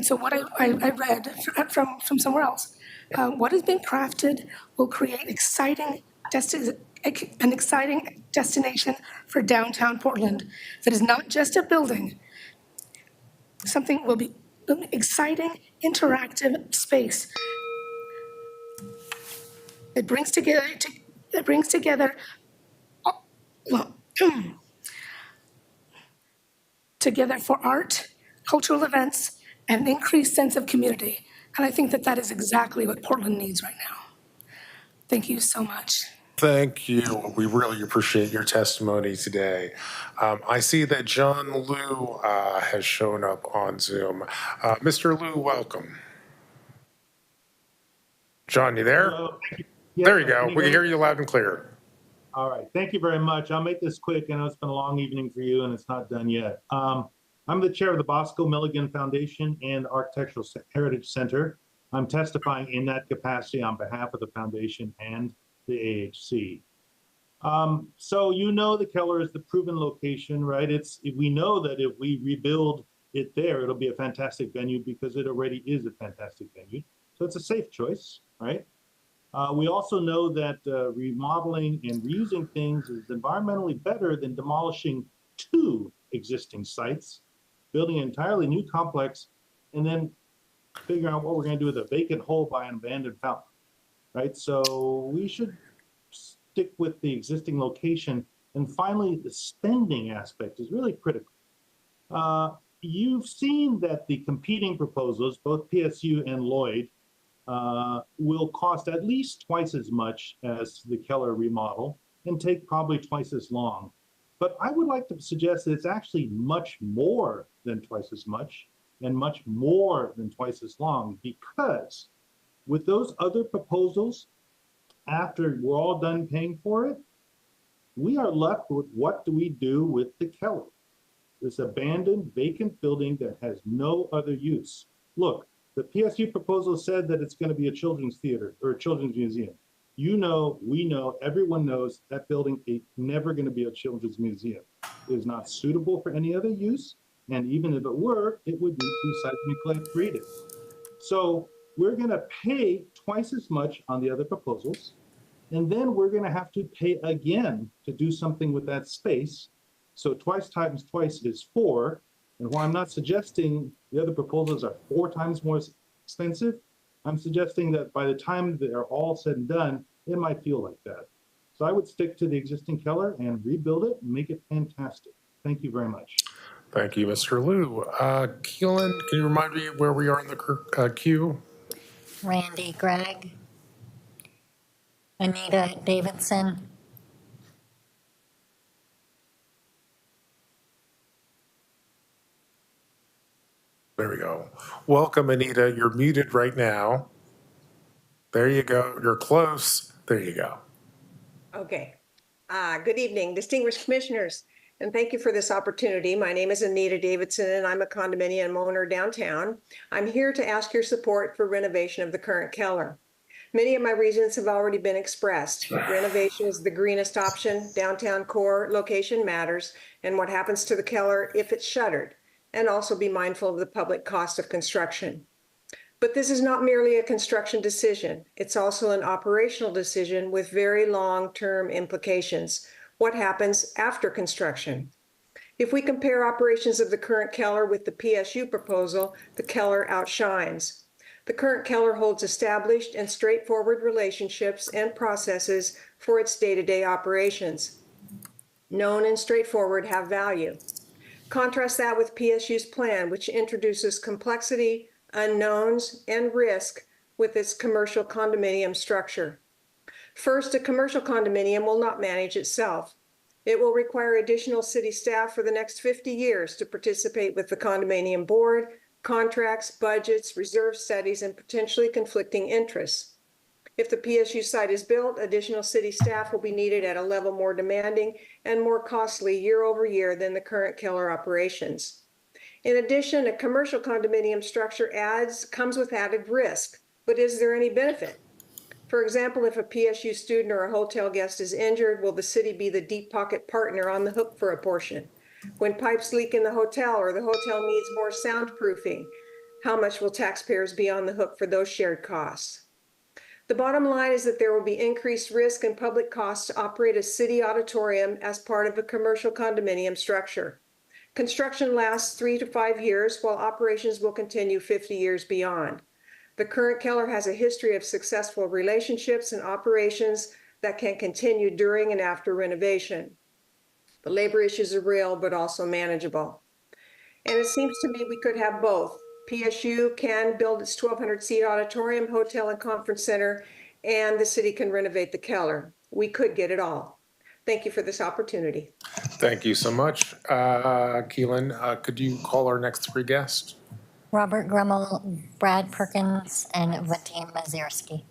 so what I read from somewhere else, what is being crafted will create an exciting destination for downtown Portland that is not just a building. Something will be an exciting, interactive space that brings together together for art, cultural events, and an increased sense of community. And I think that is exactly what Portland needs right now. Thank you so much. Thank you. We really appreciate your testimony today. I see that John Liu has shown up on Zoom. Mr. Liu, welcome. John, you there? Hello. Thank you. Yes, There you sir. go. you We can hear hear me? you loud and clear. All right. Thank you very much. I'll make this quick. I know it's been a long evening for you and it's not done yet. I'm the chair of the Bosco Milligan Foundation and Architectural Heritage Center. I'm testifying in that capacity on behalf of the foundation and the AHC. So you know the Keller is the proven location, right? We know that if we rebuild it there, it'll be a fantastic venue because it already is a fantastic venue. So it's a safe choice, right? We also know that remodeling and reusing things is environmentally better than demolishing 2 existing sites, building an entirely new complex, and then figuring out what we're going to do with a vacant hole by an abandoned fountain, right? So we should stick with the existing location. And finally, the spending aspect is really critical. You've seen that the competing proposals, both PSU and Lloyd, will cost at least twice as much as the Keller remodel and take probably twice as long. But I would like to suggest that it's actually much more than twice as much and much more than twice as long, because with those other proposals, after we're all done paying for it, we are left with what do we do with the Keller? This abandoned vacant building that has no other use. Look, the PSU proposal said that it's going to be a children's theater or a children's museum. You know, we know, everyone knows that building is never going to be a children's museum. It is not suitable for any other use. And even if it were, it would need to be seismically created. So we're going to pay twice as much on the other proposals. And then we're going to have to pay again to do something with that space. So twice times twice is 4. And while I'm not suggesting the other proposals are 4 times more expensive, I'm suggesting that by the time they're all said and done, it might feel like that. So I would stick to the existing Keller and rebuild it and make it fantastic. Thank you very much. Thank you, Mr. Liu. Keelan, can you remind me where we are in the queue? Randy Gregg, Anita Davidson, There we go. Welcome, Anita. You're muted right now. There you go. You're close. There you go. Okay. Good evening, distinguished commissioners, and thank you for this opportunity. My name is Anita Davidson, and I'm a condominium owner downtown. I'm here to ask your support for renovation of the current Keller. Many of my reasons have already been expressed. Renovation is the greenest option, downtown core location matters, and what happens to the Keller if it's shuttered, and also be mindful of the public cost of construction. But this is not merely a construction decision. It's also an operational decision with very long-term implications. What happens after construction? If we compare operations of the current Keller with the PSU proposal, the Keller outshines. The current Keller holds established and straightforward relationships and processes for its day-to-day operations. Known and straightforward have value. Contrast that with PSU's plan, which introduces complexity, unknowns, and risk with its commercial condominium structure. First, a commercial condominium will not manage itself. It will require additional city staff for the next 50 years to participate with the condominium board, contracts, budgets, reserve studies, and potentially conflicting interests. If the PSU site is built, additional city staff will be needed at a level more demanding and more costly year over year than the current Keller operations. In addition, a commercial condominium structure comes with added risk, but is there any benefit? For example, if a PSU student or a hotel guest is injured, will the city be the deep pocket partner on the hook for a portion? When pipes leak in the hotel or the hotel needs more soundproofing, how much will taxpayers be on the hook for those shared costs? The bottom line is that there will be increased risk and public costs to operate a city auditorium as part of a commercial condominium structure. Construction lasts 3 to 5 years, while operations will continue 50 years beyond. The current Keller has a history of successful relationships and operations that can continue during and after renovation. The labor issues are real, but also manageable. And it seems to me we could have both. PSU can build its 1,200-seat auditorium, hotel, and conference center, and the city can renovate the Keller. We could get it all. Thank you for this opportunity. Thank you so much. Keelan, could you call our next 3 guests? Robert Grummel, Brad Perkins, and Vadim Mazierski.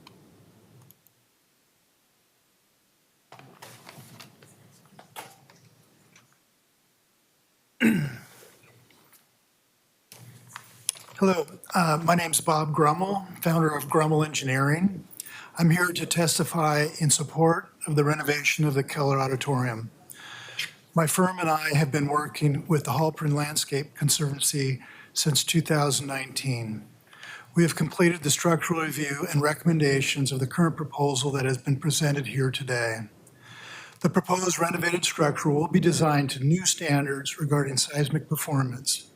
Hello, my name's Bob Grummel, founder of Grummel Engineering. I'm here to testify in support of the renovation of the Keller Auditorium. My firm and I have been working with the Halpern Landscape Conservancy since 2019. We have completed the structural review and recommendations of the current proposal that has been presented here today. The proposed renovated structure will be designed to new standards regarding seismic performance.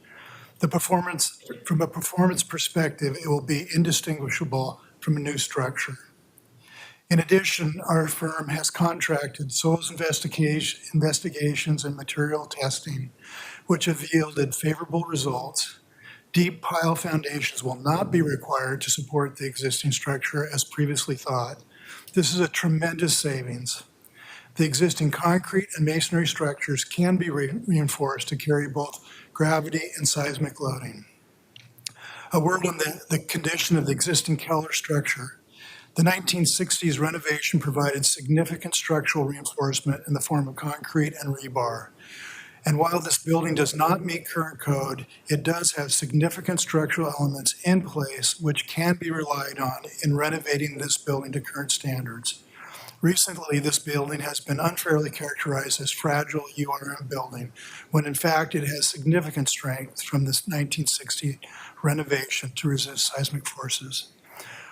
From a performance perspective, it will be indistinguishable from a new structure. In addition, our firm has contracted soils investigations and material testing, which have yielded favorable results. Deep pile foundations will not be required to support the existing structure as previously thought. This is a tremendous savings. The existing concrete and masonry structures can be reinforced to carry both gravity and seismic loading. A word on the condition of the existing Keller structure. The 1960s renovation provided significant structural reinforcement in the form of concrete and rebar. And while this building does not meet current code, it does have significant structural elements in place which can be relied on in renovating this building to current standards. Recently, this building has been unfairly characterized as fragile URM building, when in fact it has significant strength from this 1960 renovation to resist seismic forces.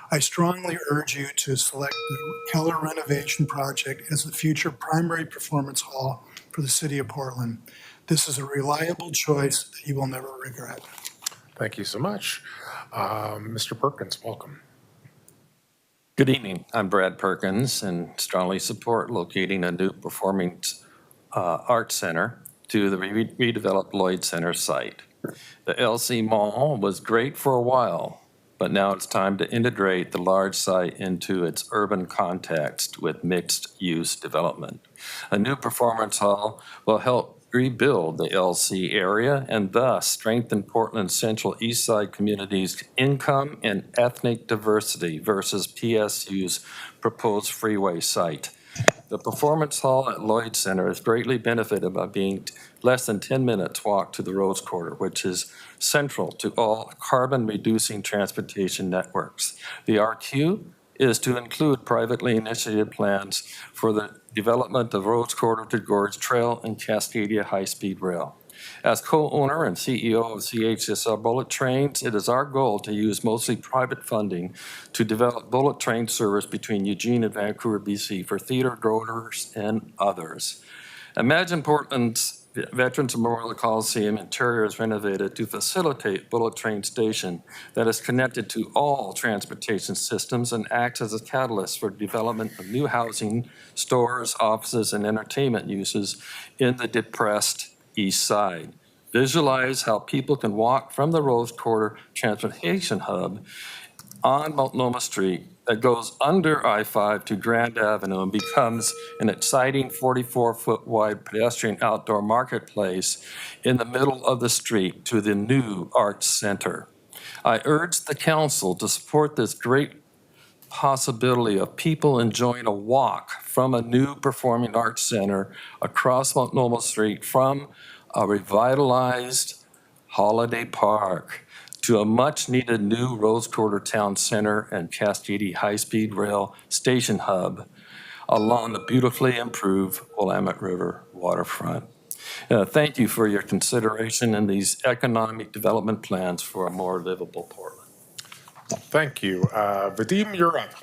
I strongly urge you to select the Keller renovation project as the future primary performance hall for the city of Portland. This is a reliable choice that you will never regret. Thank you so much. Mr. Perkins, welcome. Good evening. I'm Brad Perkins and strongly support locating a new performing arts center to the redeveloped Lloyd Center site. The LC Mall was great for a while, but now it's time to integrate the large site into its urban context with mixed-use development. A new performance hall will help rebuild the LC area and thus strengthen Portland's Central East Side community's income and ethnic diversity versus PSU's proposed freeway site. The performance hall at Lloyd Center is greatly benefited by being less than 10 minutes walk to the Rose Quarter, which is central to all carbon-reducing transportation networks. The RQ is to include privately initiated plans for the development of Rose Quarter to Gorge Trail and Cascadia High-Speed Rail. As co-owner and CEO of CHSL Bullet Trains, it is our goal to use mostly private funding to develop bullet train service between Eugene and Vancouver, BC for theater goers and others. Imagine Portland's Veterans Memorial Coliseum interior is renovated to facilitate bullet train station that is connected to all transportation systems and acts as a catalyst for development of new housing, stores, offices, and entertainment uses in the depressed East Side. Visualize how people can walk from the Rose Quarter transportation hub on Multnomah Street that goes under I-5 to Grand Avenue and becomes an exciting 44-foot wide pedestrian outdoor marketplace in the middle of the street to the new Arts Center. I urge the council to support this great possibility of people enjoying a walk from a new performing arts center across Multnomah Street from a revitalized Holiday Park to a much-needed new Rose Quarter Town Center and Cascadia High-Speed Rail Station Hub along the beautifully improved Willamette River waterfront. Thank you for your consideration in these economic development plans for a more livable Portland. Thank you. Vadim, you're up.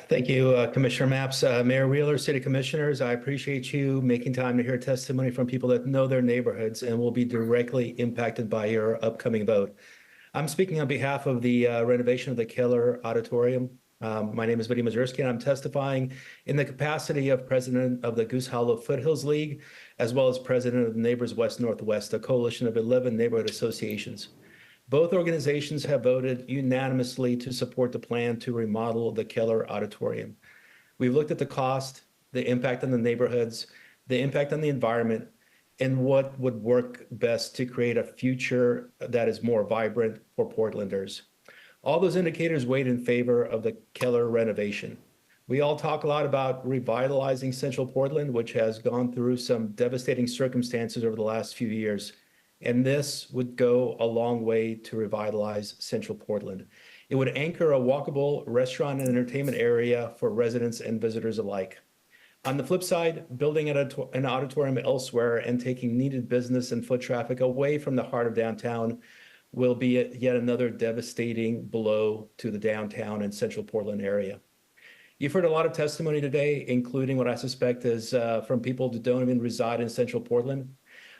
Thank you, Commissioner Mapps. Mayor Wheeler, City Commissioners, I appreciate you making time to hear testimony from people that know their neighborhoods and will be directly impacted by your upcoming vote. I'm speaking on behalf of the renovation of the Keller Auditorium. My name is Vadim Mazursky, and I'm testifying in the capacity of president of the Goose Hollow Foothills League, as well as president of Neighbors West Northwest, a coalition of 11 neighborhood associations. Both organizations have voted unanimously to support the plan to remodel the Keller Auditorium. We've looked at the cost, the impact on the neighborhoods, the impact on the environment, and what would work best to create a future that is more vibrant for Portlanders. All those indicators weighed in favor of the Keller renovation. We all talk a lot about revitalizing Central Portland, which has gone through some devastating circumstances over the last few years. And this would go a long way to revitalize Central Portland. It would anchor a walkable restaurant and entertainment area for residents and visitors alike. On the flip side, building an auditorium elsewhere and taking needed business and foot traffic away from the heart of downtown will be yet another devastating blow to the downtown and Central Portland area. You've heard a lot of testimony today, including what I suspect is from people that don't even reside in Central Portland.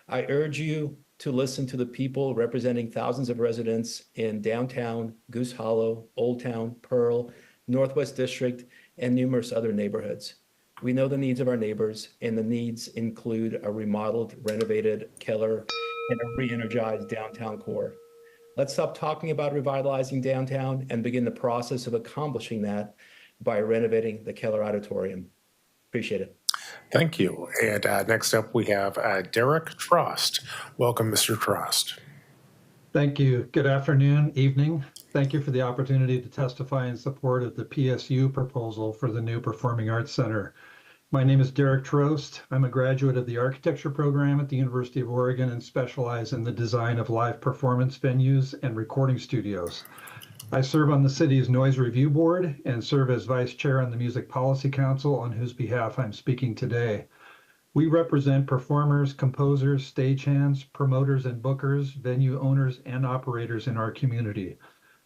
I urge you to listen to the people representing thousands of residents in downtown, Goose Hollow, Old Town, Pearl, Northwest District, and numerous other neighborhoods. We know the needs of our neighbors, and the needs include a remodeled, renovated Keller and a re-energized downtown core. Let's stop talking about revitalizing downtown and begin the process of accomplishing that by renovating the Keller Auditorium. Appreciate it. Thank you. And next up, we have Derek Trost. Welcome, Mr. Trost. Thank you. Good afternoon, evening. Thank you for the opportunity to testify in support of the PSU proposal for the new Performing Arts Center. My name is Derek Trost. I'm a graduate of the architecture program at the University of Oregon and specialize in the design of live performance venues and recording studios. I serve on the city's Noise Review Board and serve as Vice Chair on the Music Policy Council, on whose behalf I'm speaking today. We represent performers, composers, stagehands, promoters and bookers, venue owners, and operators in our community.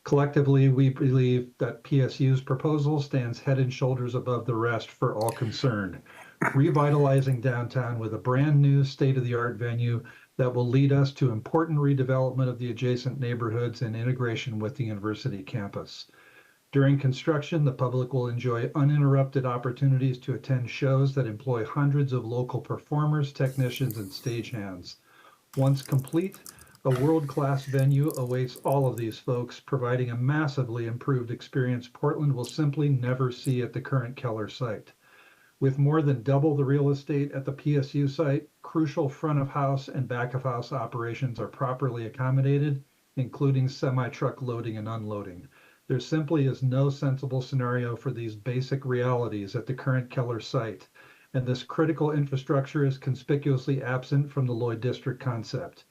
Collectively, we believe that PSU's proposal stands head and shoulders above the rest for all concerned, revitalizing downtown with a brand new state-of-the-art venue that will lead us to important redevelopment of the adjacent neighborhoods and integration with the university campus. During construction, the public will enjoy uninterrupted opportunities to attend shows that employ hundreds of local performers, technicians, and stagehands. Once complete, a world-class venue awaits all of these folks, providing a massively improved experience Portland will simply never see at the current Keller site. With more than double the real estate at the PSU site, crucial front of house and back of house operations are properly accommodated, including semi-truck loading and unloading. There simply is no sensible scenario for these basic realities at the current Keller site, and this critical infrastructure is conspicuously absent from the Lloyd District concept.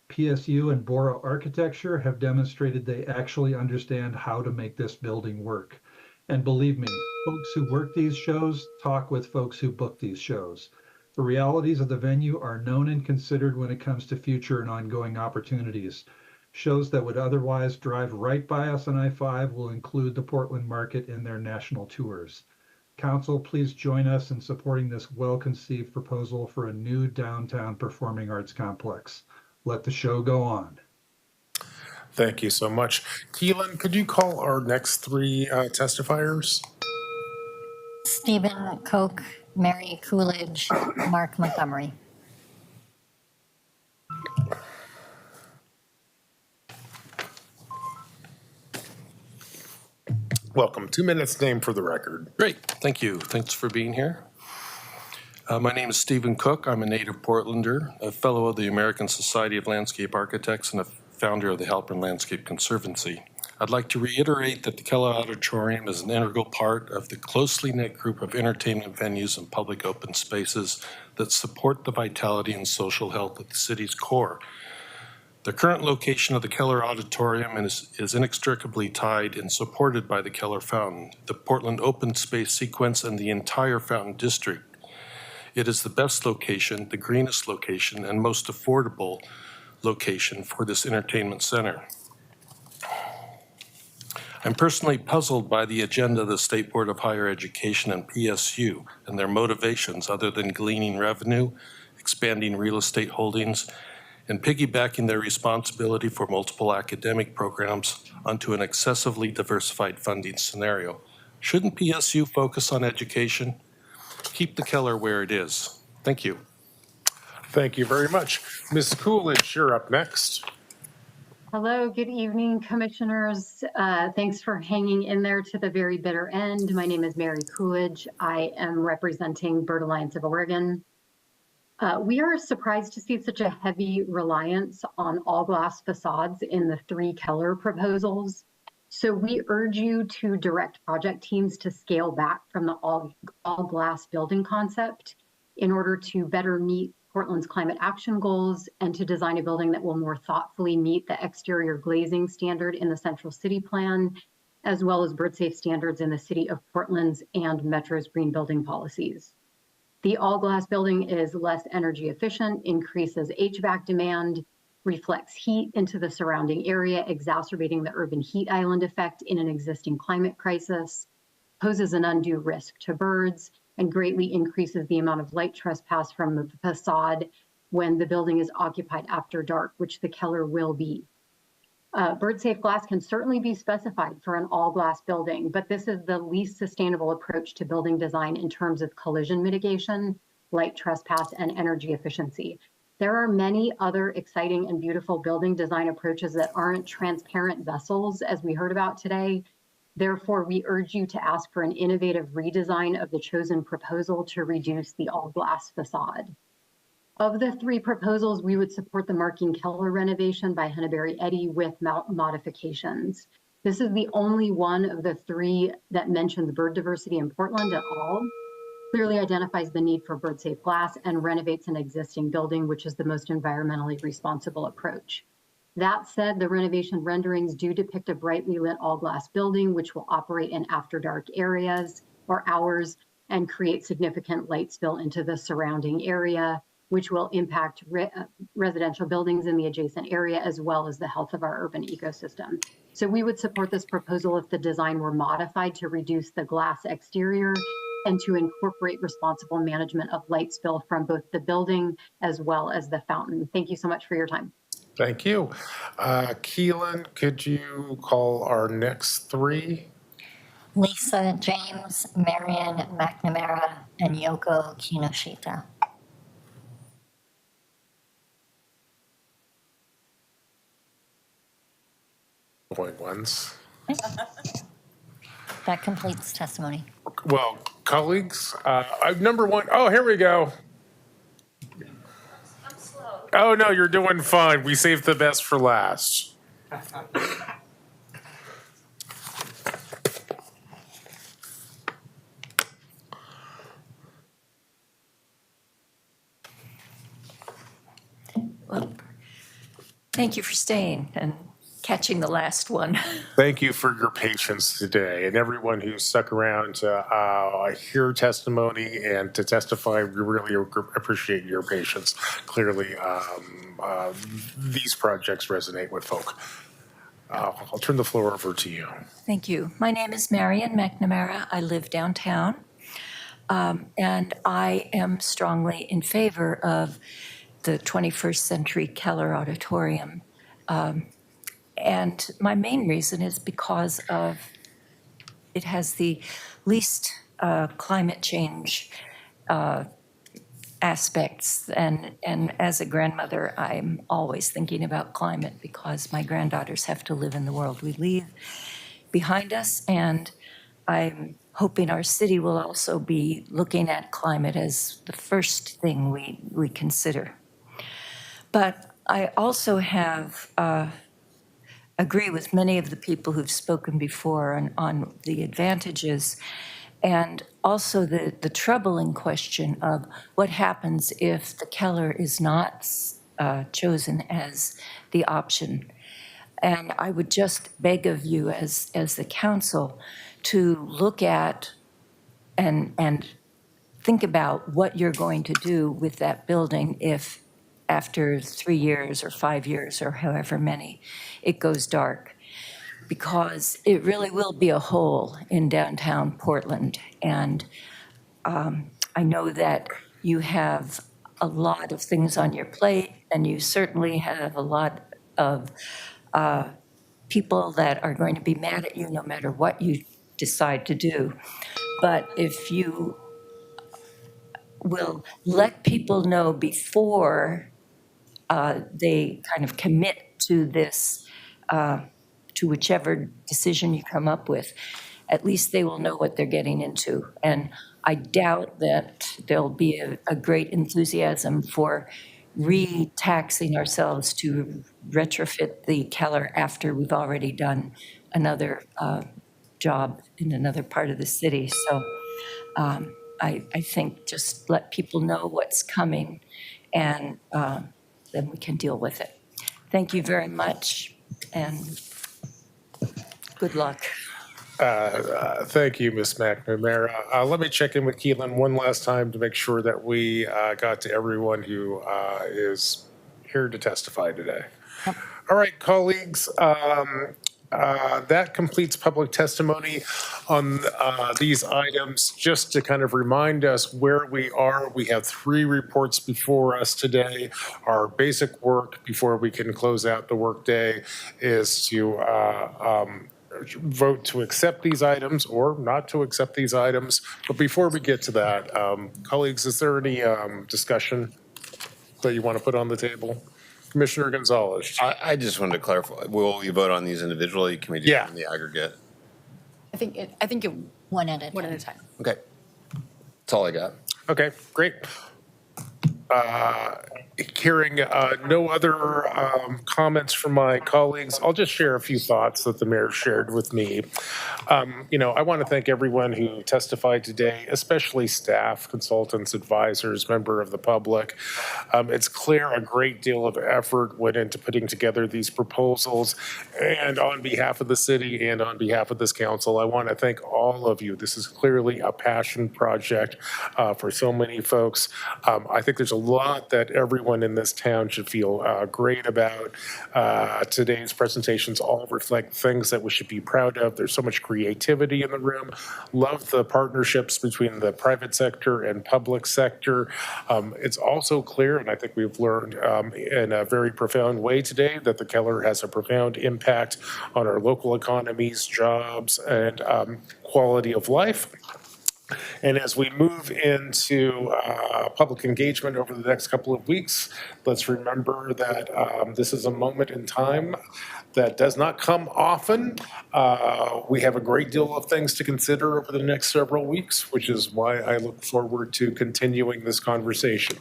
PSU and Bora Architecture have demonstrated they actually understand how to make this building work. And believe me, folks who work these shows talk with folks who book these shows. The realities of the venue are known and considered when it comes to future and ongoing opportunities. Shows that would otherwise drive right by us on I-5 will include the Portland market in their national tours. Council, please join us in supporting this well-conceived proposal for a new downtown performing arts complex. Let the show go on. Thank you so much. Keelan, could you call our next three testifiers? Stephen Koch, Mary Coolidge, Mark Montgomery. Welcome. 2 minutes, name for the record. Great, thank you. Thanks for being here. My name is Stephen Cook. I'm a native Portlander, a fellow of the American Society of Landscape Architects, and a founder of the Halpern Landscape Conservancy. I'd like to reiterate that the Keller Auditorium is an integral part of the closely knit group of entertainment venues and public open spaces that support the vitality and social health of the city's core. The current location of the Keller Auditorium is inextricably tied and supported by the Keller Fountain, the Portland Open Space Sequence, and the entire Fountain District. It is the best location, the greenest location, and most affordable location for this entertainment center. I'm personally puzzled by the agenda of the State Board of Higher Education and PSU and their motivations other than gleaning revenue, expanding real estate holdings, and piggybacking their responsibility for multiple academic programs onto an excessively diversified funding scenario. Shouldn't PSU focus on education? Keep the Keller where it is. Thank you. Thank you very much. Ms. Coolidge, you're up next. Hello, good evening, commissioners. Thanks for hanging in there to the very bitter end. My name is Mary Coolidge. I am representing Bird Alliance of Oregon. We are surprised to see such a heavy reliance on all glass facades in the three Keller proposals. So we urge you to direct project teams to scale back from the all glass building concept in order to better meet Portland's climate action goals and to design a building that will more thoughtfully meet the exterior glazing standard in the Central City Plan, as well as bird safe standards in the City of Portland's and Metro's green building policies. The all glass building is less energy efficient, increases HVAC demand, reflects heat into the surrounding area, exacerbating the urban heat island effect in an existing climate crisis, poses an undue risk to birds, and greatly increases the amount of light trespass from the facade when the building is occupied after dark, which the Keller will be. Bird safe glass can certainly be specified for an all glass building, but this is the least sustainable approach to building design in terms of collision mitigation, light trespass, and energy efficiency. There are many other exciting and beautiful building design approaches that aren't transparent vessels, as we heard about today. Therefore, we urge you to ask for an innovative redesign of the chosen proposal to reduce the all glass facade. Of the three proposals, we would support the Marking Keller renovation by Henneberry Eddy with modifications. This is the only one of the three that mentions bird diversity in Portland at all, clearly identifies the need for bird safe glass, and renovates an existing building, which is the most environmentally responsible approach. That said, the renovation renderings do depict a brightly lit all glass building, which will operate in after dark areas or hours and create significant light spill into the surrounding area, which will impact residential buildings in the adjacent area, as well as the health of our urban ecosystem. So we would support this proposal if the design were modified to reduce the glass exterior and to incorporate responsible management of light spill from both the building as well as the fountain. Thank you so much for your time. Thank you. Keelan, could you call our next three? Lisa James, Marion McNamara, and Yoko Kinoshita. Going once. That completes testimony. Well, colleagues, number one, oh, here we go. I'm slow. Oh, no, you're doing fine. We saved the best for last. Well, thank you for staying and catching the last one. Thank you for your patience today, and everyone who stuck around to hear testimony and to testify. We really appreciate your patience. Clearly, these projects resonate with folk. I'll turn the floor over to you. Thank you. My name is Marion McNamara. I live downtown, and I am strongly in favor of the 21st Century Keller Auditorium. And my main reason is because of it has the least climate change aspects. And as a grandmother, I'm always thinking about climate because my granddaughters have to live in the world we leave behind us. And I'm hoping our city will also be looking at climate as the first thing we consider. But I also have agree with many of the people who've spoken before on the advantages and also the troubling question of what happens if the Keller is not chosen as the option. And I would just beg of you as the council to look at and think about what you're going to do with that building if after 3 years or 5 years or however many, it goes dark. Because it really will be a hole in downtown Portland. And I know that you have a lot of things on your plate, and you certainly have a lot of people that are going to be mad at you no matter what you decide to do. But if you will let people know before they kind of commit to this, to whichever decision you come up with, at least they will know what they're getting into. And I doubt that there'll be a great enthusiasm for re-taxing ourselves to retrofit the Keller after we've already done another job in another part of the city. So I think just let people know what's coming, and then we can deal with it. Thank you very much, and good luck. Thank you, Ms. McNamara. Let me check in with Keelan one last time to make sure that we got to everyone who is here to testify today. All right, colleagues, that completes public testimony on these items. Just to kind of remind us where we are, we have 3 reports before us today. Our basic work before we can close out the workday is to vote to accept these items or not to accept these items. But before we get to that, colleagues, is there any discussion that you want to put on the table? Commissioner Gonzalez. I just wanted to clarify, will we vote on these individually? Can we do them in the aggregate? I think it one at a time. Okay. That's all I got. Okay, great. Hearing no other comments from my colleagues, I'll just share a few thoughts that the mayor shared with me. I want to thank everyone who testified today, especially staff, consultants, advisors, member of the public. It's clear a great deal of effort went into putting together these proposals. And on behalf of the city and on behalf of this council, I want to thank all of you. This is clearly a passion project for so many folks. I think there's a lot that everyone in this town should feel great about. Today's presentations all reflect things that we should be proud of. There's so much creativity in the room. Love the partnerships between the private sector and public sector. It's also clear, and I think we've learned in a very profound way today, that the Keller has a profound impact on our local economies, jobs, and quality of life. And as we move into public engagement over the next couple of weeks, let's remember that this is a moment in time that does not come often. We have a great deal of things to consider over the next several weeks, which is why I look forward to continuing this conversation.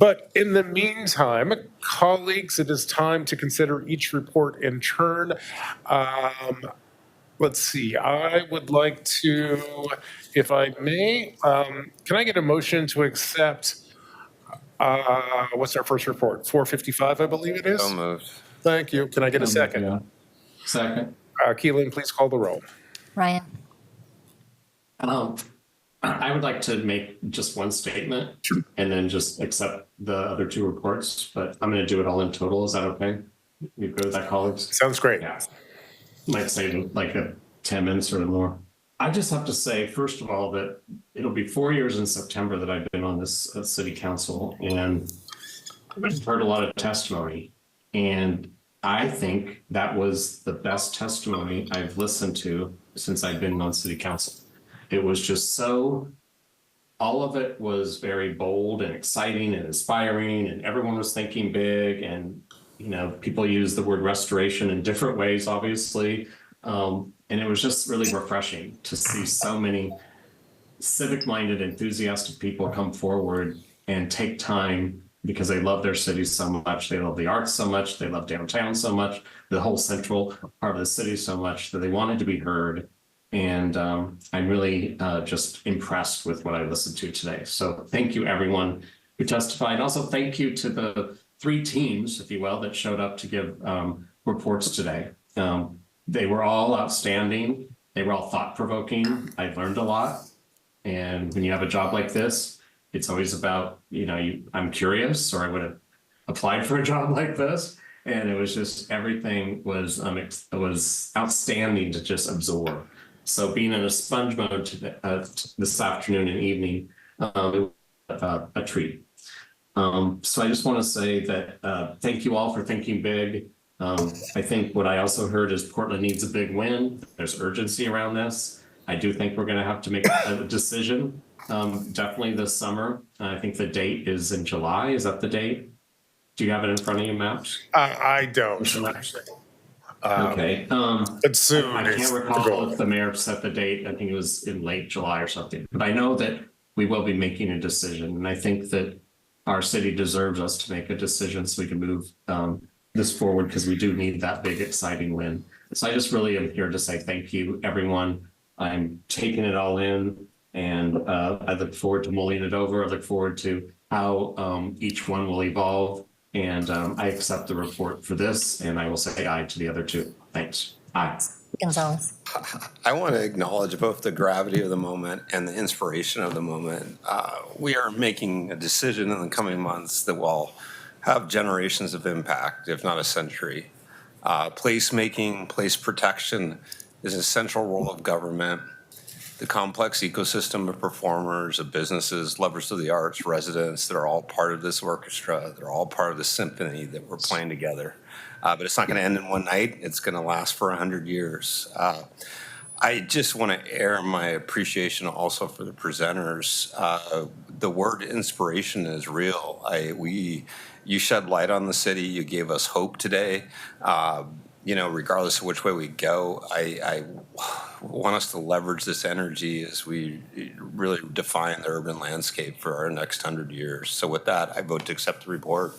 But in the meantime, colleagues, it is time to consider each report in turn. Let's see, I would like to, if I may, can I get a motion to accept, what's our first report? 455, I believe it is? So moved. Thank you. Can I get a second? Yeah. Second. Keelan, please call the roll. Ryan? I would like to make just one statement and then just accept the other 2 reports, but I'm going to do it all in total. Is that okay? You good with that, colleagues? Sounds great. Yeah. Might say like 10 minutes or more. I just have to say, first of all, that it'll be 4 years in September that I've been on this city council, and I've heard a lot of testimony. And I think that was the best testimony I've listened to since I've been on city council. It was just so, all of it was very bold and exciting and inspiring, and everyone was thinking big. And people use the word restoration in different ways, obviously. And it was just really refreshing to see so many civic-minded, enthusiastic people come forward and take time because they love their city so much. They love the arts so much. They love downtown so much, the whole central part of the city so much that they wanted to be heard. And I'm really just impressed with what I listened to today. So thank you, everyone who testified. Also, thank you to the 3 teams, if you will, that showed up to give reports today. They were all outstanding. They were all thought-provoking. I learned a lot. And when you have a job like this, it's always about, I'm curious, or I would have applied for a job like this. And it was just, everything was outstanding to just absorb. So being in a sponge mode this afternoon and evening, it was a treat. So I just want to say that thank you all for thinking big. I think what I also heard is Portland needs a big win. There's urgency around this. I do think we're going to have to make a decision, definitely this summer. I think the date is in July. Is that the date? Do you have it in front of you, Maps? I don't. Okay. But soon. I can't recall if the mayor set the date. I think it was in late July or something. But I know that we will be making a decision. And I think that our city deserves us to make a decision so we can move this forward, because we do need that big, exciting win. So I just really am here to say thank you, everyone. I'm taking it all in, and I look forward to mulling it over. I look forward to how each one will evolve. And I accept the report for this, and I will say aye to the other two. Thanks. Aye. Gonzalez. I want to acknowledge both the gravity of the moment and the inspiration of the moment. We are making a decision in the coming months that will have generations of impact, if not a century. Placemaking, place protection is an essential role of government. The complex ecosystem of performers, of businesses, lovers of the arts, residents that are all part of this orchestra, they're all part of the symphony that we're playing together. But it's not going to end in one night. It's going to last for 100 years. I just want to air my appreciation also for the presenters. The word inspiration is real. You shed light on the city. You gave us hope today. Regardless of which way we go, I want us to leverage this energy as we really define the urban landscape for our next 100 years. So with that, I vote to accept the report.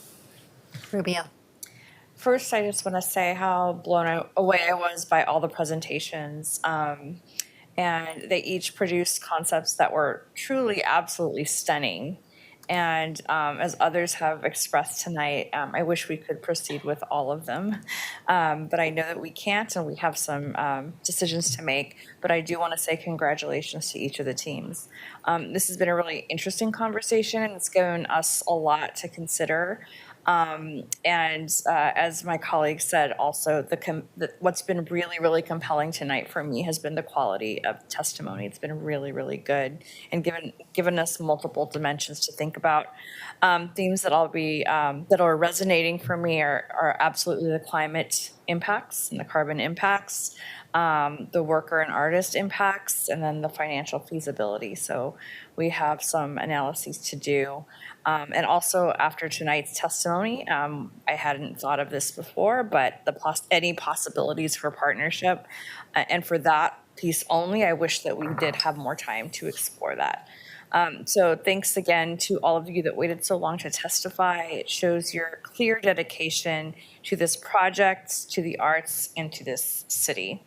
Rubio. First, I just want to say how blown away I was by all the presentations. And they each produced concepts that were truly, absolutely stunning. And as others have expressed tonight, I wish we could proceed with all of them. But I know that we can't, and we have some decisions to make. But I do want to say congratulations to each of the teams. This has been a really interesting conversation, and it's given us a lot to consider. As my colleague said, also what's been really, really compelling tonight for me has been the quality of testimony. It's been really, really good, and given us multiple dimensions to think about. Themes that that are resonating for me are absolutely the climate impacts and the carbon impacts, the worker and artist impacts, and then the financial feasibility. So we have some analyses to do. And also after tonight's testimony, I hadn't thought of this before, but any possibilities for partnership. And for that piece only, I wish that we did have more time to explore that. So thanks again to all of you that waited so long to testify. It shows your clear dedication to this project, to the arts, and to this city.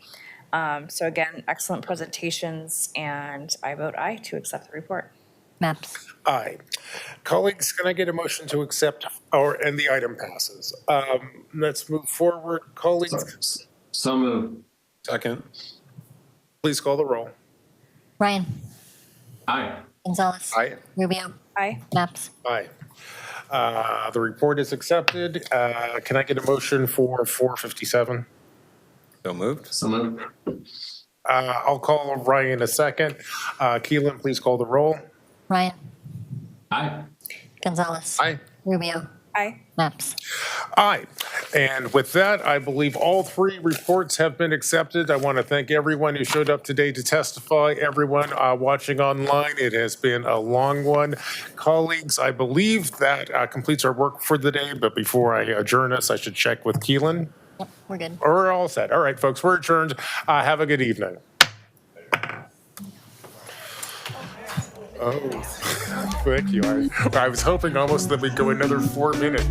So again, excellent presentations, and I vote aye to accept the report. Maps. Aye. Colleagues, can I get a motion to accept and the item passes? Let's move forward. Colleagues. So moved. Second. Please call the roll. Ryan. Aye. Gonzalez. Aye. Rubio. Aye. Maps. Aye. The report is accepted. Can I get a motion for 457? So moved. So moved. I'll call Ryan a second. Keelan, please call the roll. Ryan. Aye. Gonzalez. Aye. Rubio. Aye. Maps. Aye. And with that, I believe all three reports have been accepted. I want to thank everyone who showed up today to testify, everyone watching online. It has been a long one. Colleagues, I believe that completes our work for the day, but before I adjourn us, I should check with Keelan. Yep, we're good. We're all set. All right, folks, we're adjourned. Have a good evening. Oh, thank you. I was hoping almost that we'd go another 4 minutes.